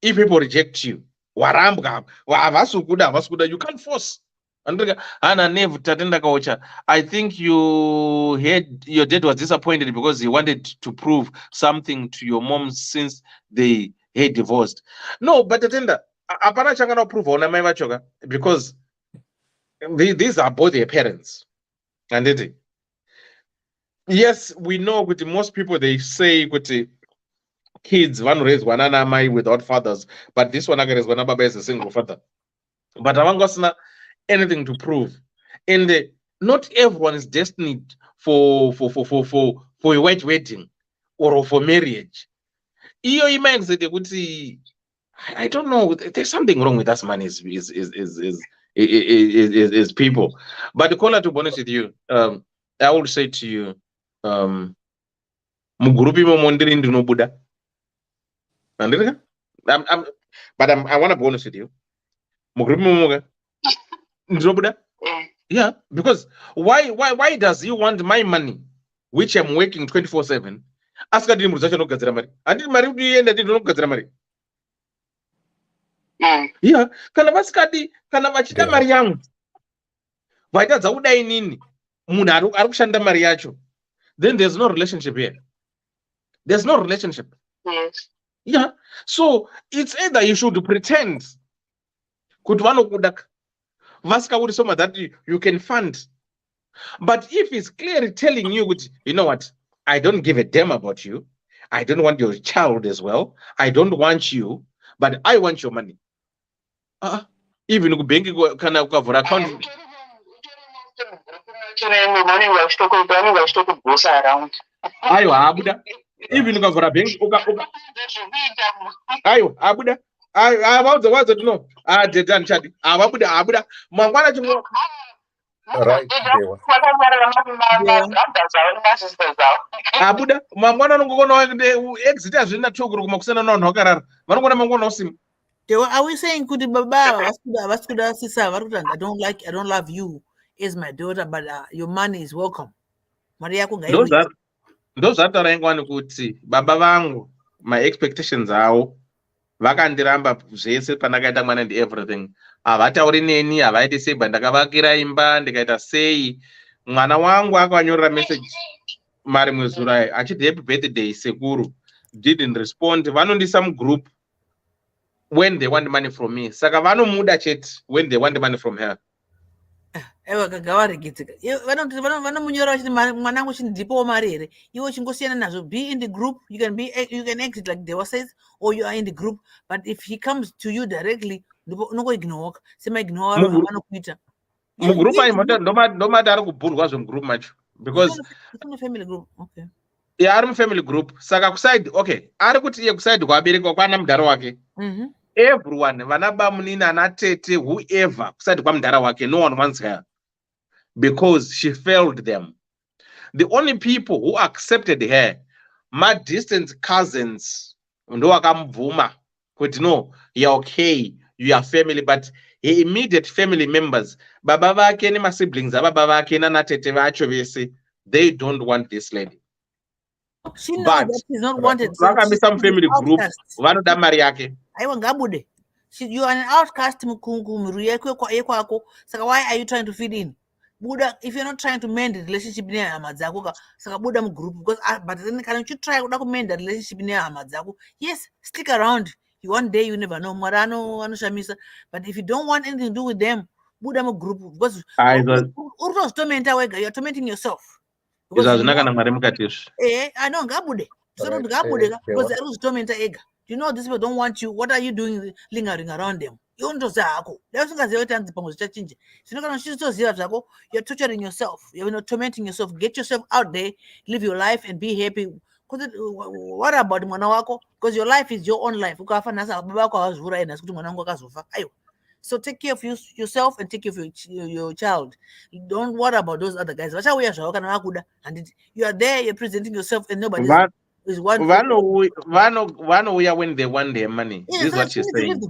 if people reject you warambwa havasukuda you can't force. I think your dad was disappointed because he wanted to prove something to your mom since they had divorced. No, but because these are both their parents. And yes, we know with most people they say with kids one raise one anamai without fathers, but this one is one is a single father. But among anything to prove, and not everyone is destined for a white wedding or for marriage. I don't know. There's something wrong with us, man. Is people. But the caller, to be honest with you, I will say to you, Mugurupi momondiri ndino Buddha. But I want to be honest with you. Mugurupi momoga. Yeah, because why does he want my money, which I'm working 24/7? Ask him no gazira mari. And mari udienda no gazira mari. Yeah, kana vasikadi kana vachida mari yangu. Vaita dzakudai nini? Munhu ari kushanda mari yacho. Then there's no relationship here. There's no relationship. Yes. Yeah. So it's either you should pretend kuti vanokuda that you can fund. But if it's clearly telling you, you know what, I don't give a damn about you. I don't want your child as well. I don't want you, but I want your money. Even bank account. Ayo abuda. Even ukavhura bank ayo abuda. Ayo wadzo no. Dedan chati. Abuda. Mangwana chino. Right, Dewa. Abuda. Mangwana ngokona exit azvina chokuru kumakusana no nhokarara. Vanongona mangwana usimu. Are we saying kuti baba vasikuda sisa vari kuti I don't love you as my daughter, but your money is welcome. Mari yako ngaiwe. Those zvatauraingwa nekuti baba vangu my expectations avo vakandiramba zvese pandakaita mwana and everything. Havatauri neni, havaiti sei ndakavakira imba ndikaita sei. Mwana wangu akavanyorera message mari mwezi urai achiti happy birthday sekuru, didn't respond. Vanondisa mugroup when they want money from me. Saka vanomuda chete when they want money from her. Ewa kagawaregedzeka. Vanomunyora vachiti mwanangu chindipowo mari here. Iwo chingosiyana nazvo. Be in the group. You can exit like Dewa says, or you are in the group. But if he comes to you directly, unongo ignore. Sema ignore vanokuita. Mugroup aimota ndomati ari kubhurwa zvemugroup macho because it's not a family group. Okay. Yeah, ari family group. Saka kuside, okay. Ari kuti iye kuside kwabereka kwana mudhara wake. Everyone, vana bamunini ana tete, whoever kuside kwa mudhara wake, no one wants her because she failed them. The only people who accepted her, my distant cousins, ndo wakamvuma kuti no, you're okay, you are family, but her immediate family members, baba vake ne siblings, baba vake na tete vacho vese, they don't want this lady. She knows that she's not wanted. Some family group, vanoda mari yake. Aiwa ngabude. You are an outcast mukungu. Saka why are you trying to fit in? Buddha, if you're not trying to mend the relationship near Amazaku, Saka Buddha group, because but then can't you try to mend the relationship near Amazaku? Yes, stick around. One day you never know. Marano, Anushamisa. But if you don't want anything to do with them, Buddha group, because you're tormenting yourself. I know Gabude. So not Gabude because there was tormentor egg. You know these people don't want you. What are you doing lingering around them? You don't know. You're torturing yourself. You're not tormenting yourself. Get yourself out there, live your life, and be happy. What about Manawako? Because your life is your own life. So take care of yourself and take care of your child. Don't worry about those other guys. And you are there, you're presenting yourself, and nobody is what. When they want their money. This is what she's saying.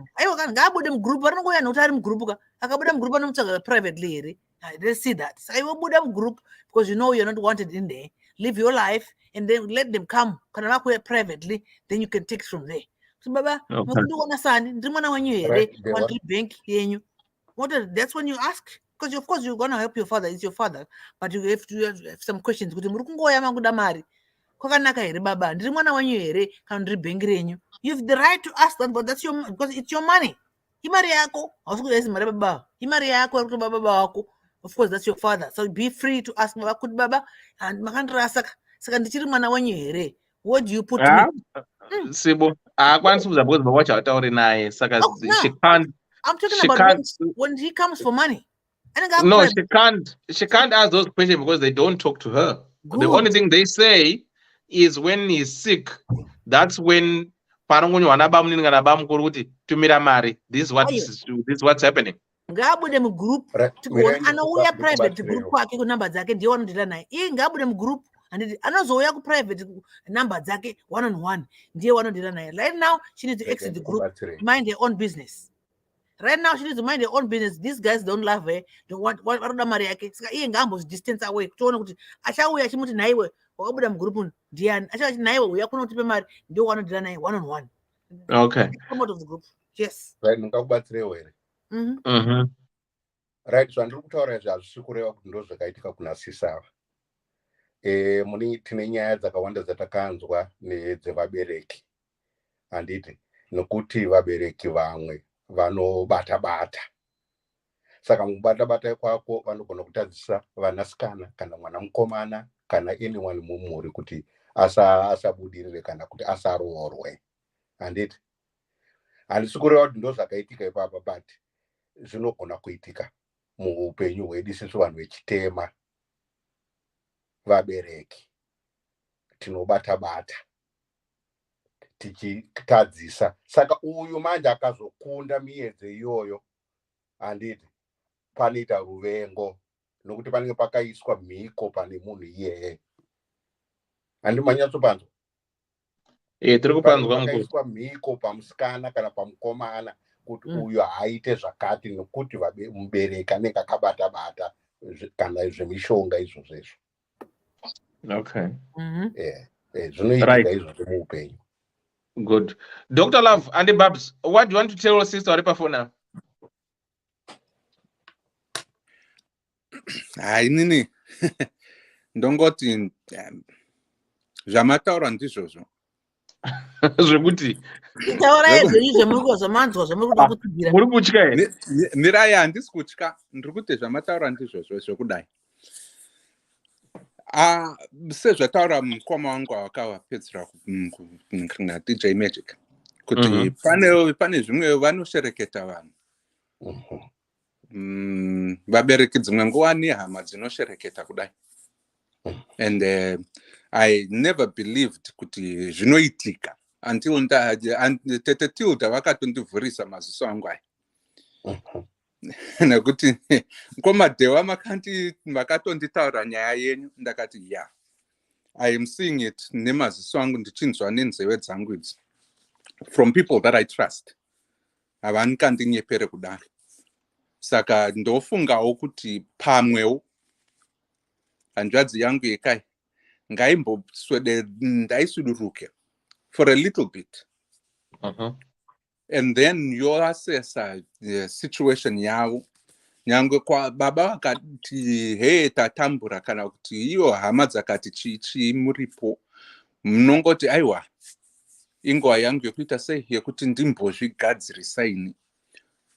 Privately. They see that. So I will put them group because you know you're not wanted in there. Live your life and then let them come. Privately, then you can take from there. So Baba, bank that's when you ask. Because of course you're gonna help your father, it's your father, but you have to have some questions. You have the right to ask that, but that's because it's your money. Of course, that's your father. So be free to ask Baba and what do you put to me? Sibo, she can't. I'm talking about when he comes for money. No, she can't ask those questions because they don't talk to her. Good. The only thing they say is when he's sick, that's when this is what's happening. Group private group and anozouya private number dzake one-on-one ndiye wanodira naye. Right now she needs to exit the group, mind her own business. Right now she needs to mind her own business. These guys don't love her, don't want varoda mari yake. Saka iye ngambos distance away kutoona kuti achauya achimuti naiwe wakabuda mugroup ndiani achauya naiwe uya kuno utipe mari ndiye wanodira naye one-on-one. Okay. Come out of the group. Yes. Right, ndingakubatsirewo here. Right, so ndiri kutaura izvi hazvisi kureva kuti ndo zvakaitika kuna sisava. Muni tine nyaya dzakawanda dzatakanzwa nedzevabereki handiti, nokuti vabereki vamwe vanobata-bata. Saka mukubata-bata kwako vanogona kutadzisa vanasikana kana mwana mukomana kana anyone mumhuri kuti asabudirire kana kuti asaroorwe handiti. Handisi kureva kuti ndo zvakaitika ipapa, but zvinogona kuitika muupenyu hwedu isusu vanhu vechitema vabereki tinobata-bata tichitadzisa. Saka uyu manje akazokunda miedze iyoyo, handiti panoita ruvengo, nokuti panenge pakaiswa mhiko pane munhu iyeye. Handi manyatsopanzwa? Tiri kupanzwa pakaiswa mhiko pamusikana kana pamukomana kuti uyu haaite zvakati, nokuti mubereki anenge akabata-bata kana zvemishonga izvozvezvo. Okay. Zvinoitika izvozvo muupenyu. Good. Dr. Love, Andy Babs, what do you want to tell your sister Aripafona? Inini ndongoti zvamataura ndizvozvo. Zvekuti mirai handisi kutya, ndiri kuti zvamataura ndizvozvo zvekudai. Sezvataura mukoma wangu wakawapedzera kuna DJ Magic kuti pane zvimwe vanoshereketa vanhu. Vabereki dzimwe nguva nehama dzinoshereketa kudai. And I never believed kuti zvinoitika until Tete Tilda vakatondivhurisa maziso angu aya. Nekuti komadhewa makatonditaura nyaya yenyu, ndakati yeah, I am seeing it nemaziso angu ndichinzwa nenzeve dzangu idzi from people that I trust. Havani kandinyepere kudaro. Saka ndofungawo kuti pamwewo hanzvadzi yangu yekai ngaimboswede ndaisuduruke for a little bit. And then yoasesa the situation yavo. Nyangwe kwa baba vakati he tatambura kana kuti iyo hama dzakati chichi muripo, munongoti aiwa ingwa yangu yekuita sei yekuti ndimbozvigadzirisa ini.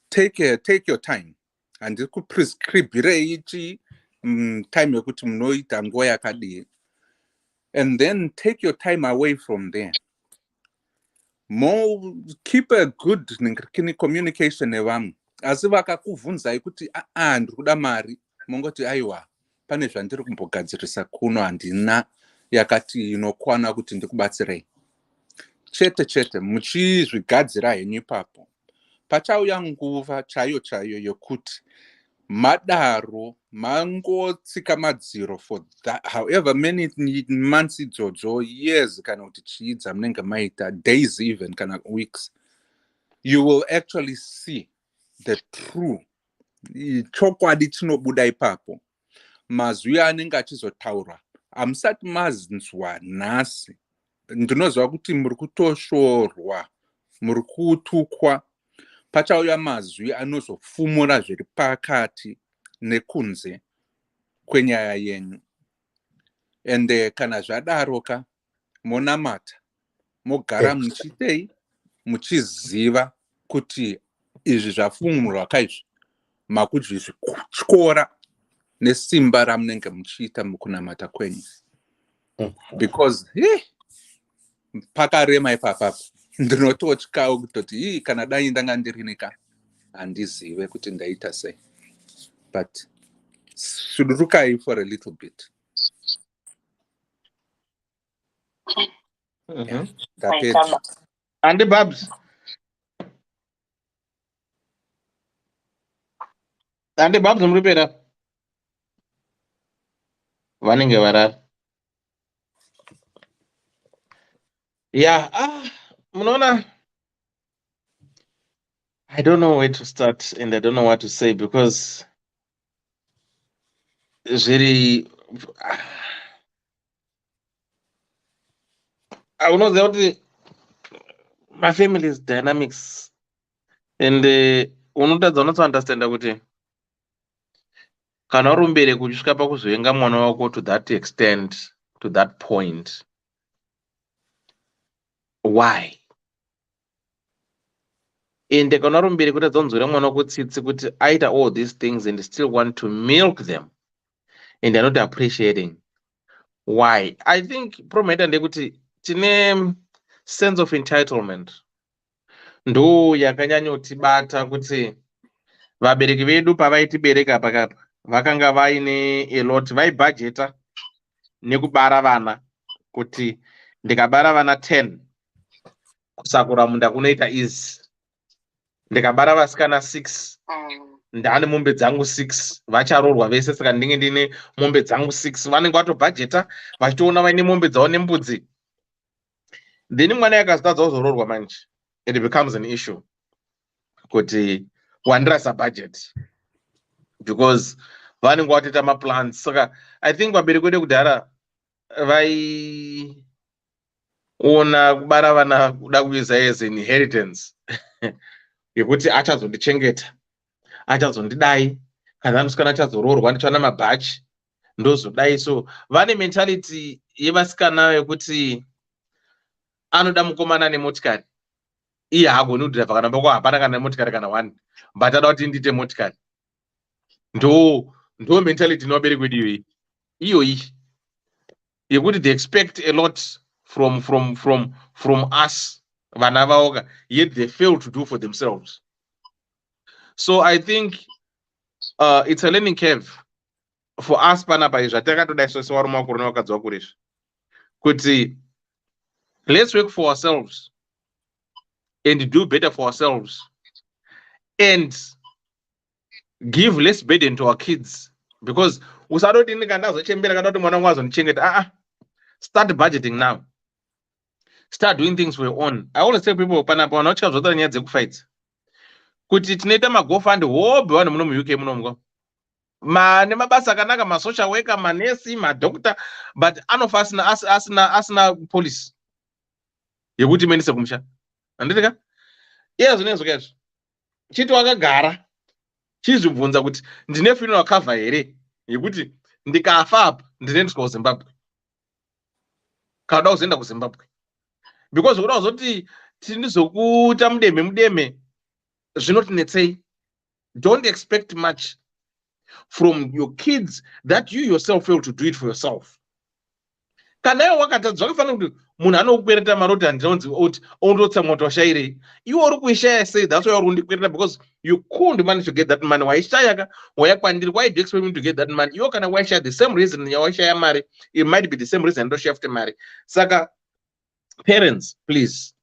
Take your time. And kuprescribire ichi time yekuti munoita nguva yakadii. And then take your time away from there. More keep a good communication nevamwe. Asi vakakuvhunzai kuti ndiri kuda mari, mongoti aiwa pane zvandiri kumbogadzirisa kuno handina yakati inokwana kuti ndikubatsirei. Chete muchizvigadzira henyu ipapo. Pachauya nguva chaiyo yokuti madaro mangotsika madziro for that, however many months idzodzo, years kana kuti chiidza munenge maita, days even kana weeks, you will actually see the true chokwadi chinobuda ipapo. Mazwi anenge achizotaurwa hamusati mazinzwa nhasi. Ndinozwa kuti muri kutoshorwa, muri kutukwa. Pachauya mazwi anozofumura zviri pakati nekunze kwenyaya yenyu. And kana zvadaroka monamata, mogara muchitei, muchiziva kuti izvi zvafumurwa kaizvi makuzvityora nesimba ramunenge muchiita mukunamata kwenyu. Because pakarema ipapapo ndinototyawo kutoti kana dai ndanga ndirinika handizive kuti ndaita sei. But sudurukai for a little bit. Andy Babs. Andy Babs mripera. Vanenge varara. Yeah, Munona, I don't know where to start and I don't know what to say because it's very, I don't know my family's dynamics and unotadza not to understand kuti kana urumbere kusvika pakuzovenga mwana wako to that extent, to that point. Why? And kana urumbere kuti adzonzwira mwana wako tsitsi kuti aita all these things and still want to milk them and they're not appreciating. Why? I think problem ndekuti tine sense of entitlement. Ndo yakanyanyotibata kuti vabereki vedu pavaitibereka pakapa vakanga vaine a lot, vaibhajeta nekubara vana kuti ndikabara vana 10 kusakura munda kunoita easy. Ndikabara vasikana 6 ndane mombe dzangu 6 vacharorwa vese, saka ndinge ndine mombe dzangu 6 vanenge vatobhajeta vachitoona vaine mombe dzavo nembudzi. Then mwana yakazotadza kuzororwa manje, it becomes an issue kuti wandirasa budget because vanenge vatoita maplans. Saka I think vabereki vedu kudhara vaiona kubara vana kuda kuisa as an inheritance yekuti achazondichengeta, achazondidai, kana musikana achazororwa ndichana mabhachi ndozodai. So vane mentality yevasikana yekuti anoda mukomana nemotikari, iye hagoni kudhiraivha kana mbako hapana kana motikari kana 1 but ada kuti ndite motikari. Ndo mentality inovabereki vedu iyoyi yekuti they expect a lot from us vana vavo, yet they fail to do for themselves. So I think it's a learning curve for us panapa zvatakatoda isusu varume vakuru nevakadzi vakuru izvi kuti let's work for ourselves and do better for ourselves and give less burden to our kids, because usadoti ndikandazochembera kana kuti mwana wangu azondichengeta. Start budgeting now, start doing things for your own. I always tell people panapa vanotya zvotara nyaya dzekufight kuti tinoita magofund hobe vanhu muno muuk munomwa nemabasa akanaka, masocial worker, manesi, madoctor, but anofa asina police yekuti menise kumusha. Anditika iye zvinezvo kazvo chiti wakagara chizvibvunza kuti ndine funeral cover here yekuti ndikafa apa ndinoendeswa kuZimbabwe, kana kuzoenda kuZimbabwe, because unoda kuzoti tinizokuita mudeme zvinotinetsei. Don't expect much from your kids that you yourself fail to do it for yourself. Kana iwe wakatadzwa kufanira kuti munhu anokukwereta mari kuti handinonzi oti ondotsa moto washairei, iwe uri kuishaya sei? That's why uri kundikwereta, because you couldn't manage to get that money. Waishayaka wayakwandiri, why do you expect me to get that money? Iwe kana waishaya the same reason yawaishaya mari, it might be the same reason ndoshafte mari. Saka parents, please,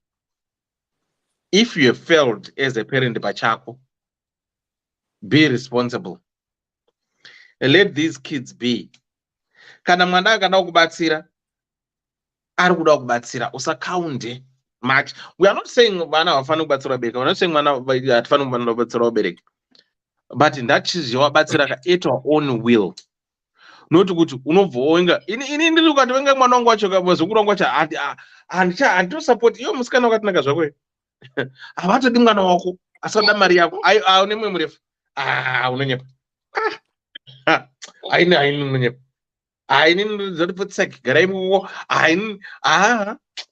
if you have failed as a parent pachako, be responsible. Let these kids be. Kana mwana akada kubatsira ari kuda kubatsira, usakaunde much. We are not saying vana havafani kubatsira vabereki, we are not saying vana hatifani kubatsira vabereki, but ndachizvawabatsira ka at our own will, not kuti unobva wenga ini ndiri ukati wenga mwana wangu wacho kazukuru wangu wacho handitosupport. Iwe musikana wakatinaka zvako havatodi mwana wako asada mari yako aune mwe murefu unonyepa aini unonyepa aini zvatipotsak garai muko aini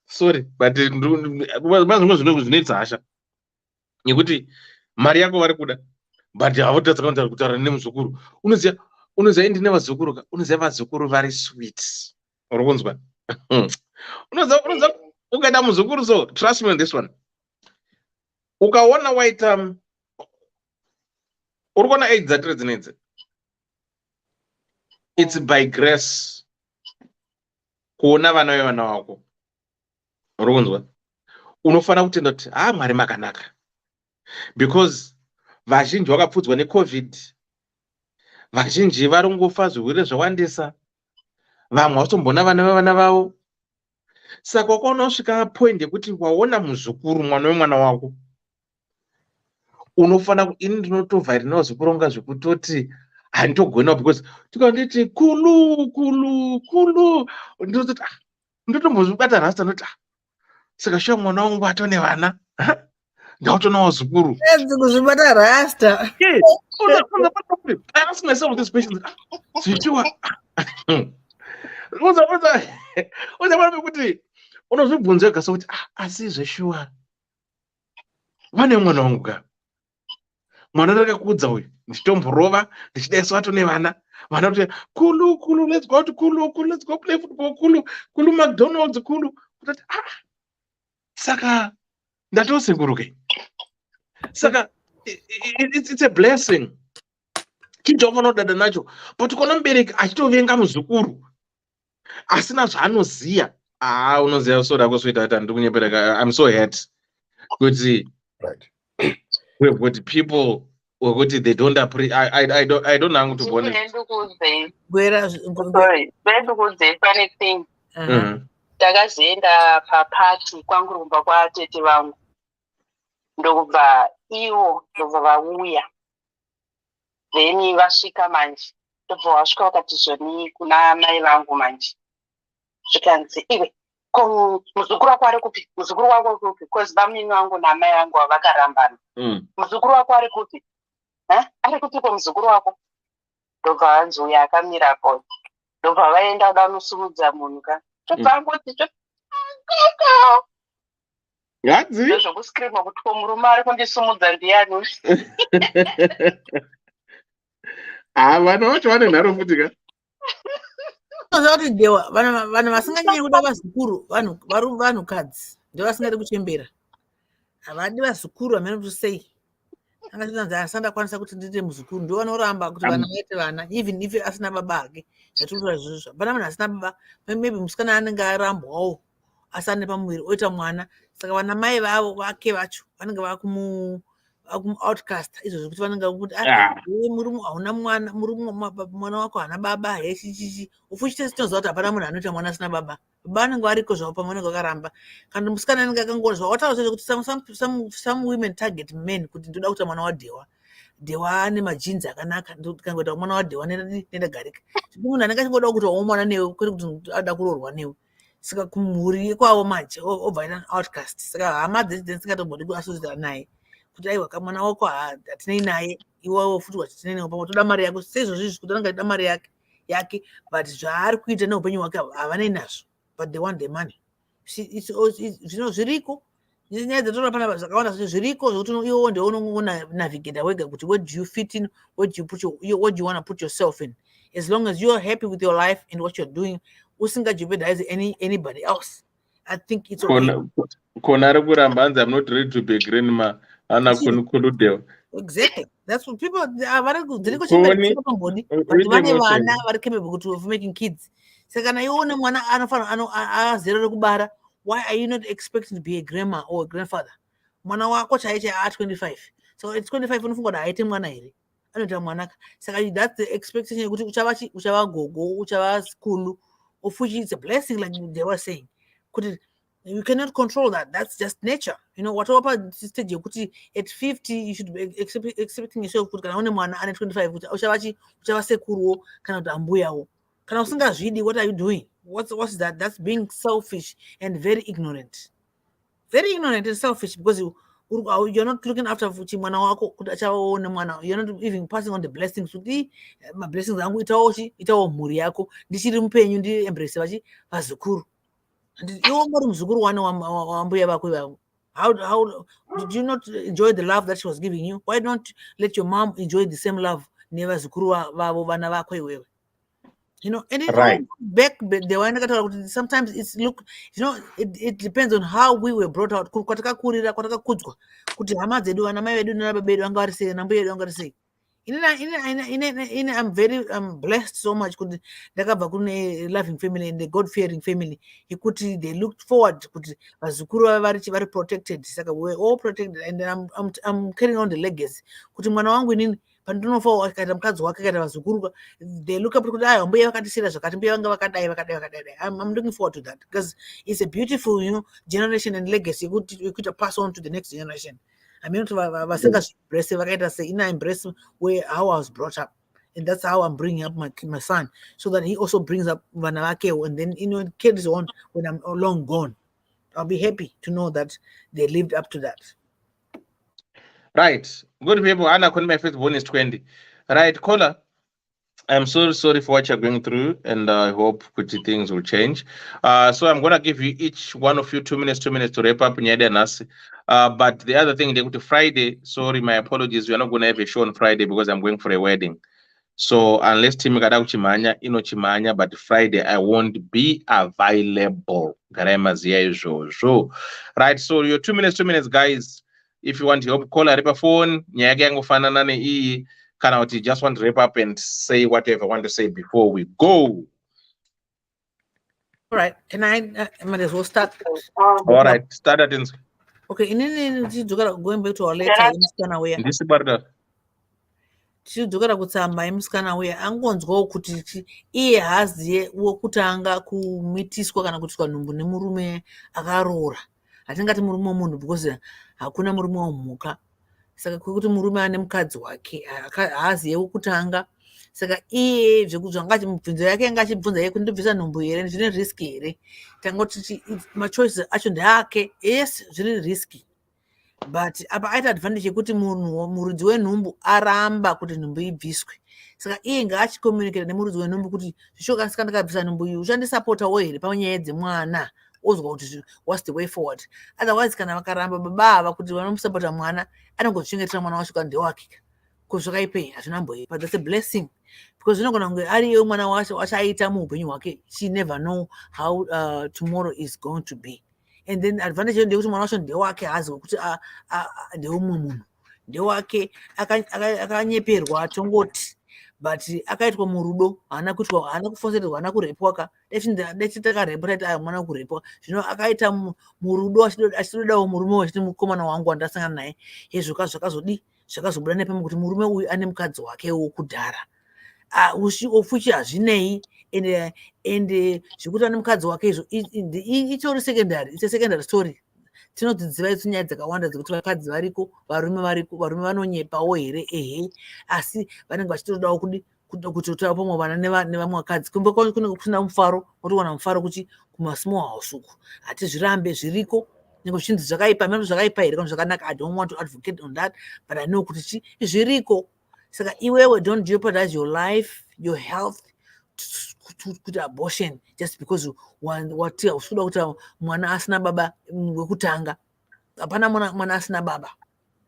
sorry but zvimwe zvinoitsa hasha nekuti mari yako vari kuda but havotadza kuenda kutaura nemuzukuru. Unoziva ndine vazukuru, unoziva vazukuru vari sweet, uri kunzwa? Unoziva ukaita muzukuru, so trust me on this one. Ukaona waita uri kuona age dzatiri dzinedzi, it's by grace kuona vana vevana vako, uri kunzwa? Unofanira kutenda kuti Mwari makanaka, because vazhinji vakapfudzwa neCovid, vazhinji vari kungofa zvirwere zvawandisa, vamwe vatombona vana vevana vavo. Saka ukaona usvika point yekuti waona muzukuru mwana wemwana wako, unofanira kuti ini ndinotovhairinawo zvekuronga zvekutoti handitogonawo, because tikanditi kulu ndototi ndotombozvibata rasta ndoti saka shuwa mwana wangu atone vana ndautonawo zukuru kuzvibata rasta. I ask myself this question, uzaona kuti unozvibvunza wega sokuti asi zveshuwa vane mwana wangu ka mwana ndakakudza uyu ndichitomborova ndichidaiswa atone vana kuti kulu let's go to kulu let's go play football kulu McDonald's kulu kutati saka ndatoseguruke. Saka it's a blessing chijofanodada nacho, but ukaona mubereki achitovenga muzukuru asina zvaanoziya. Unoziya soda kusvita ati ndikunyepereka. I'm so hurt kuti with people wekuti they don't appreciate. I don't know to be honest. Sorry, ndikuudze funny thing. Takazoenda papati kwangurumba kwatete vangu ndobva vauya, then vasvika manje ndobva vasvika vakati zvoni kuna mai vangu manje zvikanzi iwe ko muzukuru wako ari kupi, muzukuru wako ari kupi, because bamini vangu namai vangu vakarambana. Muzukuru wako ari kupi, ari kupiko muzukuru wako? Ndobva vanzi uyo akamirapo, ndobva vaenda kudanosumudza munhu ka tobvangoti zvokuskrima kuti murume ari kundisumudza ndiani. Vana vacho vane nharo futi ka. Kuti dewa vanhu vasinganyanyi kuda vazukuru vanhukadzi ndovasingadi kuchembera, havadi vazukuru vamene kuti sei angatinanzi asandakwanisa kuti ndiite muzukuru ndo vanoramba kuti vana vaite vana even if asina baba ake. Zvatiuta izvozvo hapana munhu asina baba, maybe musikana anenge arambwawo asane pamuviri oita mwana, saka vana mai vavo vake vacho vanenge vakumu-outcast izvo zvekuti vanenge kuti murume hauna mwana, mwana wako hana baba hechichichi ufuchite sitoziva kuti hapana munhu anoita mwana asina baba. Baba anenge variko zvavo pavanenge vakaramba. Kana musikana anenge akangonzwa wataura kuti some women target men kuti ndoda kuita mwana wadewa ane majinzi akanaka, ndikangoita mwana wadewa nendagarika. Munhu anenge achingoda kuti mwana newe kwete kuti ada kuroorwa newe. Saka kumhuri kwavo manje obva aita outcast. Saka hama dzisingatombodi kuasociata naye kuti aiwa kamwana wako hatinei naye, iwewo futi watinei naye pamwe toda mari yako. Seizvozvizvi kuti anenge achida mari yake but zvaari kuita neupenyu hwake havanei nazvo, but they want the money. Zviriko nyaya dzatoda pana zvakawanda zviriko zvokuti iwewo ndiwe unongonavigata wega kuti what do you fit in, what do you want to put yourself in. As long as you are happy with your life and what you're doing, usingajeopardize anybody else, I think it's okay. Kona ari kuramba anzi I'm not ready to be a grandma. Ana kunudewa. Exactly. That's what people dziriko chembera pambodi, but vane vana vari capable of making kids. Saka kana iwe une mwana azera rekubara, why are you not expecting to be a grandma or a grandfather? Mwana wako chaiche 25. So it's 25 unofunga kuti haite mwana here. Anoita mwanaka. Saka that's the expectation yekuti uchava gogo, uchava skulu, of which it's a blessing like they were saying. You cannot control that. That's just nature. You know, whatever stage yekuti at 50 you should be expecting yourself kuti kana une mwana ane 25 kuti uchava sekuruwo kana kuti ambuyawo. Kana usingazvidi, what are you doing? What's that? That's being selfish and very ignorant. Very ignorant and selfish because you're not looking after mwana wako kuti achaone mwana. You're not even passing on the blessings. Kuti my blessings angu itawo mhuri yako. Ndichiri mupenyu ndi embrace vazukuru. Iwe ungori muzukuru wane wambuya vako ivavo. How did you not enjoy the love that she was giving you? Why don't let your mom enjoy the same love nevazukuru vavo vana vako iwewe? You know, and back sometimes it depends on how we were brought out. Kwatakakurira, kwatakakudzwa kuti hama dzedu vana mai vedu nana baba vedu vanga vari sei, nambuya vedu vanga vari sei. I'm blessed so much kuti ndakabva kune loving family and the God fearing family yekuti they looked forward kuti vazukuru vari protected. Saka we were all protected and I'm carrying on the legacy kuti mwana wangu inini pandinofa akaita mukadzi wake akaita vazukuru they look up kuti mbuya vakatisira zvakati, mbuya vanga vakadai. I'm looking forward to that because it's a beautiful, you know, generation and legacy you could pass on to the next generation. I mean, embrace how I was brought up, and that's how I'm bringing up my son, so that he also brings up Vanavake, and then it carries on when I'm long gone. I'll be happy to know that they lived up to that. Right, good people. Anna, my firstborn is 20. Right, caller. I'm so sorry for what you're going through, and I hope things will change. So I'm gonna give you each one of you 2 minutes to wrap up. But the other thing, they go to Friday. Sorry, my apologies. We're not gonna have a show on Friday because I'm going for a wedding. So unless Tim Gadau Chimanya, but Friday I won't be available. Right. So your 2 minutes, guys. If you want to help, call a phone. Just want to wrap up and say whatever I want to say before we go. All right, can I might as well start? All right, start at in Okay, going back to our letter musikana uya this barda. tichidzokera kutsamba yemusikana uya angonzwawo kuti iye haaziye wokutanga kumitiswa kana kutiswa nhumbu nemurume akaroora. Hatingati murume womunhu because hakuna murume womhuka. Saka kwekuti murume ane mukadzi wake haaziye wokutanga. Saka iye bvunzo yake yanga achibvunza iye kuti ndibvisa nhumbu here zvine riski here. Tangoti machoices acho ndeake. Yes, zvine riski. But apa aita advantage yekuti murudzi wenhumbu aramba kuti nhumbu ibviswe. Saka iye ngaachikommunicate nemurudzi wenhumbu kuti zvichokasika ndakabvisa nhumbu iyi uchandisapotawo here panyaya dzemwana. Ozwa kuti what's the way forward. Otherwise kana vakaramba baba ava kuti vanomusapota mwana anongozvichengetera mwana wacho kana ndewake. Kuzvakaipei hazvinamboipa. But that's a blessing. Because zvinogona kunge ariyo mwana wacho achaita muupenyu hwake. She never know how tomorrow is going to be. And then advantage ndekuti mwana wacho ndewake haazi kuti ndeumwe munhu. Ndewake akanyeperwa atongoti. But akaitwa murudo, haana kufoserwa, haana kurepwa. Deti takarepa taiti mwana kurepwa. Zvino akaita murudo achitodawo murume wachiti mukomana wangu wandasangana naye. Zvakazobuda nepamwe kuti murume uyu ane mukadzi wake wokudhara. Ufuchi hazvinei ende zvekuti ane mukadzi wake izvo itori secondary. It's a secondary story. Tinodzidziva idzi nyaya dzakawanda dzekuti vakadzi variko, varume vanonyepawo here ehe, asi vanenge vachitodawo kutotaura pamwe vana nevamwe vakadzi. Kunenge kusina mufaro, wotowana mufaro kuti kumasmall house uku hatizvirambe zviriko. Nyengo zvinhu zvakaipa, meno zvakaipa here kana zvakanaka. I don't want to advocate on that, but I know kuti zviriko. Saka iwewe don't jeopardize your life, your health to abortion just because watia usuda kuti mwana asina baba wekutanga. Hapana mwana asina baba.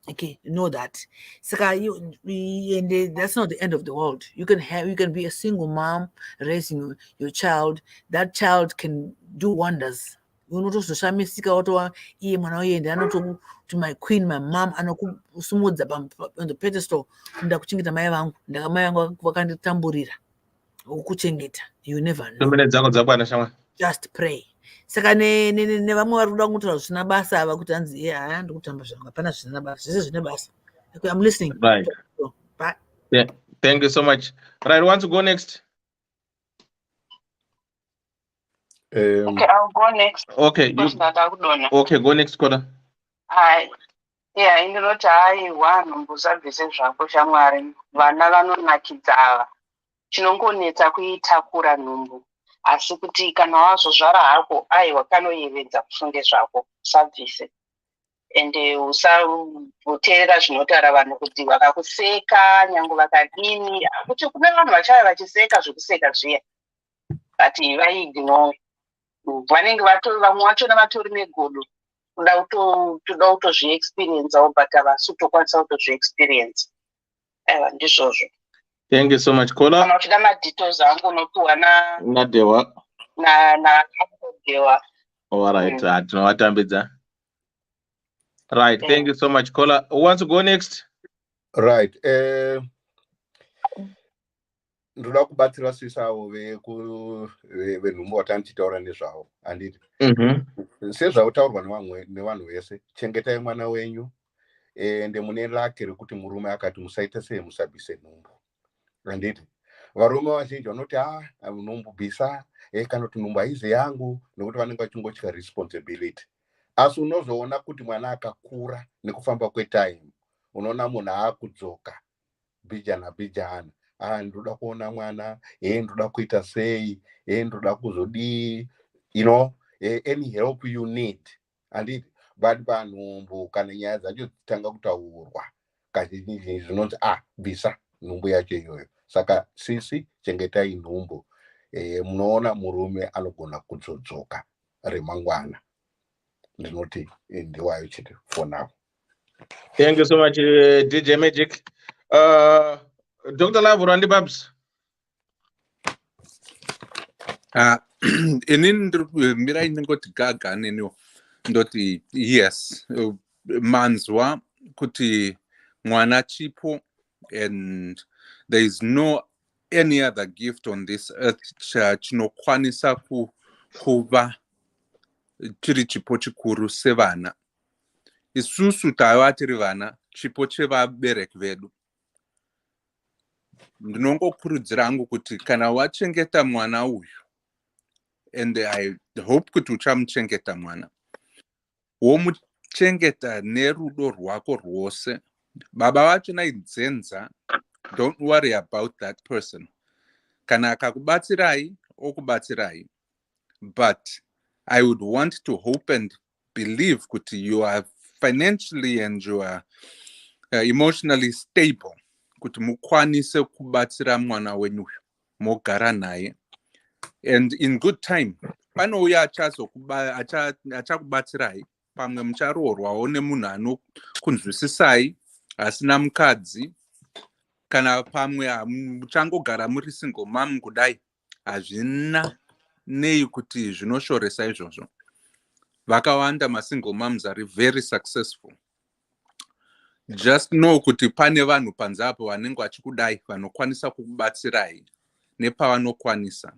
Okay, you know that. Saka and that's not the end of the world. You can be a single mom raising your child. That child can do wonders. Unotozoshamisika watowa iye mwana weyende anoto to my queen, my mom, anokusumudza on the pedestal. Ndakuchengeta mai vangu, mai vangu vakanditamburira ukuchengeta. You never know. Just pray. Saka nevamwe vari kuda kutaura zvisina basa ava kuti hanzi haya ndikutamba zvangu, hapana zvisina basa, zvese zvine basa. Okay, I'm listening. Right. Bye. Yeah. Thank you so much. Right, want to go next? Okay, I'll go next. Okay, okay, go next, Koda. Yeah, indinoti haiwa nhumbu usabvise zvako shamwari. Vana vanonakidza ava. Chinongonetsa kuitakura nhumbu. Asi kuti kana wazozvara hako aiwa kanoyevedza kufunge zvako usabvise. Ende usateerera zvinotaura vanhu kuti vakakuseka nyange vakadini. Kuti kune vanhu vachava vachiseka zvokuseka zviya. But vaiignore. Vanenge vamwe vachona vatori negodo. Toda kutozviexperiencewo but havasitokwanisa kutozviexperience. Ndizvozvo. Thank you so much, Kola. Kana uchida madetails angu unopiwa nadewa. Dewa. All right, tinovatambidza. Right, thank you so much, Kola. Who wants to go next? Right. Ndoda kubatsira sisavo venhumbu vatani tichitaura nezvavo handiti. Sezvautaurwa nevanhu vese, chengetai mwana wenyu ende mune lake rekuti murume akati musaita sei musabvise nhumbu. Handiti. Varume vazhinji vanoti nhumbu bvisa kana kuti nhumbu haizi yangu nekuti vanenge vachingotya responsibility. Asi unozoona kuti mwana akakura nekufamba kwetime, unoona munhu akudzoka bijana. Ndoda kuona mwana, ndoda kuita sei, ndoda kuzodii, any help you need. Handiti. But panhumbu kana nyaya dzacho dzitanga kutaurwa, kazhinji zvinonzi bvisa nhumbu yacho iyoyo. Saka sisi chengetai nhumbu. Munoona murume anogona kudzodzoka remangwana. Ndinoti ndiwayo chete for now. Thank you so much, DJ Magic. Dr. Love Randy Babs. Inini mirai ndingoti gaga neniwo ndoti yes, manzwa kuti mwana chipo and there is no any other gift on this earth chinokwanisa kuva chiri chipo chikuru sevana. Isusu taiva tiri vana chipo chevabereki vedu. Ndinongokurudzira hangu kuti kana wachengeta mwana uyu, and I hope kuti uchamuchengeta mwana, womuchengeta nerudo rwako rwose. Baba vacho naidzenza, don't worry about that person. Kana akakubatsirai, okubatsirai. But I would want to hope and believe kuti you are financially and you are emotionally stable, kuti mukwanise kubatsira mwana wenyu mogara naye, and in good time panouya achakubatsirai, pamwe mucharoorwawo nemunhu anokunzwisisai asina mukadzi, kana pamwe muchangogara muri single mom kudai. Hazvina nei kuti zvinoshoresa izvozvo. Vakawanda masingle moms are very successful. Just know kuti pane vanhu panze apo vanenge vachikudai vanokwanisa kukubatsirai nepavanokwanisa.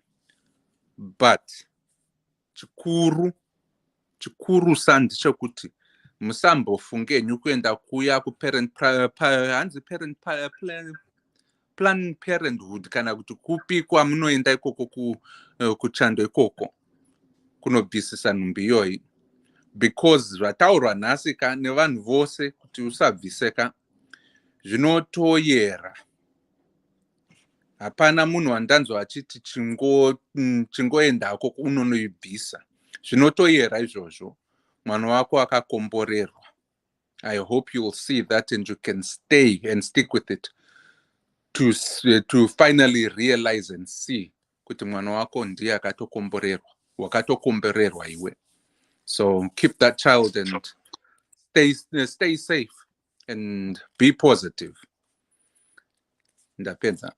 But chikuru ndechekuti musambofungenyu kuenda kuya kuparent Planned Parenthood kana kuti kupi kwamunoenda ikoko kuchando ikoko kunobvisisa nhumbi iyoyi, because zvataurwa nhasi nevanhu vose kuti usabviseka zvinotoyera. Hapana munhu wandanzwa achiti chingoendako unonoibvisa. Zvinotoyera izvozvo. Mwana wako akakomborerwa. I hope you will see that and you can stay and stick with it to finally realize and see kuti mwana wako ndiye wakatokomborerwa iwe. So keep that child and stay safe and be positive. Ndapedza.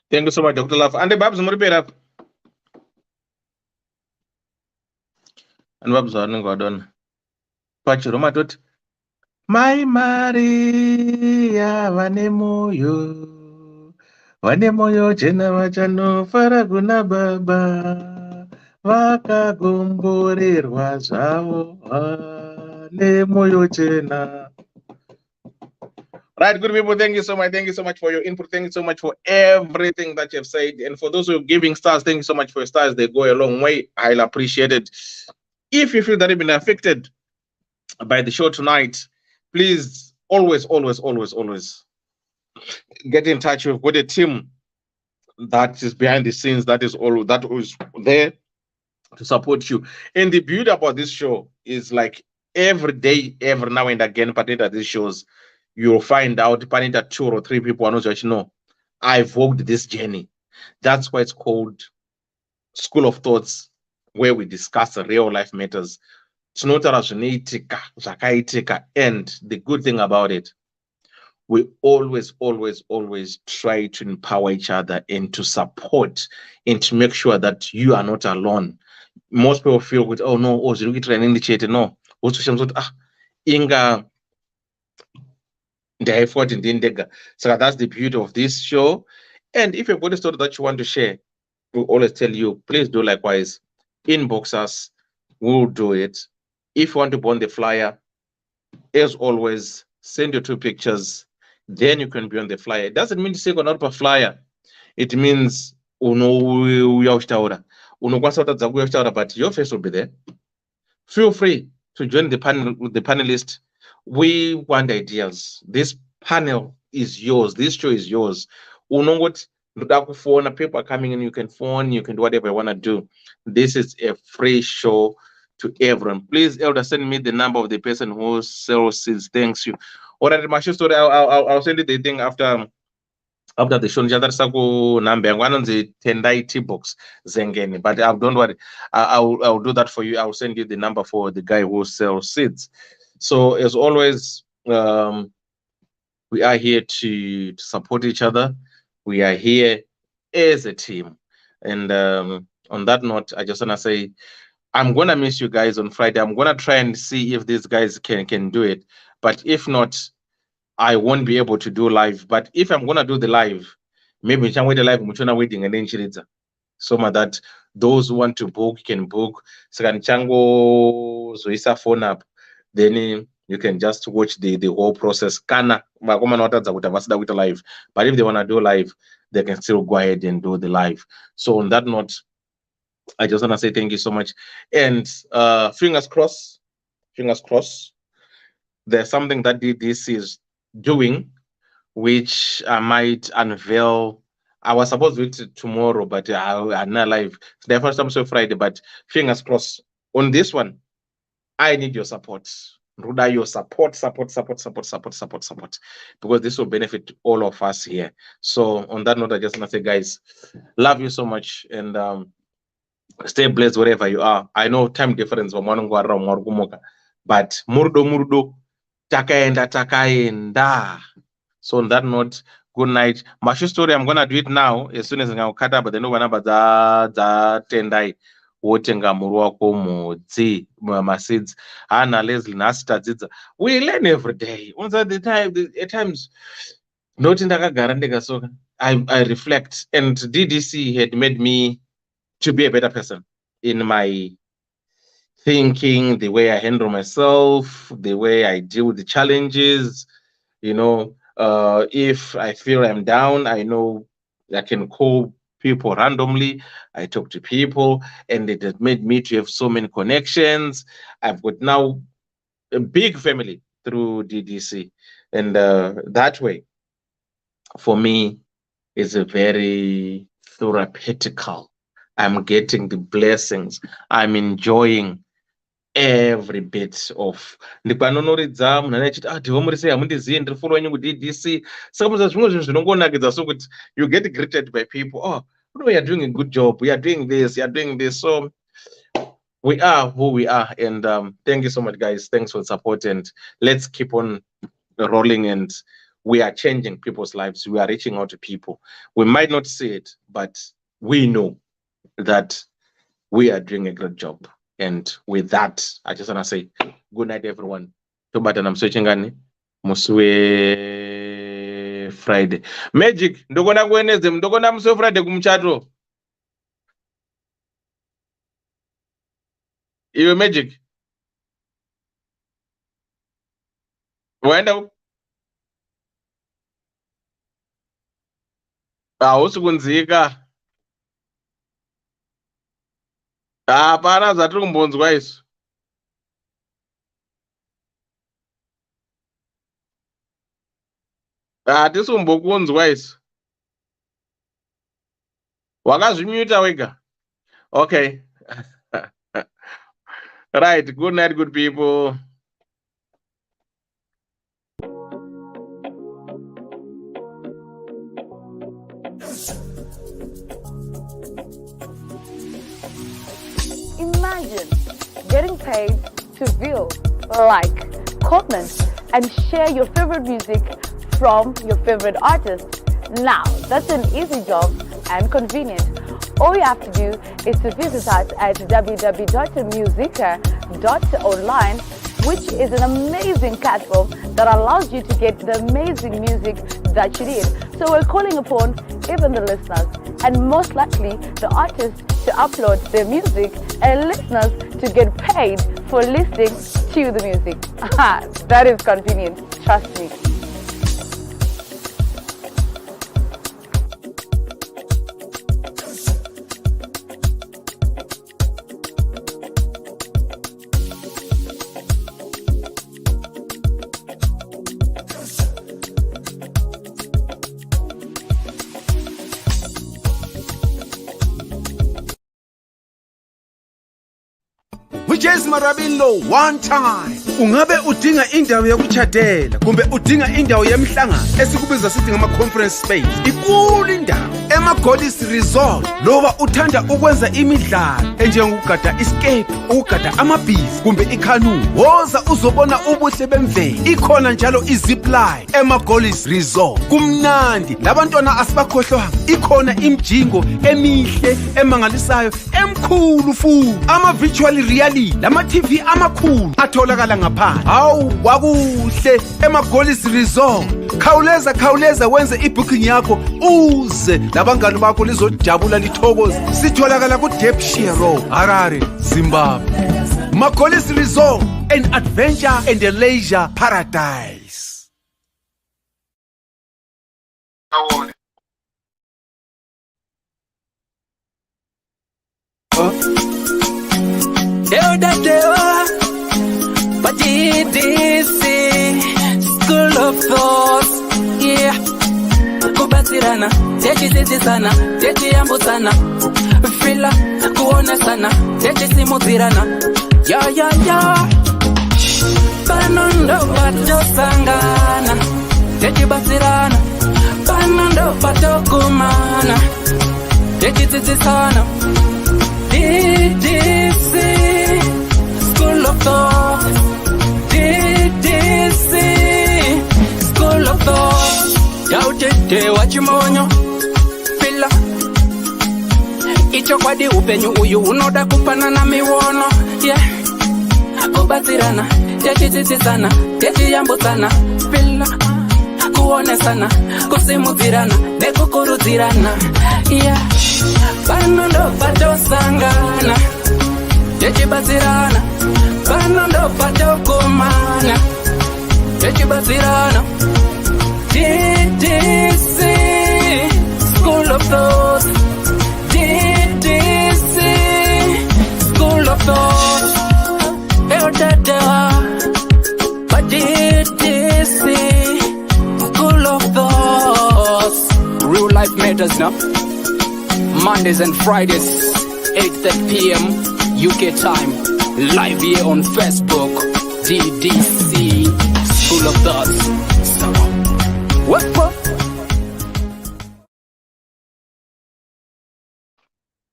Thank you so much, Dr. Love. And the Babs Muribera. And Babs are not done. Pachiroma tot. My Maria vanemoyo chena vachano faraguna baba vakagomborerwa zvavo vanemoyo chena. Right, good people, thank you so much. Thank you so much for your input. Thank you so much for everything that you've said. And for those who are giving stars, thank you so much for your stars. They go a long way. I'll appreciate it. If you feel that you've been affected by the show tonight, please always get in touch. We've got a team that is behind the scenes, that is there to support you. And the beauty about this show is like every day, every now and again, partner these shows, you'll find out partner 2 or 3 people are not just, I've walked this journey. That's why it's called School of Thoughts, where we discuss the real life matters. And the good thing about it, we always try to empower each other and to support and to make sure that you are not alone. Most people feel with, oh no, no. Inga so that's the beauty of this show. And if you've got a story that you want to share, we always tell you, please do likewise. Inbox us, we'll do it. If you want to burn the flyer, as always, send your 2 pictures, then you can be on the flyer. It doesn't mean to say not a flyer. It means but your face will be there. Feel free to join the panel with the panelists. We want ideas. This panel is yours. This show is yours. People are coming in, you can phone, you can do whatever you want to do. This is a free show to everyone. Please, Elder, send me the number of the person who sells seeds. Thanks you. All right, my story, I'll send you the thing after the show. Number one on the Tendai tea box Zengeni. But don't worry, I'll do that for you. I'll send you the number for the guy who sells seeds. So as always, we are here to support each other. We are here as a team. And on that note, I just want to say, I'm going to miss you guys on Friday. I'm going to try and see if these guys can do it. But if not, I won't be able to do live. But if I'm going to do the live, maybe I'm waiting live, I'm waiting and then so much that those who want to book can book. Chango zoisa phone up, then you can just watch the whole process. Kana live, but if they want to do live, they can still go ahead and do the live. So on that note, I just want to say thank you so much, and fingers crossed. There's something that Ddc is doing, which I might unveil. I was supposed to do it tomorrow, but I'm not live. The first time so Friday, but fingers crossed. On this one, I need your support. Ruda, your support, because this will benefit all of us here. So on that note, I just want to say, guys, love you so much, and stay blessed wherever you are. I know time difference, but murdo, takaenda. So on that note, good night. My story, I'm gonna do it now as soon as I'm cut up, but then over number tendai wotenga murwa ko mudzi seeds ana Leslie nasitadzidza. We learn every day. At times not ndakagara ndikasoka, I reflect, and Ddc had made me to be a better person in my thinking, the way I handle myself, the way I deal with the challenges. If I feel I'm down, I know I can call people randomly. I talk to people, and it has made me to have so many connections. I've got now a big family through Ddc, and that way, for me, is a very therapeutical. I'm getting the blessings. I'm enjoying every bit of ndipanonoridza munhu anachiti ndivomurisi hamundizivi ndiri follow wenyu kuDDC. Saka zvimwe zvinhu zvinongonakidza sokuti you get greeted by people. You're doing a good job, you're doing this. So we are who we are, and thank you so much, guys. Thanks for the support, and let's keep on rolling, and we are changing people's lives. We are reaching out to people. We might not see it, but we know that we are doing a great job. And with that, I just want to say good night, everyone. I'm searching on Muswe Friday. Magic, ndogona Wednesday, ndogona Muswe Friday kumchato. Iwe Magic. Waenda usikunzika. Hapana zvatiri kumbonzwa isu. Hatisi kumbokunzwa isu. Wakazvimuta wega. Okay. Right. Good night, good people. Imagine getting paid to view, like, comment, and share your favorite music from your favorite artist. Now, that's an easy job and convenient. All you have to do is to visit us at www.musica.online, which is an amazing platform that allows you to get the amazing music that you need. So we're calling upon even the listeners, and most likely the artists, to upload their music, and listeners to get paid for listening to the music. That is convenient, trust me. Ddc Marabino one time. Ungabe udinga indawo yokuchadela kumbe udinga indawo yemhlangano esikubiza sithi ngama-conference space. Ikulu indawo ema-Goddess Resort. Loba uthanda ukwenza imidlalo enjengokugada iscape, ukugada amabhizi kumbe ikanu, woza uzobona ubuhle bemvelo. Ikhona njalo izipline ema-Goddess Resort. Kumnandi, labantwana asibakhohlwanga. Ikhona imjingo emihle emangalisayo emkhulu futhi. Ama-virtual reality TV. Lama TV amakhulu atholakala ngaphandle. Hawu kwakuhle eMagolis Resort. Khawuleza wenze ibooking yakho uze labangani bakho lizojabula lithokoze. Sitholakala ku Depshire Road, Harare, Zimbabwe. Magolis Resort, an adventure and a leisure paradise. Ddc Skool of Thoughts, yeah. Kubatsirana, techisisana, techiyambutsana, fila kuonesana, techisimudzirana, ya. Panondo patosangana, techibatsirana, panondo patokumana, techitsitsisana. Ddc Skool of Thoughts, Ddc Skool of Thoughts. Yautete wachimonyo pila icho kwadi upenyu uyu unoda kupanana miwono, yeah. Kubatsirana, techitsitsisana, techiyambutsana, pila kuonesana, kusimudzirana, nekukurudzirana, yeah. Panondo patosangana, techibatsirana, panondo patokumana, techibatsirana. Ddc Skool of Thoughts, Ddc Skool of Thoughts. Ddc Skool of Thoughts. Real life matters now. Mondays and Fridays, 8:30 p.m. UK time. Live here on Facebook. Ddc Skool of Thoughts.